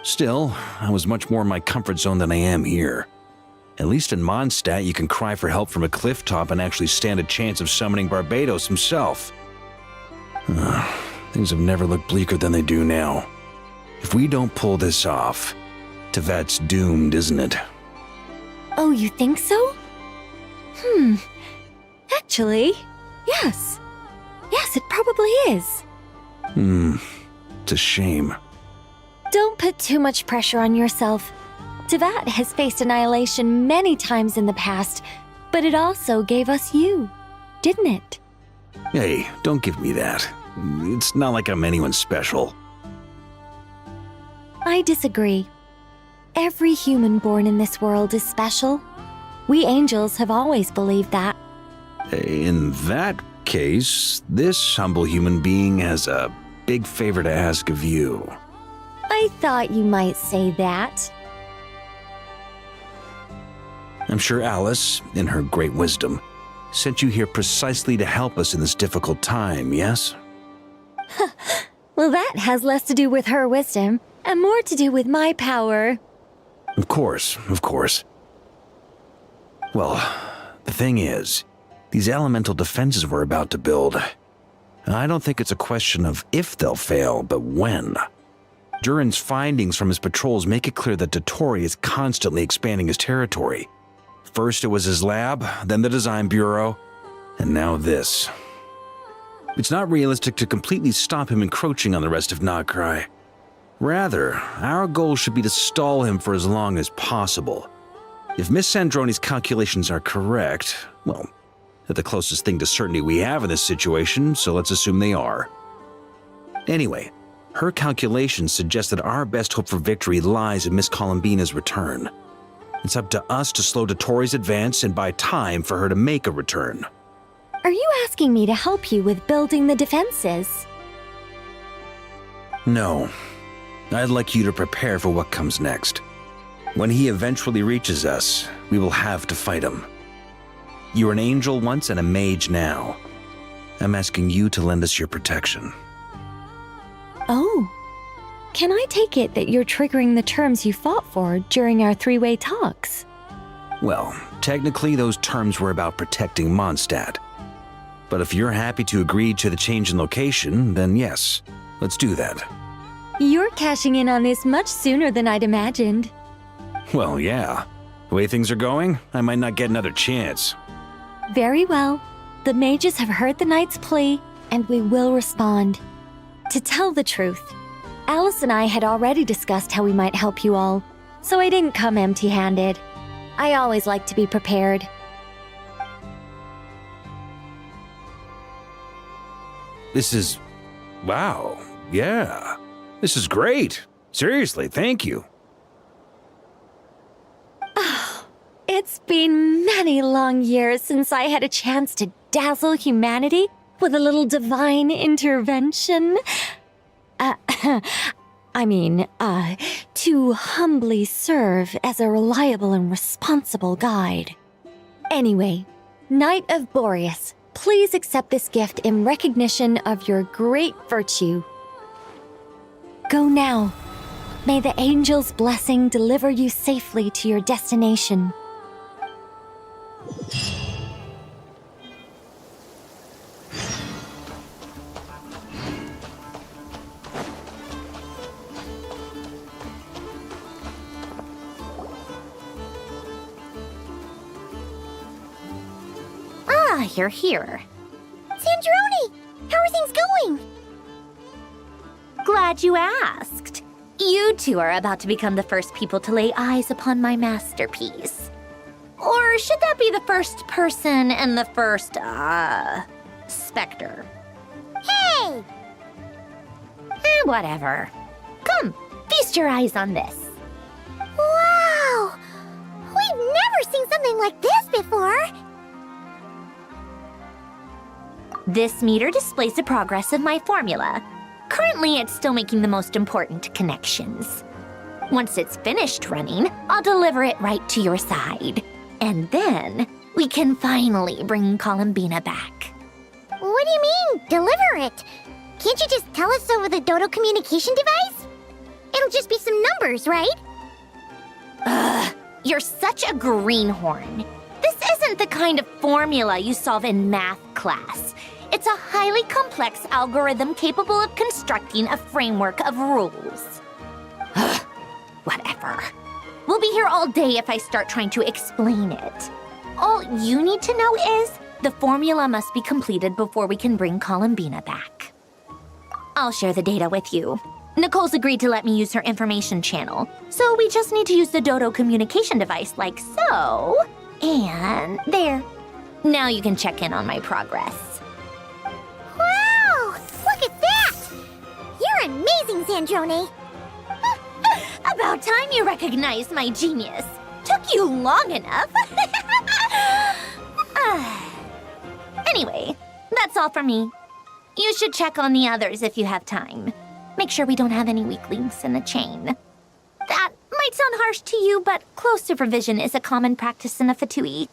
Still, I was much more in my comfort zone than I am here. At least in Mondstadt, you can cry for help from a cliff top and actually stand a chance of summoning Barbados himself. Things have never looked bleaker than they do now. If we don't pull this off, Teyvat's doomed, isn't it? Oh, you think so? Actually, yes. Yes, it probably is. It's a shame. Don't put too much pressure on yourself. Teyvat has faced annihilation many times in the past, but it also gave us you, didn't it? Hey, don't give me that. It's not like I'm anyone special. I disagree. Every human born in this world is special. We angels have always believed that. In that case, this humble human being has a big favor to ask of you. I thought you might say that. I'm sure Alice, in her great wisdom, sent you here precisely to help us in this difficult time, yes? Well, that has less to do with her wisdom and more to do with my power. Of course, of course. Well, the thing is, these elemental defenses we're about to build, I don't think it's a question of if they'll fail, but when. Durin's findings from his patrols make it clear that Dottore is constantly expanding his territory. First it was his lab, then the design bureau, and now this. It's not realistic to completely stop him encroaching on the rest of Nod Krai. Rather, our goal should be to stall him for as long as possible. If Miss Androne's calculations are correct, well, they're the closest thing to certainty we have in this situation, so let's assume they are. Anyway, her calculations suggest that our best hope for victory lies in Miss Columbina's return. It's up to us to slow Dottore's advance and buy time for her to make a return. Are you asking me to help you with building the defenses? No. I'd like you to prepare for what comes next. When he eventually reaches us, we will have to fight him. You were an angel once and a mage now. I'm asking you to lend us your protection. Oh. Can I take it that you're triggering the terms you fought for during our three-way talks? Well, technically those terms were about protecting Mondstadt. But if you're happy to agree to the change in location, then yes, let's do that. You're cashing in on this much sooner than I'd imagined. Well, yeah. The way things are going, I might not get another chance. Very well. The mages have heard the knight's plea, and we will respond. To tell the truth, Alice and I had already discussed how we might help you all, so I didn't come empty-handed. I always like to be prepared. This is... wow. Yeah. This is great. Seriously, thank you. It's been many long years since I had a chance to dazzle humanity with a little divine intervention. To humbly serve as a reliable and responsible guide. Anyway, Knight of Boreas, please accept this gift in recognition of your great virtue. Go now. May the angel's blessing deliver you safely to your destination. Ah, you're here. Sandrone! How are things going? Glad you asked. You two are about to become the first people to lay eyes upon my masterpiece. Or should that be the first person and the first, specter? Hey! Whatever. Come, feast your eyes on this. Wow! We've never seen something like this before! This meter displays the progress of my formula. Currently, it's still making the most important connections. Once it's finished running, I'll deliver it right to your side. And then, we can finally bring Columbina back. What do you mean, deliver it? Can't you just tell us over the Dodo communication device? It'll just be some numbers, right? Ugh, you're such a greenhorn. This isn't the kind of formula you solve in math class. It's a highly complex algorithm capable of constructing a framework of rules. Ugh, whatever. We'll be here all day if I start trying to explain it. All you need to know is the formula must be completed before we can bring Columbina back. I'll share the data with you. Nicole's agreed to let me use her information channel, so we just need to use the Dodo communication device like so. And there. Now you can check in on my progress. Wow! Look at that! You're amazing, Sandrone! About time you recognized my genius. Took you long enough. Anyway, that's all for me. You should check on the others if you have time. Make sure we don't have any weak links in the chain. That might sound harsh to you, but close supervision is a common practice in the Fatui.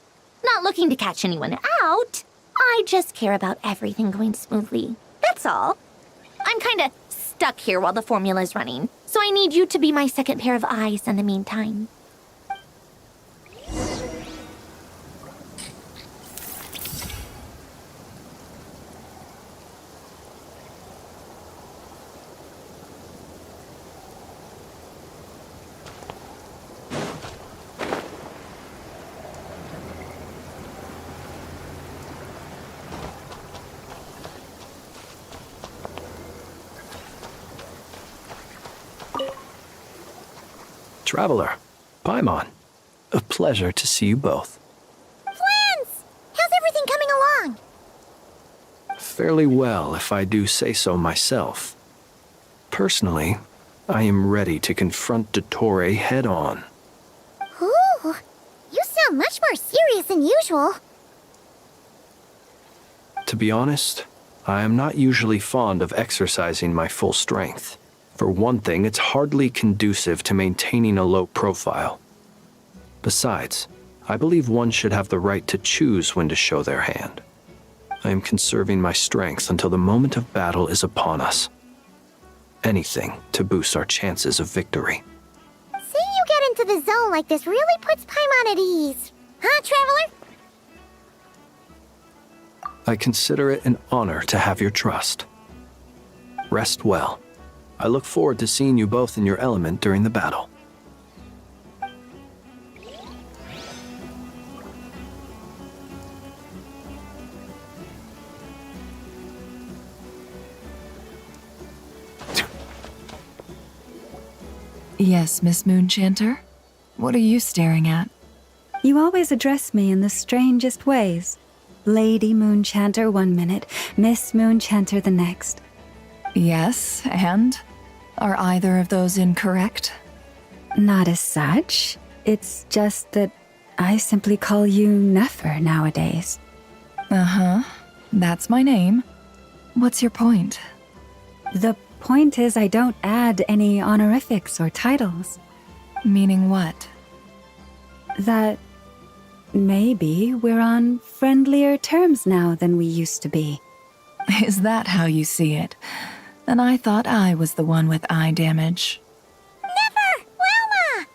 Not looking to catch anyone out. I just care about everything going smoothly. That's all. I'm kinda stuck here while the formula's running, so I need you to be my second pair of eyes in the meantime. Traveler, Paimon, a pleasure to see you both. Flans! How's everything coming along? Fairly well, if I do say so myself. Personally, I am ready to confront Dottore head-on. Ooh, you sound much more serious than usual. To be honest, I am not usually fond of exercising my full strength. For one thing, it's hardly conducive to maintaining a low profile. Besides, I believe one should have the right to choose when to show their hand. I am conserving my strength until the moment of battle is upon us. Anything to boost our chances of victory. Seeing you get into the zone like this really puts Paimon at ease. Huh, Traveler? I consider it an honor to have your trust. Rest well. I look forward to seeing you both in your element during the battle. Yes, Miss Moonchanter? What are you staring at? You always address me in the strangest ways. Lady Moonchanter 1 minute, Miss Moonchanter the next. Yes, and? Are either of those incorrect? Not as such. It's just that I simply call you Nefer nowadays. Uh-huh. That's my name. What's your point? The point is I don't add any honorifics or titles. Meaning what? That maybe we're on friendlier terms now than we used to be. Is that how you see it? Then I thought I was the one with eye damage. Never! Wilma!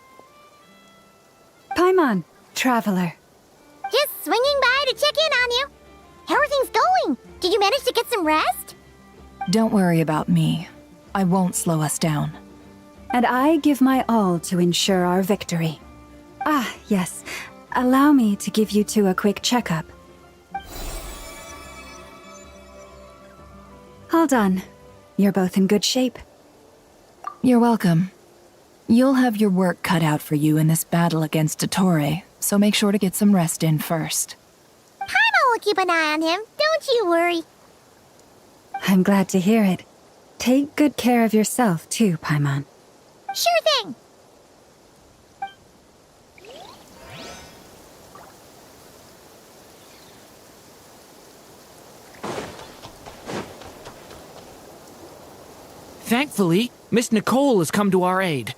Paimon, traveler. Just swinging by to check in on you. How are things going? Did you manage to get some rest? Don't worry about me. I won't slow us down. And I give my all to ensure our victory. Ah, yes. Allow me to give you two a quick checkup. All done. You're both in good shape. You're welcome. You'll have your work cut out for you in this battle against Dottore, so make sure to get some rest in first. Paimon will keep an eye on him, don't you worry. I'm glad to hear it. Take good care of yourself, too, Paimon. Sure thing. Thankfully, Miss Nicole has come to our aid.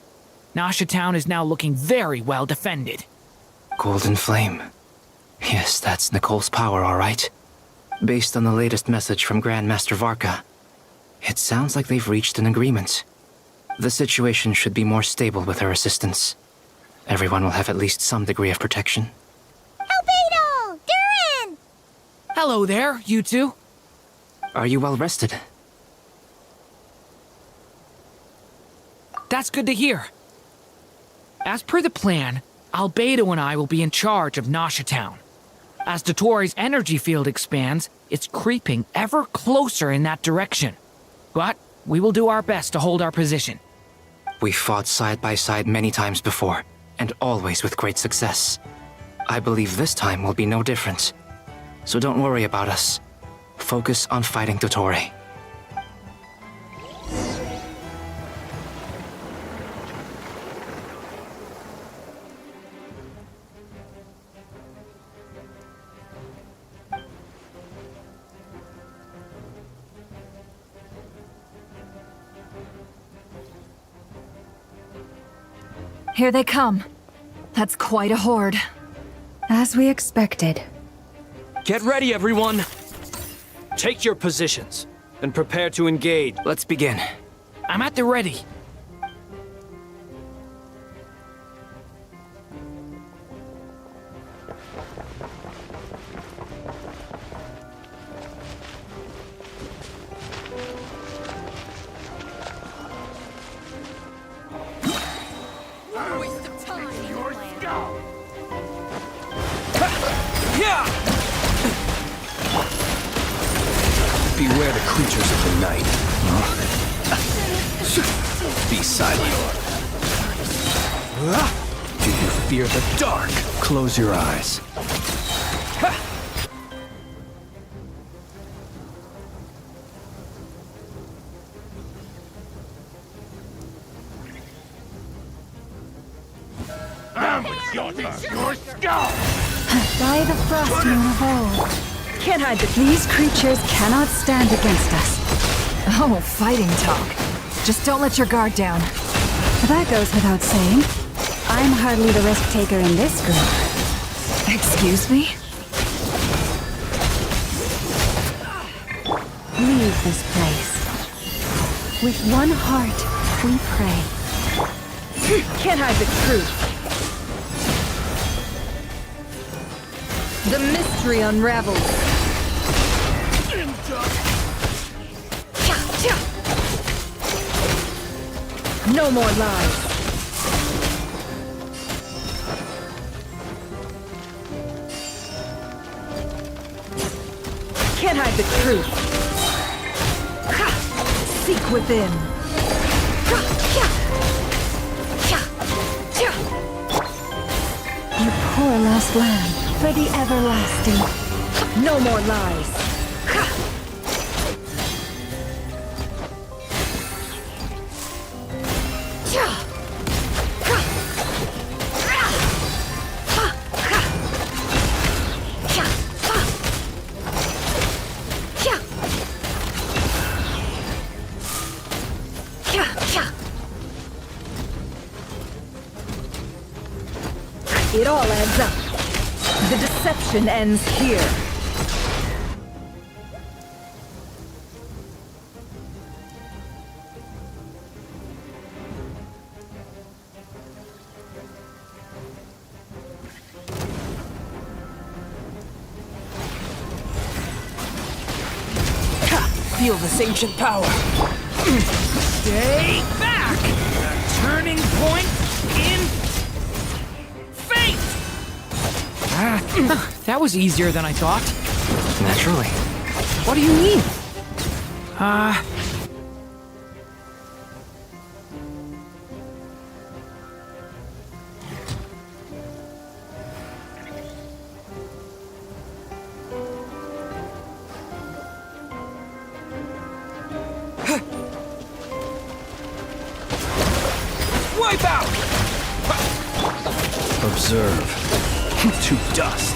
Nasha Town is now looking very well defended. Golden Flame. Yes, that's Nicole's power, all right. Based on the latest message from Grandmaster Varka, it sounds like they've reached an agreement. The situation should be more stable with her assistance. Everyone will have at least some degree of protection. Albedo! Durin! Hello there, you two. Are you well rested? That's good to hear. As per the plan, Albedo and I will be in charge of Nasha Town. As Dottore's energy field expands, it's creeping ever closer in that direction. But we will do our best to hold our position. We've fought side by side many times before, and always with great success. I believe this time will be no different. So don't worry about us. Focus on fighting Dottore. Here they come. That's quite a horde. As we expected. Get ready, everyone. Take your positions and prepare to engage. Let's begin. I'm at the ready. Beware the creatures of the night. Be silent. Do you fear the dark? Close your eyes. Your skull! By the frost moon of old. Can't hide that these creatures cannot stand against us. Oh, fighting talk. Just don't let your guard down. That goes without saying. I'm hardly the risk taker in this group. Excuse me? Leave this place. With one heart, we pray. Can't hide the truth. The mystery unravels. No more lies. Can't hide the truth. Seek within. promised land for the everlasting. No more lies. It all adds up. The deception ends here. Feel this ancient power. Stay back! The turning point in fate! That was easier than I thought. Naturally. What do you mean? Wipe out! Observe. To dust.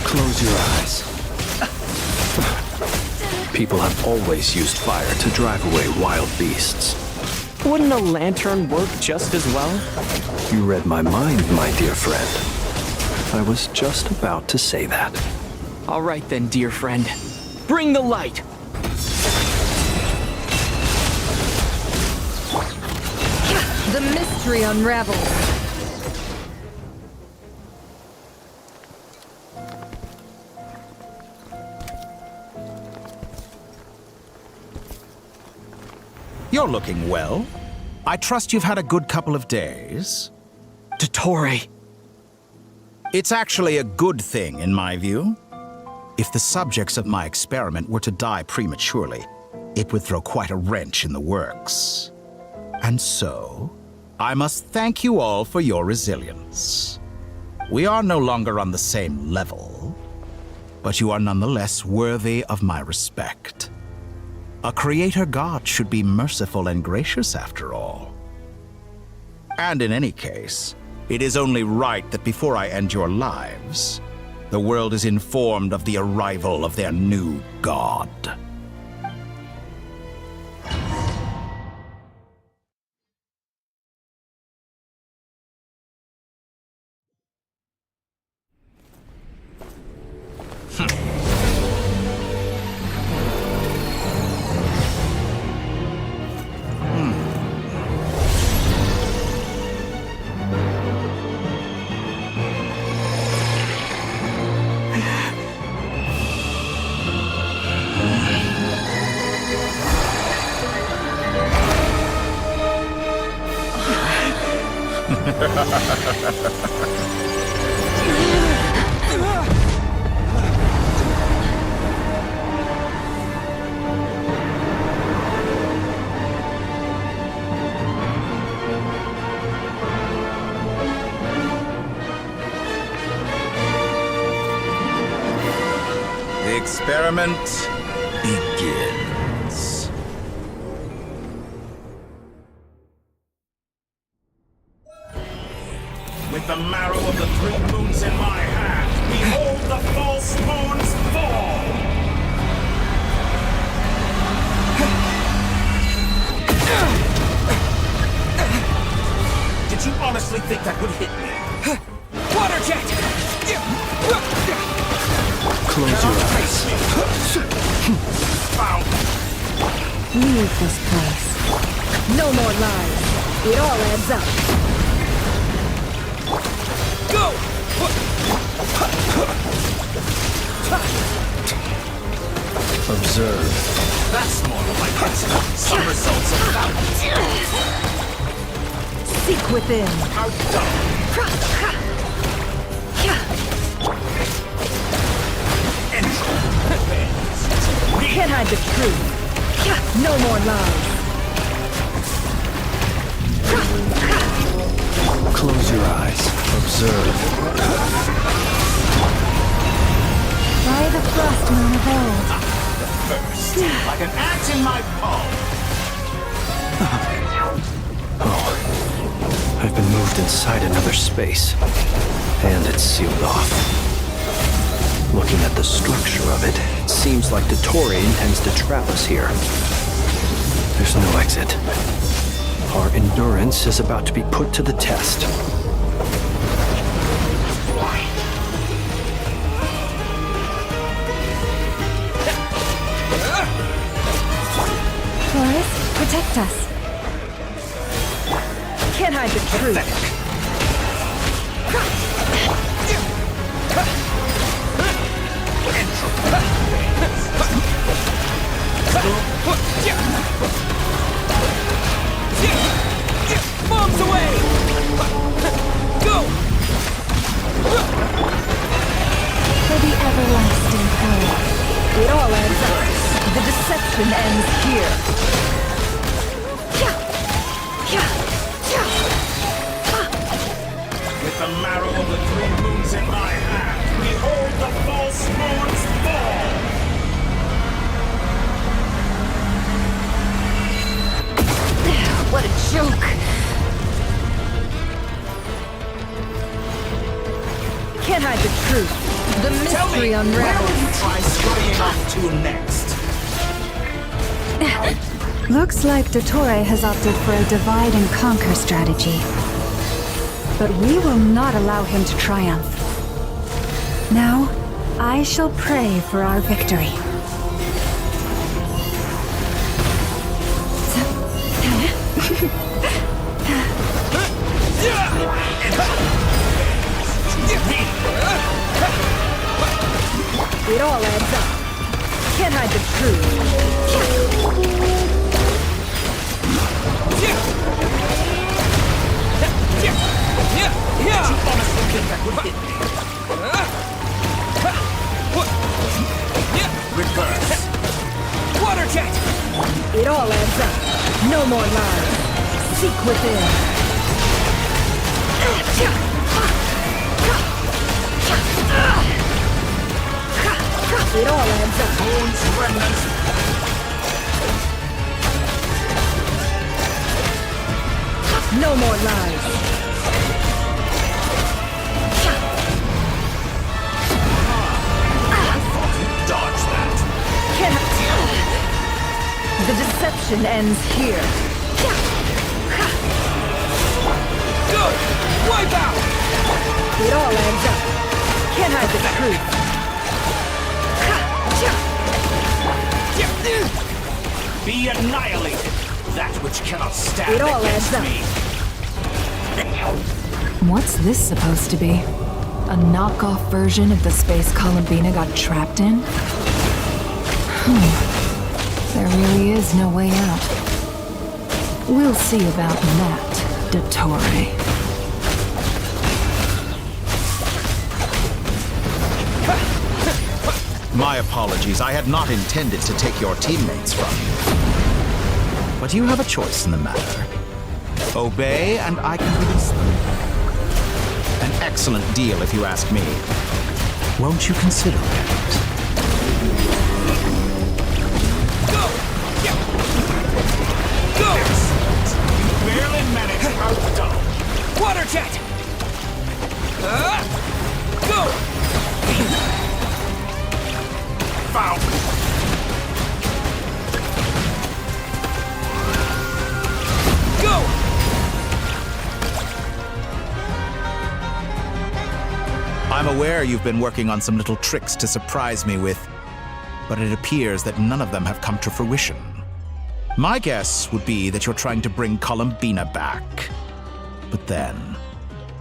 Close your eyes. People have always used fire to drive away wild beasts. Wouldn't a lantern work just as well? You read my mind, my dear friend. I was just about to say that. All right then, dear friend. Bring the light! The mystery unravels. You're looking well. I trust you've had a good couple of days. Dottore. It's actually a good thing, in my view. If the subjects of my experiment were to die prematurely, it would throw quite a wrench in the works. And so, I must thank you all for your resilience. We are no longer on the same level, but you are nonetheless worthy of my respect. A creator god should be merciful and gracious after all. And in any case, it is only right that before I end your lives, the world is informed of the arrival of their new god. The experiment begins. With the marrow of the 3 moons in my hand, behold the false moons fall! Did you honestly think that would hit me? Water jet! Close your eyes. Leave this place. No more lies. It all adds up. Go! Observe. That's more like it. Some results of battle. Seek within. Outdone. Can't hide the truth. No more lies. Close your eyes. Observe. By the frost moon of old. First, like an axe in my palm. Oh, I've been moved inside another space, and it's sealed off. Looking at the structure of it, it seems like Dottore intends to trap us here. There's no exit. Our endurance is about to be put to the test. Taurus, protect us. Can't hide the truth. Bombs away! Go! For the everlasting power. It all adds up. The deception ends here. With the marrow of the three moons in my hand, behold the false moon's fall! What a joke! Can't hide the truth. The mystery unravels. Where will you try scurrying off to next? Looks like Dottore has opted for a divide and conquer strategy. But we will not allow him to triumph. Now, I shall pray for our victory. It all adds up. Can't hide the truth. You honestly think that would hit me? Reverse. Water jet! It all adds up. No more lies. Seek within. It all adds up. Bones remnants. No more lies. I thought you'd dodge that. The deception ends here. Good! Wipe out! It all adds up. Can't hide the truth. Be annihilated, that which cannot stand It all against adds up. me. What's this supposed to be? A knockoff version of the space Columbina got trapped in? There really is no way out. We'll see about that, Dottore. My apologies, I had not intended to take your teammates from you. But you have a choice in the matter. Obey, and I can release them. An excellent deal, if you ask me. Won't you consider it? Go! Go! You barely managed to outdone. Water jet! Go! Found. Go! I'm aware you've been working on some little tricks to surprise me with, but it appears that none of them have come to fruition. My guess would be that you're trying to bring Columbina back. But then,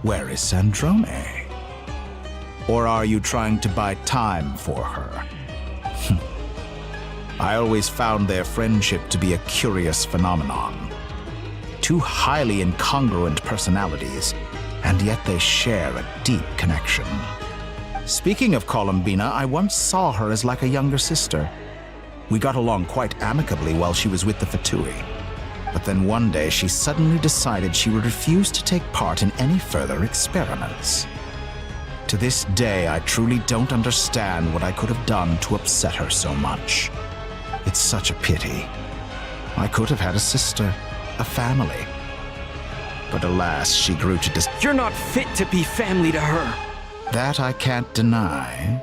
where is Sandrone? Or are you trying to buy time for her? I always found their friendship to be a curious phenomenon. Two highly incongruent personalities, and yet they share a deep connection. Speaking of Columbina, I once saw her as like a younger sister. We got along quite amicably while she was with the Fatui. But then one day she suddenly decided she would refuse to take part in any further experiments. To this day, I truly don't understand what I could have done to upset her so much. It's such a pity. I could have had a sister, a family. But alas, she grew to You're not fit to be family to her. That I can't deny.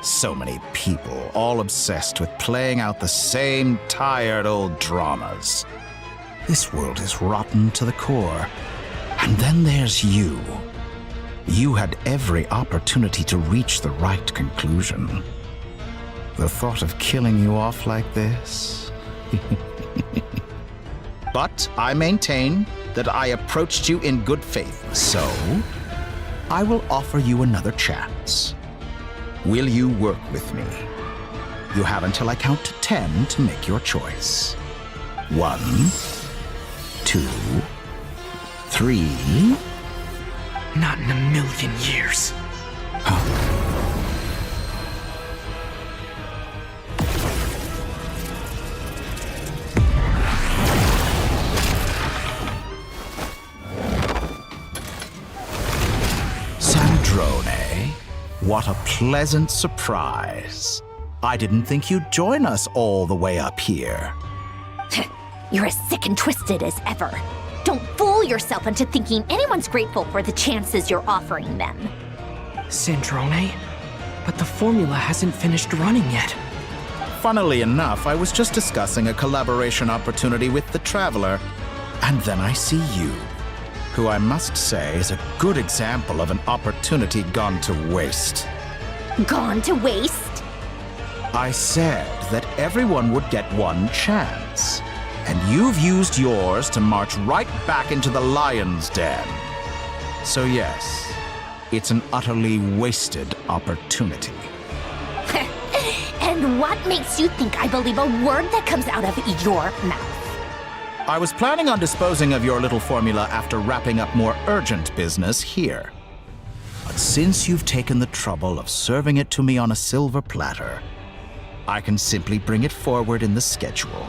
So many people, all obsessed with playing out the same tired old dramas. This world is rotten to the core. And then there's you. You had every opportunity to reach the right conclusion. The thought of killing you off like this? But I maintain that I approached you in good faith, so I will offer you another chance. Will you work with me? You have until I count to 10 to make your choice. 1, 2, 3. Not in a million years. Sandrone, what a pleasant surprise. I didn't think you'd join us all the way up here. You're as sick and twisted as ever. Don't fool yourself into thinking anyone's grateful for the chances you're offering them. Sandrone? But the formula hasn't finished running yet. Funnily enough, I was just discussing a collaboration opportunity with the Traveler, and then I see you, who I must say is a good example of an opportunity gone to waste. Gone to waste? I said that everyone would get one chance, and you've used yours to march right back into the lion's den. So yes, it's an utterly wasted opportunity. And what makes you think I believe a word that comes out of your mouth? I was planning on disposing of your little formula after wrapping up more urgent business here. But since you've taken the trouble of serving it to me on a silver platter, I can simply bring it forward in the schedule.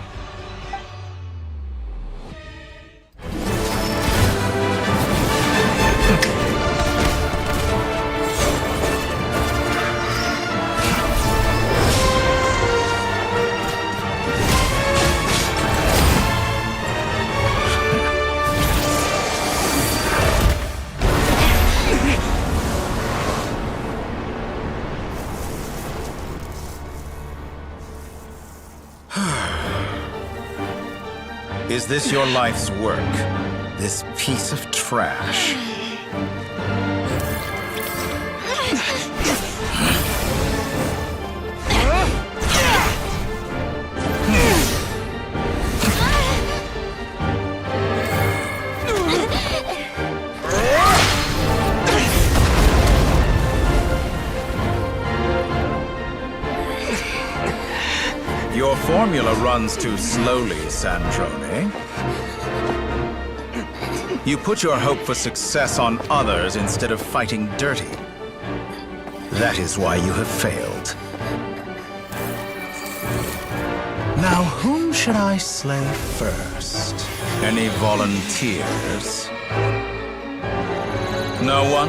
Is this your life's work? This piece of trash? Your formula runs too slowly, Sandrone. You put your hope for success on others instead of fighting dirty. That is why you have failed. Now, whom should I slay first? Any volunteers? No one?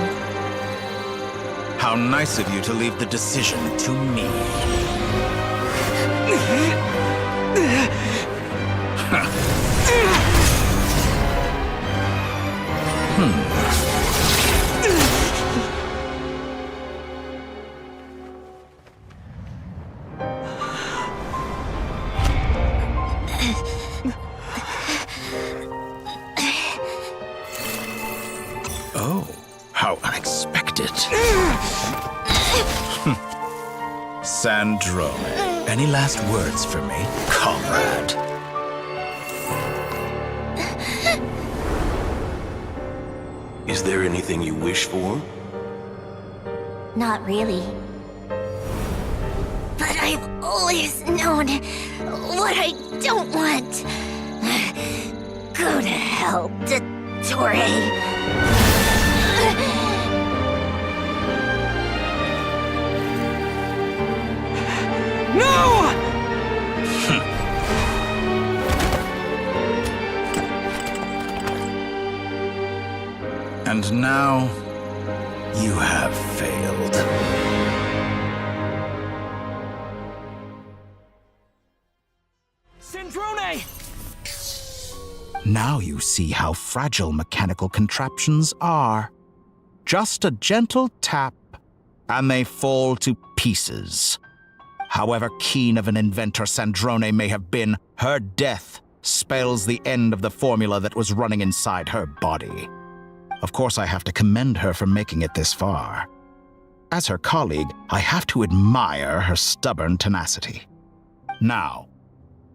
How nice of you to leave the decision to me. Oh, how unexpected. Sandrone, any last words for me, comrade? Is there anything you wish for? Not really. But I've always known what I don't want. Go to hell, Dottore. No! And now, you have failed. Sandrone! Now you see how fragile mechanical contraptions are. Just a gentle tap, and they fall to pieces. However keen of an inventor Sandrone may have been, her death spells the end of the formula that was running inside her body. Of course, I have to commend her for making it this far. As her colleague, I have to admire her stubborn tenacity. Now,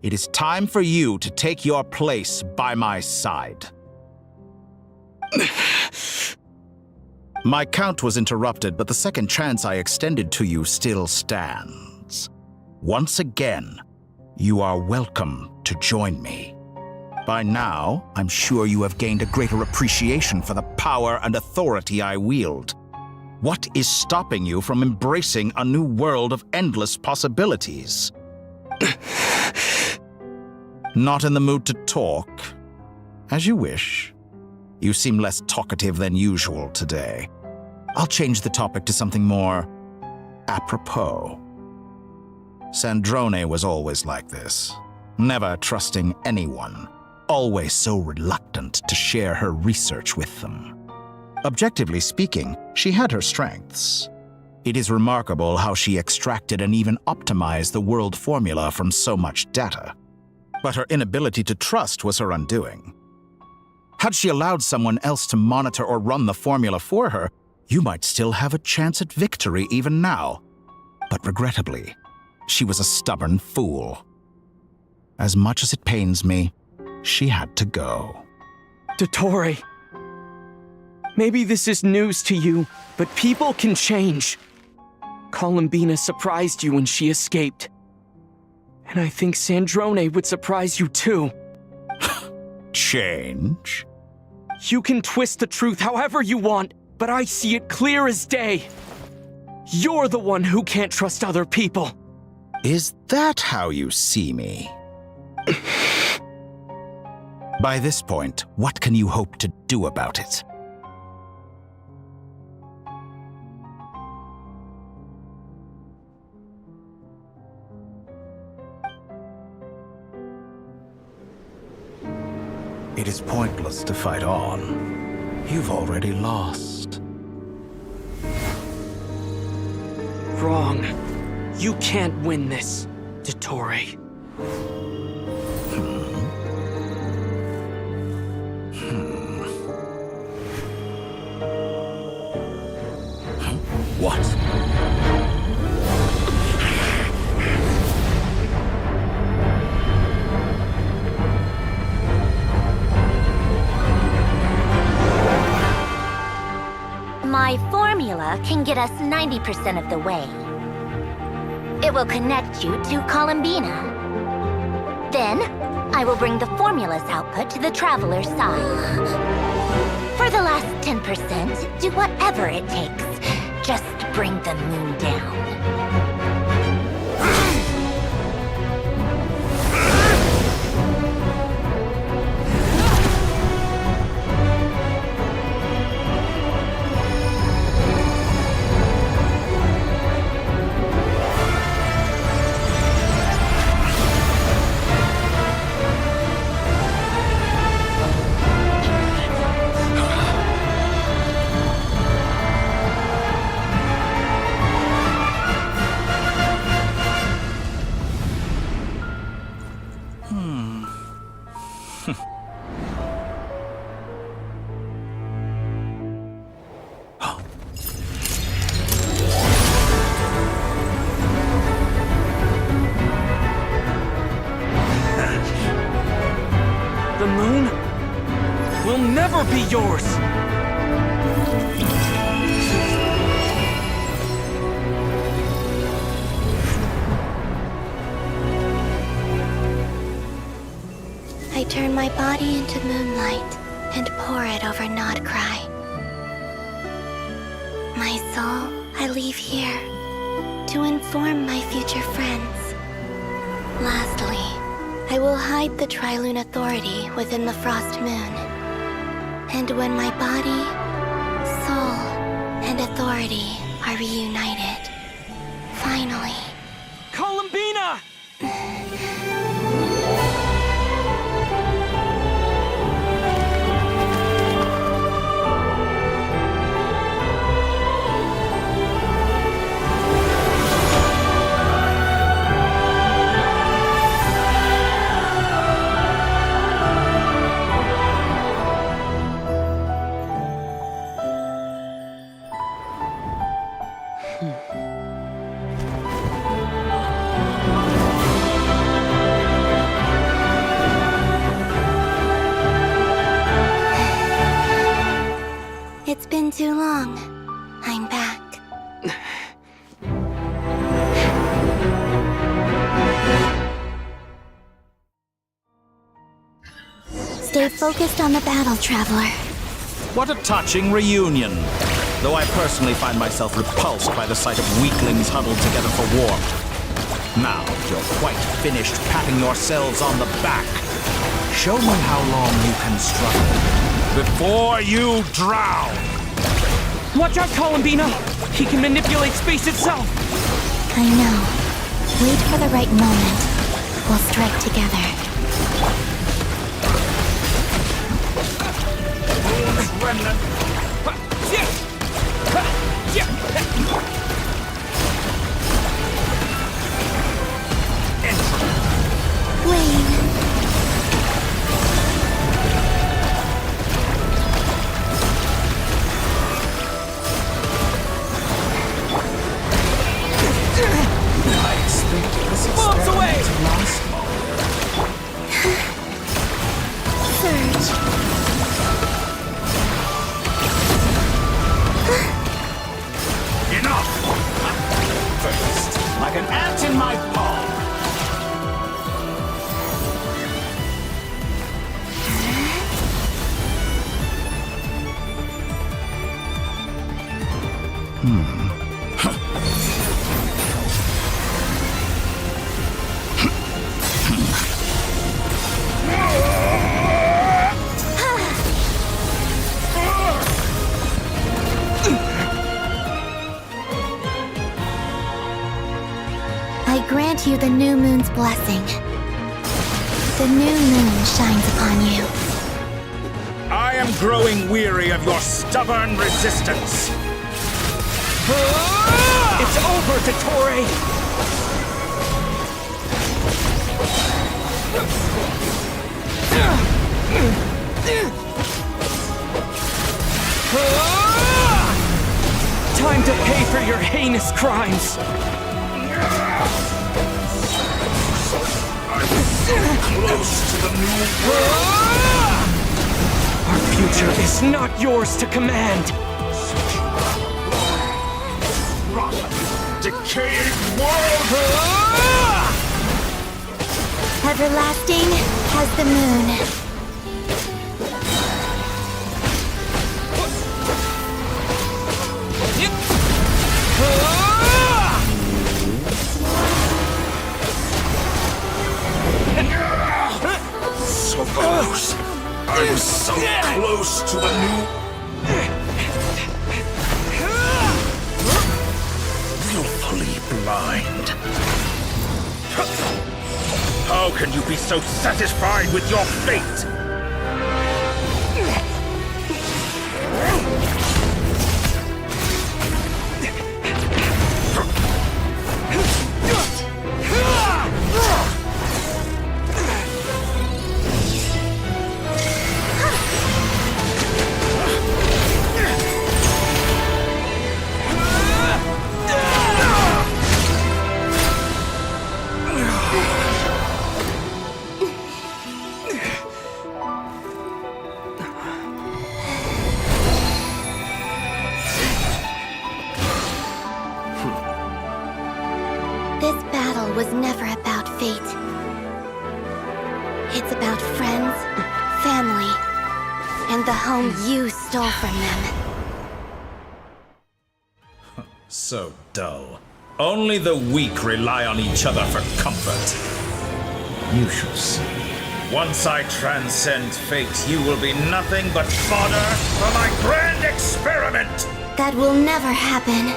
it is time for you to take your place by my side. My count was interrupted, but the second chance I extended to you still stands. Once again, you are welcome to join me. By now, I'm sure you have gained a greater appreciation for the power and authority I wield. What is stopping you from embracing a new world of endless possibilities? Not in the mood to talk? As you wish. You seem less talkative than usual today. I'll change the topic to something more apropos. Sandrone was always like this, never trusting anyone, always so reluctant to share her research with them. Objectively speaking, she had her strengths. It is remarkable how she extracted and even optimized the world formula from so much data. But her inability to trust was her undoing. Had she allowed someone else to monitor or run the formula for her, you might still have a chance at victory even now. But regrettably, she was a stubborn fool. As much as it pains me, she had to go. Dottore, maybe this is news to you, but people can change. Columbina surprised you when she escaped. And I think Sandrone would surprise you too. Change? You can twist the truth however you want, but I see it clear as day. You're the one who can't trust other people. Is that how you see me? By this point, what can you hope to do about it? It is pointless to fight on. You've already lost. Wrong. You can't win this, Dottore. What? My formula can get us 90% of the way. It will connect you to Columbina. Then, I will bring the formula's output to the Traveler's side. For the last 10%, do whatever it takes. Just bring the moon down. The moon will never be yours! I turn my body into moonlight and pour it over Nod Krai. My soul I leave here to inform my future friends. Lastly, I will hide the Trilune Authority within the Frost Moon. And when my body and authority are reunited. Finally. Columbina! It's been too long. I'm back. Stay focused on the battle, Traveler. What a touching reunion. Though I personally find myself repulsed by the sight of weaklings huddled together for warmth. Now you're quite finished patting yourselves on the back. Show me how long you can struggle before you drown. Watch out, Columbina! He can manipulate space itself! I know. Wait for the right moment. We'll strike together. Wayne. Bombs away! Surge. Enough! First, like an ant in my palm. I grant you the new moon's blessing. The new moon shines upon you. I am growing weary of your stubborn resistance. It's over, Dottore! Time to pay for your heinous crimes! Close to the new world. Our future is not yours to command! Decaying world! Everlasting as the moon. So close! I'm so close to the new... Willfully blind. How can you be so satisfied with your fate? This battle was never about fate. It's about friends, family, and the home you stole from them. So dull. Only the weak rely on each other for comfort. You shall see. Once I transcend fate, you will be nothing but fodder for my grand experiment! That will never happen.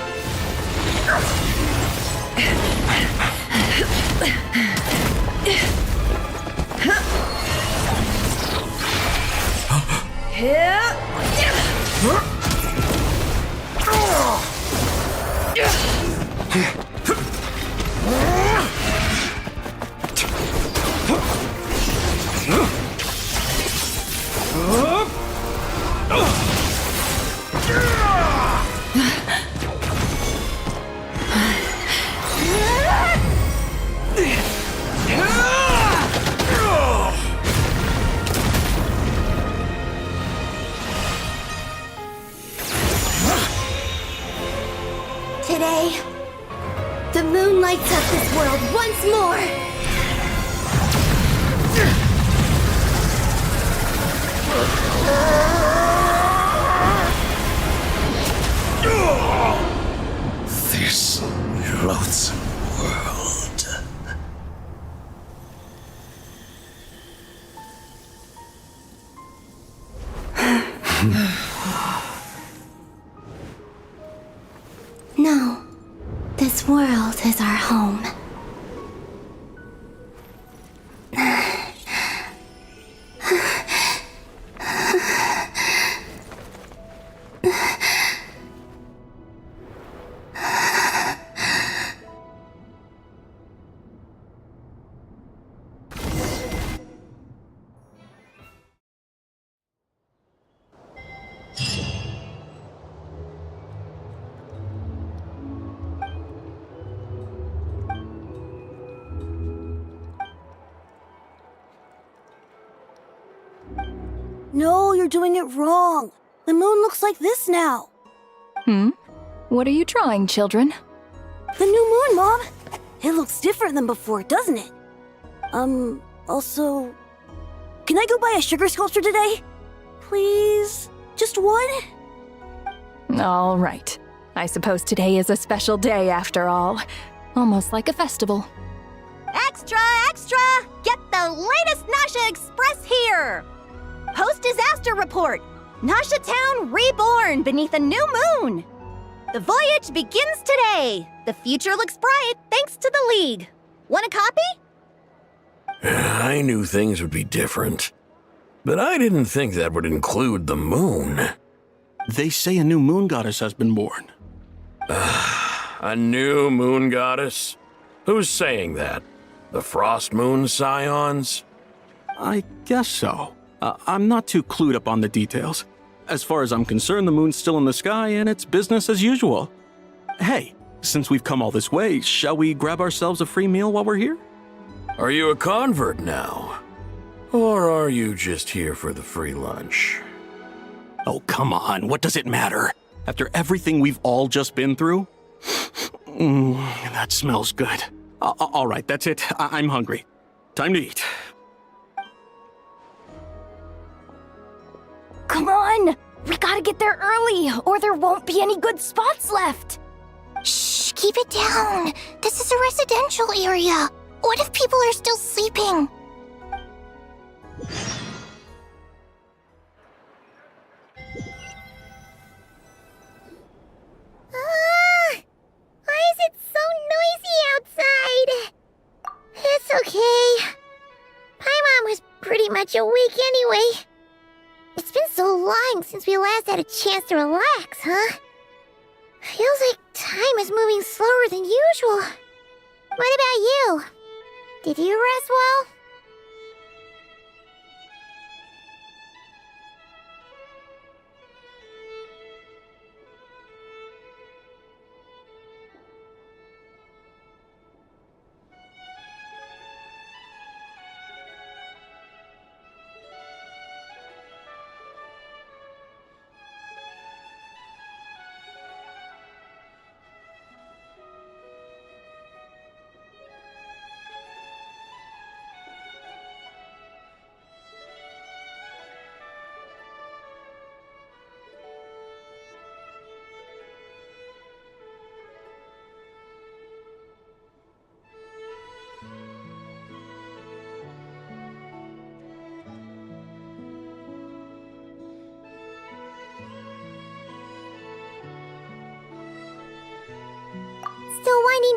Today, the moon lights up this world once more! This loathsome world. No, this world is our home. No, you're doing it wrong. The moon looks like this now. What are you drawing, children? The new moon, Mom. It looks different than before, doesn't it? Also... Can I go buy a sugar sculpture today? Please? Just one? All right. I suppose today is a special day after all. Almost like a festival. Extra, extra! Get the latest Nasha Express here! Post-disaster report! Nasha Town reborn beneath a new moon! The voyage begins today! The future looks bright thanks to the League. Want a copy? I knew things would be different, but I didn't think that would include the moon. They say a new moon goddess has been born. A new moon goddess? Who's saying that? The Frost Moon Scions? I guess so. I'm not too clued up on the details. As far as I'm concerned, the moon's still in the sky and it's business as usual. Hey, since we've come all this way, shall we grab ourselves a free meal while we're here? Are you a convert now? Or are you just here for the free lunch? Oh, come on, what does it matter? After everything we've all just been through? That smells good. All right, that's it. I'm hungry. Time to eat. Come on! We gotta get there early, or there won't be any good spots left! Shh, keep it down. This is a residential area. What if people are still sleeping? Why is it so noisy outside? It's okay. Paimon was pretty much awake anyway. It's been so long since we last had a chance to relax, huh? Feels like time is moving slower than usual. What about you? Did you rest well?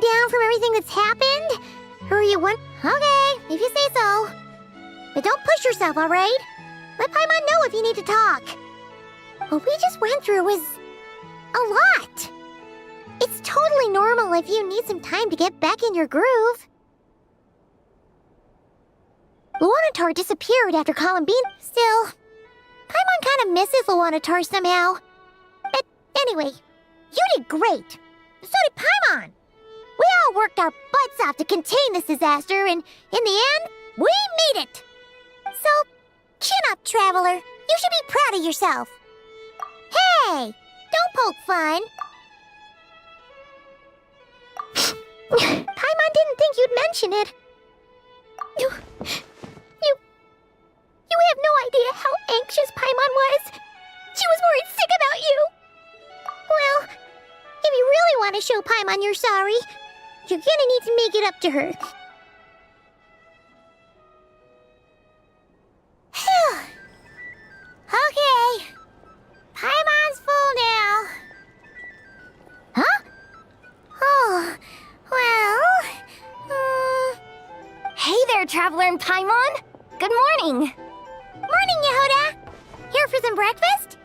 calming down from everything that's happened? Or are you one? Okay, if you say so. But don't push yourself, alright? Let Paimon know if you need to talk. What we just went through was a lot. It's totally normal if you need some time to get back in your groove. Luanatar disappeared after Columbine. Still, Paimon kind of misses Luanatar somehow. But anyway, you did great. So did Paimon. We all worked our butts off to contain this disaster, and in the end, we made it. So, chin up, Traveler. You should be proud of yourself. Hey, don't poke fun. Paimon didn't think you'd mention it. You have no idea how anxious Paimon was. She was worried sick about you. Well, if you really want to show Paimon you're sorry, you're gonna need to make it up to her. Phew. Okay. Paimon's full now. Huh? Oh, well... Hey there, Traveler and Paimon! Good morning! Morning, Yehuda! Here for some breakfast?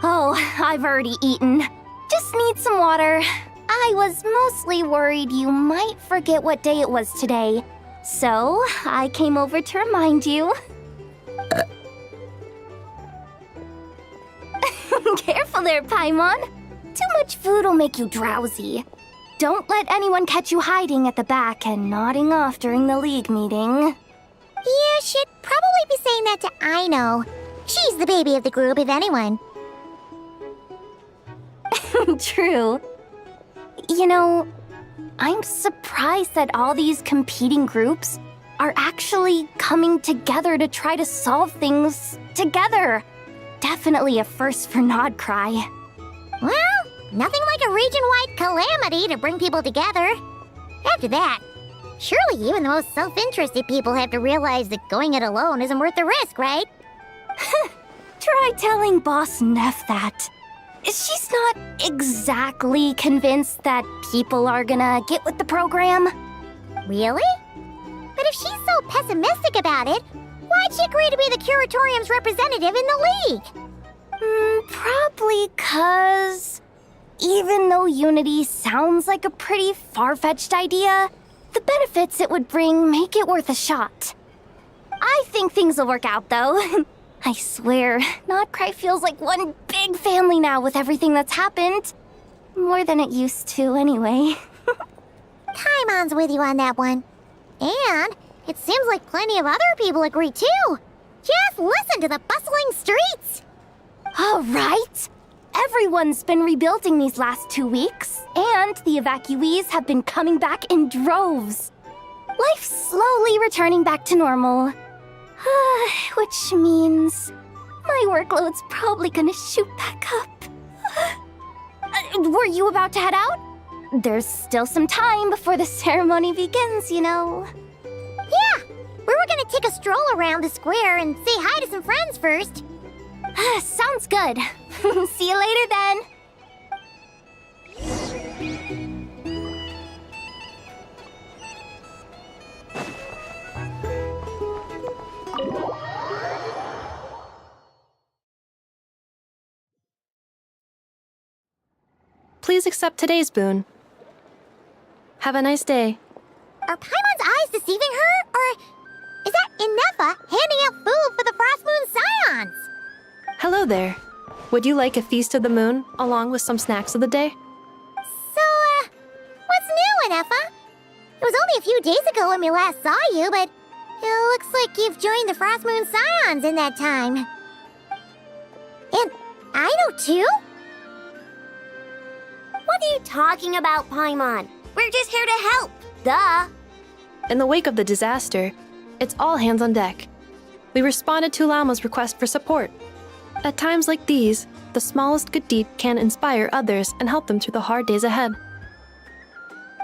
Oh, I've already eaten. Just need some water. I was mostly worried you might forget what day it was today. So, I came over to remind you. Careful there, Paimon. Too much food will make you drowsy. Don't let anyone catch you hiding at the back and nodding off during the league meeting. You should probably be saying that to Aino. She's the baby of the group, if anyone. True. You know, I'm surprised that all these competing groups are actually coming together to try to solve things together. Definitely a first for Nod Krai. Well, nothing like a region-wide calamity to bring people together. After that, surely even the most self-interested people have to realize that going it alone isn't worth the risk, right? Try telling Boss Neff that. She's not exactly convinced that people are gonna get with the program. Really? But if she's so pessimistic about it, why'd she agree to be the Curatorium's representative in the league? Probably 'cause even though Unity sounds like a pretty far-fetched idea, the benefits it would bring make it worth a shot. I think things will work out, though. I swear, Nod Krai feels like one big family now with everything that's happened. More than it used to, anyway. Paimon's with you on that one. And it seems like plenty of other people agree, too. Just listen to the bustling streets. All right. Everyone's been rebuilding these last 2 weeks, and the evacuees have been coming back in droves. Life's slowly returning back to normal. Which means my workload's probably gonna shoot back up. Were you about to head out? There's still some time before the ceremony begins, you know. Yeah, we were gonna take a stroll around the square and say hi to some friends first. Sounds good. See you later then. Please accept today's boon. Have a nice day. Are Paimon's eyes deceiving her? Or is that Inefa handing out food for the Frost Moon Scions? Hello there. Would you like a feast of the moon, along with some snacks of the day? So, what's new, Inefa? It was only a few days ago when we last saw you, but it looks like you've joined the Frost Moon Scions in that time. And Aino, too? What are you talking about, Paimon? We're just here to help. Duh. In the wake of the disaster, it's all hands on deck. We responded to Lama's request for support. At times like these, the smallest good deed can inspire others and help them through the hard days ahead.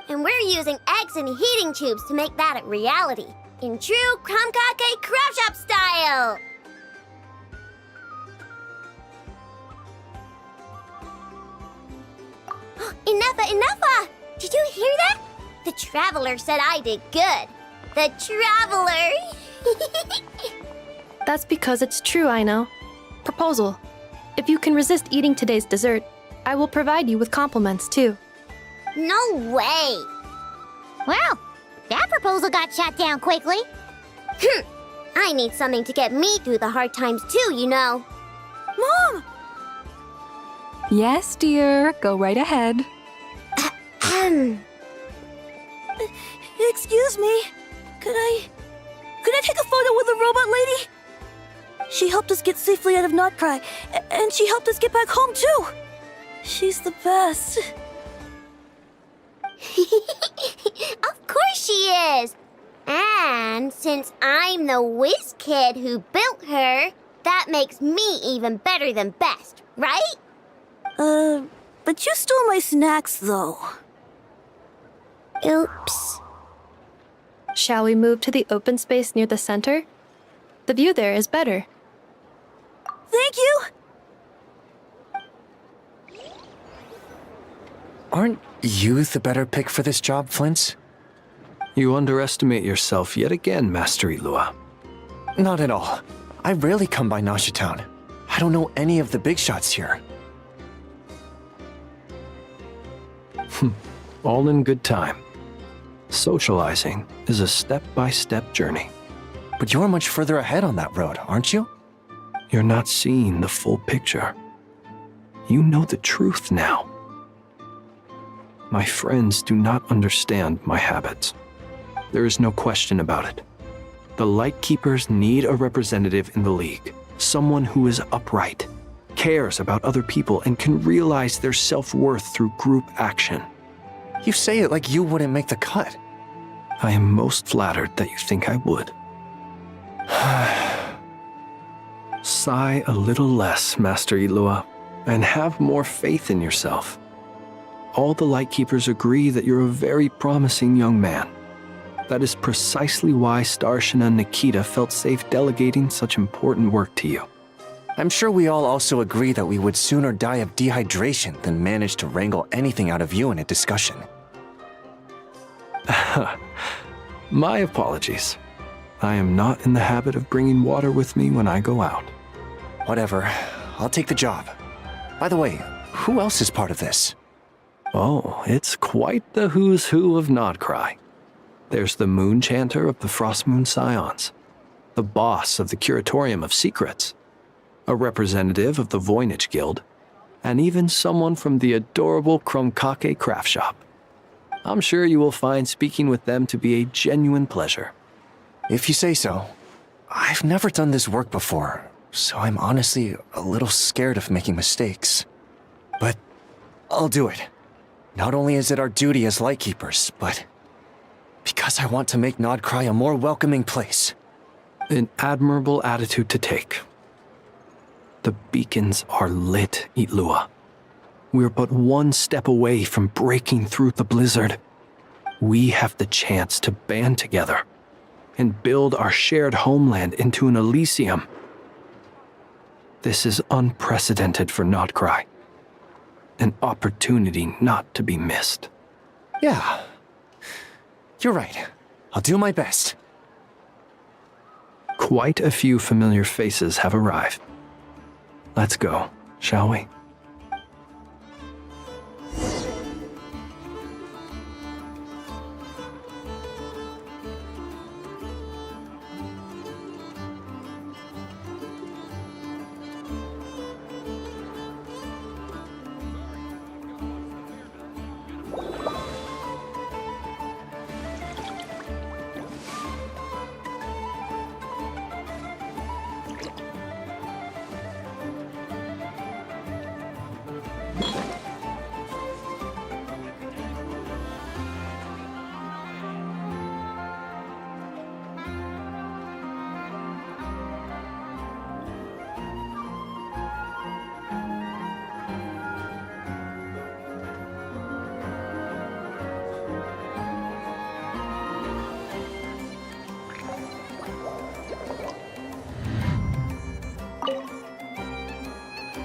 And we're using eggs and heating tubes to make that a reality, in true Krumkake Craft Shop style! Inefa! Did you hear that? The Traveler said I did good. The Traveler! That's because it's true, I know. Proposal. If you can resist eating today's dessert, I will provide you with compliments too. No way! Well, that proposal got shot down quickly. I need something to get me through the hard times too, you know. Mom! Yes, dear. Go right ahead. Excuse me. Could I take a photo with the robot lady? She helped us get safely out of Nod Krai, and she helped us get back home too. She's the best. Of course she is! And since I'm the whiz kid who built her, that makes me even better than best, right? But you stole my snacks though. Oops. Shall we move to the open space near the center? The view there is better. Thank you! Aren't you the better pick for this job, Flint? You underestimate yourself yet again, Master Ilua. Not at all. I rarely come by Nasha Town. I don't know any of the big shots here. All in good time. Socializing is a step-by-step journey. But you're much further ahead on that road, aren't you? You're not seeing the full picture. You know the truth now. My friends do not understand my habits. There is no question about it. The Lightkeepers need a representative in the League. Someone who is upright, cares about other people, and can realize their self-worth through group action. You say it like you wouldn't make the cut. I am most flattered that you think I would. Sigh a little less, Master Ilua, and have more faith in yourself. All the Lightkeepers agree that you're a very promising young man. That is precisely why Starshina and Nikita felt safe delegating such important work to you. I'm sure we all also agree that we would sooner die of dehydration than manage to wrangle anything out of you in a discussion. My apologies. I am not in the habit of bringing water with me when I go out. Whatever. I'll take the job. By the way, who else is part of this? Oh, it's quite the who's who of Nod Krai. There's the Moon Chanter of the Frost Moon Scions, the boss of the Curatorium of Secrets, a representative of the Voynich Guild, and even someone from the adorable Krumkake craft shop. I'm sure you will find speaking with them to be a genuine pleasure. If you say so. I've never done this work before, so I'm honestly a little scared of making mistakes. But I'll do it. Not only is it our duty as Lightkeepers, but because I want to make Nod Krai a more welcoming place. An admirable attitude to take. The beacons are lit, Ilua. We're but one step away from breaking through the blizzard. We have the chance to band together and build our shared homeland into an Elysium. This is unprecedented for Nod Krai. An opportunity not to be missed. Yeah. You're right. I'll do my best. Quite a few familiar faces have arrived. Let's go, shall we?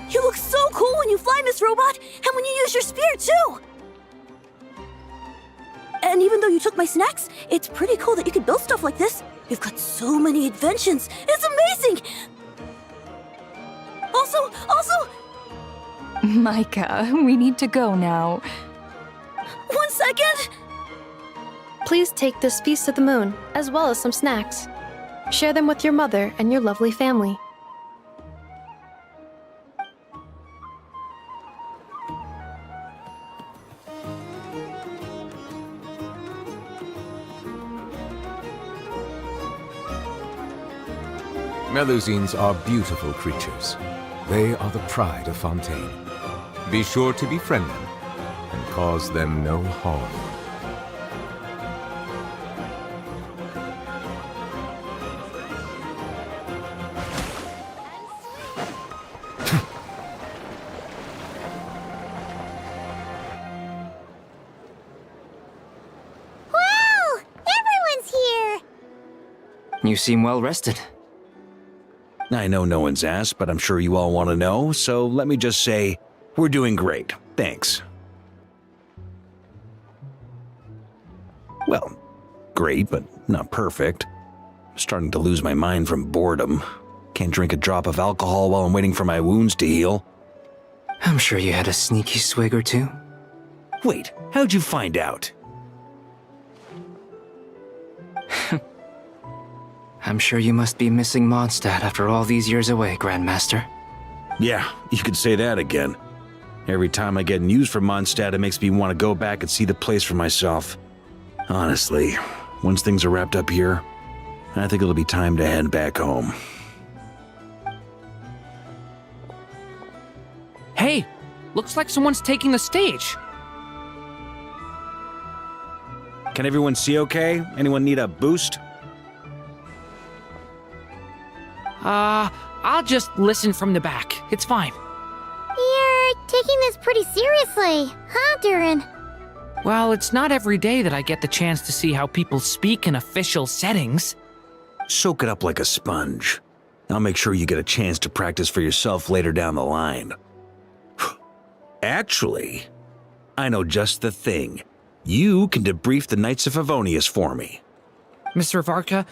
You look so cool when you fly, Miss Robot, and when you use your spear, too! And even though you took my snacks, it's pretty cool that you can build stuff like this. You've got so many inventions. It's amazing! Also... Micah, we need to go now. 1 second! Please take this feast of the moon, as well as some snacks. Share them with your mother and your lovely family. Melusines are beautiful creatures. They are the pride of Fontaine. Be sure to befriend them and cause them no harm. Wow! Everyone's here! You seem well rested. I know no one's asked, but I'm sure you all want to know, so let me just say, we're doing great. Thanks. Well, great, but not perfect. I'm starting to lose my mind from boredom. Can't drink a drop of alcohol while I'm waiting for my wounds to heal. I'm sure you had a sneaky swig or two. Wait, how'd you find out? I'm sure you must be missing Mondstadt after all these years away, Grandmaster. Yeah, you could say that again. Every time I get news from Mondstadt, it makes me want to go back and see the place for myself. Honestly, once things are wrapped up here, I think it'll be time to head back home. Hey, looks like someone's taking the stage. Can everyone see okay? Anyone need a boost? I'll just listen from the back. It's fine. You're taking this pretty seriously, huh, Durin? Well, it's not every day that I get the chance to see how people speak in official settings. Soak it up like a sponge. I'll make sure you get a chance to practice for yourself later down the line. Actually, I know just the thing. You can debrief the Knights of Favonius for me. Mr. Varka,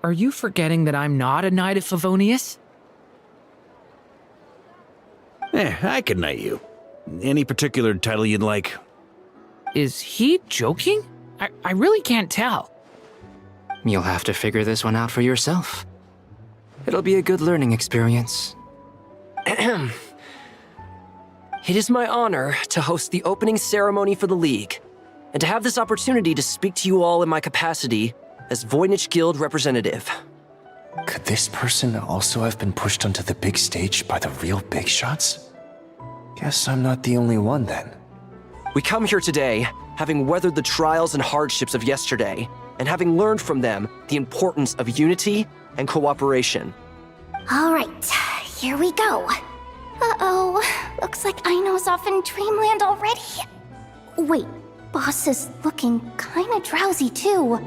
are you forgetting that I'm not a Knight of Favonius? I can knight you. Any particular title you'd like? Is he joking? I really can't tell. You'll have to figure this one out for yourself. It'll be a good learning experience. It is my honor to host the opening ceremony for the League, and to have this opportunity to speak to you all in my capacity as Voynich Guild representative. Could this person also have been pushed onto the big stage by the real big shots? Guess I'm not the only one then. We come here today, having weathered the trials and hardships of yesterday, and having learned from them the importance of unity and cooperation. All right, here we go. Uh-oh, looks like Aino's off in Dreamland already. Wait, Boss is looking kinda drowsy too.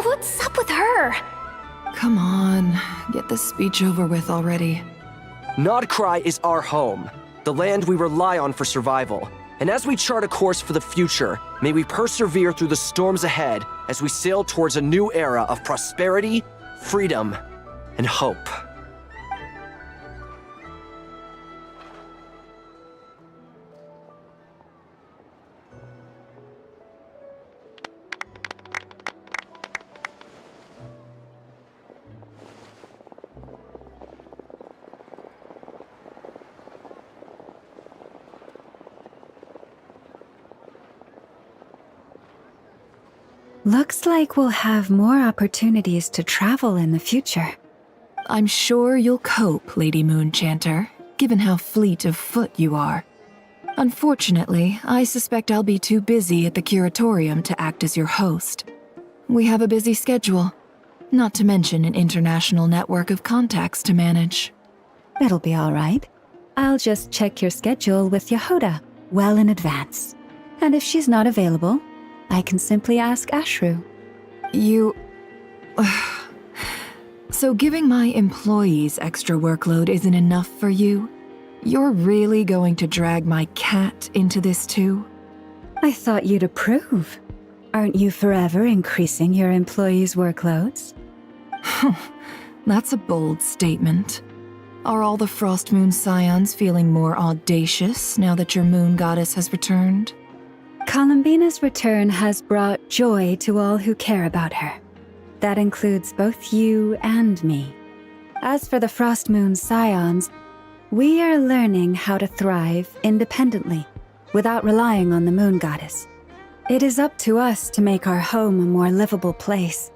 What's up with her? Come on, get this speech over with already. Nod Krai is our home, the land we rely on for survival. And as we chart a course for the future, may we persevere through the storms ahead as we sail towards a new era of prosperity, freedom, and hope. Looks like we'll have more opportunities to travel in the future. I'm sure you'll cope, Lady Moonchanter, given how fleet of foot you are. Unfortunately, I suspect I'll be too busy at the curatorium to act as your host. We have a busy schedule, not to mention an international network of contacts to manage. It'll be all right. I'll just check your schedule with Yehuda well in advance. And if she's not available, I can simply ask Ashru. You... So giving my employees extra workload isn't enough for you? You're really going to drag my cat into this too? I thought you'd approve. Aren't you forever increasing your employees' workloads? That's a bold statement. Are all the Frost Moon Scions feeling more audacious now that your moon goddess has returned? Columbina's return has brought joy to all who care about her. That includes both you and me. As for the Frost Moon Scions, we are learning how to thrive independently, without relying on the moon goddess. It is up to us to make our home a more livable place.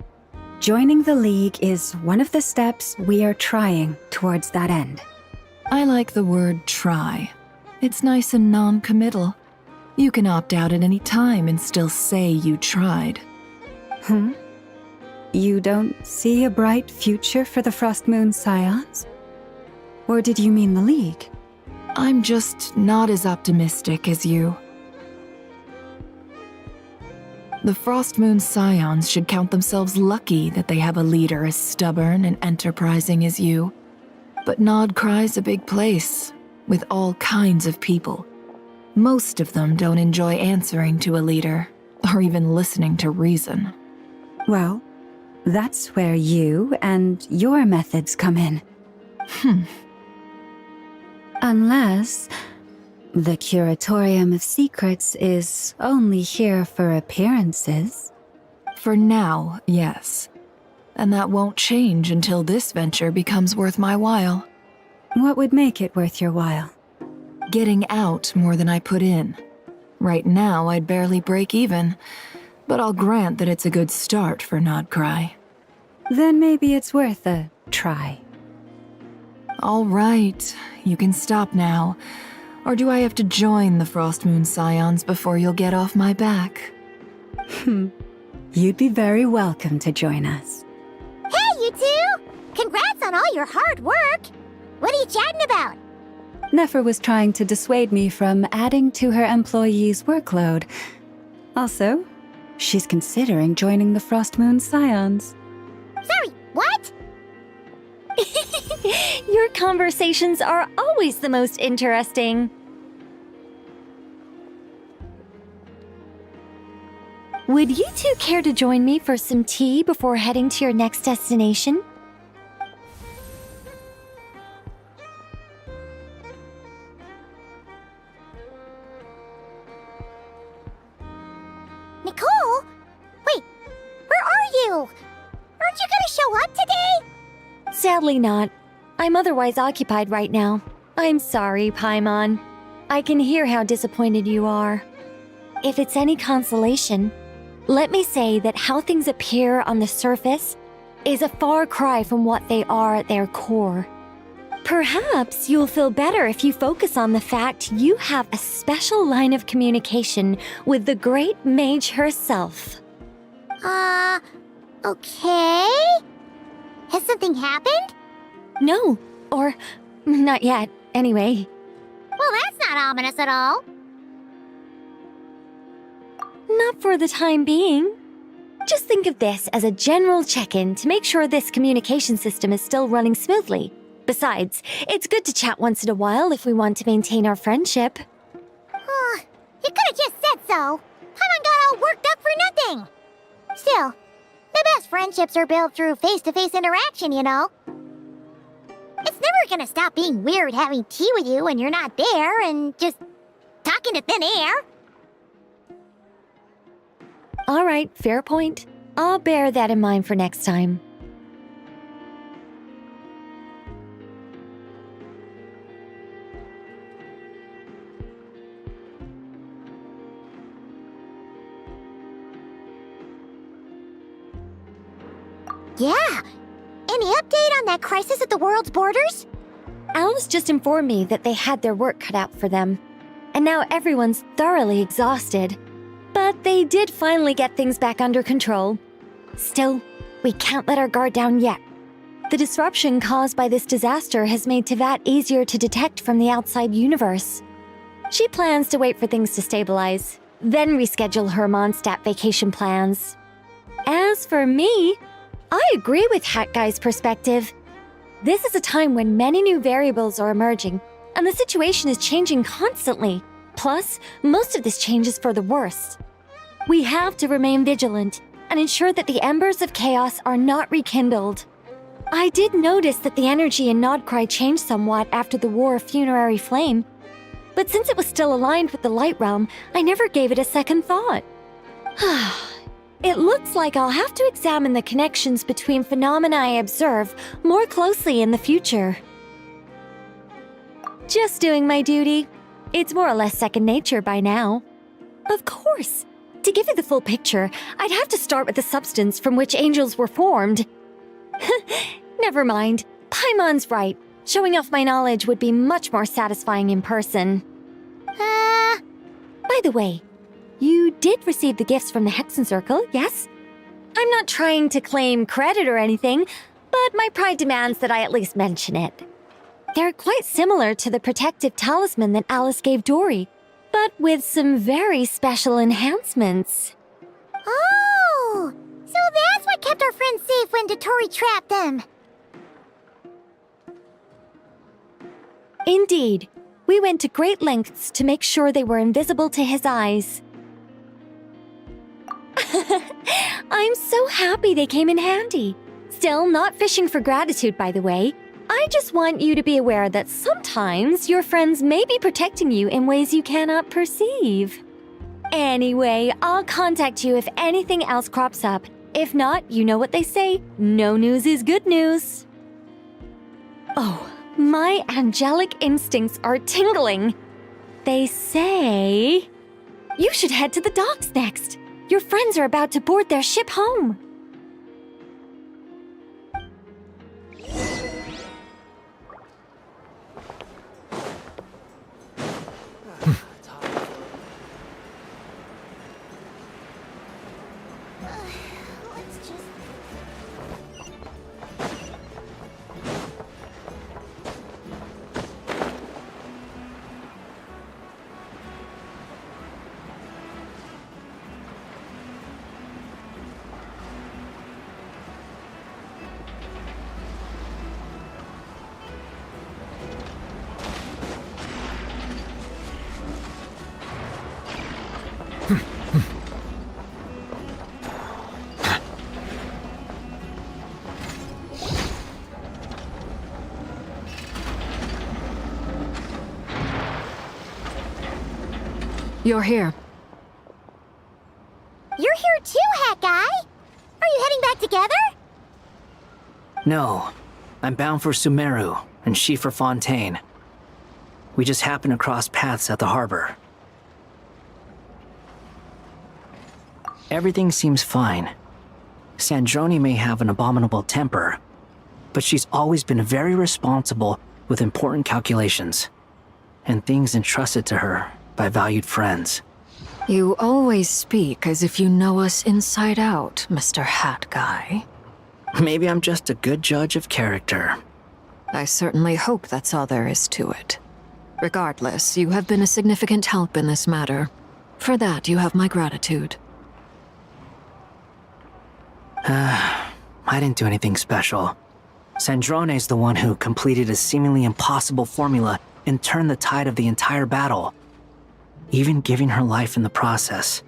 Joining the League is one of the steps we are trying towards that end. I like the word try. It's nice and non-committal. You can opt out at any time and still say you tried. You don't see a bright future for the Frost Moon Scions? Or did you mean the League? I'm just not as optimistic as you. The Frost Moon Scions should count themselves lucky that they have a leader as stubborn and enterprising as you. But Nod Krai's a big place, with all kinds of people. Most of them don't enjoy answering to a leader, or even listening to reason. Well, that's where you and your methods come in. Unless the Curatorium of Secrets is only here for appearances. For now, yes. And that won't change until this venture becomes worth my while. What would make it worth your while? Getting out more than I put in. Right now, I'd barely break even, but I'll grant that it's a good start for Nod Krai. Then maybe it's worth a try. All right, you can stop now. Or do I have to join the Frost Moon Scions before you'll get off my back? You'd be very welcome to join us. Hey, you two! Congrats on all your hard work! What are you chatting about? Nefer was trying to dissuade me from adding to her employees' workload. Also, she's considering joining the Frost Moon Scions. Sorry, what? Your conversations are always the most interesting. Would you two care to join me for some tea before heading to your next destination? Nicole? Wait, where are you? Aren't you gonna show up today? Sadly not. I'm otherwise occupied right now. I'm sorry, Paimon. I can hear how disappointed you are. If it's any consolation, let me say that how things appear on the surface is a far cry from what they are at their core. Perhaps you'll feel better if you focus on the fact you have a special line of communication with the great mage herself. Okay? Has something happened? No, or not yet, anyway. Well, that's not ominous at all. Not for the time being. Just think of this as a general check-in to make sure this communication system is still running smoothly. Besides, it's good to chat once in a while if we want to maintain our friendship. You could've just said so. Paimon got all worked up for nothing. Still, the best friendships are built through face-to-face interaction, you know. It's never gonna stop being weird having tea with you when you're not there and just talking to thin air. All right, fair point. I'll bear that in mind for next time. Yeah. Any update on that crisis at the world's borders? Alice just informed me that they had their work cut out for them. And now everyone's thoroughly exhausted. But they did finally get things back under control. Still, we can't let our guard down yet. The disruption caused by this disaster has made Teyvat easier to detect from the outside universe. She plans to wait for things to stabilize, then reschedule her Mondstadt vacation plans. As for me, I agree with Hat Guy's perspective. This is a time when many new variables are emerging, and the situation is changing constantly. Plus, most of this change is for the worse. We have to remain vigilant and ensure that the embers of chaos are not rekindled. I did notice that the energy in Nod Krai changed somewhat after the War of Funerary Flame, but since it was still aligned with the Light Realm, I never gave it a second thought. It looks like I'll have to examine the connections between phenomena I observe more closely in the future. Just doing my duty. It's more or less second nature by now. Of course. To give you the full picture, I'd have to start with the substance from which angels were formed. Never mind. Paimon's right. Showing off my knowledge would be much more satisfying in person. By the way, you did receive the gifts from the Hexen Circle, yes? I'm not trying to claim credit or anything, but my pride demands that I at least mention it. They're quite similar to the protective talisman that Alice gave Dory, but with some very special enhancements. Oh! So that's what kept our friends safe when Dotori trapped them. Indeed. We went to great lengths to make sure they were invisible to his eyes. I'm so happy they came in handy. Still, not fishing for gratitude, by the way. I just want you to be aware that sometimes your friends may be protecting you in ways you cannot perceive. Anyway, I'll contact you if anything else crops up. If not, you know what they say, no news is good news. Oh, my angelic instincts are tingling. They say you should head to the docks next. Your friends are about to board their ship home. You're here. You're here too, Hat Guy! Are you heading back together? No. I'm bound for Sumeru, and she for Fontaine. We just happened to cross paths at the harbor. Everything seems fine. Sandrone may have an abominable temper, but she's always been very responsible with important calculations, and things entrusted to her by valued friends. You always speak as if you know us inside out, Mr. Hat Guy. Maybe I'm just a good judge of character. I certainly hope that's all there is to it. Regardless, you have been a significant help in this matter. For that, you have my gratitude. I didn't do anything special. Sandrone's the one who completed a seemingly impossible formula and turned the tide of the entire battle, even giving her life in the process.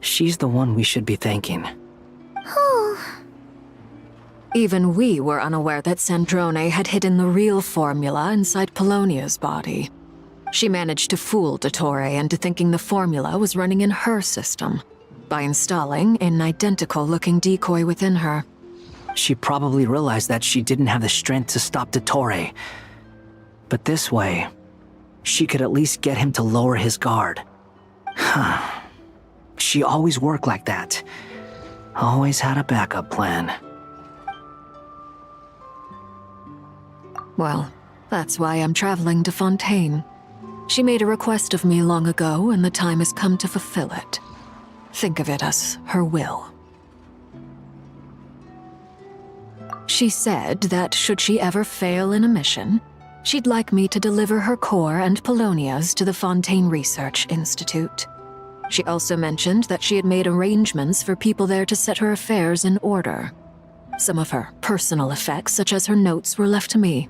She's the one we should be thanking. Even we were unaware that Sandrone had hidden the real formula inside Polonia's body. She managed to fool Dottore into thinking the formula was running in her system by installing an identical-looking decoy within her. She probably realized that she didn't have the strength to stop Dottore. But this way, she could at least get him to lower his guard. She always worked like that. Always had a backup plan. Well, that's why I'm traveling to Fontaine. She made a request of me long ago, and the time has come to fulfill it. Think of it as her will. She said that should she ever fail in a mission, she'd like me to deliver her core and Polonia's to the Fontaine Research Institute. She also mentioned that she had made arrangements for people there to set her affairs in order. Some of her personal effects, such as her notes, were left to me.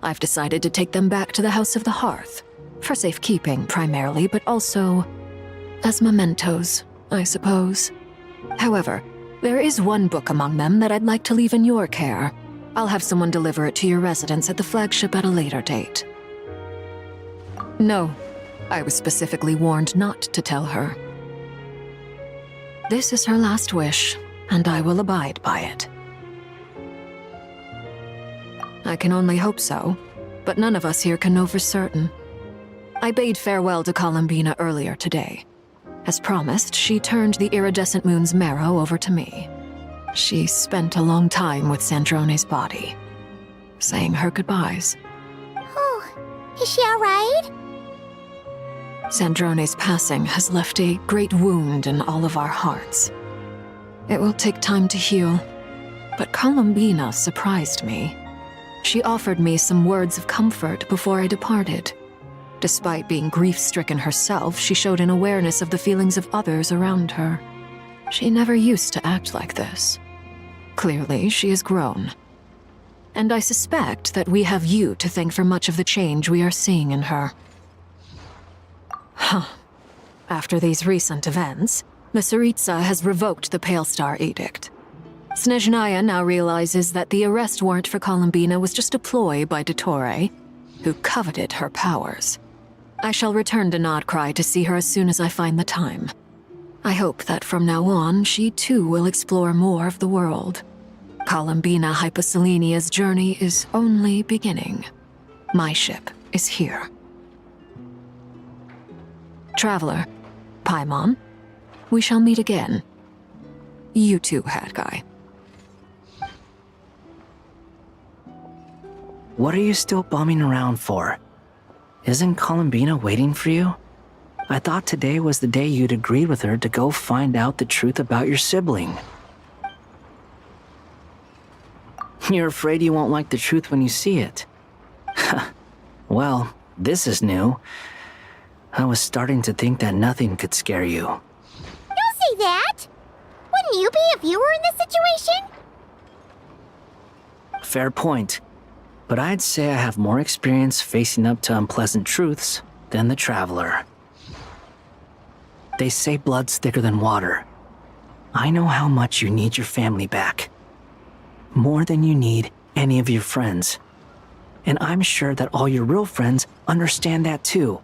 I've decided to take them back to the House of the Hearth, for safekeeping primarily, but also as mementos. I suppose. However, there is one book among them that I'd like to leave in your care. I'll have someone deliver it to your residence at the flagship at a later date. No, I was specifically warned not to tell her. This is her last wish, and I will abide by it. I can only hope so, but none of us here can know for certain. I bade farewell to Columbina earlier today. As promised, she turned the iridescent moon's marrow over to me. She spent a long time with Sandrone's body, saying her goodbyes. Oh, is she alright? Sandrone's passing has left a great wound in all of our hearts. It will take time to heal, but Columbina surprised me. She offered me some words of comfort before I departed. Despite being grief-stricken herself, she showed an awareness of the feelings of others around her. She never used to act like this. Clearly, she has grown. And I suspect that we have you to thank for much of the change we are seeing in her. Huh. After these recent events, the Tsaritsa has revoked the Pale Star Edict. Snezhnaya now realizes that the arrest warrant for Columbina was just a ploy by Dottore, who coveted her powers. I shall return to Nod Krai to see her as soon as I find the time. I hope that from now on, she too will explore more of the world. Columbina Hyposelenia's journey is only beginning. My ship is here. Traveler, Paimon, we shall meet again. You too, Hat Guy. What are you still bumming around for? Isn't Columbina waiting for you? I thought today was the day you'd agreed with her to go find out the truth about your sibling. You're afraid you won't like the truth when you see it. Well, this is new. I was starting to think that nothing could scare you. Don't say that! Wouldn't you be if you were in this situation? Fair point. But I'd say I have more experience facing up to unpleasant truths than the Traveler. They say blood's thicker than water. I know how much you need your family back. More than you need any of your friends. And I'm sure that all your real friends understand that too.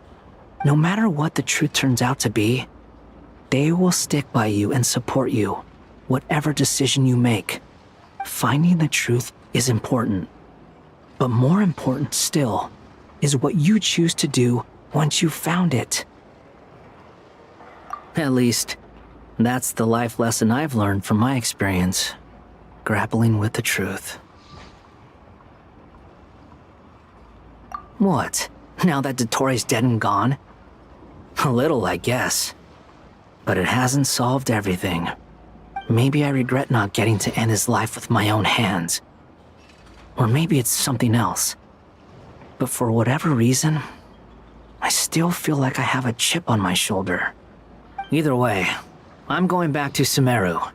No matter what the truth turns out to be, they will stick by you and support you, whatever decision you make. Finding the truth is important. But more important still is what you choose to do once you've found it. At least, that's the life lesson I've learned from my experience, grappling with the truth. What? Now that Dottore's dead and gone? A little, I guess. But it hasn't solved everything. Maybe I regret not getting to end his life with my own hands. Or maybe it's something else. But for whatever reason, I still feel like I have a chip on my shoulder. Either way, I'm going back to Sumeru.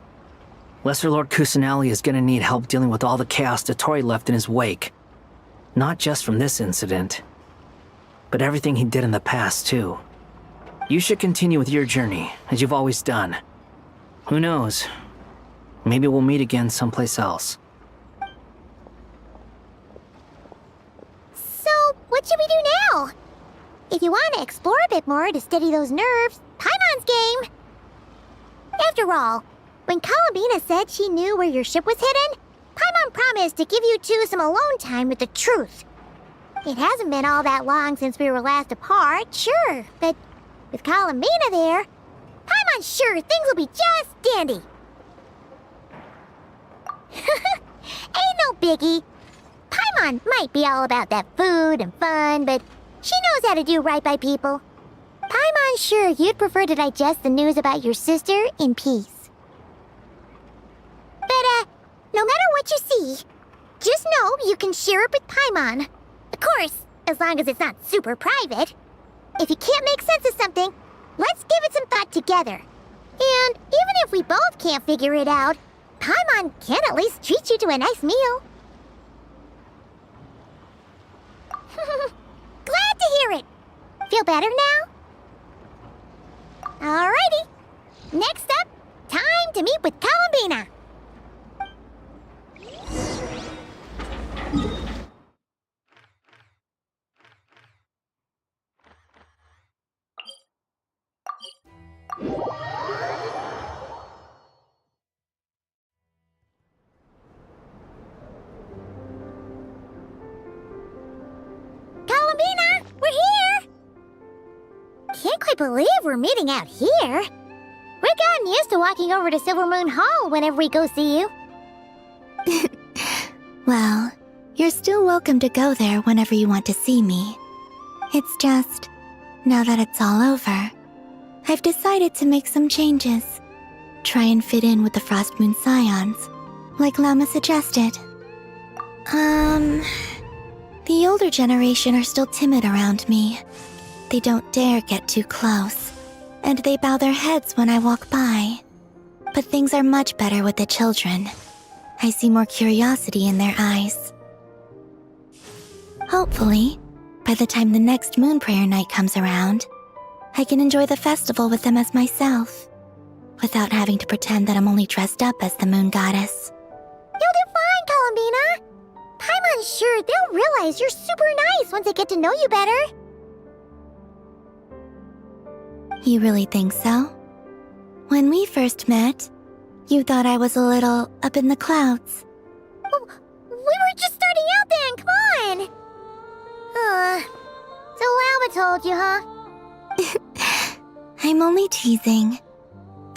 Lesser Lord Kusanali is gonna need help dealing with all the chaos Dottore left in his wake. Not just from this incident, but everything he did in the past, too. You should continue with your journey, as you've always done. Who knows? Maybe we'll meet again someplace else. So, what should we do now? If you want to explore a bit more to steady those nerves, Paimon's game! After all, when Columbina said she knew where your ship was hidden, Paimon promised to give you two some alone time with the truth. It hasn't been all that long since we were last apart, sure, but with Columbina there, Paimon's sure things will be just dandy. Ain't no biggie. Paimon might be all about that food and fun, but she knows how to do right by people. Paimon's sure you'd prefer to digest the news about your sister in peace. But, no matter what you see, just know you can share it with Paimon. Of course, as long as it's not super private. If you can't make sense of something, let's give it some thought together. And even if we both can't figure it out, Paimon can at least treat you to a nice meal. Glad to hear it. Feel better now? Alrighty. Next sleep with Columbina. Columbina, we're here! Can't quite believe we're meeting out here. We've gotten used to walking over to Silver Moon Hall whenever we go see you. Well, you're still welcome to go there whenever you want to see me. It's just, now that it's all over, I've decided to make some changes. Try and fit in with the Frost Moon Scions, like Llama suggested. The older generation are still timid around me. They don't dare get too close, and they bow their heads when I walk by. But things are much better with the children. I see more curiosity in their eyes. Hopefully, by the time the next Moon Prayer Night comes around, I can enjoy the festival with them as myself, without having to pretend that I'm only dressed up as the Moon Goddess. You'll do fine, Columbina. Paimon's sure they'll realize you're super nice once they get to know you better. You really think so? When we first met, you thought I was a little up in the clouds. We were just starting out then, come on! So Llama told you, huh? I'm only teasing.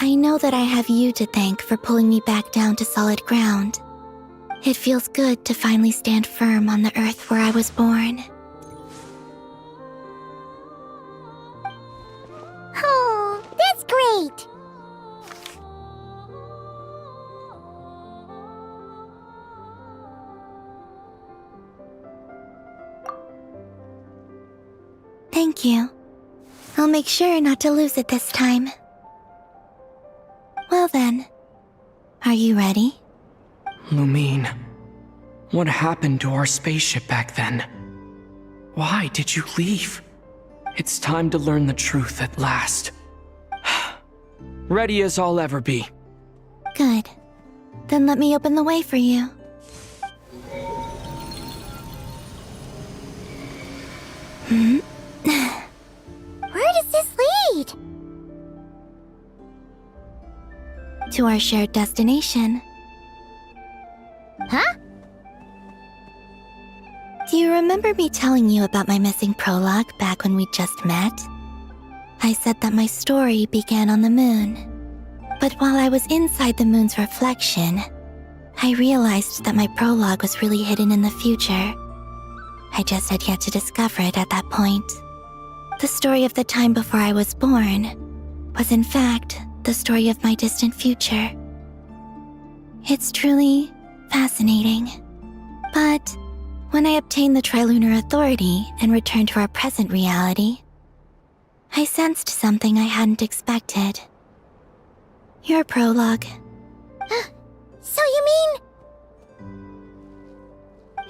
I know that I have you to thank for pulling me back down to solid ground. It feels good to finally stand firm on the earth where I was born. Oh, that's great! Thank you. I'll make sure not to lose it this time. Well then, are you ready? Lumine, what happened to our spaceship back then? Why did you leave? It's time to learn the truth at last. Ready as I'll ever be. Good. Then let me open the way for you. Where does this lead? To our shared destination. Huh? Do you remember me telling you about my missing prologue back when we just met? I said that my story began on the moon. But while I was inside the moon's reflection, I realized that my prologue was really hidden in the future. I just had yet to discover it at that point. The story of the time before I was born was in fact the story of my distant future. It's truly fascinating. But when I obtained the Trilunar Authority and returned to our present reality, I sensed something I hadn't expected. Your prologue. So you mean...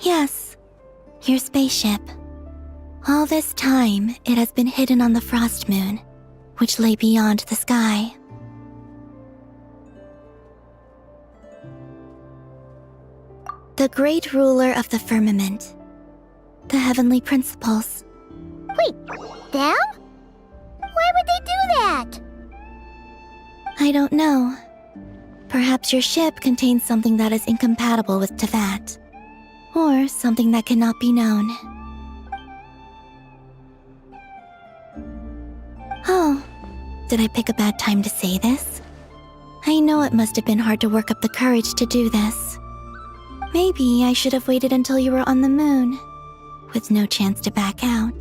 Yes, your spaceship. All this time, it has been hidden on the Frost Moon, which lay beyond the sky. The great ruler of the firmament. The heavenly principles. Wait, them? Why would they do that? I don't know. Perhaps your ship contains something that is incompatible with Teyvat. Or something that cannot be known. Oh, did I pick a bad time to say this? I know it must have been hard to work up the courage to do this. Maybe I should have waited until you were on the moon, with no chance to back out.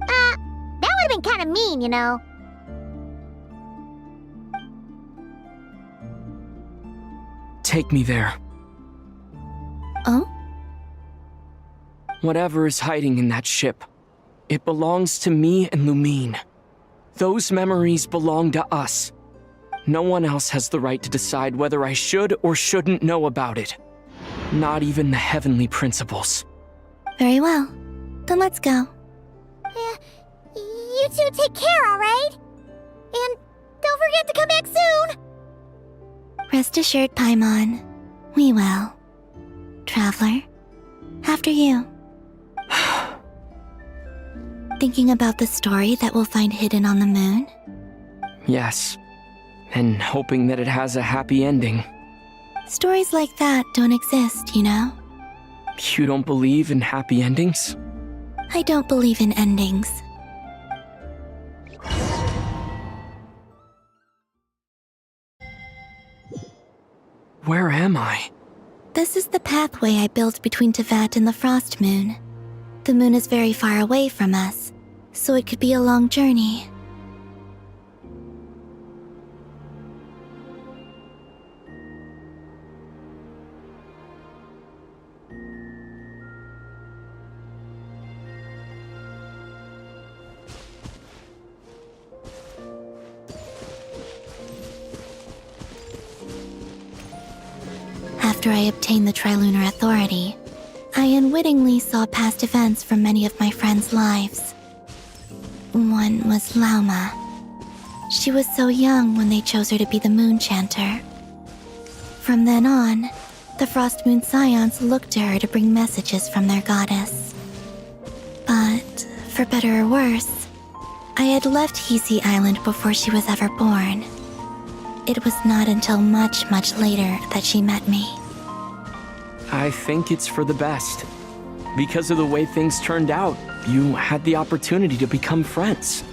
That would have been kind of mean, you know. Take me there. Oh? Whatever is hiding in that ship, it belongs to me and Lumine. Those memories belong to us. No one else has the right to decide whether I should or shouldn't know about it. Not even the heavenly principles. Very well. Then let's go. You two take care, alright? And don't forget to come back soon! Rest assured, Paimon. We will. Traveler, after you. Thinking about the story that we'll find hidden on the moon? Yes. And hoping that it has a happy ending. Stories like that don't exist, you know? You don't believe in happy endings? I don't believe in endings. Where am I? This is the pathway I built between Teyvat and the Frost Moon. The moon is very far away from us, so it could be a long journey. After I obtained the Trilunar Authority, I unwittingly saw past events from many of my friends' lives. One was Lauma. She was so young when they chose her to be the Moon Chanter. From then on, the Frost Moon Scions looked to her to bring messages from their goddess. But, for better or worse, I had left Hisi Island before she was ever born. It was not until much, much later that she met me. I think it's for the best. Because of the way things turned out, you had the opportunity to become friends.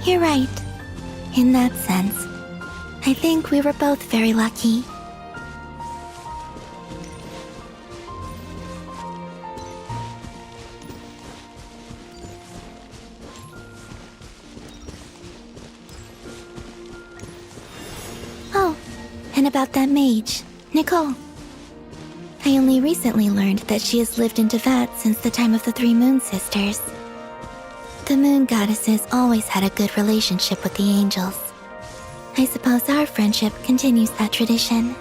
You're right. In that sense, I think we were both very lucky. Oh, and about that mage, Nicole. I only recently learned that she has lived in Teyvat since the time of the Three Moon Sisters. The Moon Goddesses always had a good relationship with the angels. I suppose our friendship continues that tradition.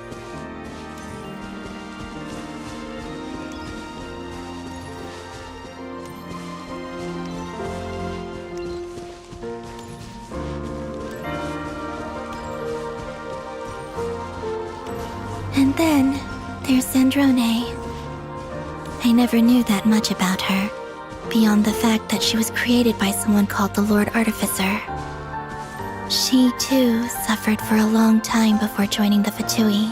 And then, there's Zandrone. I never knew that much about her, beyond the fact that she was created by someone called the Lord Artificer. She, too, suffered for a long time before joining the Fatui.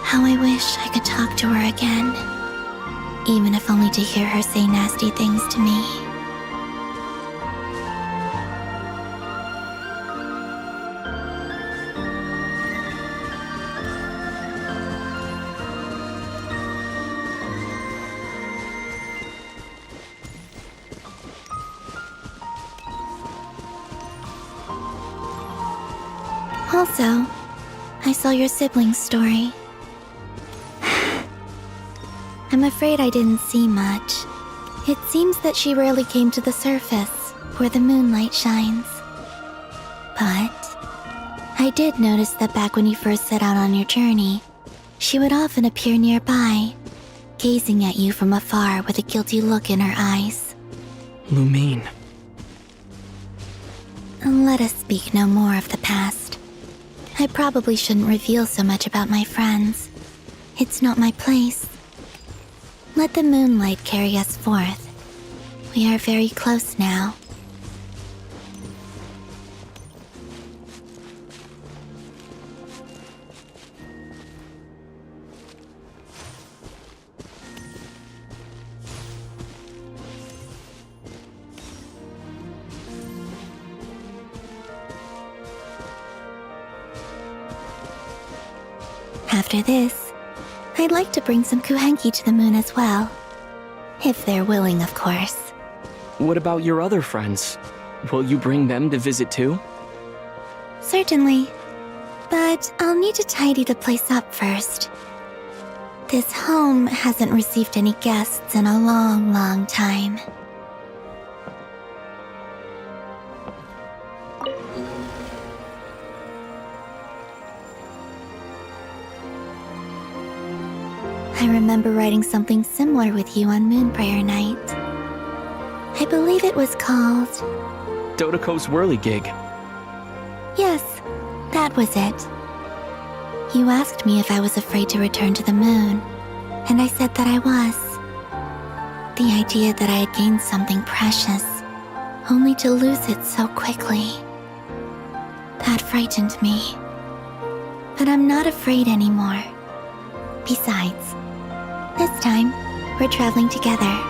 How I wish I could talk to her again. Even if only to hear her say nasty things to me. Also, I saw your sibling's story. I'm afraid I didn't see much. It seems that she rarely came to the surface, where the moonlight shines. But I did notice that back when you first set out on your journey, she would often appear nearby, gazing at you from afar with a guilty look in her eyes. Lumine. Let us speak no more of the past. I probably shouldn't reveal so much about my friends. It's not my place. Let the moonlight carry us forth. We are very close now. After this, I'd like to bring some Kuhenki to the moon as well. If they're willing, of course. What about your other friends? Will you bring them to visit too? Certainly. But I'll need to tidy the place up first. This home hasn't received any guests in a long, long time. I remember writing something similar with you on Moon Prayer Night. I believe it was called... Dodoko's Whirligig. Yes, that was it. You asked me if I was afraid to return to the moon, and I said that I was. The idea that I had gained something precious, only to lose it so quickly. That frightened me. But I'm not afraid anymore. Besides, this time, we're traveling together.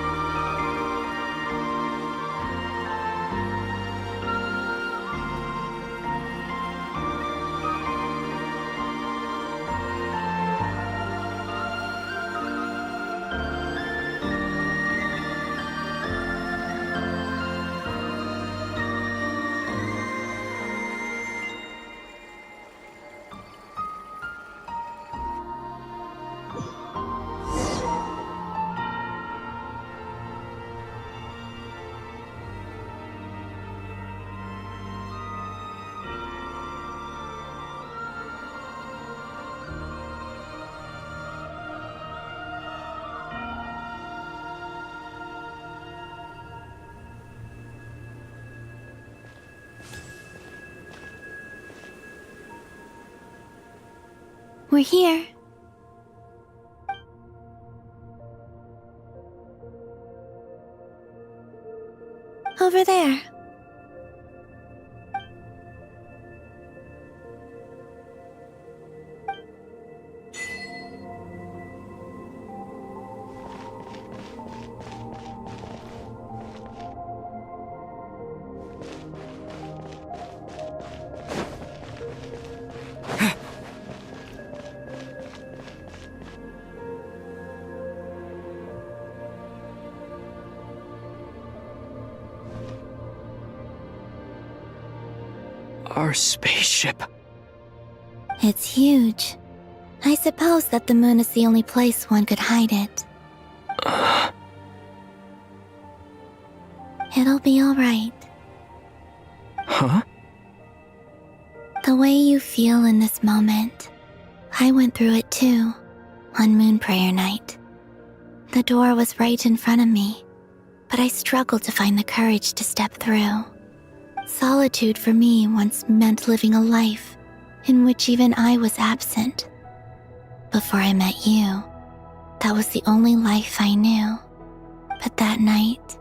We're here. Over there. Our spaceship. It's huge. I suppose that the moon is the only place one could hide it. It'll be alright. Huh? The way you feel in this moment, I went through it too, on Moon Prayer Night. The door was right in front of me, but I struggled to find the courage to step through. Solitude for me once meant living a life in which even I was absent. Before I met you, that was the only life I knew. But that night,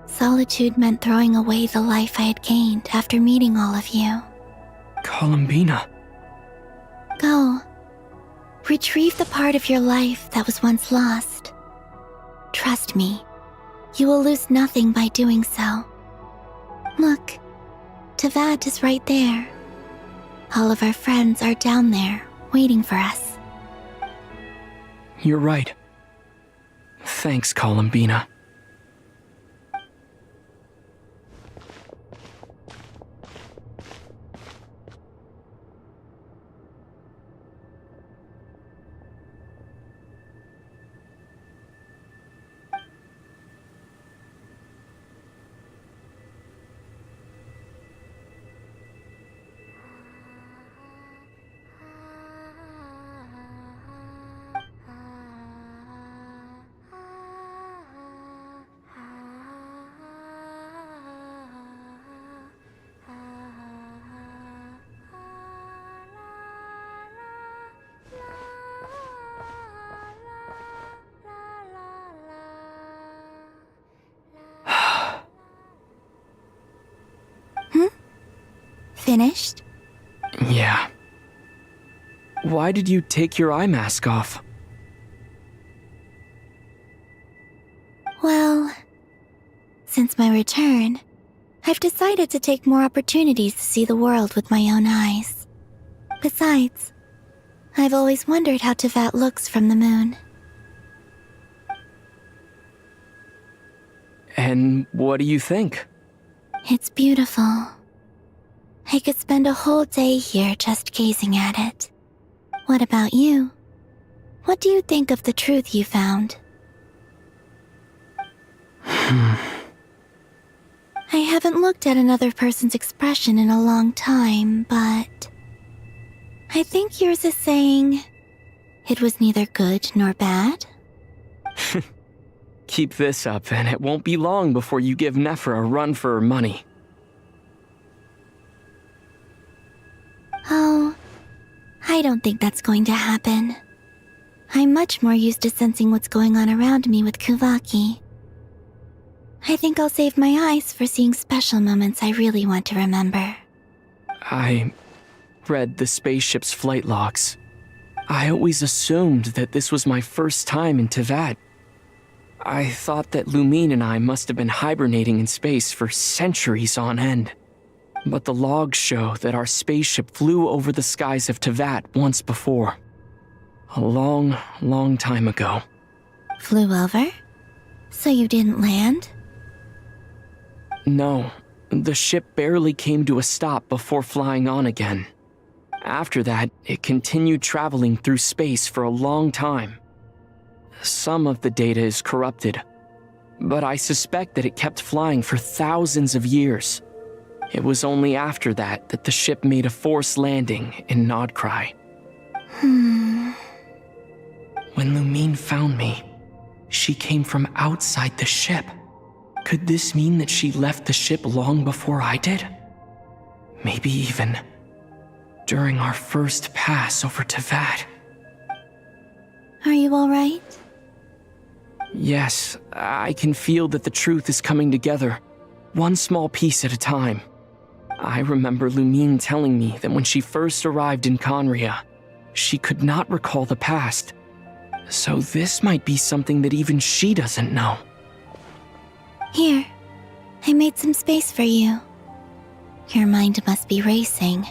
solitude meant throwing away the life I had gained after meeting all of you. Columbina. Go. Retrieve the part of your life that was once lost. Trust me, you will lose nothing by doing so. Look, Teyvat is right there. All of our friends are down there, waiting for us. You're right. Thanks, Columbina. Finished? Yeah. Why did you take your eye mask off? Well, since my return, I've decided to take more opportunities to see the world with my own eyes. Besides, I've always wondered how Teyvat looks from the moon. And what do you think? It's beautiful. I could spend a whole day here just gazing at it. What about you? What do you think of the truth you found? I haven't looked at another person's expression in a long time, but I think yours is saying, It was neither good nor bad? Keep this up, and it won't be long before you give Nephra a run for her money. Oh, I don't think that's going to happen. I'm much more used to sensing what's going on around me with Kuvaki. I think I'll save my eyes for seeing special moments I really want to remember. I read the spaceship's flight logs. I always assumed that this was my first time in Teyvat. I thought that Lumine and I must have been hibernating in space for centuries on end. But the logs show that our spaceship flew over the skies of Teyvat once before. A long, long time ago. Flew over? So you didn't land? No, the ship barely came to a stop before flying on again. After that, it continued traveling through space for a long time. Some of the data is corrupted, but I suspect that it kept flying for thousands of years. It was only after that that the ship made a forced landing in Nod Krai. When Lumine found me, she came from outside the ship. Could this mean that she left the ship long before I did? Maybe even during our first pass over Teyvat. Are you alright? Yes, I can feel that the truth is coming together, one small piece at a time. I remember Lumine telling me that when she first arrived in Conria, she could not recall the past. So this might be something that even she doesn't know. Here, I made some space for you. Your mind must be racing,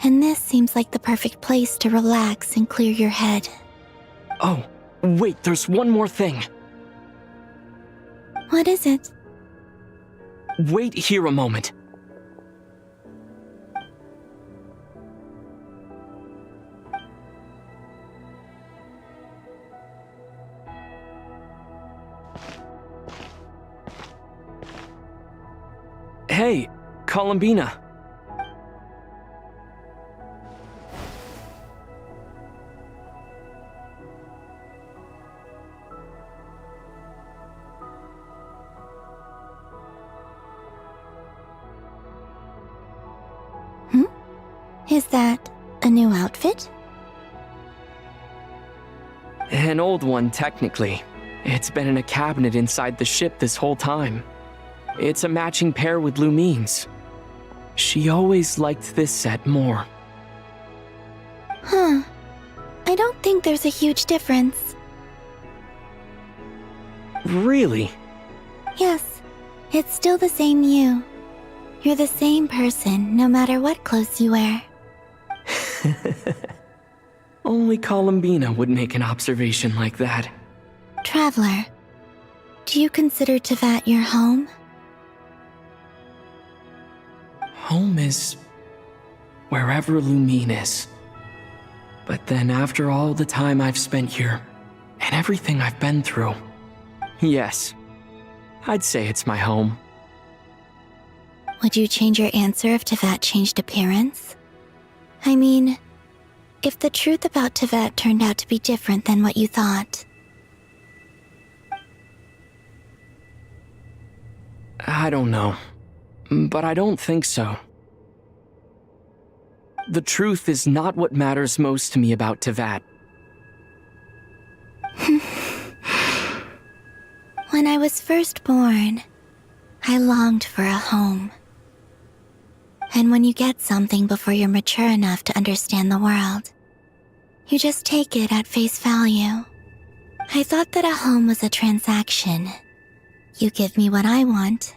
and this seems like the perfect place to relax and clear your head. Oh, wait, there's one more thing. What is it? Wait here a moment. Hey, Columbina. Is that a new outfit? An old one, technically. It's been in a cabinet inside the ship this whole time. It's a matching pair with Lumine's. She always liked this set more. Huh. I don't think there's a huge difference. Really? Yes, it's still the same you. You're the same person, no matter what clothes you wear. Only Columbina would make an observation like that. Traveler, do you consider Teyvat your home? Home is wherever Lumine is. But then after all the time I've spent here, and everything I've been through, yes, I'd say it's my home. Would you change your answer if Teyvat changed appearance? I mean, if the truth about Teyvat turned out to be different than what you thought. I don't know, but I don't think so. The truth is not what matters most to me about Teyvat. When I was first born, I longed for a home. And when you get something before you're mature enough to understand the world, you just take it at face value. I thought that a home was a transaction. You give me what I want,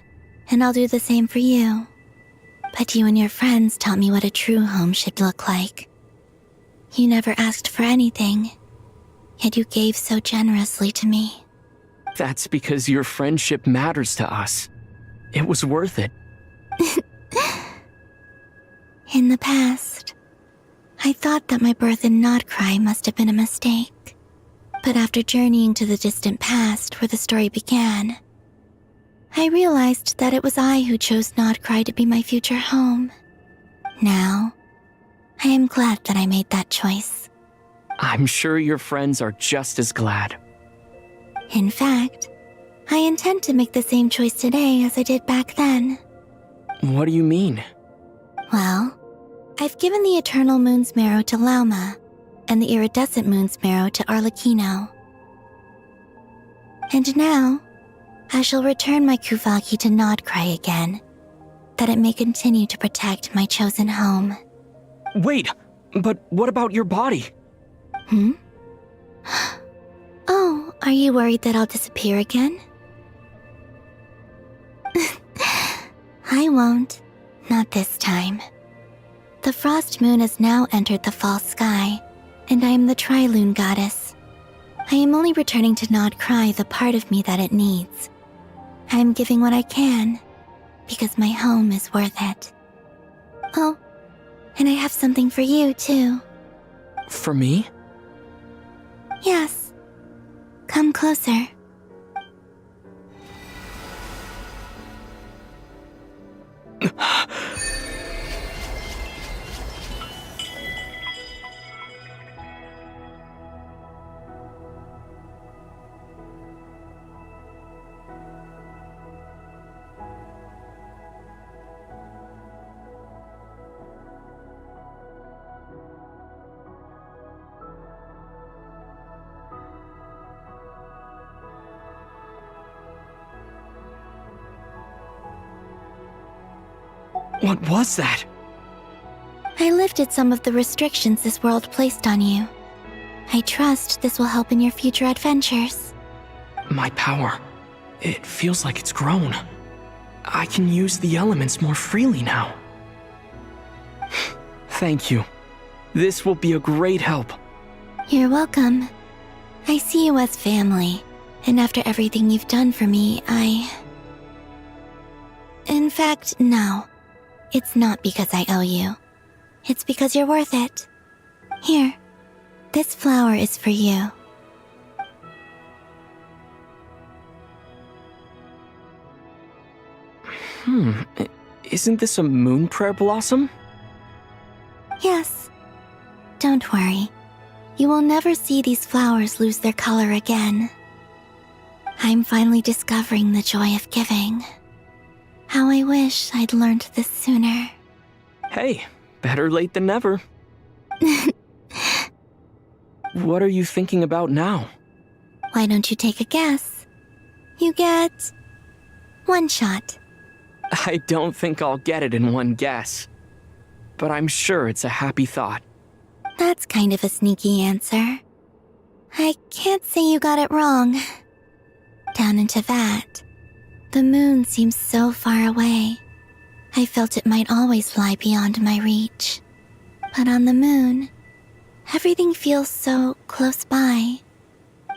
and I'll do the same for you. But you and your friends taught me what a true home should look like. You never asked for anything, yet you gave so generously to me. That's because your friendship matters to us. It was worth it. In the past, I thought that my birth in Nod Krai must have been a mistake. But after journeying to the distant past where the story began, I realized that it was I who chose Nod Krai to be my future home. Now, I am glad that I made that choice. I'm sure your friends are just as glad. In fact, I intend to make the same choice today as I did back then. What do you mean? Well, I've given the Eternal Moon's Marrow to Lauma, and the Iridescent Moon's Marrow to Arlecchino. And now, I shall return my Kuvagi to Nod Krai again, that it may continue to protect my chosen home. Wait, but what about your body? Oh, are you worried that I'll disappear again? I won't. Not this time. The Frost Moon has now entered the fall sky, and I am the Tri-Lune Goddess. I am only returning to Nod Krai the part of me that it needs. I am giving what I can, because my home is worth it. Oh, and I have something for you, too. For me? Yes. Come closer. What was that? I lifted some of the restrictions this world placed on you. I trust this will help in your future adventures. My power. It feels like it's grown. I can use the elements more freely now. Thank you. This will be a great help. You're welcome. I see you as family, and after everything you've done for me, In fact, no. It's not because I owe you. It's because you're worth it. Here, this flower is for you. Isn't this a moon prayer blossom? Yes. Don't worry. You will never see these flowers lose their color again. I'm finally discovering the joy of giving. How I wish I'd learned this sooner. Hey, better late than never. What are you thinking about now? Why don't you take a guess? You get 1 shot. I don't think I'll get it in one guess. But I'm sure it's a happy thought. That's kind of a sneaky answer. I can't say you got it wrong. Down in Teyvat, the moon seems so far away. I felt it might always lie beyond my reach. But on the moon, everything feels so close by.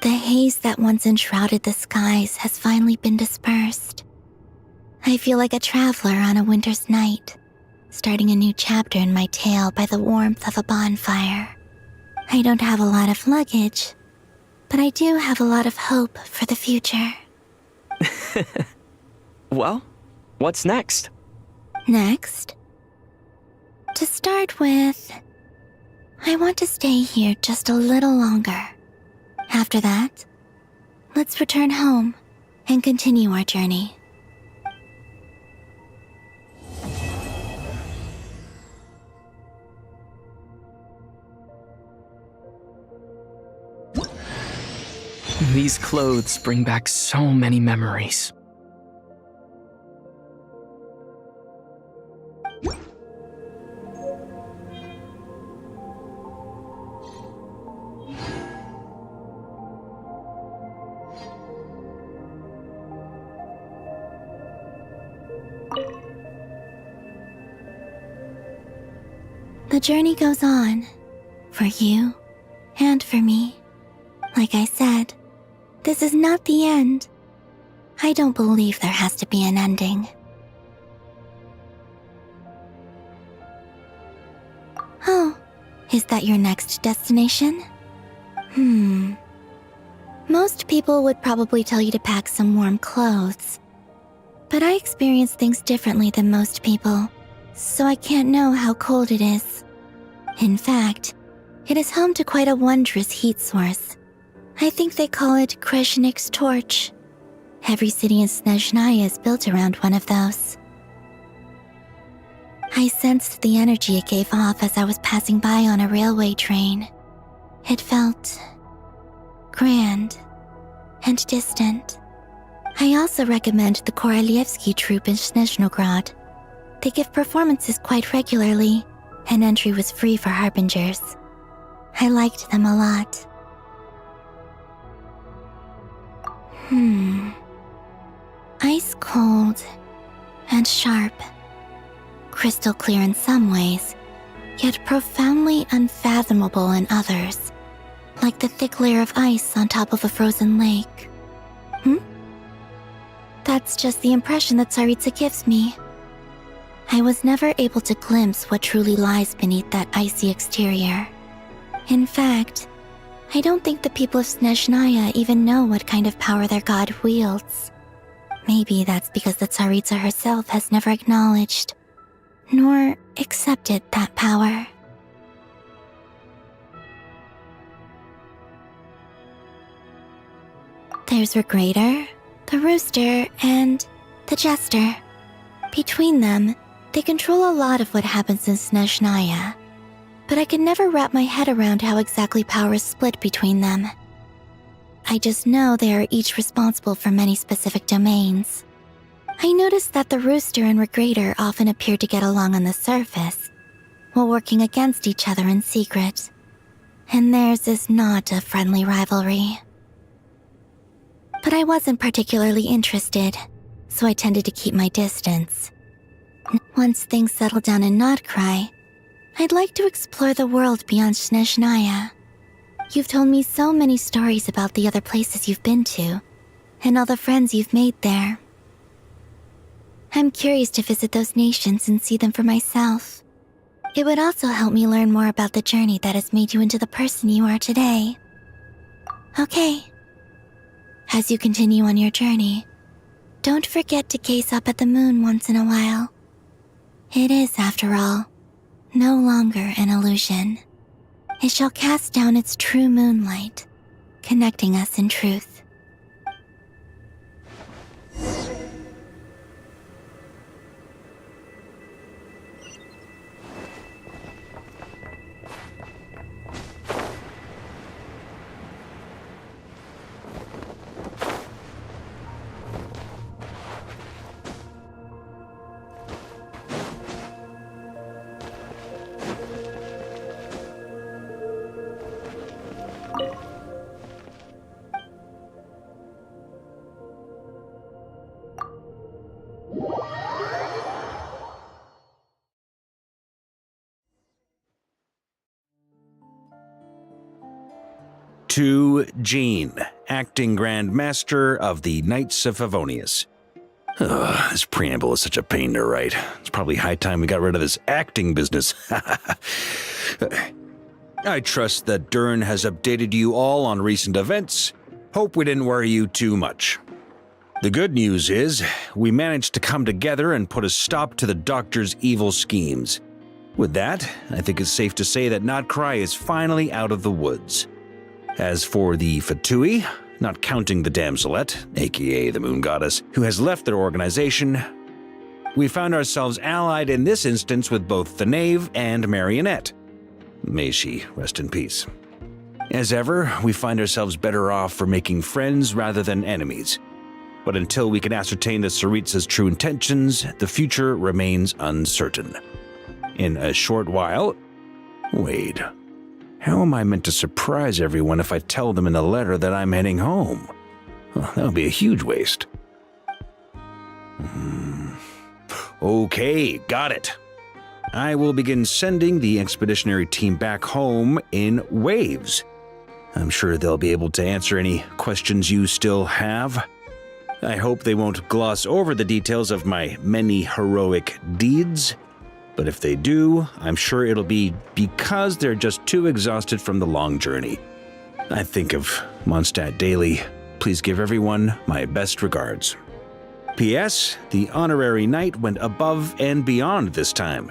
The haze that once enshrouded the skies has finally been dispersed. I feel like a traveler on a winter's night, starting a new chapter in my tale by the warmth of a bonfire. I don't have a lot of luggage, but I do have a lot of hope for the future. Well, what's next? Next? To start with, I want to stay here just a little longer. After that, let's return home and continue our journey. These clothes bring back so many memories. The journey goes on, for you and for me. Like I said, this is not the end. I don't believe there has to be an ending. Oh, is that your next destination? Most people would probably tell you to pack some warm clothes. But I experience things differently than most people, so I can't know how cold it is. In fact, It is home to quite a wondrous heat source. I think they call it Kreshnik's torch. Every city in Snezhnaya is built around one of those. I sensed the energy it gave off as I was passing by on a railway train. It felt grand and distant. I also recommend the Korolievsky troupe in Snezhnograd. They give performances quite regularly, and entry was free for harbingers. I liked them a lot. Ice cold and sharp. Crystal clear in some ways, yet profoundly unfathomable in others, like the thick layer of ice on top of a frozen lake. That's just the impression that Tsaritsa gives me. I was never able to glimpse what truly lies beneath that icy exterior. In fact, I don't think the people of Snezhnaya even know what kind of power their god wields. Maybe that's because the Tsaritsa herself has never acknowledged nor accepted that power. There's Regrator, the Rooster, and the Jester. Between them, they control a lot of what happens in Snezhnaya, but I can never wrap my head around how exactly power is split between them. I just know they are each responsible for many specific domains. I noticed that the Rooster and Regrator often appear to get along on the surface, while working against each other in secret, and theirs is not a friendly rivalry. But I wasn't particularly interested, so I tended to keep my distance. Once things settle down in Nod Krai, I'd like to explore the world beyond Snezhnaya. You've told me so many stories about the other places you've been to, and all the friends you've made there. I'm curious to visit those nations and see them for myself. It would also help me learn more about the journey that has made you into the person you are today. Okay. As you continue on your journey, don't forget to gaze up at the moon once in a while. It is, after all, no longer an illusion. It shall cast down its true moonlight, connecting us in truth. To Jean, acting Grand Master of the Knights of Favonius. This preamble is such a pain to write. It's probably high time we got rid of this acting business. I trust that Dern has updated you all on recent events. Hope we didn't worry you too much. The good news is, we managed to come together and put a stop to the Doctor's evil schemes. With that, I think it's safe to say that Nod Krai is finally out of the woods. As for the Fatui, not counting the Damselette, aka the Moon Goddess, who has left their organization, we found ourselves allied in this instance with both the Knave and Marionette. May she rest in peace. As ever, we find ourselves better off for making friends rather than enemies. But until we can ascertain the Tsaritsa's true intentions, the future remains uncertain. In a short while... Wait... How am I meant to surprise everyone if I tell them in the letter that I'm heading home? Well, that would be a huge waste. Okay, got it. I will begin sending the expeditionary team back home in waves. I'm sure they'll be able to answer any questions you still have. I hope they won't gloss over the details of my many heroic deeds. But if they do, I'm sure it'll be because they're just too exhausted from the long journey. I think of Mondstadt daily. Please give everyone my best regards. P.S. The honorary knight went above and beyond this time.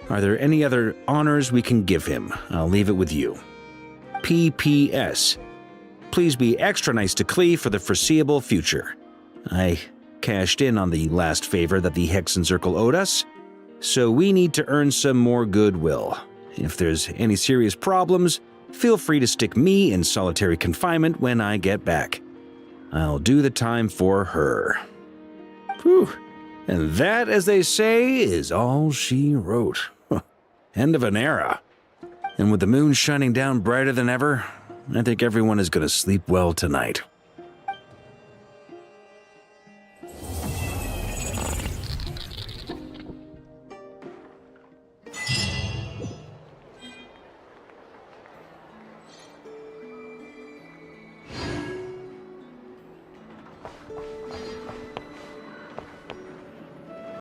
Are there any other honors we can give him? I'll leave it with you. P.P.S. Please be extra nice to Klee for the foreseeable future. I cashed in on the last favor that the Hexen Circle owed us, so we need to earn some more goodwill. If there's any serious problems, feel free to stick me in solitary confinement when I get back. I'll do the time for her. Whew. And that, as they say, is all she wrote. End of an era. And with the moon shining down brighter than ever, I think everyone is going to sleep well tonight.